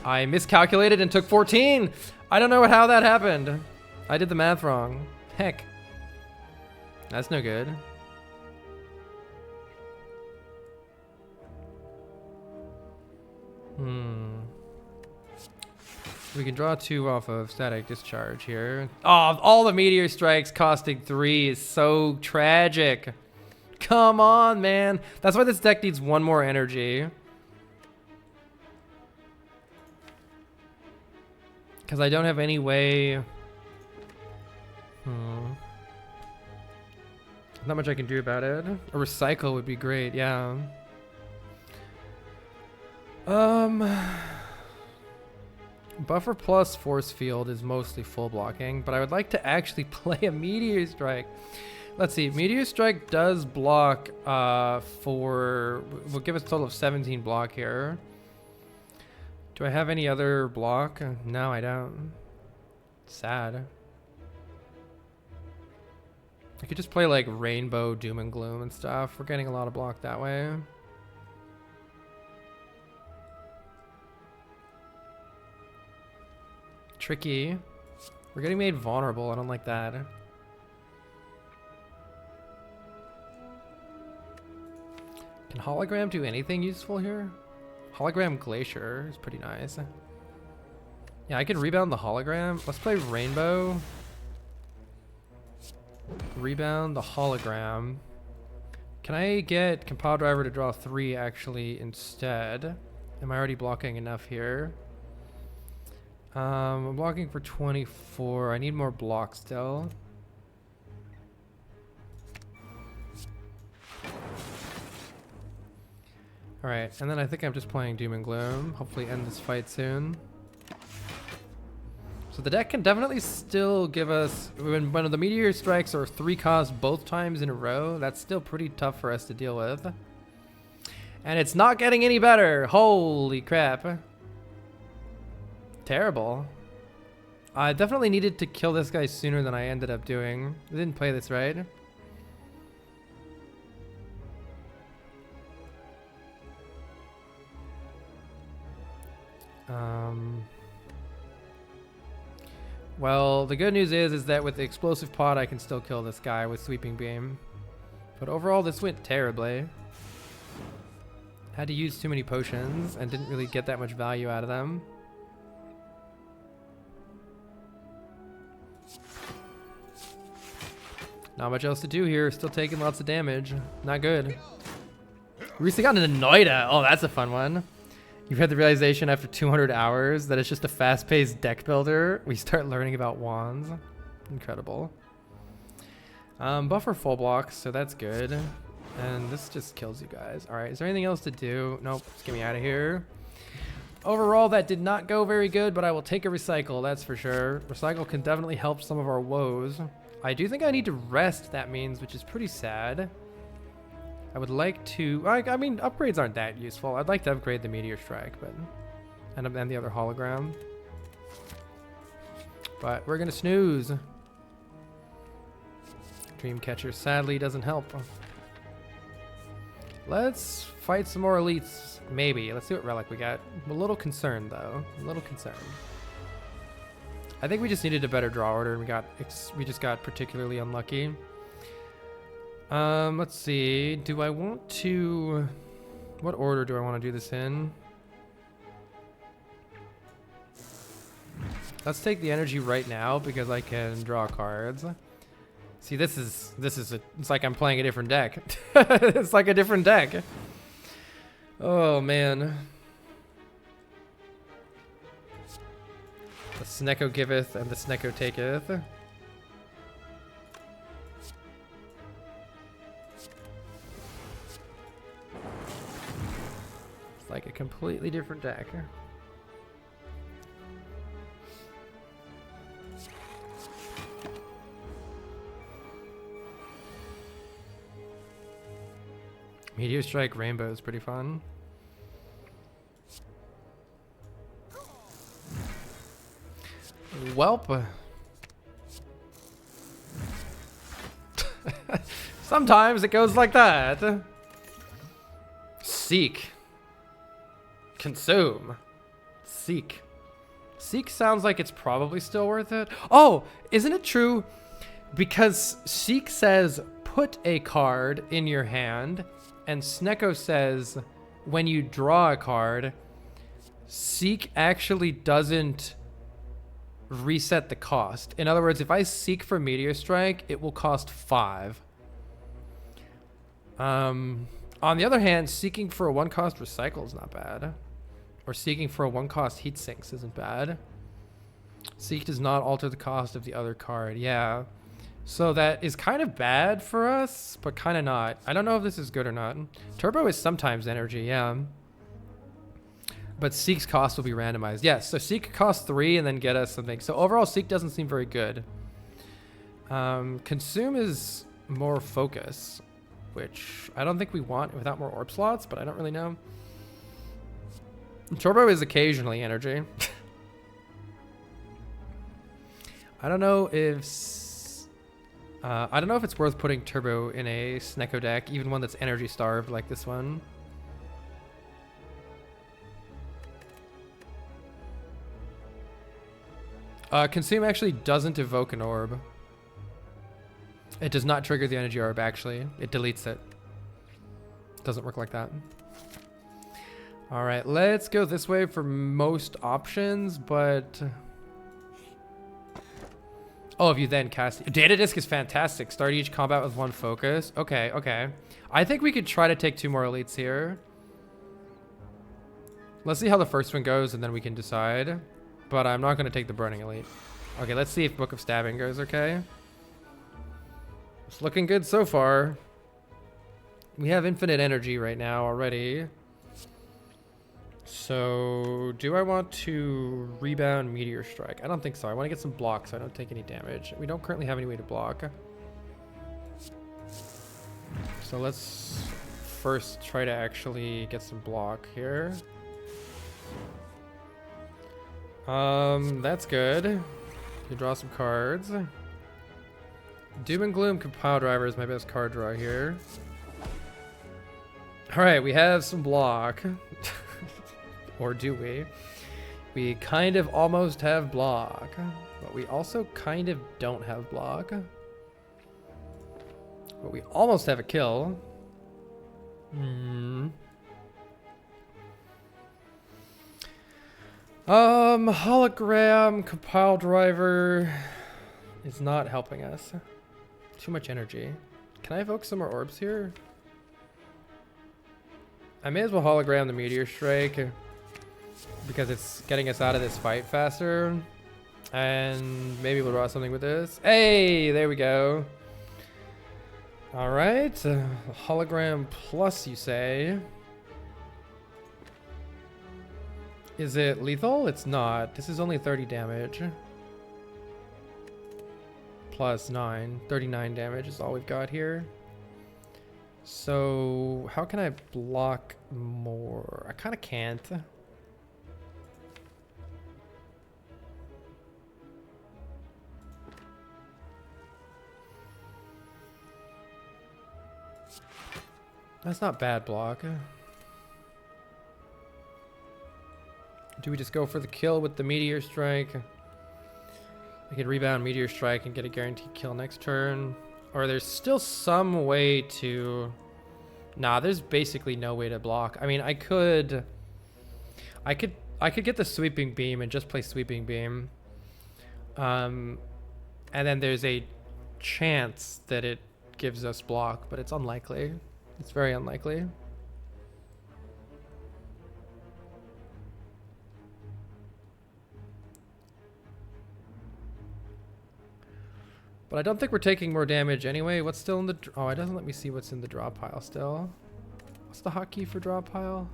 I miscalculated and took 14! I don't know how that happened. I did the math wrong. Heck. That's no good. We can draw 2 off of static discharge here. Oh, all the Meteor Strikes costing 3 is so tragic. Come on, man. That's why this deck needs 1 more energy. Because I don't have any way... Not much I can do about it. A recycle would be great, yeah. Buffer plus force field is mostly full blocking, but I would like to actually play a Meteor Strike. Let's see, Meteor Strike does block will give us a total of 17 block here. Do I have any other block? No, I don't. Sad. I could just play like Rainbow, Doom and Gloom and stuff. We're getting a lot of block that way. Tricky. We're getting made vulnerable. I don't like that. Can Hologram do anything useful here? Hologram Glacier is pretty nice. Yeah, I can rebound the Hologram. Let's play Rainbow. Rebound the Hologram. Can I get Compile Driver to draw 3 actually instead? Am I already blocking enough here? I'm blocking for 24. I need more blocks still. Alright, and then I think I'm just playing Doom and Gloom. Hopefully end this fight soon. So the deck can definitely still give us, when the meteor strikes are 3 cost both times in a row, that's still pretty tough for us to deal with. And it's not getting any better. Holy crap. Terrible. I definitely needed to kill this guy sooner than I ended up doing. I didn't play this right. Well, the good news is that with the explosive pod, I can still kill this guy with sweeping beam. But overall, this went terribly. Had to use too many potions and didn't really get that much value out of them. Not much else to do here. Still taking lots of damage. Not good. We recently got an Anoida. Oh, that's a fun one. You've had the realization after 200 hours that it's just a fast-paced deck builder. We start learning about wands. Incredible. Buffer full blocks, so that's good. And this just kills you guys. All right, is there anything else to do? Nope, just get me out of here. Overall, that did not go very good, but I will take a recycle, that's for sure. Recycle can definitely help some of our woes. I do think I need to rest, that means, which is pretty sad. I would like to, I mean, upgrades aren't that useful. I'd like to upgrade the Meteor Strike, but, and the other hologram. But we're gonna snooze. Dreamcatcher sadly doesn't help. Let's fight some more elites, maybe. Let's see what relic we got. I'm a little concerned though, a little concerned. I think we just needed a better draw order and we just got particularly unlucky. Let's see. Do I want to... What order do I want to do this in? Let's take the energy right now because I can draw cards. See, it's like I'm playing a different deck. It's like a different deck. Oh, man. The Snecko giveth and the Snecko taketh. Like a completely different deck. Meteor Strike Rainbow is pretty fun. Welp. Sometimes it goes like that. Seek. Consume. Seek. Seek sounds like it's probably still worth it. Oh, isn't it true? Because Seek says put a card in your hand, and Snecko says when you draw a card, Seek actually doesn't reset the cost. In other words, if I seek for Meteor Strike, it will cost 5. On the other hand, seeking for a 1-cost recycle is not bad. Or seeking for a 1-cost heat sinks isn't bad. Seek does not alter the cost of the other card. Yeah. So that is kind of bad for us, but kind of not. I don't know if this is good or not. Turbo is sometimes energy, yeah. But Seek's cost will be randomized. Yes, so Seek costs 3 and then get us something. So overall, Seek doesn't seem very good. Consume is more focus, which I don't think we want without more orb slots, but I don't really know. Turbo is occasionally energy. I don't know if it's worth putting Turbo in a Snecko deck, even one that's energy starved like this one. Consume actually doesn't evoke an orb. It does not trigger the energy orb, actually. It deletes it. Doesn't work like that. All right, let's go this way for most options, but... Oh, if you then cast... Data Disc is fantastic. Start each combat with one focus. Okay, okay. I think we could try to take 2 more elites here. Let's see how the first one goes, and then we can decide. But I'm not going to take the Burning Elite. Okay, let's see if Book of Stabbing goes okay. It's looking good so far. We have infinite energy right now already. So, do I want to rebound Meteor Strike? I don't think so. I want to get some blocks so I don't take any damage. We don't currently have any way to block. So let's first try to actually get some block here. That's good. You draw some cards. Doom and Gloom Compile Driver is my best card draw here. Alright, we have some block. Or do we? We kind of almost have block. But we also kind of don't have block. But we almost have a kill. Hologram Compile Driver is not helping us. Too much energy. Can I evoke some more orbs here? I may as well hologram the Meteor Strike because it's getting us out of this fight faster. And maybe we'll draw something with this. Hey, there we go. All right, hologram plus, you say? Is it lethal? It's not. This is only 30 damage. Plus 9. 39 damage is all we've got here. So, how can I block more? I kind of can't. That's not bad block. Do we just go for the kill with the Meteor Strike? I could rebound Meteor Strike and get a guaranteed kill next turn. Or there's still some way to... Nah, there's basically no way to block. I mean, I could get the Sweeping Beam and just play Sweeping Beam. And then there's a chance that it gives us block, but it's unlikely. It's very unlikely. But I don't think we're taking more damage anyway. What's still in the... Oh, it doesn't let me see what's in the draw pile still. What's the hotkey for draw pile?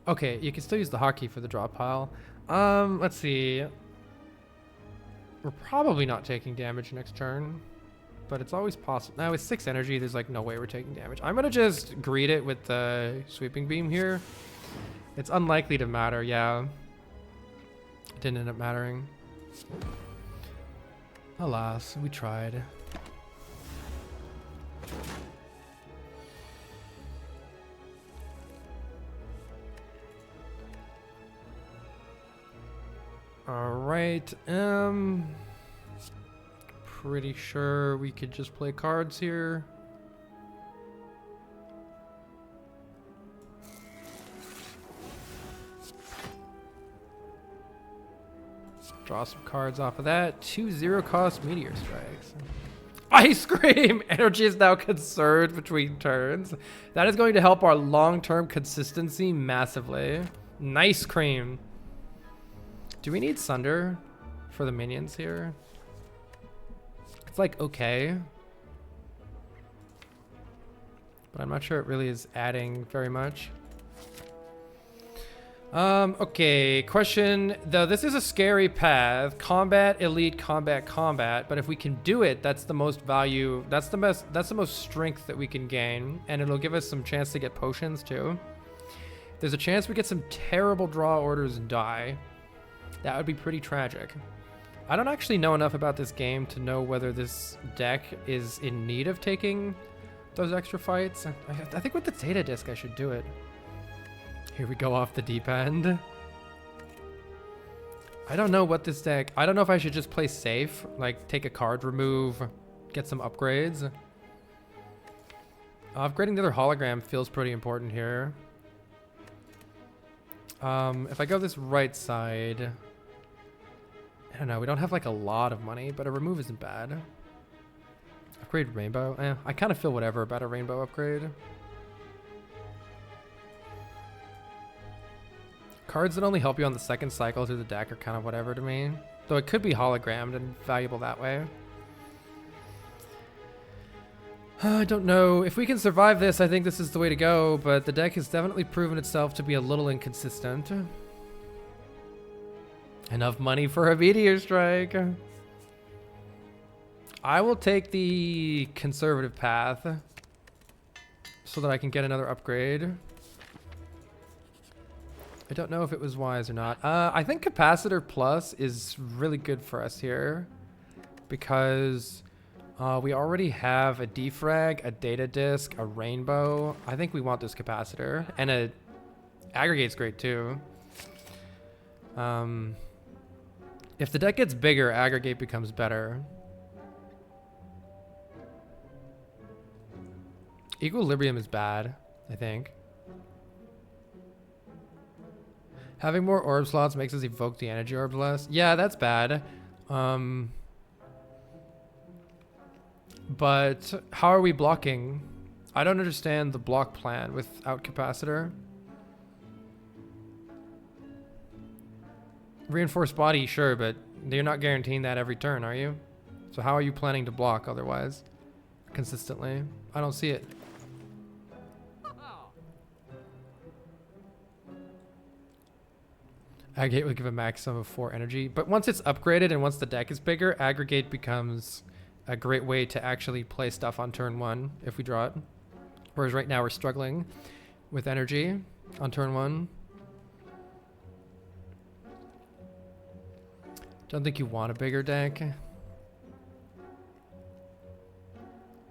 Okay, you can still use the hotkey for the draw pile. Let's see. We're probably not taking damage next turn. But it's always possible. Now with 6 energy, there's like no way we're taking damage. I'm gonna just greet it with the Sweeping Beam here. It's unlikely to matter, yeah. It didn't end up mattering. Alas, we tried. All right, pretty sure we could just play cards here. Draw some cards off of that. 2 0-cost Meteor Strikes. Ice Cream! Energy is now conserved between turns. That is going to help our long-term consistency massively. Nice Cream. Do we need Sunder for the minions here? It's like okay. But I'm not sure it really is adding very much. Okay, question, though this is a scary path. Combat, elite, combat, combat. But if we can do it, that's the most value, that's the most strength that we can gain. And it'll give us some chance to get potions too. There's a chance we get some terrible draw orders and die. That would be pretty tragic. I don't actually know enough about this game to know whether this deck is in need of taking those extra fights. I think with the data disc I should do it. Here we go off the deep end. I don't know what this deck... I don't know if I should just play safe, like take a card remove, get some upgrades. Upgrading the other hologram feels pretty important here. If I go this right side... I don't know, we don't have like a lot of money, but a remove isn't bad. Upgrade rainbow? I kind of feel whatever about a rainbow upgrade. Cards that only help you on the second cycle through the deck are kind of whatever to me. Though it could be hologrammed and valuable that way. I don't know. If we can survive this, I think this is the way to go, but the deck has definitely proven itself to be a little inconsistent. Enough money for a meteor strike. I will take the conservative path so that I can get another upgrade. I don't know if it was wise or not. I think Capacitor Plus is really good for us here because we already have a defrag, a data disc, a rainbow. I think we want this capacitor, and a aggregate's great too. If the deck gets bigger, aggregate becomes better. Equilibrium is bad, I think. Having more orb slots makes us evoke the energy orbs less. Yeah, that's bad. But how are we blocking? I don't understand the block plan without capacitor. Reinforced body, sure, but you're not guaranteeing that every turn, are you? So how are you planning to block otherwise? Consistently? I don't see it. Aggregate would give a maximum of 4 energy, but once it's upgraded and once the deck is bigger, aggregate becomes a great way to actually play stuff on turn 1 if we draw it. Whereas right now we're struggling with energy on turn 1. Don't think you want a bigger deck.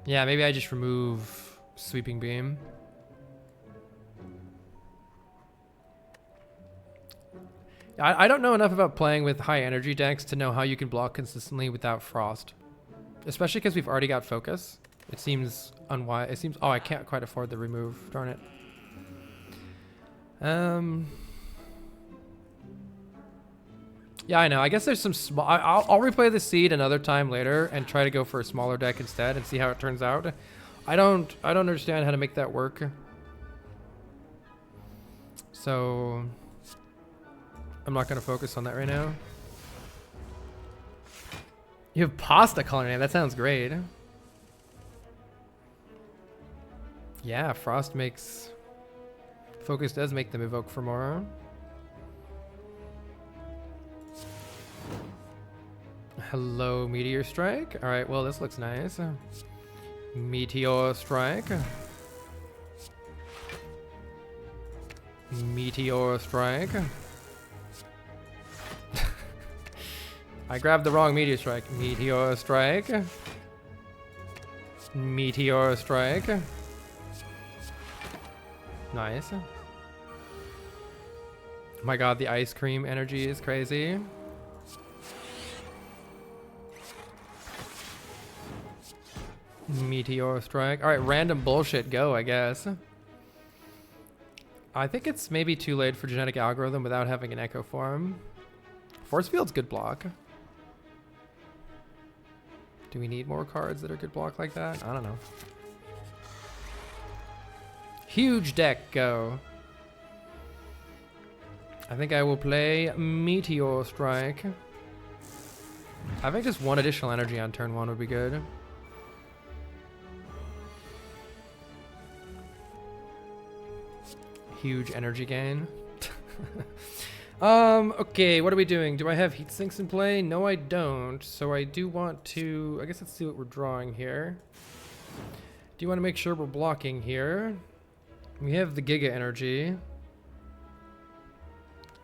Yeah, maybe I just remove Sweeping Beam. I don't know enough about playing with high energy decks to know how you can block consistently without Frost. Especially because we've already got Focus. It seems unwise. It seems... Oh, I can't quite afford the remove. Darn it. Yeah, I know. I guess there's some small... I'll replay the Seed another time later and try to go for a smaller deck instead and see how it turns out. I don't understand how to make that work. So... I'm not going to focus on that right now. You have pasta culinary. That sounds great. Yeah, Frost makes... Focus does make them evoke for more. Hello, Meteor Strike. All right, well, this looks nice. Meteor Strike. Meteor Strike. I grabbed the wrong Meteor Strike. Meteor Strike. Meteor Strike. Nice. Oh my god, the ice cream energy is crazy. Meteor Strike. Alright, random bullshit go, I guess. I think it's maybe too late for Genetic Algorithm without having an Echo Form. Force Field's good block. Do we need more cards that are good block like that? I don't know. Huge deck, go. I think I will play Meteor Strike. I think just one additional energy on turn 1 would be good. Huge energy gain. Okay, what are we doing? Do I have heat sinks in play? No, I don't. So I do want to... I guess let's see what we're drawing here. Do you want to make sure we're blocking here? We have the Giga energy.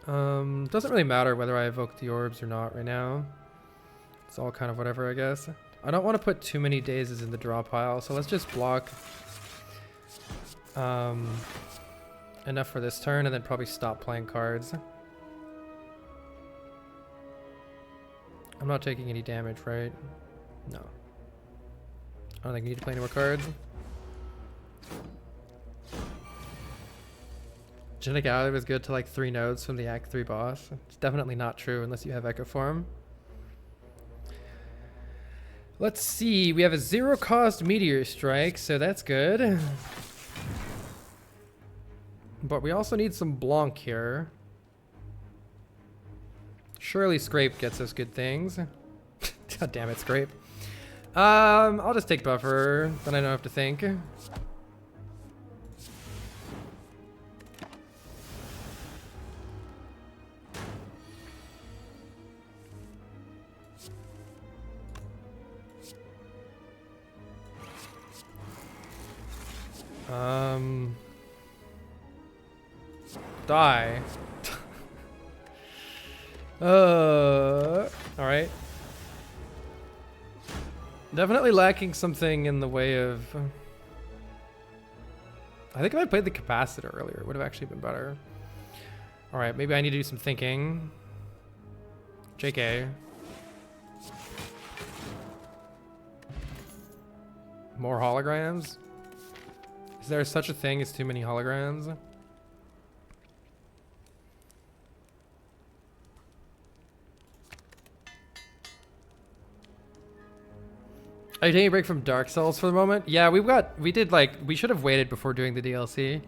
Doesn't really matter whether I evoke the orbs or not right now. It's all kind of whatever, I guess. I don't want to put too many dazes in the draw pile, so let's just block enough for this turn and then probably stop playing cards. I'm not taking any damage, right? No. I don't think I need to play any more cards. Genetic Alley was good to like 3 nodes from the Act 3 boss. It's definitely not true unless you have Echo Form. Let's see, we have a 0 cost Meteor Strike, so that's good. But we also need some Blanc here. Surely Scrape gets us good things. God damn it, Scrape. I'll just take Buffer, then I don't have to think. Die. Alright. Definitely lacking something in the way of... I think if I played the capacitor earlier, it would have actually been better. Alright, maybe I need to do some thinking. JK. More holograms? Is there such a thing as too many holograms? Are you taking a break from Dark Souls for the moment? Yeah, we should have waited before doing the DLC.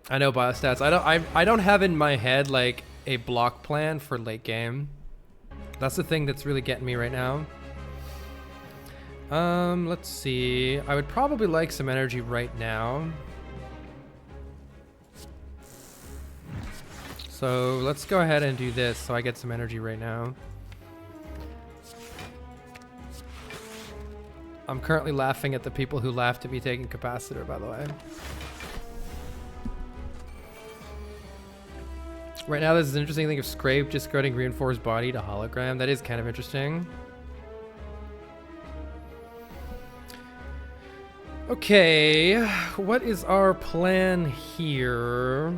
I know biostats. I don't have in my head like a block plan for late game. That's the thing that's really getting me right now. Let's see. I would probably like some energy right now. So let's go ahead and do this so I get some energy right now. I'm currently laughing at the people who laughed at me taking capacitor, by the way. Right now, this is an interesting thing of Scrape just getting reinforced body to hologram. That is kind of interesting. Okay, what is our plan here?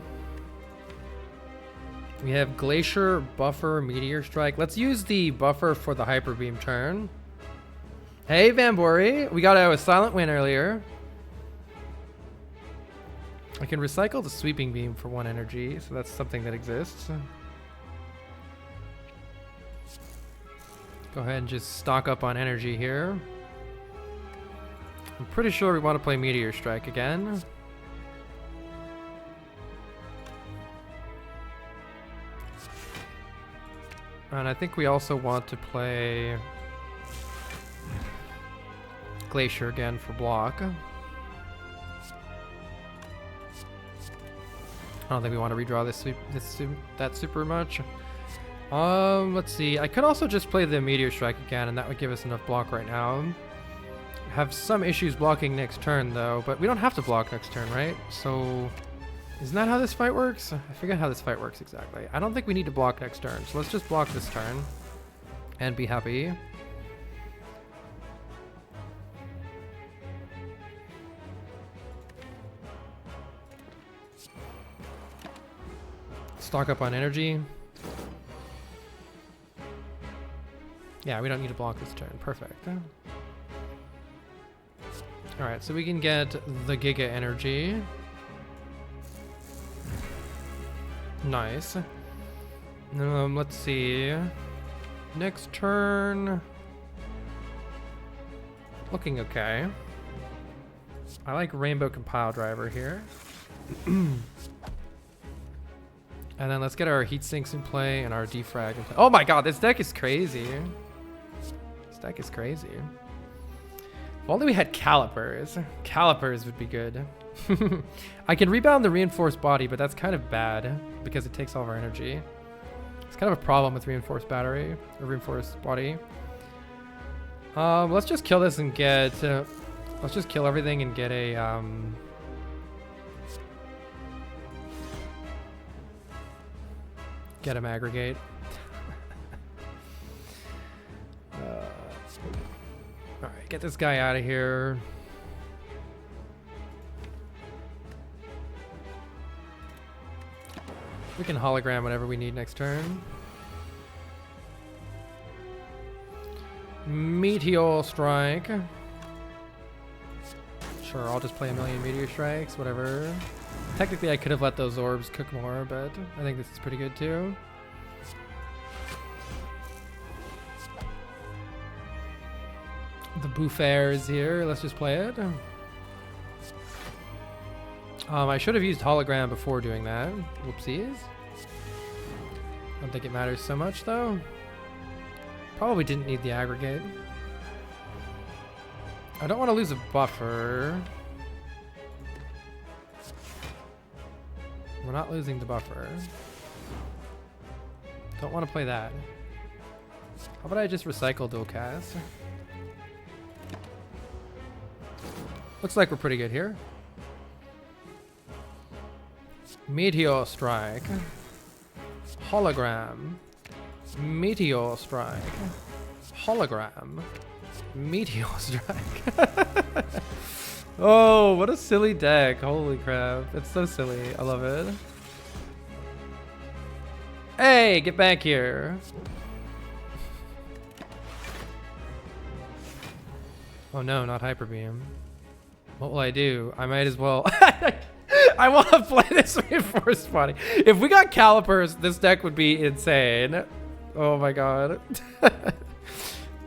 We have Glacier, Buffer, Meteor Strike. Let's use the Buffer for the Hyper Beam turn. Hey, Vambori. We got out a Silent Win earlier. I can recycle the Sweeping Beam for 1 energy, so that's something that exists. Go ahead and just stock up on energy here. I'm pretty sure we want to play Meteor Strike again. And I think we also want to play Glacier again for block. I don't think we want to redraw that super much. Let's see. I could also just play the Meteor Strike again, and that would give us enough block right now. Have some issues blocking next turn though, but we don't have to block next turn, right? So isn't that how this fight works? I forget how this fight works exactly. I don't think we need to block next turn, so let's just block this turn and be happy. Stock up on energy. Yeah, we don't need to block this turn. Perfect. Alright, so we can get the Giga Energy. Nice. Let's see. Next turn. Looking okay. I like Rainbow Compile Driver here. And then let's get our heat sinks in play and our defrag in play. Oh my god, this deck is crazy. This deck is crazy. If only we had calipers. Calipers would be good. I can rebound the reinforced body, but that's kind of bad because it takes all of our energy. It's kind of a problem with reinforced battery or reinforced body. Let's just kill this and get. Let's just kill everything and get a Get him aggregate. Alright, get this guy out of here. We can hologram whatever we need next turn. Meteor Strike. Sure, I'll just play a million Meteor Strikes, whatever. Technically, I could have let those orbs cook more, but I think this is pretty good too. The Bouffaire is here. Let's just play it. I should have used hologram before doing that. Whoopsies. Don't think it matters so much though. Probably didn't need the aggregate. I don't want to lose a buffer. We're not losing the buffer. Don't want to play that. How about I just recycle dual cast? Looks like we're pretty good here. Meteor Strike. Hologram. Meteor Strike. Hologram. Meteor Strike. Oh, what a silly deck. Holy crap. It's so silly. I love it. Hey, get back here. Oh no, not Hyper Beam. What will I do? I might as well. I want to play this before spawning. If we got calipers, this deck would be insane. Oh my god.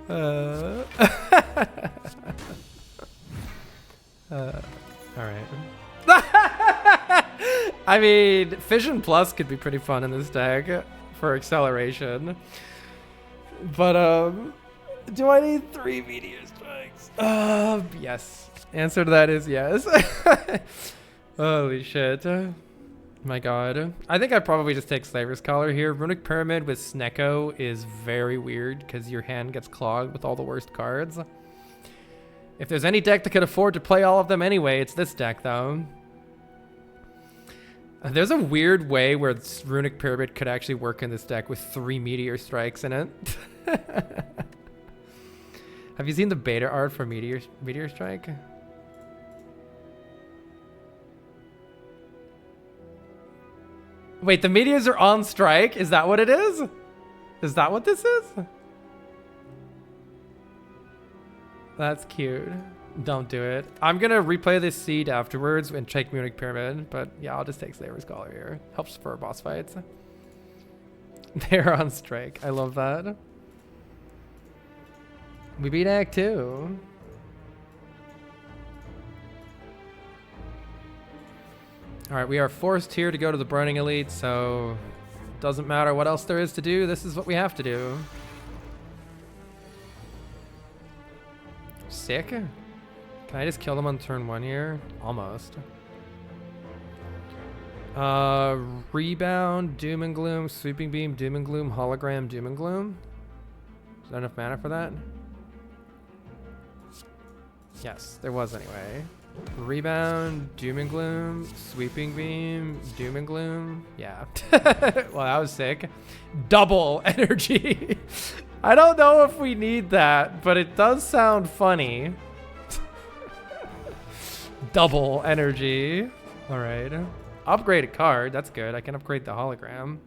All right. I mean, Fission Plus could be pretty fun in this deck for acceleration. But do I need 3 Meteor Strikes? Yes. Answer to that is yes. Holy shit. My god. I think I'd probably just take Slaver's Collar here. Runic Pyramid with Snecko is very weird because your hand gets clogged with all the worst cards. If there's any deck that could afford to play all of them anyway, it's this deck though. There's a weird way where Runic Pyramid could actually work in this deck with 3 Meteor Strikes in it. Have you seen the beta art for Meteor Strike? Wait, the meteors are on strike? Is that what it is? Is that what this is? That's cute. Don't do it. I'm gonna replay this seed afterwards and check Runic Pyramid, but yeah, I'll just take Slaver's Collar here. Helps for boss fights. They're on strike. I love that. We beat Act 2. All right, we are forced here to go to the Burning Elite, so doesn't matter what else there is to do. This is what we have to do. Sick. Can I just kill them on turn 1 here? Almost. Rebound, Doom and Gloom, Sweeping Beam, Doom and Gloom, Hologram, Doom and Gloom. Is there enough mana for that? Yes, there was anyway. Rebound, Doom and Gloom, Sweeping Beam, Doom and Gloom. Yeah. Well, that was sick. Double energy. I don't know if we need that, but it does sound funny. Double energy. All right. Upgrade a card. That's good. I can upgrade the hologram.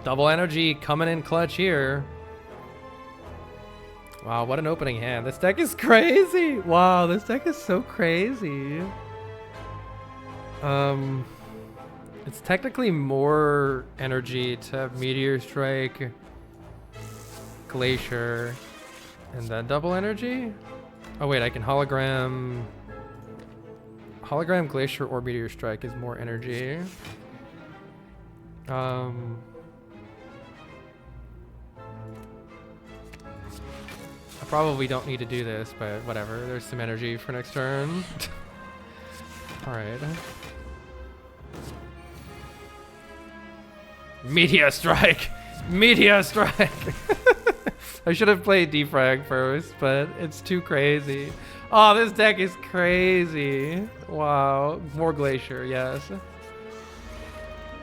Double energy coming in clutch here. Wow, what an opening hand. This deck is crazy. Wow, this deck is so crazy. It's technically more energy to have Meteor Strike, Glacier, and then double energy. Oh wait, I can hologram. Hologram, Glacier, or Meteor Strike is more energy. I probably don't need to do this, but whatever. There's some energy for next turn. All right. Meteor Strike! Meteor Strike! I should have played defrag first, but it's too crazy. Oh, this deck is crazy. Wow. More Glacier, yes.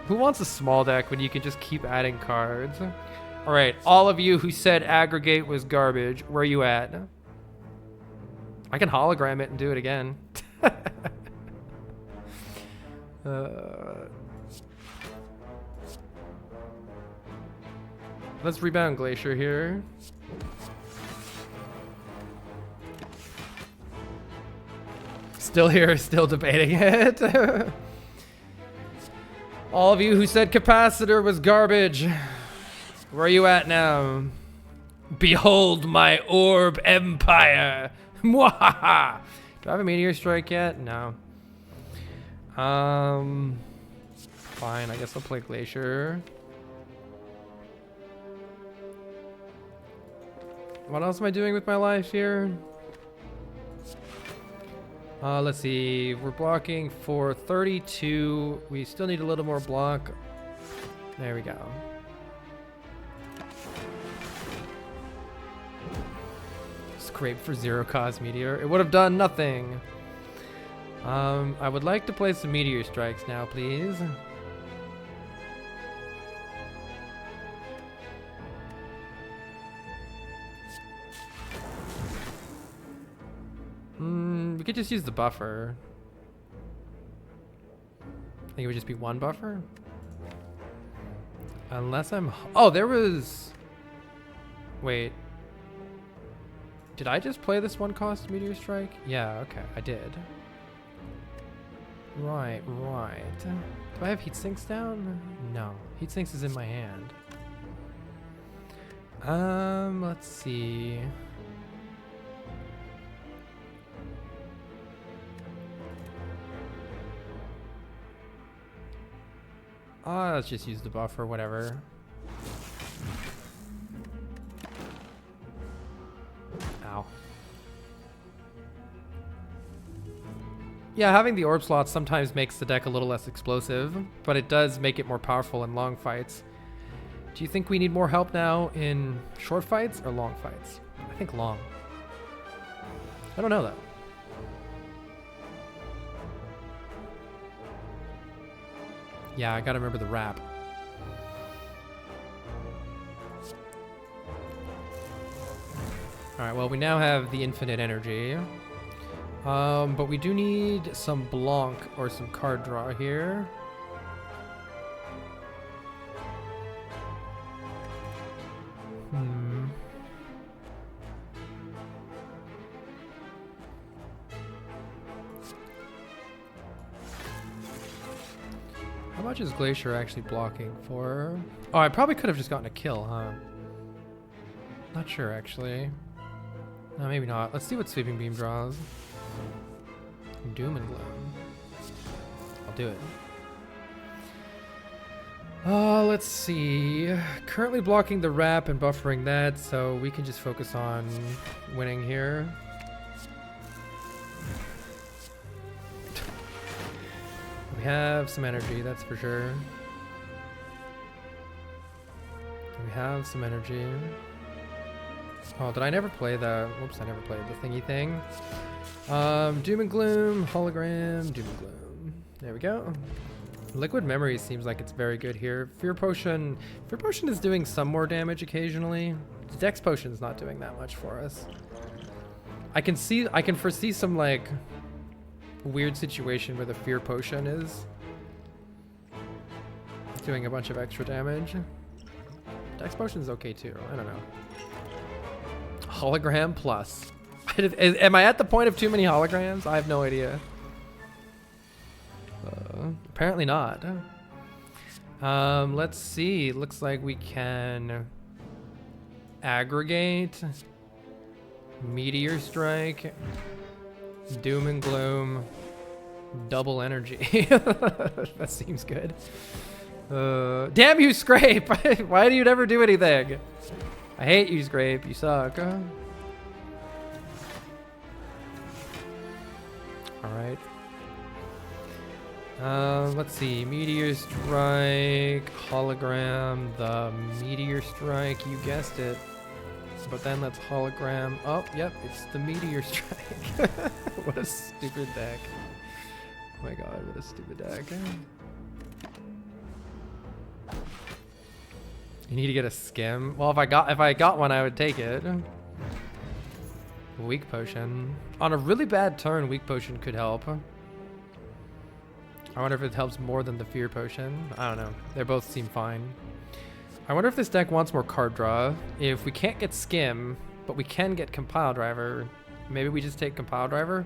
Who wants a small deck when you can just keep adding cards? All right, all of you who said aggregate was garbage, where are you at? I can hologram it and do it again. Let's rebound Glacier here. Still here, still debating it. All of you who said capacitor was garbage, where are you at now? Behold my orb empire. Mwahaha. Do I have a meteor strike yet? No. Fine, I guess I'll play Glacier. What else am I doing with my life here? Let's see. We're blocking for 32. We still need a little more block. There we go. Scrape for 0 meteor. It would have done nothing. I would like to play some meteor strikes now, please. We could just use the buffer. I think it would just be one buffer. Unless I'm... Oh, there was... Wait. Did I just play this 1 cost meteor strike? Yeah, okay, I did. Right. Do I have heat sinks down? No. Heat sinks is in my hand. Let's see. Let's just use the buffer, whatever. Ow. Yeah, having the orb slot sometimes makes the deck a little less explosive, but it does make it more powerful in long fights. Do you think we need more help now in short fights or long fights? I think long. I don't know though. Yeah, I gotta remember the wrap. Alright, well, we now have the infinite energy. But we do need some Blanc or some card draw here. How much is Glacier actually blocking for? Oh, I probably could have just gotten a kill, huh? Not sure, actually. No, maybe not. Let's see what Sweeping Beam draws. Doom and Gloom. I'll do it. Let's see. Currently blocking the wrap and buffering that, so we can just focus on winning here. We have some energy, that's for sure. We have some energy. Oh, did I never play the... Whoops, I never played the thingy thing. Doom and Gloom, Hologram, Doom and Gloom. There we go. Liquid Memory seems like it's very good here. Fear Potion is doing some more damage occasionally. Dex Potion's not doing that much for us. I can foresee some like weird situation where the Fear Potion is doing a bunch of extra damage. Dex Potion's okay too, I don't know. Hologram plus. Am I at the point of too many holograms? I have no idea. Apparently not. Let's see. Looks like we can aggregate, Meteor Strike, Doom and Gloom, double energy. That seems good. Damn you, Scrape! Why do you never do anything? I hate you, Scrape. You suck. Alright. Let's see. Meteor Strike, Hologram, the Meteor Strike, you guessed it. But then let's hologram. Oh, yep, it's the meteor strike. What a stupid deck. Oh my god, what a stupid deck. You need to get a skim. Well, if I got one, I would take it. Weak potion. On a really bad turn, weak potion could help. I wonder if it helps more than the fear potion. I don't know. They both seem fine. I wonder if this deck wants more card draw. If we can't get skim, but we can get compile driver, maybe we just take compile driver?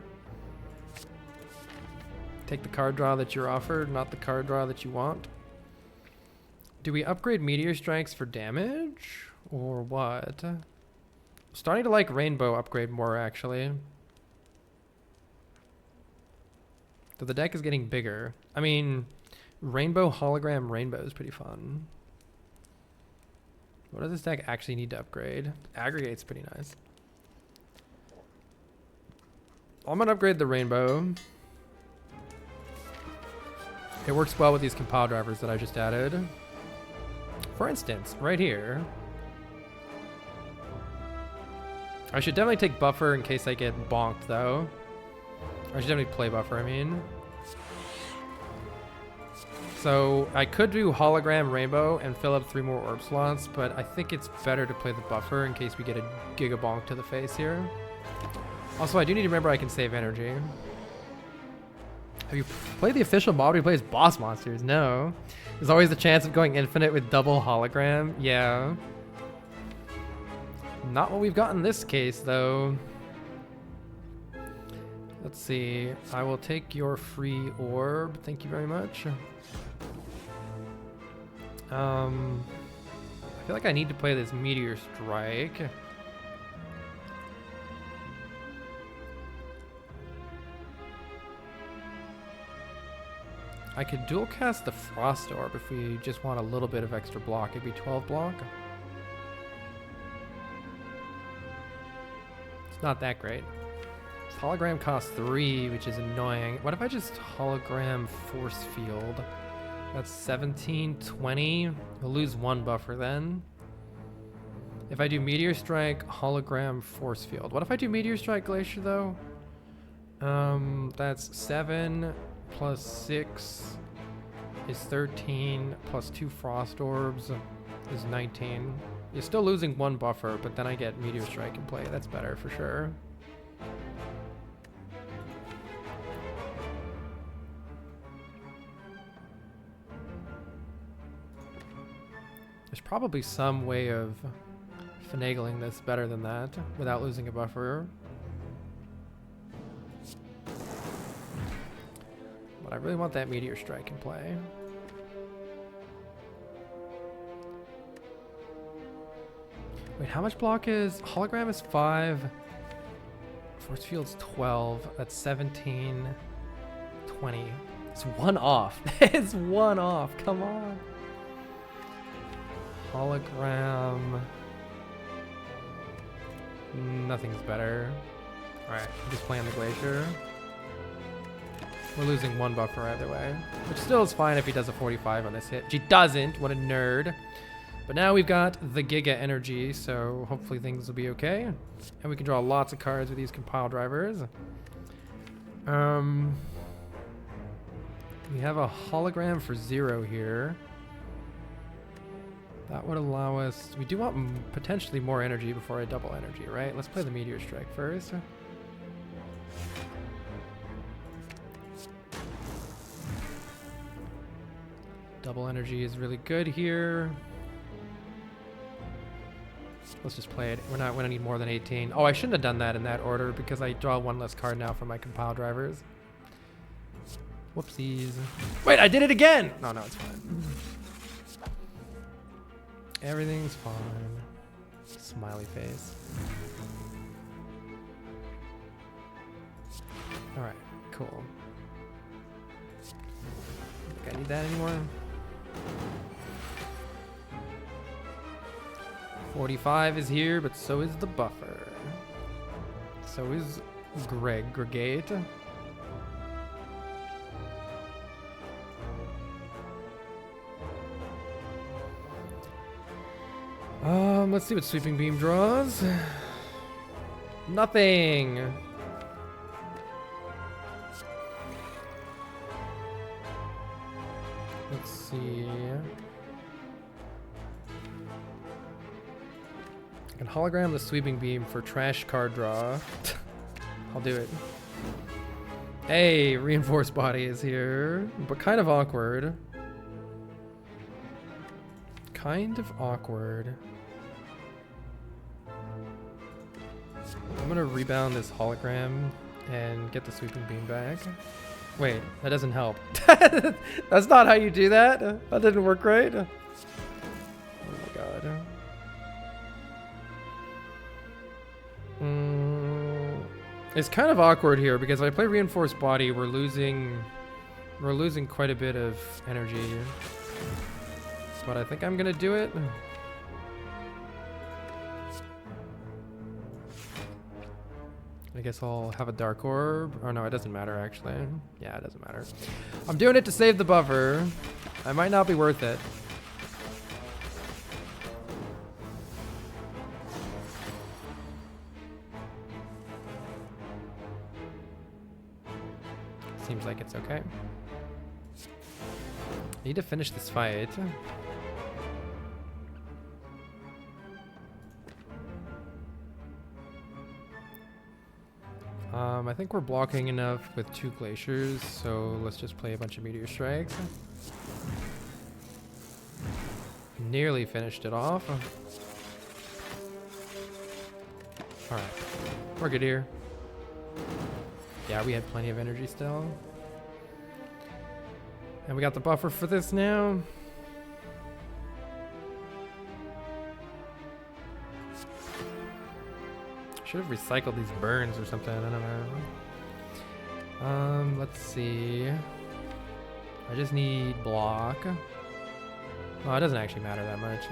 Take the card draw that you're offered, not the card draw that you want. Do we upgrade meteor strikes for damage or what? Starting to like rainbow upgrade more actually. So the deck is getting bigger. I mean, rainbow hologram rainbow is pretty fun. What does this deck actually need to upgrade? Aggregate's pretty nice. I'm gonna upgrade the rainbow. It works well with these compile drivers that I just added. For instance, right here. I should definitely take buffer in case I get bonked though. I should definitely play buffer, I mean. So I could do hologram rainbow and fill up 3 more orb slots, but I think it's better to play the buffer in case we get a giga bonk to the face here. Also, I do need to remember I can save energy. Have you played the official mod where he plays boss monsters? No. There's always the chance of going infinite with double hologram. Yeah. Not what we've got in this case, though. Let's see. I will take your free orb. Thank you very much. I feel like I need to play this meteor strike. I could dual cast the frost orb if we just want a little bit of extra block. It'd be 12 block. It's not that great. This hologram costs 3, which is annoying. What if I just hologram force field? That's 17, 20. We'll lose 1 buffer then. If I do meteor strike, hologram force field. What if I do meteor strike glacier though? That's 7 plus 6 is 13 plus 2 frost orbs is 19. You're still losing 1 buffer, but then I get meteor strike in play. That's better for sure. There's probably some way of finagling this better than that without losing a buffer. But I really want that meteor strike in play. Wait, how much block is hologram? Is 5. Force field's 12. That's 17. 20. It's 1 off. It's 1 off. Come on. Hologram. Nothing's better. Alright, just playing the glacier. We're losing 1 buffer either way, which still is fine if he does a 45 on this hit. He doesn't. What a nerd. But now we've got the Giga energy, so hopefully things will be okay. And we can draw lots of cards with these compile drivers. We have a hologram for 0 here. That would allow us... We do want potentially more energy before I double energy, right? Let's play the meteor strike first. Double energy is really good here. Let's just play it. We're gonna need more than 18. Oh, I shouldn't have done that in that order because I draw 1 less card now from my compile drivers. Whoopsies. Wait, I did it again! No, it's fine. Everything's fine. Smiley face. Alright, cool. Think I need that anymore? 45 is here, but so is the buffer. So is Gregate. Let's see what sweeping beam draws. Nothing. Let's see. I can hologram the sweeping beam for trash card draw. I'll do it. Hey, reinforced body is here, but kind of awkward. Kind of awkward. I'm gonna rebound this hologram and get the sweeping beam back. Wait, that doesn't help. That's not how you do that. That didn't work right. Oh my god. It's kind of awkward here because if I play reinforced body, we're losing quite a bit of energy. But I think I'm gonna do it. I guess I'll have a dark orb. Oh no, it doesn't matter actually. Yeah, it doesn't matter. I'm doing it to save the buffer. I might not be worth it. Seems like it's okay. Need to finish this fight. I think we're blocking enough with 2 glaciers, so let's just play a bunch of meteor strikes. Nearly finished it off. Alright, we're good here. Yeah, we had plenty of energy still. And we got the buffer for this now. Should have recycled these burns or something, I don't know. Let's see. I just need block. Oh, it doesn't actually matter that much.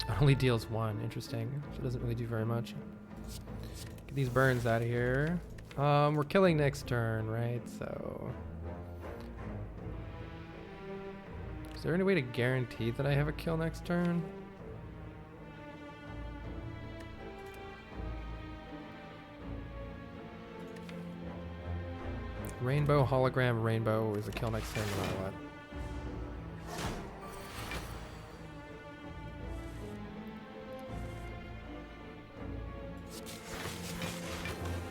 It only deals 1, interesting. So it doesn't really do very much. Get these burns out of here. We're killing next turn, right? So... is there any way to guarantee that I have a kill next turn? Rainbow, hologram, rainbow is a kill next turn no matter what.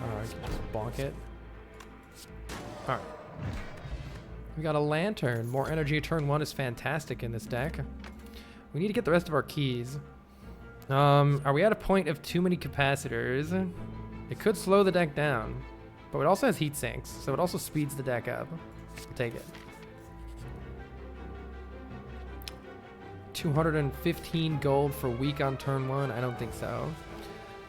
I can just bonk it. Alright. We got a lantern. More energy turn 1 is fantastic in this deck. We need to get the rest of our keys. Are we at a point of too many capacitors? It could slow the deck down. But it also has heat sinks, so it also speeds the deck up. I'll take it. 215 gold for weak on turn 1? I don't think so.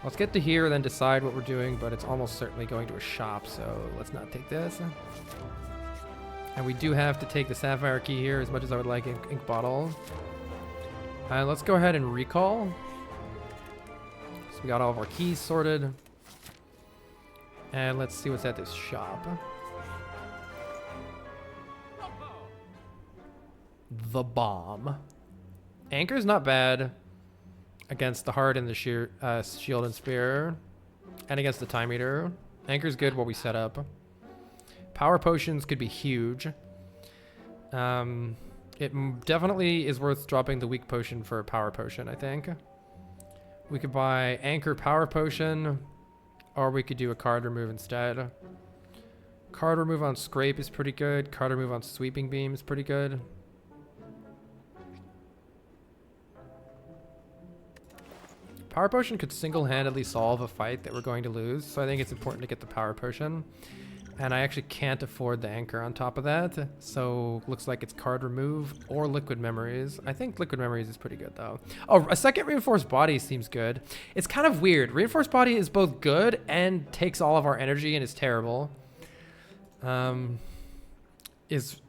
Let's get to here, then decide what we're doing, but it's almost certainly going to a shop, so let's not take this. And we do have to take the sapphire key here, as much as I would like ink bottle. Let's go ahead and recall. So we got all of our keys sorted. And let's see what's at this shop. The bomb. Anchor's not bad against the heart and the shield and spear, and against the time eater. Anchor's good while we set up. Power potions could be huge. It definitely is worth dropping the weak potion for a power potion, I think. We could buy anchor power potion, or we could do a card remove instead. Card remove on scrape is pretty good. Card remove on sweeping beam is pretty good. Power potion could single-handedly solve a fight that we're going to lose, so I think it's important to get the power potion. And I actually can't afford the anchor on top of that, so looks like it's card remove or liquid memories. I think liquid memories is pretty good though. Oh, a second reinforced body seems good. It's kind of weird. Reinforced body is both good and takes all of our energy and is terrible. Is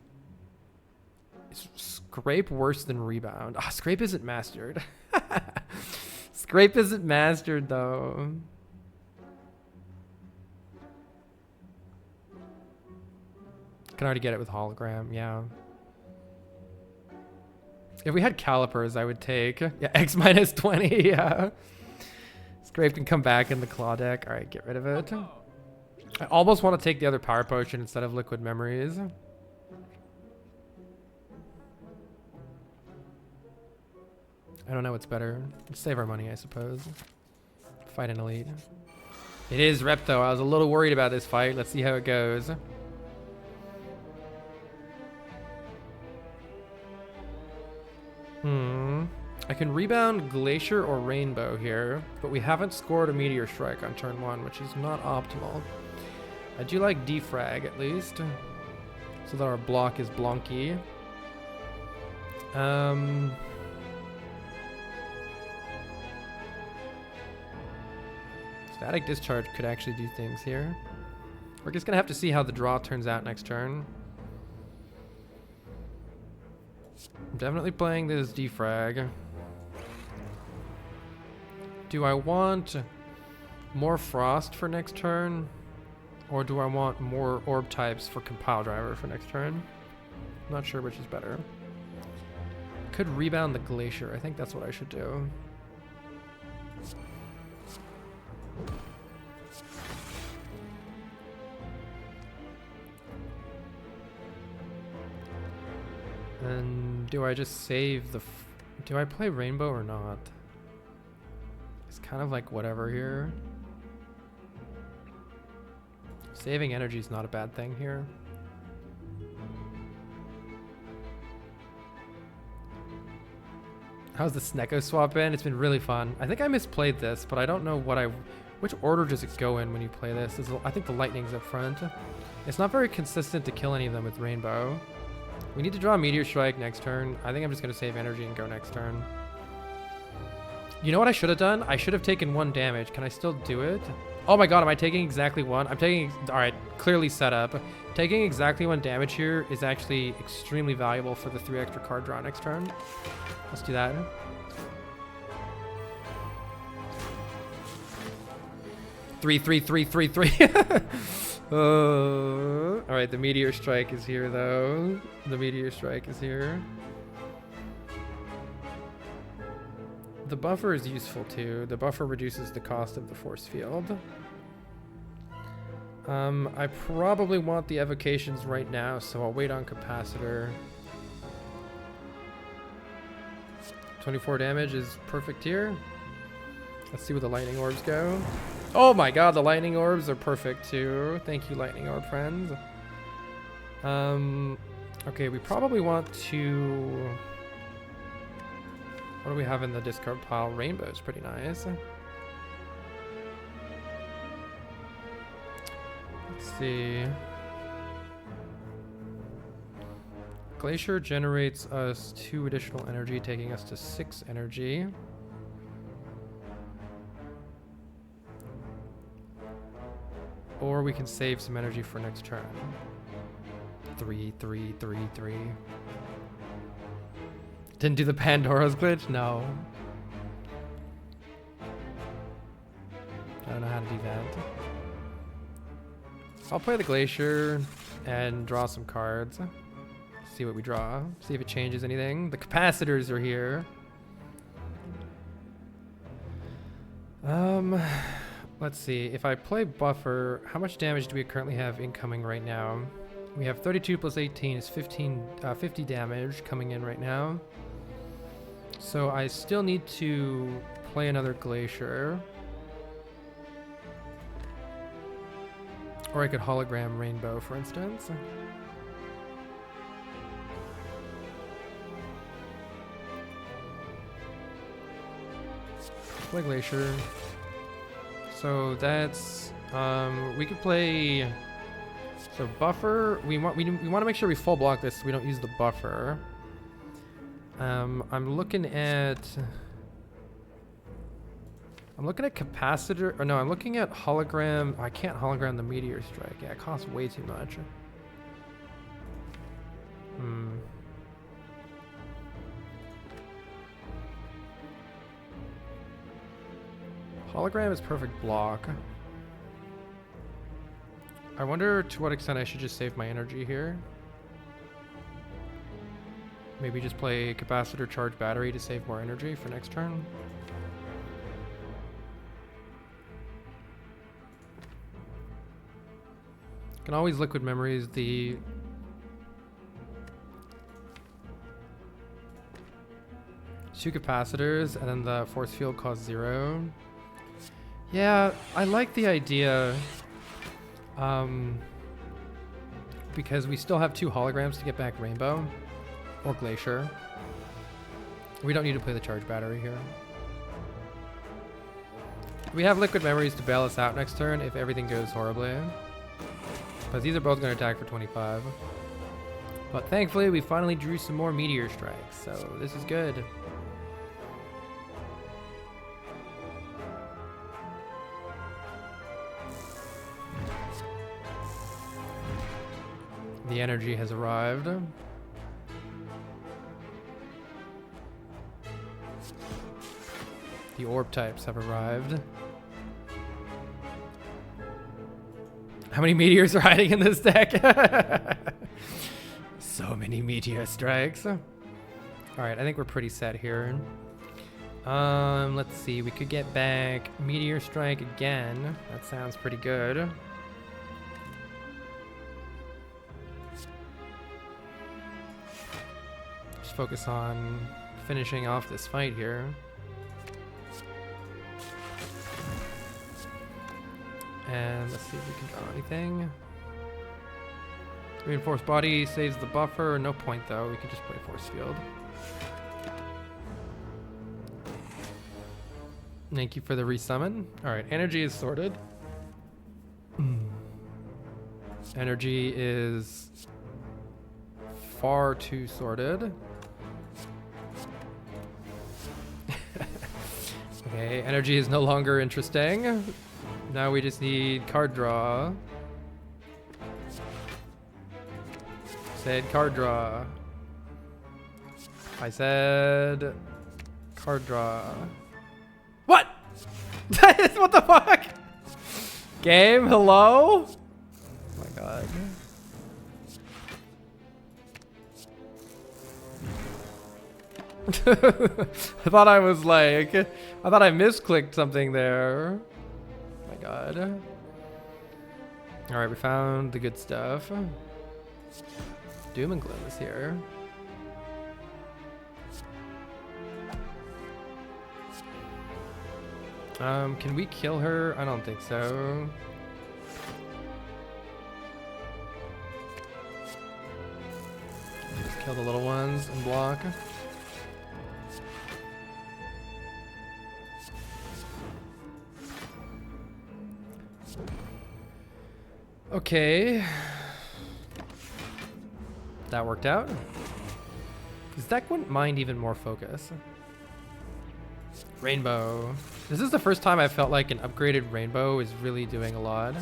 scrape worse than rebound? Ah, scrape isn't mastered. Scrape isn't mastered though. Can already get it with hologram, yeah. If we had calipers, I would take. Yeah, X minus 20, yeah. Scrape can come back in the claw deck. All right, get rid of it. I almost want to take the other power potion instead of liquid memories. I don't know what's better. Let's save our money, I suppose. Fight an elite. It is Repto. I was a little worried about this fight. Let's see how it goes. I can rebound Glacier or Rainbow here, but we haven't scored a Meteor Strike on turn 1, which is not optimal. I do like defrag at least, so that our block is blonky. Static Discharge could actually do things here. We're just gonna have to see how the draw turns out next turn. I'm definitely playing this defrag. Do I want more Frost for next turn? Or do I want more Orb types for Compile Driver for next turn? I'm not sure which is better. Could rebound the Glacier. I think that's what I should do. And do I just save the... do I play Rainbow or not? It's kind of like whatever here. Saving energy is not a bad thing here. How's the Snecko swap been? It's been really fun. I think I misplayed this, but I don't know what which order does it go in when you play this? I think the lightning's up front. It's not very consistent to kill any of them with Rainbow. We need to draw a Meteor Strike next turn. I think I'm just going to save energy and go next turn. You know what I should have done? I should have taken 1 damage. Can I still do it? Oh my god, am I taking exactly 1? I'm taking... Alright, clearly set up. Taking exactly 1 damage here is actually extremely valuable for the 3 extra card draw next turn. Let's do that. Three. Alright, the Meteor Strike is here though. The Meteor Strike is here. The buffer is useful too. The buffer reduces the cost of the force field. I probably want the evocations right now, so I'll wait on capacitor. 24 damage is perfect here. Let's see where the lightning orbs go. Oh my god, the lightning orbs are perfect too. Thank you, lightning orb friends. Okay, we probably want to... what do we have in the discard pile? Rainbow is pretty nice. Let's see. Glacier generates us 2 additional energy, taking us to 6 energy. Or we can save some energy for next turn. 3. Didn't do the Pandora's glitch? No. I don't know how to do that. I'll play the Glacier and draw some cards. See what we draw. See if it changes anything. The capacitors are here. Let's see. If I play buffer, how much damage do we currently have incoming right now? We have 32 plus 18 is 50 damage coming in right now. So I still need to play another Glacier. Or I could hologram Rainbow, for instance. Play Glacier. So that's we could play. So buffer. We want to make sure we full block this so we don't use the buffer. I'm looking at capacitor. Or no, I'm looking at hologram. Oh, I can't hologram the Meteor Strike. Yeah, it costs way too much. Hologram is perfect block. I wonder to what extent I should just save my energy here. Maybe just play capacitor charge battery to save more energy for next turn. Can always liquid memories the two capacitors and then the force field costs 0. Yeah, I like the idea. Because we still have 2 holograms to get back Rainbow or Glacier. We don't need to play the charge battery here. We have liquid memories to bail us out next turn if everything goes horribly. Because these are both going to attack for 25. But thankfully we finally drew some more meteor strikes, so this is good. The energy has arrived. The orb types have arrived. How many meteors are hiding in this deck? So many meteor strikes. All right, I think we're pretty set here. Let's see, we could get back meteor strike again. That sounds pretty good. Just focus on finishing off this fight here. And let's see if we can draw anything. Reinforced body saves the buffer. No point though. We can just play force field. Thank you for the resummon. All right, energy is sorted. Energy is far too sorted. Okay, energy is no longer interesting. Now we just need card draw. Said card draw. I said card draw. What? What the fuck? Game, hello? Oh my god. I thought I was like, I thought I misclicked something there. Oh my god. Alright, we found the good stuff. Doom and Gloom is here. Can we kill her? I don't think so. Just kill the little ones and block. Okay. That worked out. This deck wouldn't mind even more focus. Rainbow. This is the first time I felt like an upgraded Rainbow is really doing a lot.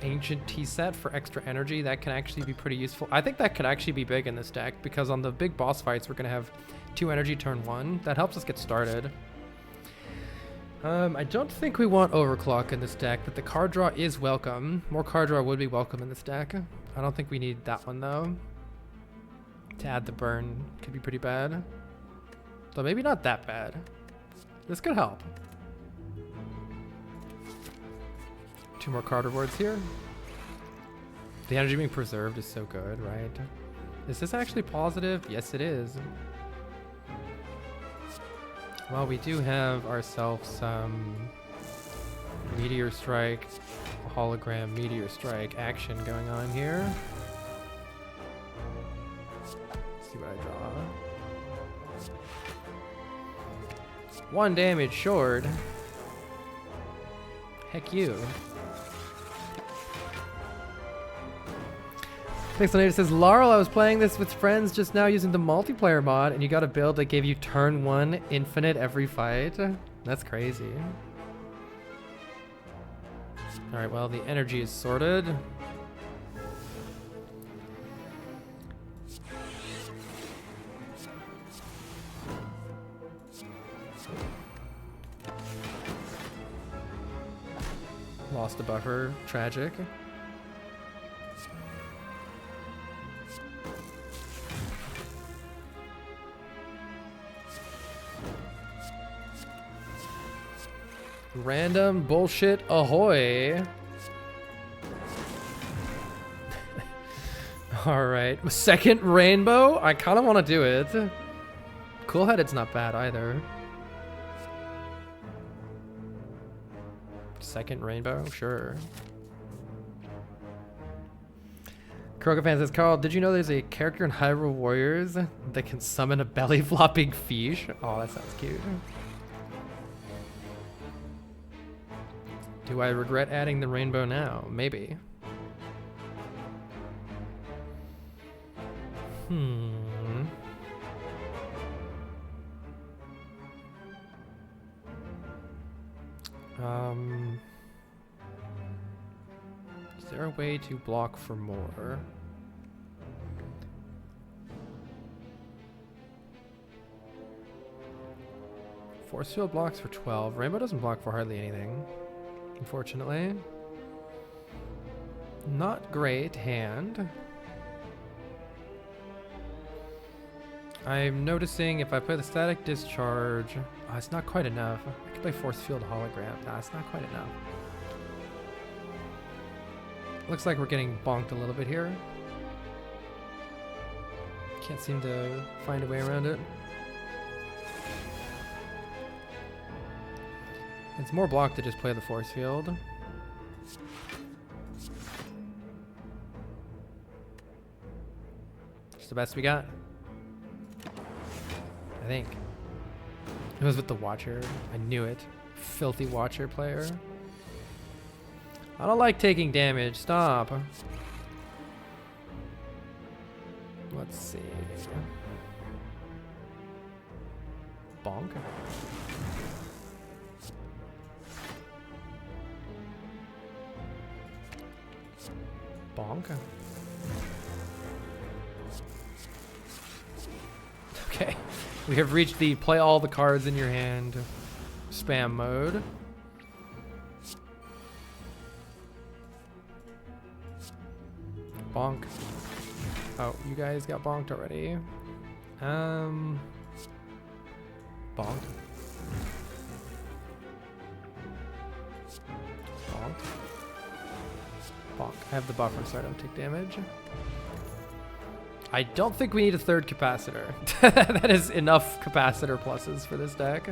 Ancient Tea set for extra energy. That can actually be pretty useful. I think that could actually be big in this deck because on the big boss fights, we're going to have 2 energy turn 1. That helps us get started. I don't think we want Overclock in this deck, but the card draw is welcome. More card draw would be welcome in this deck. I don't think we need that one though. To add the burn could be pretty bad. Though maybe not that bad. This could help. 2 more card rewards here. The energy being preserved is so good, right? Is this actually positive? Yes, it is. Well, we do have ourselves some Meteor Strike, hologram Meteor Strike action going on here. Let's see what I draw. 1 damage short. Heck you. Pixelnator says, Laurel, I was playing this with friends just now using the multiplayer mod, and you got a build that gave you turn 1 infinite every fight. That's crazy. Alright, well, the energy is sorted. Lost a buffer. Tragic. Random bullshit ahoy. Alright, second rainbow? I kind of want to do it. Cool-headed's not bad either. Second rainbow? Sure. Kurogafan says, Carl, did you know there's a character in Hyrule Warriors that can summon a belly-flopping fish? Oh, that sounds cute. Do I regret adding the rainbow now? Maybe. Is there a way to block for more? Force field blocks for 12. Rainbow doesn't block for hardly anything, unfortunately. Not great hand. I'm noticing if I play the static discharge, oh, it's not quite enough. I could play force field hologram. Nah, it's not quite enough. Looks like we're getting bonked a little bit here. Can't seem to find a way around it. It's more block to just play the force field. It's the best we got. I think. It was with the Watcher. I knew it. Filthy Watcher player. I don't like taking damage. Stop. Let's see. Bonk. Bonk. Okay. We have reached the play all the cards in your hand spam mode. Bonk. Oh, you guys got bonked already. Bonk. Bonk. Bonk. I have the buffer so I don't take damage. I don't think we need a third capacitor. That is enough capacitor pluses for this deck.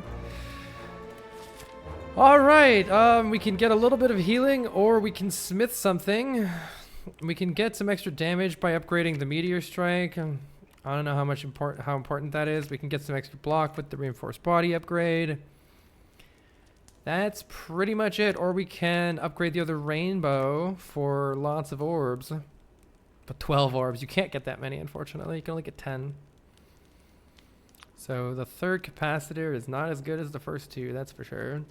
All right, we can get a little bit of healing, or we can smith something. We can get some extra damage by upgrading the Meteor Strike. I don't know how important that is. We can get some extra block with the Reinforced Body upgrade. That's pretty much it. Or we can upgrade the other Rainbow for lots of orbs. But 12 orbs, you can't get that many, unfortunately. You can only get 10. So the third capacitor is not as good as the first two, that's for sure.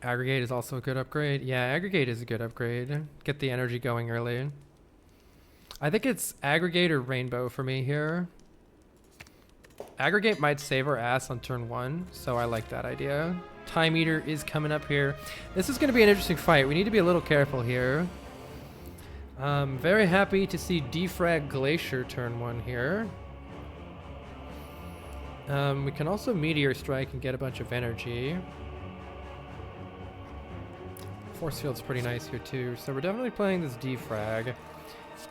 Aggregate is also a good upgrade. Yeah, Aggregate is a good upgrade. Get the energy going early. I think it's Aggregate or Rainbow for me here. Aggregate might save our ass on turn 1, so I like that idea. Time Eater is coming up here. This is going to be an interesting fight. We need to be a little careful here. Very happy to see Defrag Glacier turn 1 here. We can also Meteor Strike and get a bunch of energy. Force Field's pretty nice here too, so we're definitely playing this Defrag.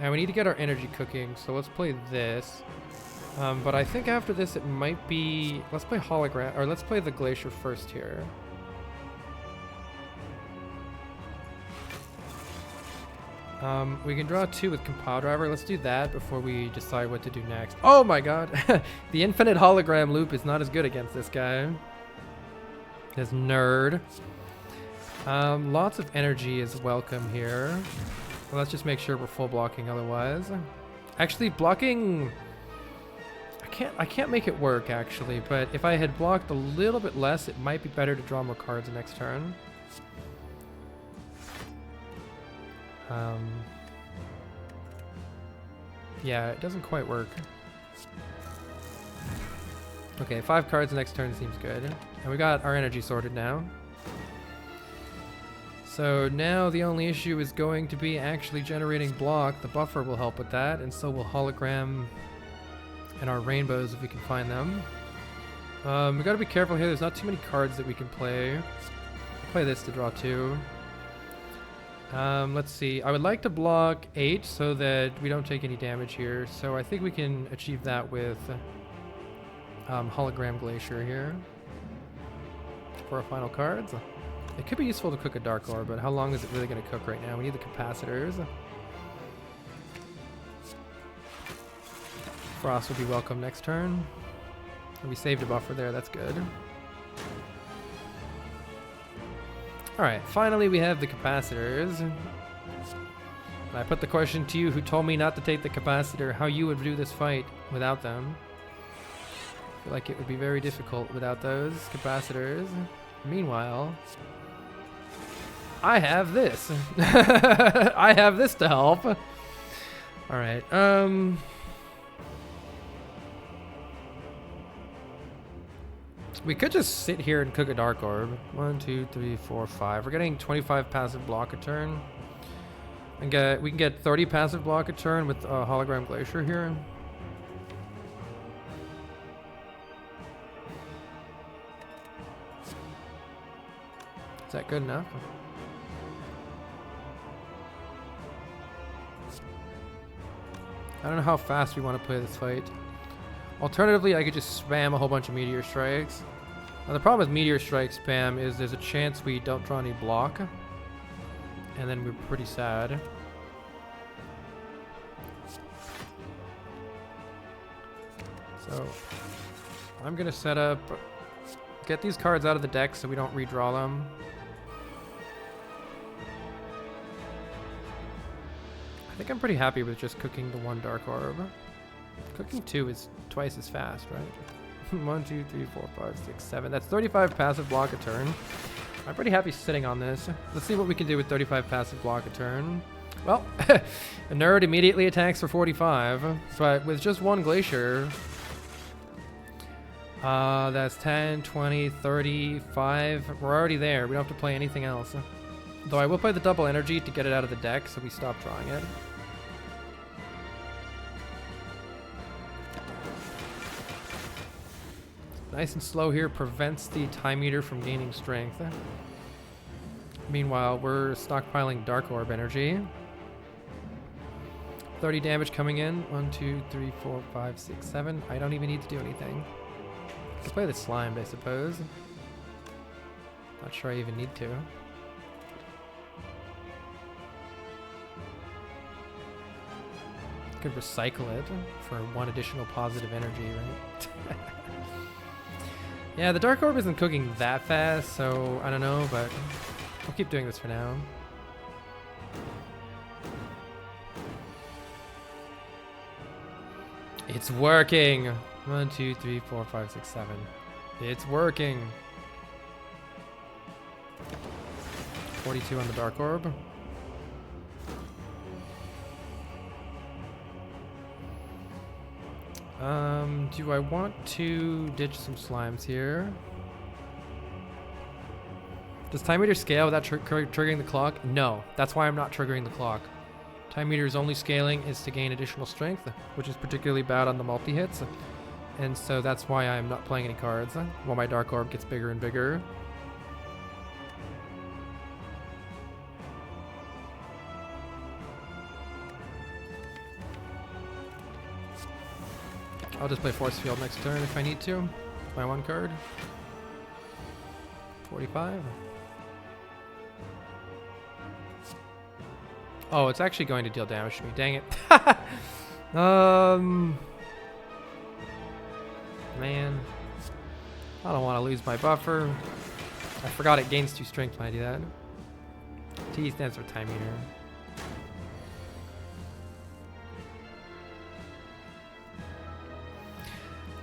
And we need to get our energy cooking, so let's play this. But I think after this it might be... Let's play Hologram, or let's play the Glacier first here. We can draw 2 with Compile Driver. Let's do that before we decide what to do next. Oh my god! The Infinite Hologram Loop is not as good against this guy. This nerd. Lots of energy is welcome here. Well, let's just make sure we're full blocking otherwise. Actually, blocking... I can't make it work, actually, but if I had blocked a little bit less, it might be better to draw more cards next turn. Yeah, it doesn't quite work. Okay, 5 cards next turn seems good. And we got our energy sorted now. So now the only issue is going to be actually generating block. The buffer will help with that, and so will Hologram and our rainbows if we can find them. We gotta be careful here. There's not too many cards that we can play. I'll play this to draw 2. Let's see. I would like to block 8 so that we don't take any damage here. So I think we can achieve that with Hologram Glacier here for our final cards. It could be useful to cook a Dark Orb, but how long is it really going to cook right now? We need the capacitors. Frost will be welcome next turn. And we saved a buffer there, that's good. Alright, finally we have the capacitors. And I put the question to you who told me not to take the capacitor, how you would do this fight without them. I feel like it would be very difficult without those capacitors. Meanwhile, I have this. I have this to help. Alright, we could just sit here and cook a Dark Orb. 1, 2, 3, 4, 5. We're getting 25 passive block a turn. And we can get 30 passive block a turn with Hologram Glacier here. Is that good enough? I don't know how fast we want to play this fight. Alternatively, I could just spam a whole bunch of Meteor Strikes. Now the problem with Meteor Strike spam is there's a chance we don't draw any block. And then we're pretty sad. So, I'm gonna set up... Get these cards out of the deck so we don't redraw them. I think I'm pretty happy with just cooking the 1 Dark Orb. Cooking 2 is twice as fast, right? 1, 2, 3, 4, 5, 6, 7. That's 35 passive block a turn. I'm pretty happy sitting on this. Let's see what we can do with 35 passive block a turn. Well, a nerd immediately attacks for 45, but with just 1 Glacier, that's 10, 20, 35. We're already there. We don't have to play anything else. Though I will play the double energy to get it out of the deck so we stop drawing it. Nice and slow here prevents the time meter from gaining strength. Meanwhile, we're stockpiling Dark Orb energy. 30 damage coming in. 1, 2, 3, 4, 5, 6, 7. I don't even need to do anything. Let's play the Slimed, I suppose. Not sure I even need to. Could recycle it for 1 additional positive energy, right? Yeah, the Dark Orb isn't cooking that fast, so I don't know, but I'll keep doing this for now. It's working! 1, 2, 3, 4, 5, 6, 7. It's working! 42 on the Dark Orb. Do I want to ditch some slimes here? Does time meter scale without triggering the clock? No, that's why I'm not triggering the clock. Time meter's only scaling is to gain additional strength, which is particularly bad on the multi-hits. And so that's why I'm not playing any cards, while my Dark Orb gets bigger and bigger. I'll just play Force Field next turn if I need to. My 1 card. 45. Oh, it's actually going to deal damage to me. Dang it. Man. I don't want to lose my buffer. I forgot it gains 2 strength when I do that. T stands for time meter.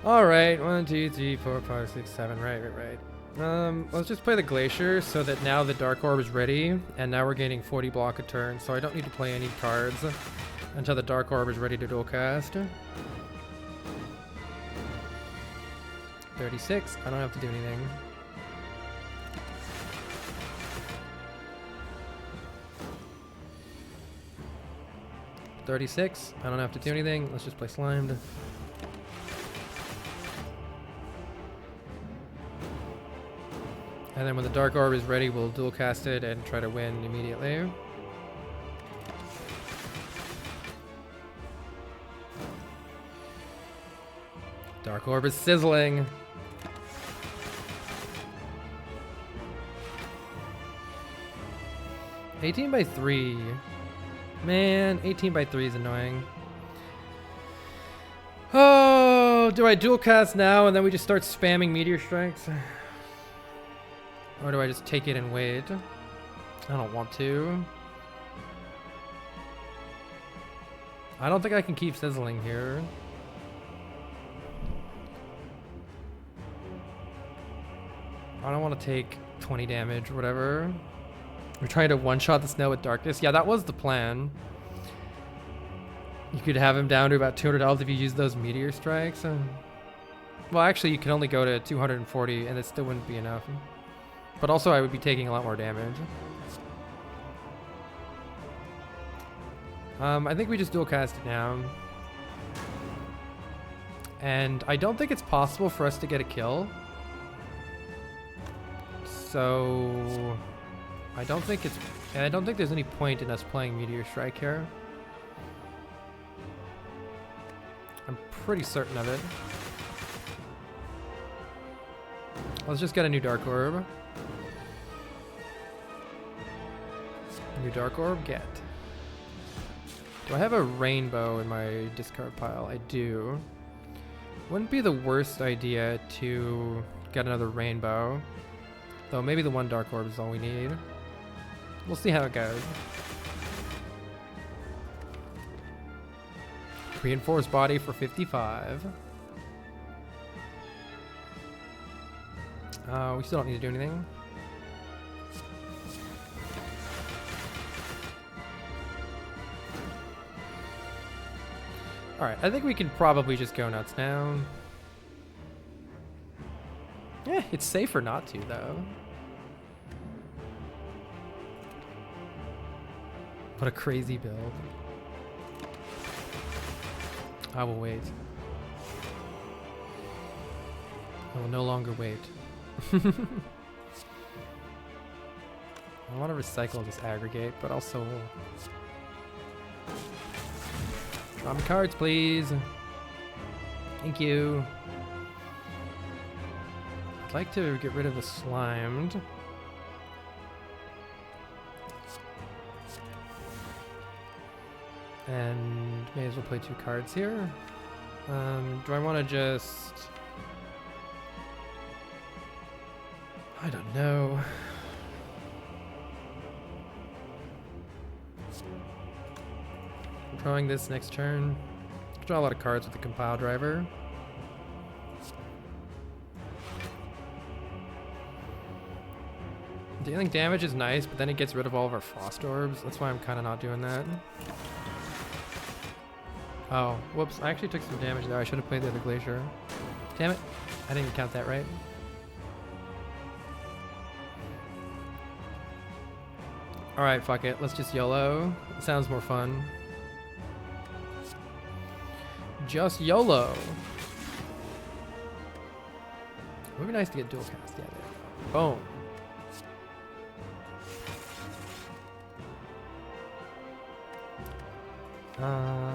Alright, 1, 2, 3, 4, 5, 6, 7. Right. Let's just play the Glacier so that now the Dark Orb is ready, and now we're gaining 40 block a turn, so I don't need to play any cards until the Dark Orb is ready to dual cast. 36, I don't have to do anything. $36, I don't have to do anything. Let's just play Slimed. And then when the Dark Orb is ready, we'll dual cast it and try to win immediately. Dark Orb is sizzling. (18/3). Man, 18/3 is annoying. Oh, do I dual cast now and then we just start spamming meteor strikes? Or do I just take it and wait? I don't want to. I don't think I can keep sizzling here. I don't want to take 20 damage or whatever. We're trying to one-shot the snow with darkness. Yeah, that was the plan. You could have him down to about 200 health if you use those meteor strikes. Well, actually, you can only go to 240 and it still wouldn't be enough. But also, I would be taking a lot more damage. I think we just dual cast it now. And I don't think it's possible for us to get a kill. So I don't think there's any point in us playing Meteor Strike here. I'm pretty certain of it. Let's just get a new Dark Orb. New Dark Orb, get. Do I have a rainbow in my discard pile? I do. Wouldn't be the worst idea to get another rainbow. Though maybe the one Dark Orb is all we need. We'll see how it goes. Reinforced body for 55. We still don't need to do anything. Alright, I think we can probably just go nuts now. Yeah, it's safer not to, though. What a crazy build. I will wait. I will no longer wait. I want to recycle this aggregate, but also... Draw me cards, please. Thank you. I'd like to get rid of the slimed. And may as well play 2 cards here. Do I want to just... I don't know. Drawing this next turn. Draw a lot of cards with the compile driver. Dealing damage is nice, but then it gets rid of all of our frost orbs. That's why I'm kind of not doing that. Oh, whoops. I actually took some damage there. I should have played the other glacier. Damn it. I didn't count that right. Alright, fuck it. Let's just YOLO. It sounds more fun. Just YOLO. It would be nice to get dual cast. Yeah, there. Boom.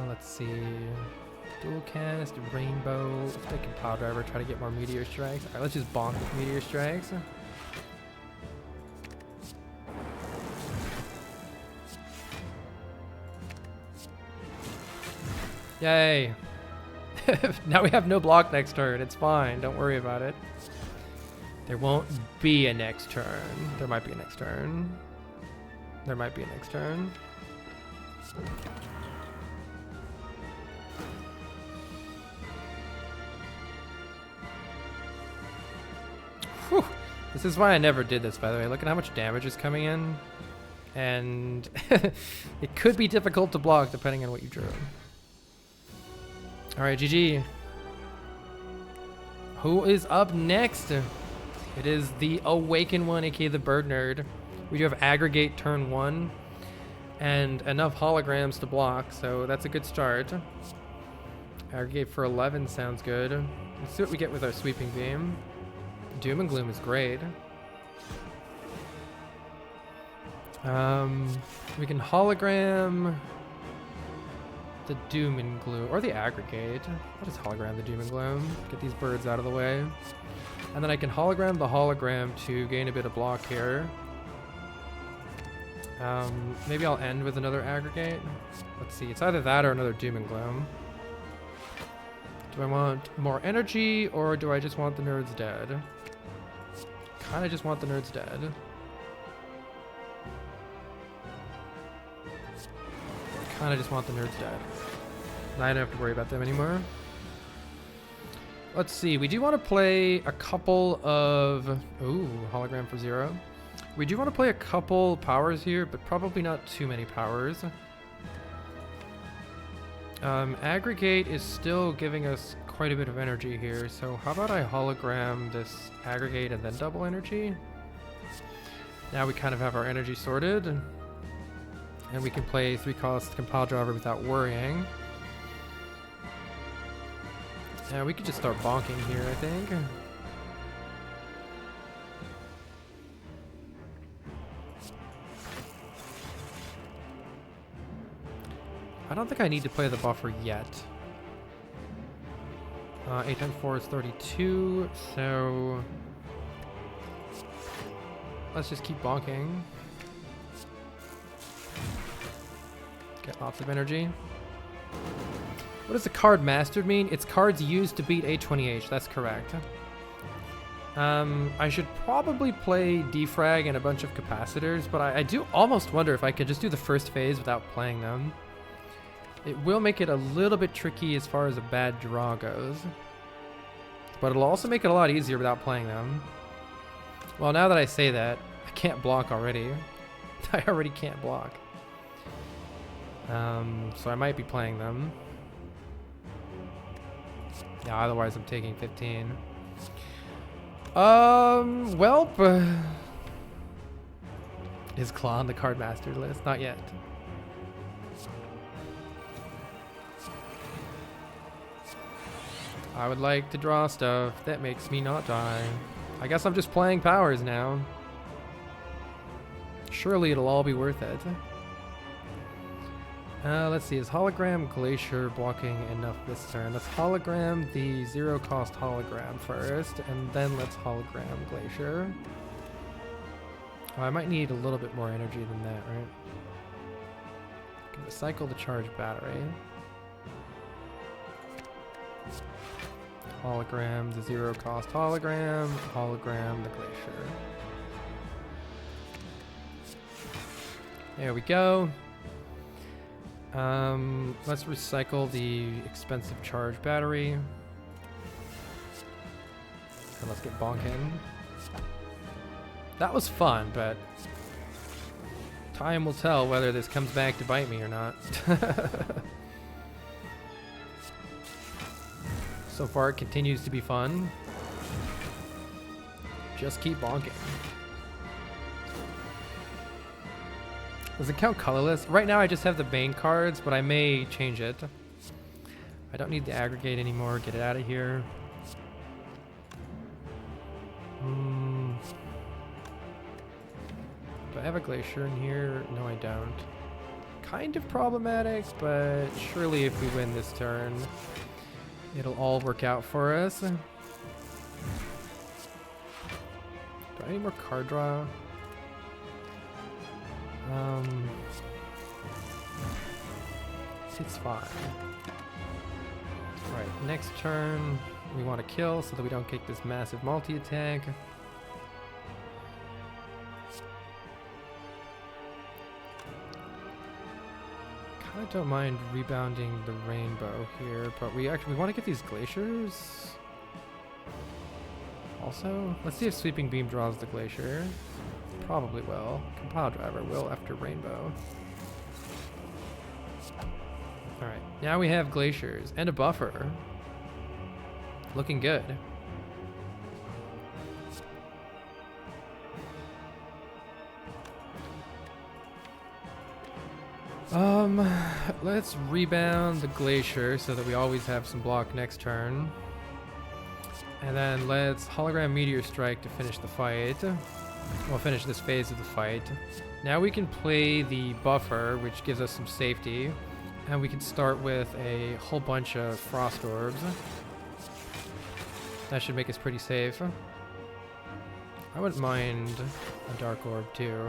Let's see. Dual cast, rainbow. Let's take a power driver, try to get more meteor strikes. Alright, let's just bonk meteor strikes. Yay. Now we have no block next turn. It's fine. Don't worry about it. There won't be a next turn. There might be a next turn. There might be a next turn. Whew. This is why I never did this, by the way. Look at how much damage is coming in. And it could be difficult to block depending on what you drew. Alright, GG. Who is up next? It is the Awakened one, aka the Bird Nerd. We do have aggregate turn 1 and enough holograms to block, so that's a good start. Aggregate for 11 sounds good. Let's see what we get with our sweeping beam. Doom and Gloom is great. We can hologram the doom and gloom, or the aggregate. I'll just hologram the doom and gloom. Get these birds out of the way. And then I can hologram the hologram to gain a bit of block here. Maybe I'll end with another aggregate. Let's see, it's either that or another doom and gloom. Do I want more energy, or do I just want the nerds dead? Kinda just want the nerds dead. Kinda just want the nerds dead. I don't have to worry about them anymore. Let's see, we do want to play a couple of... Ooh, hologram for 0. We do want to play a couple powers here, but probably not too many powers. Aggregate is still giving us quite a bit of energy here, so how about I hologram this aggregate and then double energy? Now we kind of have our energy sorted. And we can play 3-cost compile driver without worrying. Yeah, we could just start bonking here, I think. I don't think I need to play the buffer yet. 8 times 4 is 32, so... Let's just keep bonking. Get lots of energy. What does the card mastered mean? It's cards used to beat A20H, that's correct. I should probably play defrag and a bunch of capacitors, but I do almost wonder if I could just do the first phase without playing them. It will make it a little bit tricky as far as a bad draw goes. But it'll also make it a lot easier without playing them. Well, now that I say that, I can't block already. I already can't block. So I might be playing them. Yeah, otherwise I'm taking 15. Welp. Is Claw on the card master list? Not yet. I would like to draw stuff that makes me not die. I guess I'm just playing powers now. Surely it'll all be worth it. Let's see, is hologram glacier blocking enough this turn? Let's hologram the 0-cost hologram first, and then let's hologram glacier. Oh, I might need a little bit more energy than that, right? Can recycle the charge battery. Hologram the 0-cost hologram, hologram the glacier. There we go. Let's recycle the expensive charge battery. And let's get bonking. That was fun, but time will tell whether this comes back to bite me or not. So far, it continues to be fun. Just keep bonking. Does it count colorless? Right now I just have the Bane cards, but I may change it. I don't need the aggregate anymore. Get it out of here. Do I have a glacier in here? No, I don't. Kind of problematic, but surely if we win this turn, it'll all work out for us. Do I need more card draw? It's fine. Alright, next turn we want to kill so that we don't get this massive multi-attack. Kinda don't mind rebounding the rainbow here, but we want to get these glaciers. Also, let's see if Sweeping Beam draws the glacier. Probably will. Compile driver will after rainbow. Alright, now we have glaciers and a buffer. Looking good. Let's rebound the glacier so that we always have some block next turn. And then let's hologram meteor strike to finish the fight. We'll finish this phase of the fight. Now we can play the buffer, which gives us some safety. And we can start with a whole bunch of frost orbs. That should make us pretty safe. I wouldn't mind a dark orb too.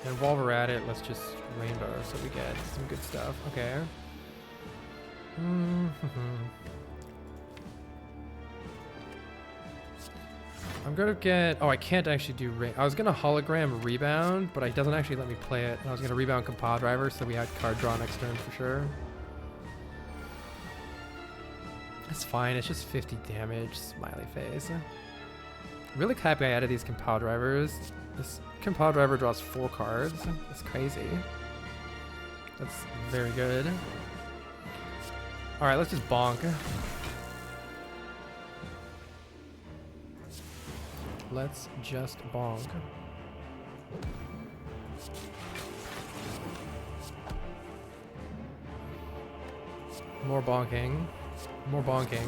And while we're at it, let's just rainbow so we get some good stuff. Okay. I'm gonna get... Oh, I can't actually do... I was gonna hologram rebound, but it doesn't actually let me play it. And I was gonna rebound compile driver, so we had card draw next turn for sure. It's fine, it's just 50 damage, smiley face. Really happy I added these compile drivers. This compile driver draws 4 cards. That's crazy. That's very good. Alright, let's just bonk. Let's just bonk. More bonking. More bonking.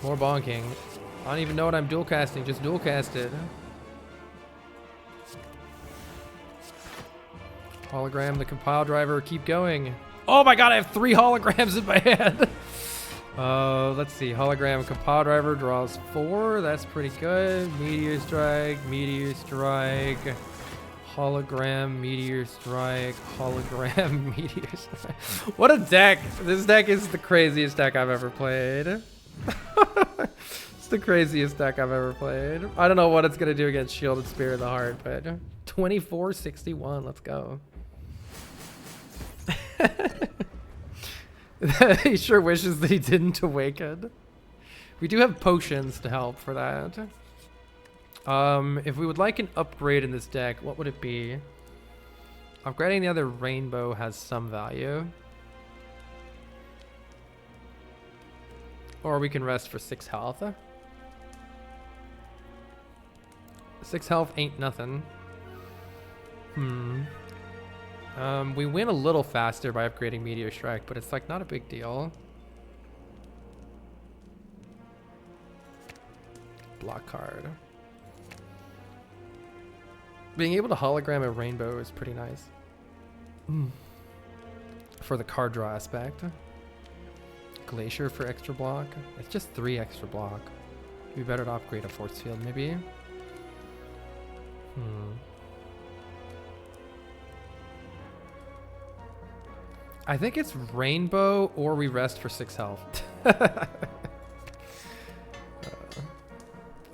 More bonking. I don't even know what I'm dual casting, just dual cast it. Hologram, the compile driver, keep going. Oh my god, I have 3 holograms in my hand. Let's see. Hologram compile driver draws 4. That's pretty good. Meteor strike, hologram, meteor strike, hologram, meteor strike. What a deck! This deck is the craziest deck I've ever played. It's the craziest deck I've ever played. I don't know what it's gonna do against Shield and Spear of the Heart, but 2461. Let's go. He sure wishes that he didn't awaken. We do have potions to help for that. If we would like an upgrade in this deck, what would it be? Upgrading the other rainbow has some value. Or we can rest for 6 health. 6 health ain't nothing. We win a little faster by upgrading Meteor Strike, but it's like not a big deal. Block card. Being able to hologram a rainbow is pretty nice. For the card draw aspect. Glacier for extra block. It's just 3 extra block. It'd be better to upgrade a force field maybe. I think it's rainbow or we rest for 6 health. I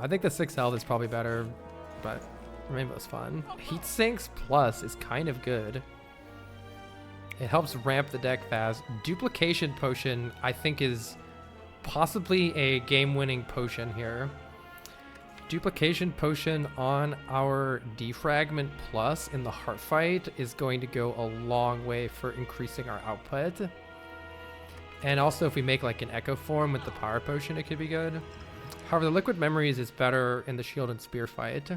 think the 6 health is probably better, but rainbow's fun. Heat Sinks Plus is kind of good. It helps ramp the deck fast. Duplication Potion, I think, is possibly a game-winning potion here. Duplication Potion on our Defragment Plus in the Heart Fight is going to go a long way for increasing our output. And also if we make like an Echo Form with the Power Potion, it could be good. However, the Liquid Memories is better in the Shield and Spear fight,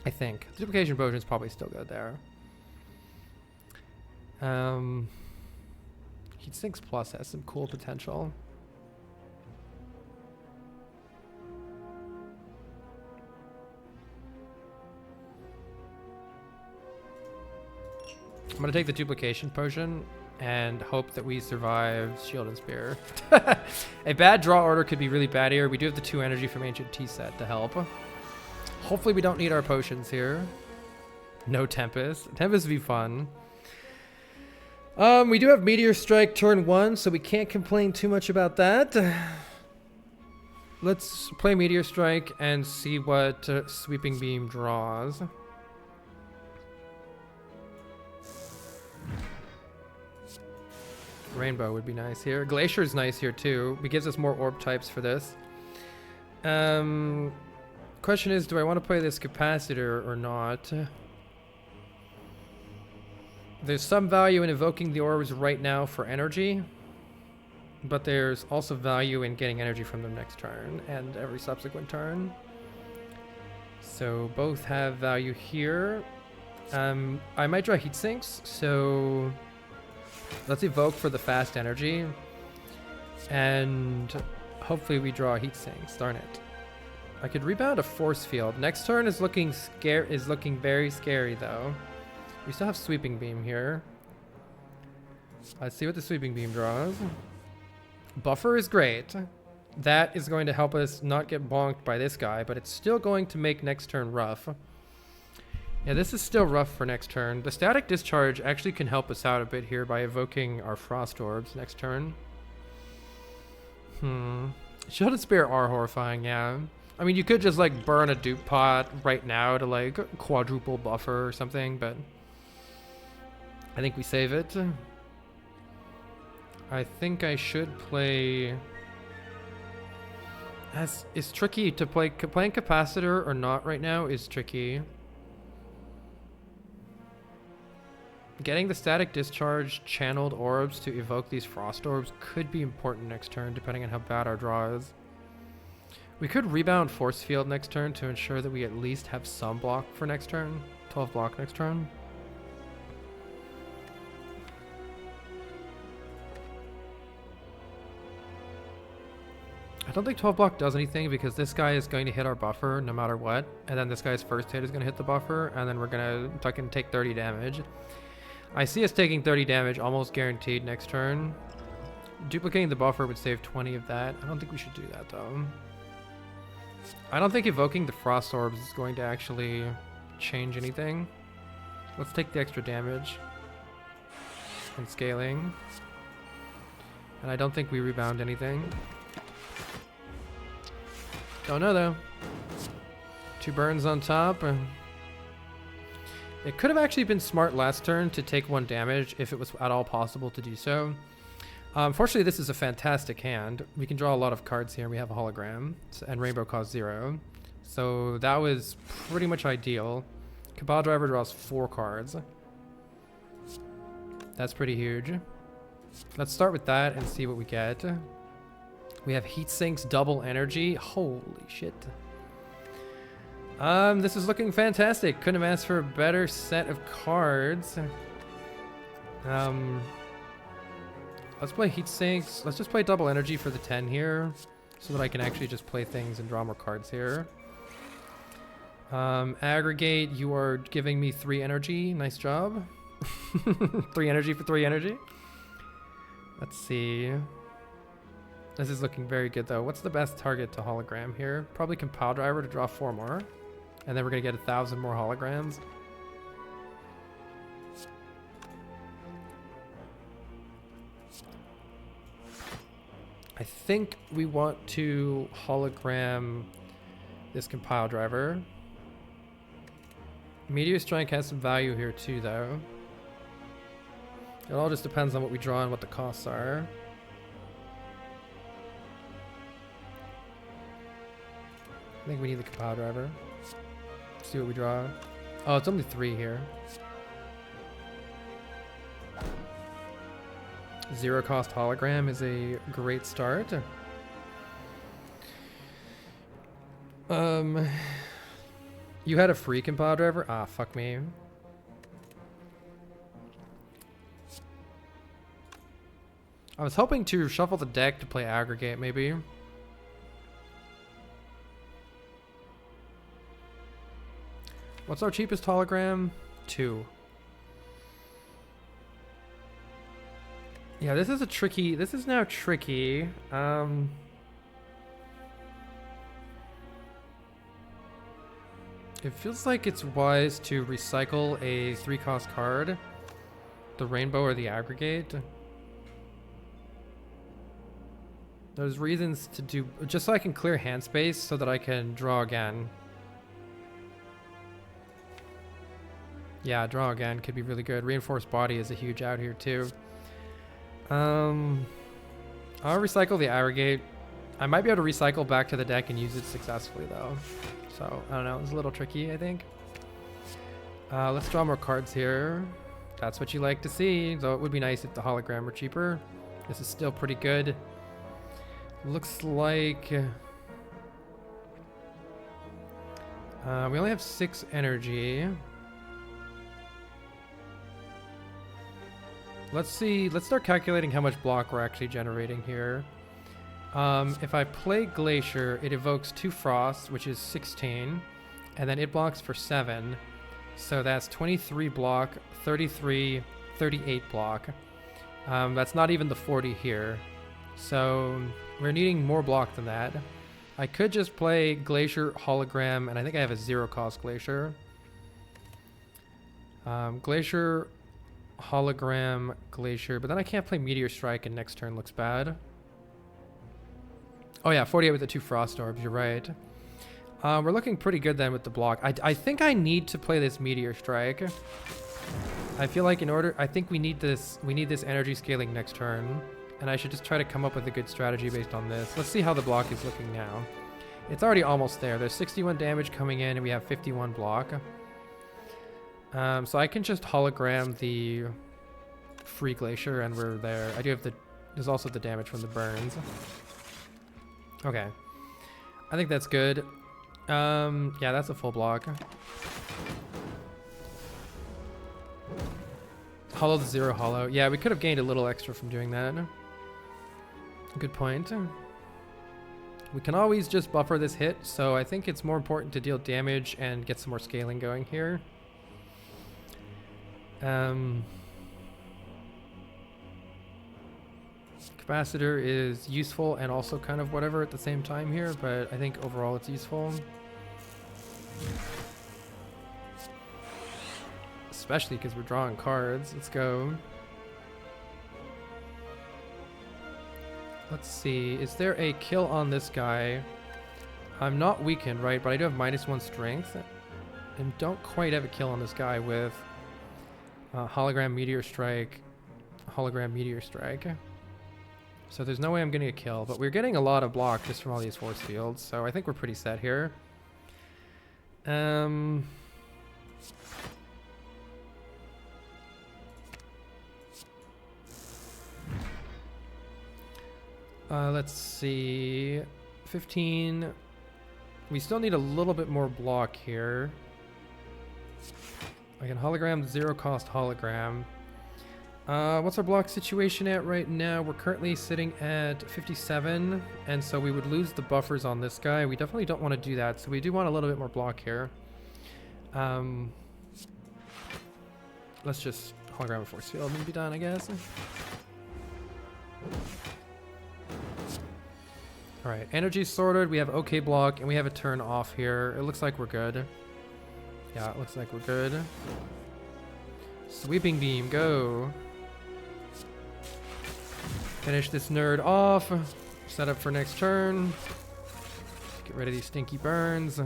I think. The Duplication Potion is probably still good there. Heat Sinks Plus has some cool potential. I'm gonna take the Duplication Potion and hope that we survive Shield and Spear. A bad draw order could be really bad here. We do have the 2 energy from Ancient Tea Set to help. Hopefully we don't need our potions here. No Tempest. Tempest would be fun. We do have Meteor Strike turn 1, so we can't complain too much about that. Let's play Meteor Strike and see what Sweeping Beam draws. Rainbow would be nice here. Glacier is nice here too. It gives us more orb types for this. Question is, do I want to play this capacitor or not? There's some value in evoking the orbs right now for energy, but there's also value in getting energy from them next turn and every subsequent turn. So both have value here. I might draw Heat Sinks, so let's evoke for the fast energy, and hopefully we draw Heat Sinks. Darn it. I could rebound a force field. Next turn is looking very scary though. We still have sweeping beam here. Let's see what the sweeping beam draws. Buffer is great. That is going to help us not get bonked by this guy, but it's still going to make next turn rough. Yeah, this is still rough for next turn. The static discharge actually can help us out a bit here by evoking our frost orbs next turn. Shield and Spear are horrifying, yeah. I mean, you could just like burn a dupe pot right now to like quadruple buffer or something, but I think we save it. I think I should play... It's tricky to play. Playing Capacitor or not right now is tricky. Getting the static discharge channeled orbs to evoke these frost orbs could be important next turn, depending on how bad our draw is. We could rebound force field next turn to ensure that we at least have some block for next turn. 12 block next turn. I don't think 12 block does anything because this guy is going to hit our buffer no matter what. And then this guy's first hit is going to hit the buffer. And then we're going to fucking take 30 damage. I see us taking 30 damage almost guaranteed next turn. Duplicating the buffer would save 20 of that. I don't think we should do that though. I don't think evoking the frost orbs is going to actually change anything. Let's take the extra damage. And scaling. And I don't think we rebound anything. Don't know though. 2 burns on top. It could have actually been smart last turn to take 1 damage if it was at all possible to do so. Unfortunately, this is a fantastic hand. We can draw a lot of cards here. We have a hologram and rainbow cost 0. So that was pretty much ideal. Cabal Driver draws 4 cards. That's pretty huge. Let's start with that and see what we get. We have heat sinks, double energy. Holy shit. This is looking fantastic. Couldn't have asked for a better set of cards. Let's play heat sinks. Let's just play double energy for the 10 here so that I can actually just play things and draw more cards here. Aggregate, you are giving me 3 energy. Nice job. 3 energy for 3 energy. Let's see. This is looking very good though. What's the best target to hologram here? Probably Compile Driver to draw 4 more. And then we're gonna get 1,000 more holograms. I think we want to hologram this Compile Driver. Meteor Strike has some value here too though. It all just depends on what we draw and what the costs are. I think we need the Compile Driver. See what we draw. Oh, it's only 3 here. 0 cost hologram is a great start. You had a free Compile Driver? Ah, fuck me. I was hoping to shuffle the deck to play Aggregate, maybe. What's our cheapest hologram? 2. Yeah, this is now tricky. It feels like it's wise to recycle a 3-cost card. The rainbow or the aggregate. There's reasons to do, just so I can clear hand space so that I can draw again. Yeah, draw again could be really good. Reinforced body is a huge out here too. I'll recycle the aggregate. I might be able to recycle back to the deck and use it successfully though. So, I don't know, it's a little tricky, I think. Let's draw more cards here. That's what you like to see, though it would be nice if the hologram were cheaper. This is still pretty good. Looks like... we only have 6 energy. Let's see, let's start calculating how much block we're actually generating here. If I play Glacier, it evokes 2 Frost, which is 16, and then it blocks for 7. So that's 23 block, 33, 38 block. That's not even the 40 here. So we're needing more block than that. I could just play Glacier, Hologram, and I think I have a 0-cost Glacier. Glacier, Hologram, Glacier, but then I can't play Meteor Strike and next turn looks bad. Oh yeah, 48 with the 2 Frost Orbs, you're right. We're looking pretty good then with the block. I think I need to play this Meteor Strike. I feel like I think we need this energy scaling next turn. And I should just try to come up with a good strategy based on this. Let's see how the block is looking now. It's already almost there. There's 61 damage coming in and we have 51 block. So I can just hologram the free Glacier and we're there. There's also the damage from the burns. Okay. I think that's good. Yeah, that's a full block. Hollow the 0 hollow. Yeah, we could have gained a little extra from doing that. Good point. We can always just buffer this hit, so I think it's more important to deal damage and get some more scaling going here. Capacitor is useful and also kind of whatever at the same time here, but I think overall it's useful. Especially because we're drawing cards. Let's go. Let's see. Is there a kill on this guy? I'm not weakened, right? But I do have -1 strength. And don't quite have a kill on this guy with Hologram Meteor Strike. Hologram Meteor Strike. So there's no way I'm getting a kill. But we're getting a lot of block just from all these force fields. So I think we're pretty set here. Let's see. 15. We still need a little bit more block here. I can hologram 0-cost hologram. What's our block situation at right now? We're currently sitting at 57, and so we would lose the buffers on this guy. We definitely don't want to do that, so we do want a little bit more block here. Let's just hologram a force field and be done, I guess. Alright, energy sorted, we have okay block, and we have a turn off here. It looks like we're good. Yeah, it looks like we're good. Sweeping beam, go. Finish this nerd off. Set up for next turn. Get rid of these stinky burns.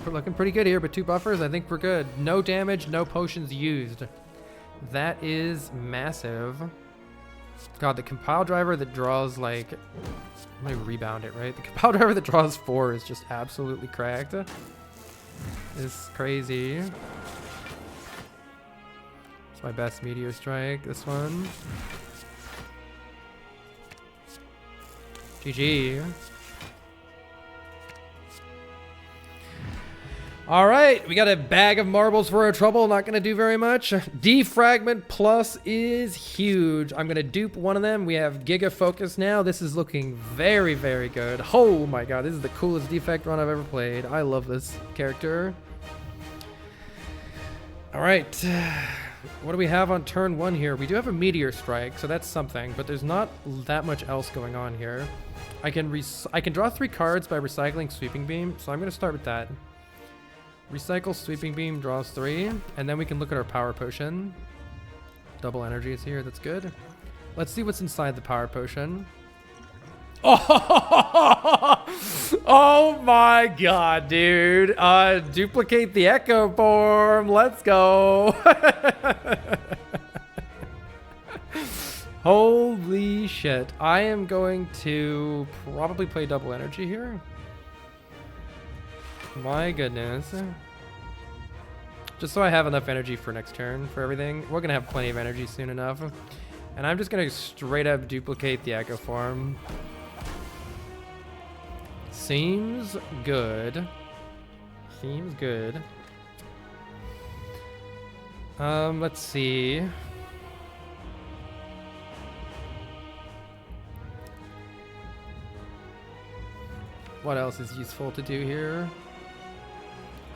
We're looking pretty good here, but 2 buffers, I think we're good. No damage, no potions used. That is massive. God, the compile driver that draws like... Let me rebound it, right? The compile driver that draws 4 is just absolutely cracked. It's crazy. It's my best Meteor Strike, this one. GG. All right, we got a bag of marbles for our trouble. Not going to do very much. Defragment plus is huge. I'm going to dupe one of them. We have Giga Focus now. This is looking very, very good. Oh my god, this is the coolest defect run I've ever played. I love this character. All right, what do we have on turn 1 here? We do have a Meteor Strike, so that's something, but there's not that much else going on here. I can draw 3 cards by recycling Sweeping Beam, so I'm going to start with that. Recycle Sweeping Beam, draws 3, and then we can look at our Power Potion. Double energy is here, that's good. Let's see what's inside the Power Potion. Oh, oh my god, dude. Duplicate the Echo Form, let's go. Holy shit. I am going to probably play double energy here. My goodness. Just so I have enough energy for next turn for everything. We're gonna have plenty of energy soon enough. And I'm just gonna straight up duplicate the Echo Form. Seems good. Seems good. Let's see. What else is useful to do here?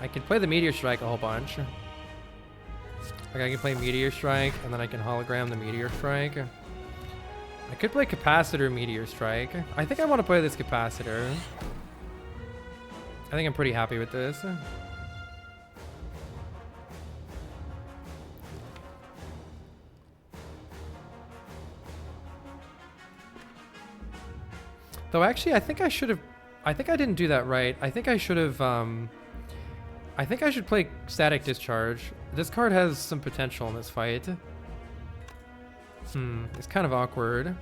I can play the Meteor Strike a whole bunch. Like I can play Meteor Strike and then I can hologram the Meteor Strike. I could play Capacitor Meteor Strike. I think I want to play this Capacitor. I think I'm pretty happy with this. Though actually, I think I should have... I think I didn't do that right. I think I should have... I think I should play Static Discharge. This card has some potential in this fight. It's kind of awkward.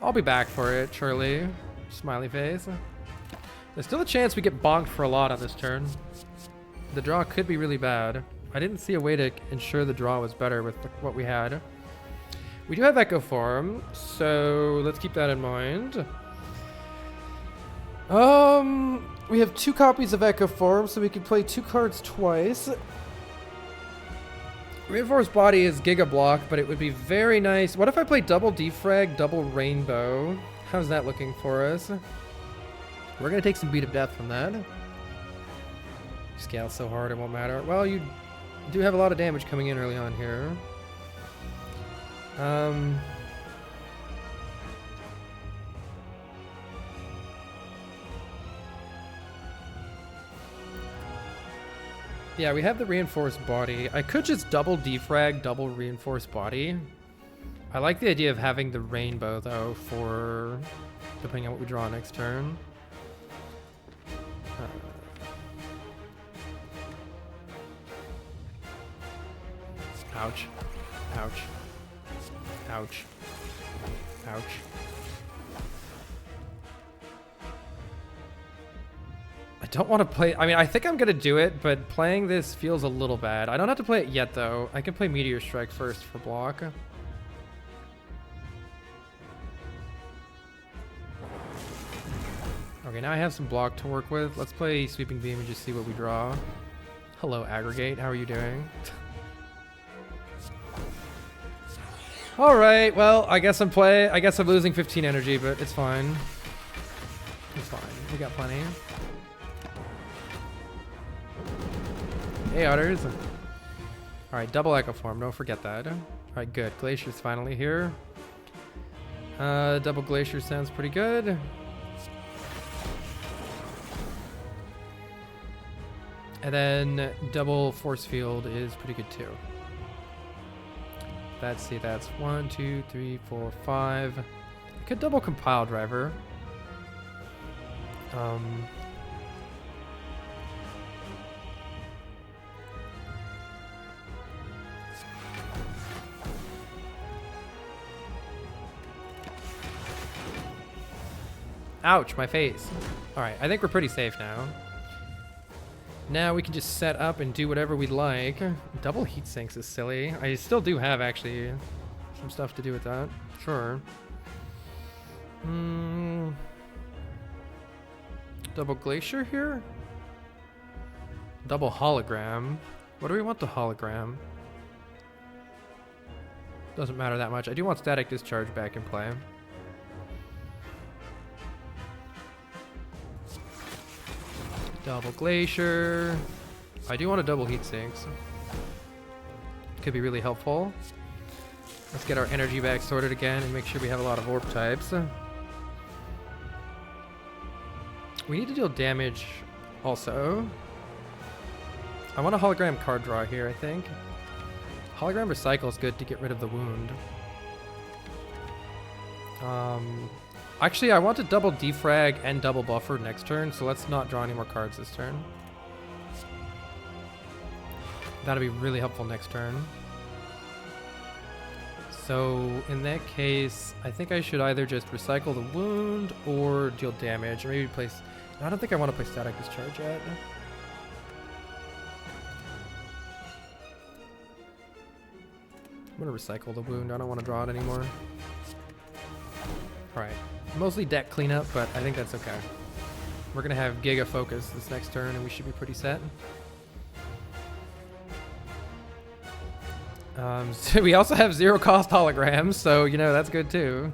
I'll be back for it, surely. Smiley face. There's still a chance we get bonked for a lot on this turn. The draw could be really bad. I didn't see a way to ensure the draw was better with what we had. We do have Echo Form, so let's keep that in mind. We have 2 copies of Echo Form, so we can play 2 cards twice. Reinforced Body is Giga Block, but it would be very nice. What if I play double Defrag, double Rainbow? How's that looking for us? We're gonna take some Beat of Death from that. Scale so hard it won't matter. Well, you do have a lot of damage coming in early on here. Yeah, we have the Reinforced Body. I could just double Defrag, double Reinforced Body. I like the idea of having the Rainbow, though, for depending on what we draw next turn. Ouch. Ouch. Ouch. Ouch. I don't want to play... I mean, I think I'm going to do it, but playing this feels a little bad. I don't have to play it yet, though. I can play Meteor Strike first for block. Okay, now I have some block to work with. Let's play Sweeping Beam and just see what we draw. Hello, Aggregate. How are you doing? Alright, well, I guess I'm losing 15 energy, but it's fine. It's fine. We got plenty. Hey, Otters. Alright, double Echo Form. Don't forget that. Alright, good. Glacier's finally here. Double Glacier sounds pretty good. And then double Force Field is pretty good too. That's 1, 2, 3, 4, 5. I could double Compile Driver. Ouch, my face. Alright, I think we're pretty safe now. Now we can just set up and do whatever we'd like. Double Heat Sinks is silly. I still do have, actually, some stuff to do with that. Sure. Double Glacier here? Double Hologram. What do we want the Hologram? Doesn't matter that much. I do want Static Discharge back in play. Double Glacier. I do want a double Heat Sinks. Could be really helpful. Let's get our energy back sorted again and make sure we have a lot of orb types. We need to deal damage also. I want a hologram card draw here, I think. Hologram Recycle is good to get rid of the wound. Actually, I want to double defrag and double buffer next turn, so let's not draw any more cards this turn. That'll be really helpful next turn. So in that case, I think I should either just recycle the wound or deal damage, or maybe place... I don't think I want to play Static Discharge yet. I'm going to recycle the wound. I don't want to draw it anymore. Alright. Mostly deck cleanup, but I think that's okay. We're going to have Giga Focus this next turn, and we should be pretty set. So we also have zero cost holograms, so, you know, that's good too.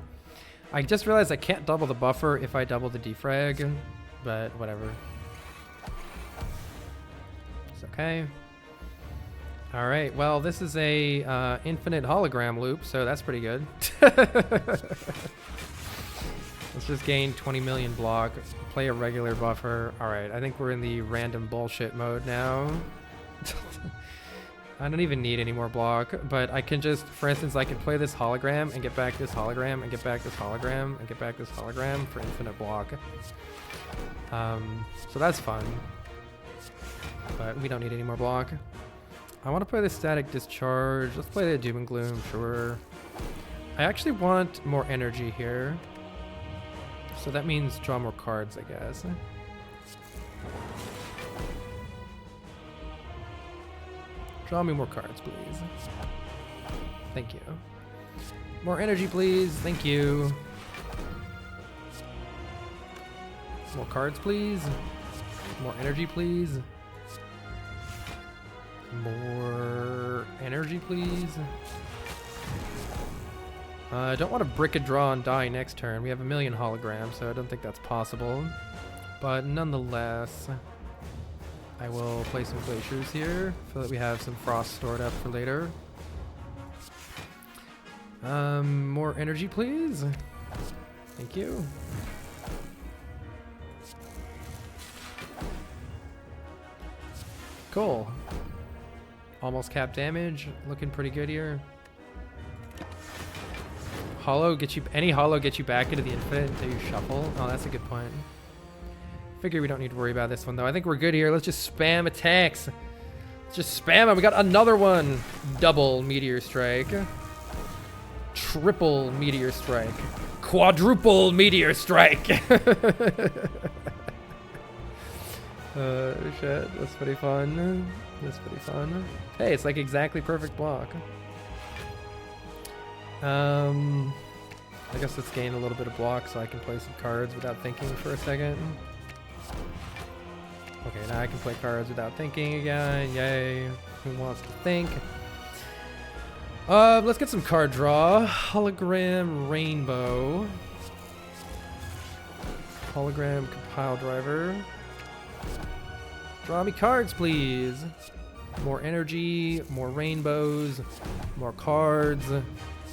I just realized I can't double the buffer if I double the defrag. but whatever. It's okay. All right, well, this is a infinite hologram loop, so that's pretty good. Let's just gain 20 million block, play a regular buffer. All right, I think we're in the random bullshit mode now. I don't even need any more block, but I can just, for instance, I can play this hologram and get back this hologram and get back this hologram and get back this hologram for infinite block. So that's fun, but we don't need any more block. I want to play the static discharge. Let's play the doom and gloom, sure. I actually want more energy here. So that means draw more cards, I guess. Draw me more cards, please. Thank you. More energy, please. Thank you. More cards, please. More energy, please. More energy, please. I don't want to brick a draw and die next turn. We have a million holograms, so I don't think that's possible. But nonetheless, I will play some glaciers here so that we have some frost stored up for later. More energy, please. Thank you. Cool. Almost cap damage. Looking pretty good here. Hollow gets you, any hollow gets you back into the infinite until you shuffle. Oh, that's a good point. Figure we don't need to worry about this one though. I think we're good here. Let's just spam attacks. Let's just spam them. We got another one. Double meteor strike. Triple meteor strike. Quadruple meteor strike. Shit. That's pretty fun. That's pretty fun. Hey, it's like exactly perfect block. I guess let's gain a little bit of block so I can play some cards without thinking for a second. Okay, now I can play cards without thinking again. Yay. Who wants to think? Let's get some card draw. Hologram Rainbow. Hologram Compile Driver. Draw me cards, please. More energy, more rainbows, more cards,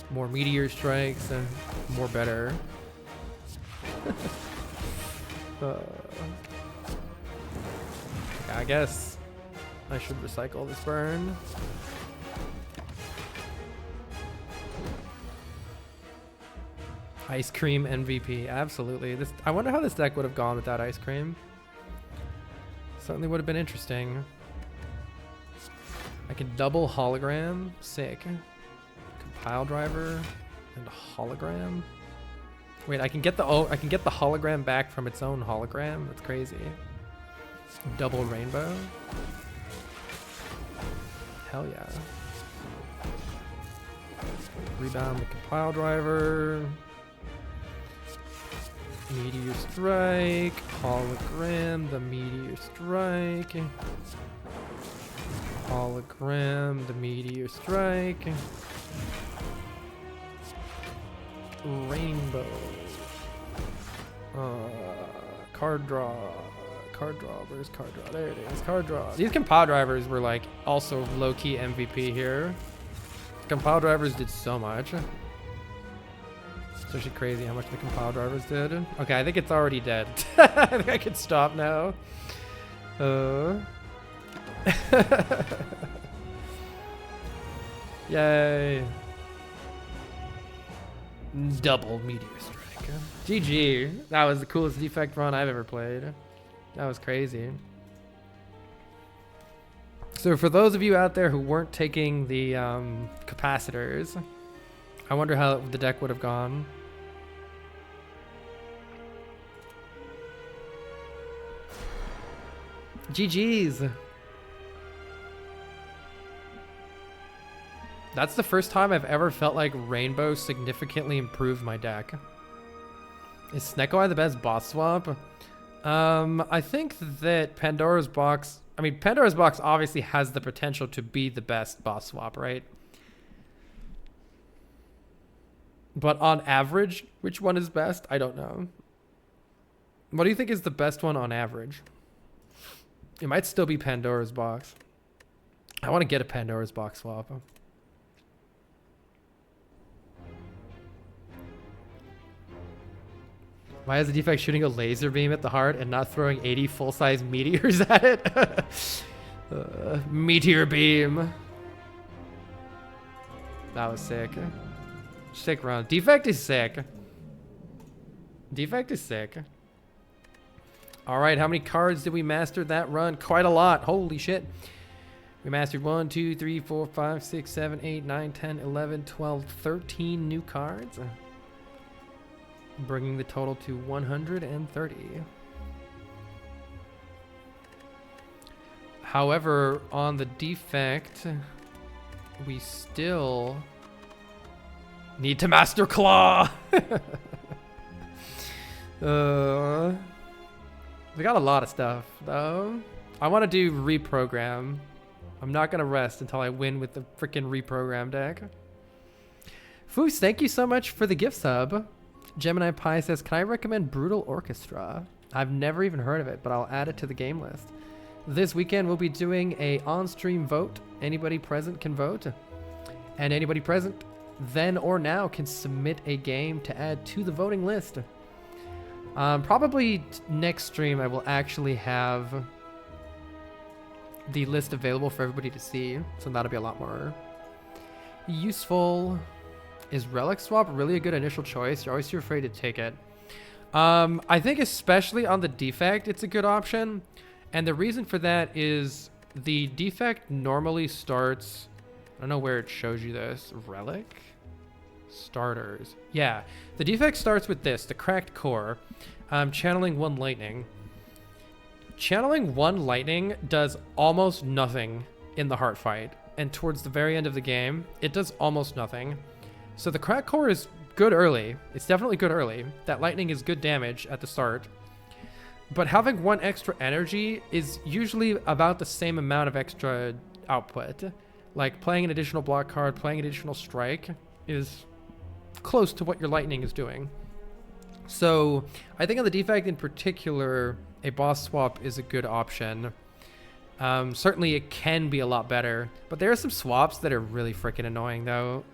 more meteor strikes, and more better. I guess I should recycle this burn. Ice cream MVP, absolutely. This, I wonder how this deck would have gone without ice cream. Certainly would have been interesting. I can double hologram, sick. Compile driver and hologram. Wait, I can get the hologram back from its own hologram. That's crazy. Double rainbow. Hell yeah. Rebound the compile driver. Meteor strike. Hologram the meteor strike. Hologram the meteor strike. Rainbow. Card draw. Card draw. Where's card draw? There it is. Card draw. These compile drivers were like also low-key MVP here. Compile drivers did so much. It's actually crazy how much the compile drivers did. Okay, I think it's already dead. I think I can stop now. Yay. Double meteor strike. GG. That was the coolest defect run I've ever played. That was crazy. So for those of you out there who weren't taking the capacitors, I wonder how the deck would have gone. GG's. That's the first time I've ever felt like Rainbow significantly improved my deck. Is Snecko Eye the best boss swap? I think that Pandora's Box... I mean, Pandora's Box obviously has the potential to be the best boss swap, right? But on average, which one is best? I don't know. What do you think is the best one on average? It might still be Pandora's Box. I want to get a Pandora's Box swap. Why is the defect shooting a laser beam at the heart and not throwing 80 full-size meteors at it? Meteor beam. That was sick. Sick run. Defect is sick. Defect is sick. All right, how many cards did we master that run? Quite a lot. Holy shit. We mastered 1, 2, 3, 4, 5, 6, 7, 8, 9, 10, 11, 12, 13 new cards. Bringing the total to 130. However, on the defect, we still need to master Claw. We got a lot of stuff, though. I want to do reprogram. I'm not going to rest until I win with the freaking reprogram deck. Foos, thank you so much for the gift sub. Gemini Pie says, can I recommend Brutal Orchestra? I've never even heard of it, but I'll add it to the game list. This weekend, we'll be doing a on-stream vote. Anybody present can vote. And anybody present then or now can submit a game to add to the voting list. Probably next stream, I will actually have the list available for everybody to see. So that'll be a lot more useful. Is Relic Swap really a good initial choice? You're always too afraid to take it. I think especially on the defect, it's a good option. And the reason for that is the defect normally starts, I don't know where it shows you this, Relic? Starters. Yeah, the defect starts with this, the Cracked Core, channeling 1 lightning. Channeling 1 lightning does almost nothing in the heart fight. And towards the very end of the game, it does almost nothing. So the Cracked Core is good early. It's definitely good early. That lightning is good damage at the start. But having 1 extra energy is usually about the same amount of extra output. Like playing an additional block card, playing an additional strike is close to what your lightning is doing. So I think on the defect in particular, a boss swap is a good option. Certainly it can be a lot better, but there are some swaps that are really freaking annoying though.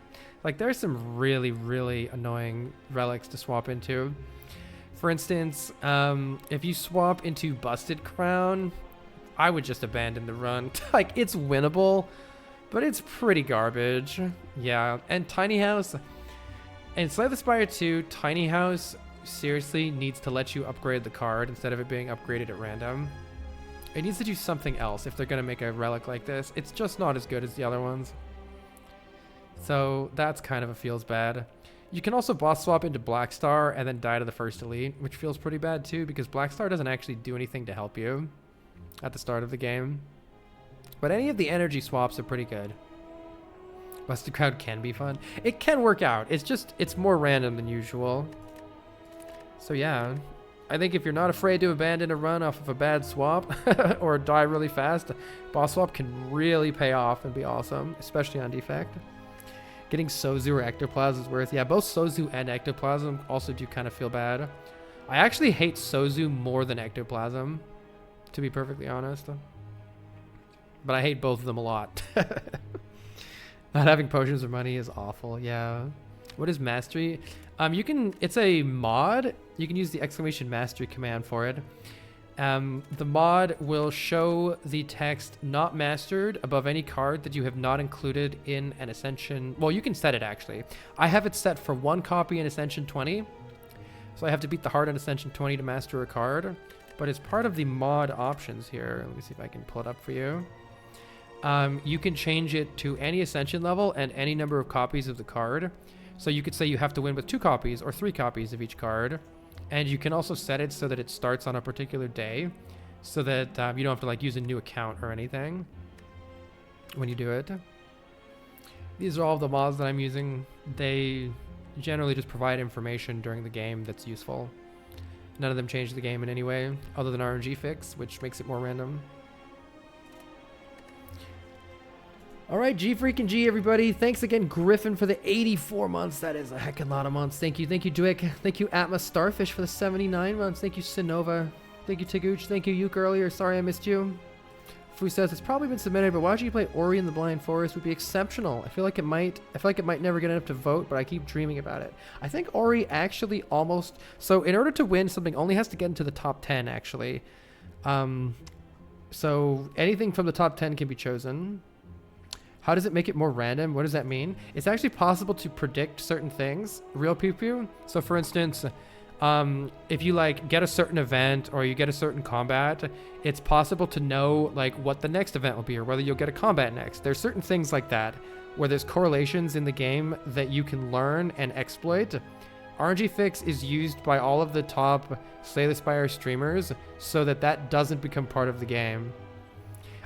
Like there's some really, really annoying relics to swap into. For instance, if you swap into Busted Crown, I would just abandon the run. Like it's winnable, but it's pretty garbage. Yeah, and Tiny House, and Slay the Spire 2, Tiny House seriously needs to let you upgrade the card instead of it being upgraded at random. It needs to do something else if they're going to make a relic like this. It's just not as good as the other ones. So that's kind of a feels bad. You can also boss swap into Black Star and then die to the first elite, which feels pretty bad too because Black Star doesn't actually do anything to help you at the start of the game. But any of the energy swaps are pretty good. Busted Crowd can be fun. It can work out. It's more random than usual. So yeah, I think if you're not afraid to abandon a run off of a bad swap or die really fast, boss swap can really pay off and be awesome, especially on defect. Getting Sozu or Ectoplasm is worth. Yeah, both Sozu and Ectoplasm also do kind of feel bad. I actually hate Sozu more than Ectoplasm, to be perfectly honest. But I hate both of them a lot. Not having potions or money is awful. Yeah. What is mastery? It's a mod. You can use the exclamation mastery command for it. The mod will show the text not mastered above any card that you have not included in an Ascension. Well, you can set it actually. I have it set for 1 copy in Ascension 20. So I have to beat the heart in Ascension 20 to master a card. But it's part of the mod options here. Let me see if I can pull it up for you. You can change it to any Ascension level and any number of copies of the card. So you could say you have to win with 2 copies or 3 copies of each card. And you can also set it so that it starts on a particular day so that you don't have to like use a new account or anything when you do it. These are all of the mods that I'm using. They generally just provide information during the game that's useful. None of them change the game in any way other than RNG fix, which makes it more random. All right, G freaking G, everybody. Thanks again, Griffin, for the 84 months. That is a heckin' lot of months. Thank you, Dwick. Thank you, Atmos Starfish, for the 79 months. Thank you, Sinova. Thank you, Taguch. Thank you, Yuke, earlier. Sorry I missed you. Fu says it's probably been submitted, but watching you play Ori in the Blind Forest would be exceptional. I feel like it might never get enough to vote, but I keep dreaming about it. I think Ori actually almost, so in order to win, something only has to get into the top 10 actually. So anything from the top 10 can be chosen. How does it make it more random? What does that mean? It's actually possible to predict certain things, real pew-pew. So for instance, if you like get a certain event or you get a certain combat, it's possible to know like what the next event will be or whether you'll get a combat next. There's certain things like that where there's correlations in the game that you can learn and exploit. RNG Fix is used by all of the top Slay the Spire streamers so that doesn't become part of the game.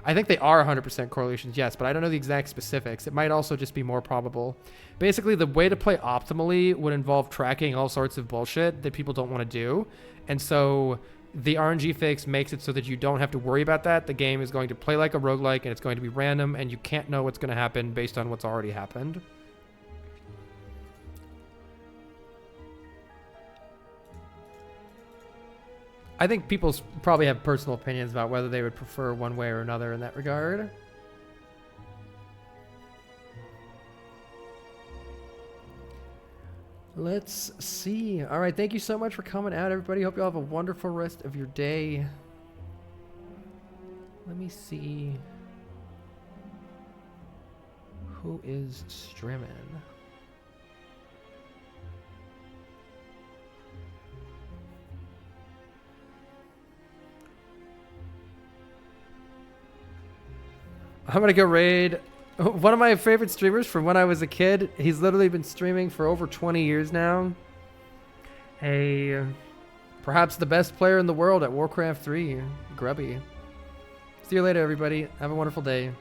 I think they are 100% correlations, yes, but I don't know the exact specifics. It might also just be more probable. Basically, the way to play optimally would involve tracking all sorts of bullshit that people don't want to do. And so the RNG fix makes it so that you don't have to worry about that. The game is going to play like a roguelike, and it's going to be random, and you can't know what's going to happen based on what's already happened. I think people probably have personal opinions about whether they would prefer one way or another in that regard. Let's see. All right, thank you so much for coming out, everybody. Hope you all have a wonderful rest of your day. Let me see who is streaming. I'm gonna go raid one of my favorite streamers from when I was a kid. He's literally been streaming for over 20 years now. Perhaps the best player in the world at Warcraft 3, Grubby. See you later, everybody. Have a wonderful day.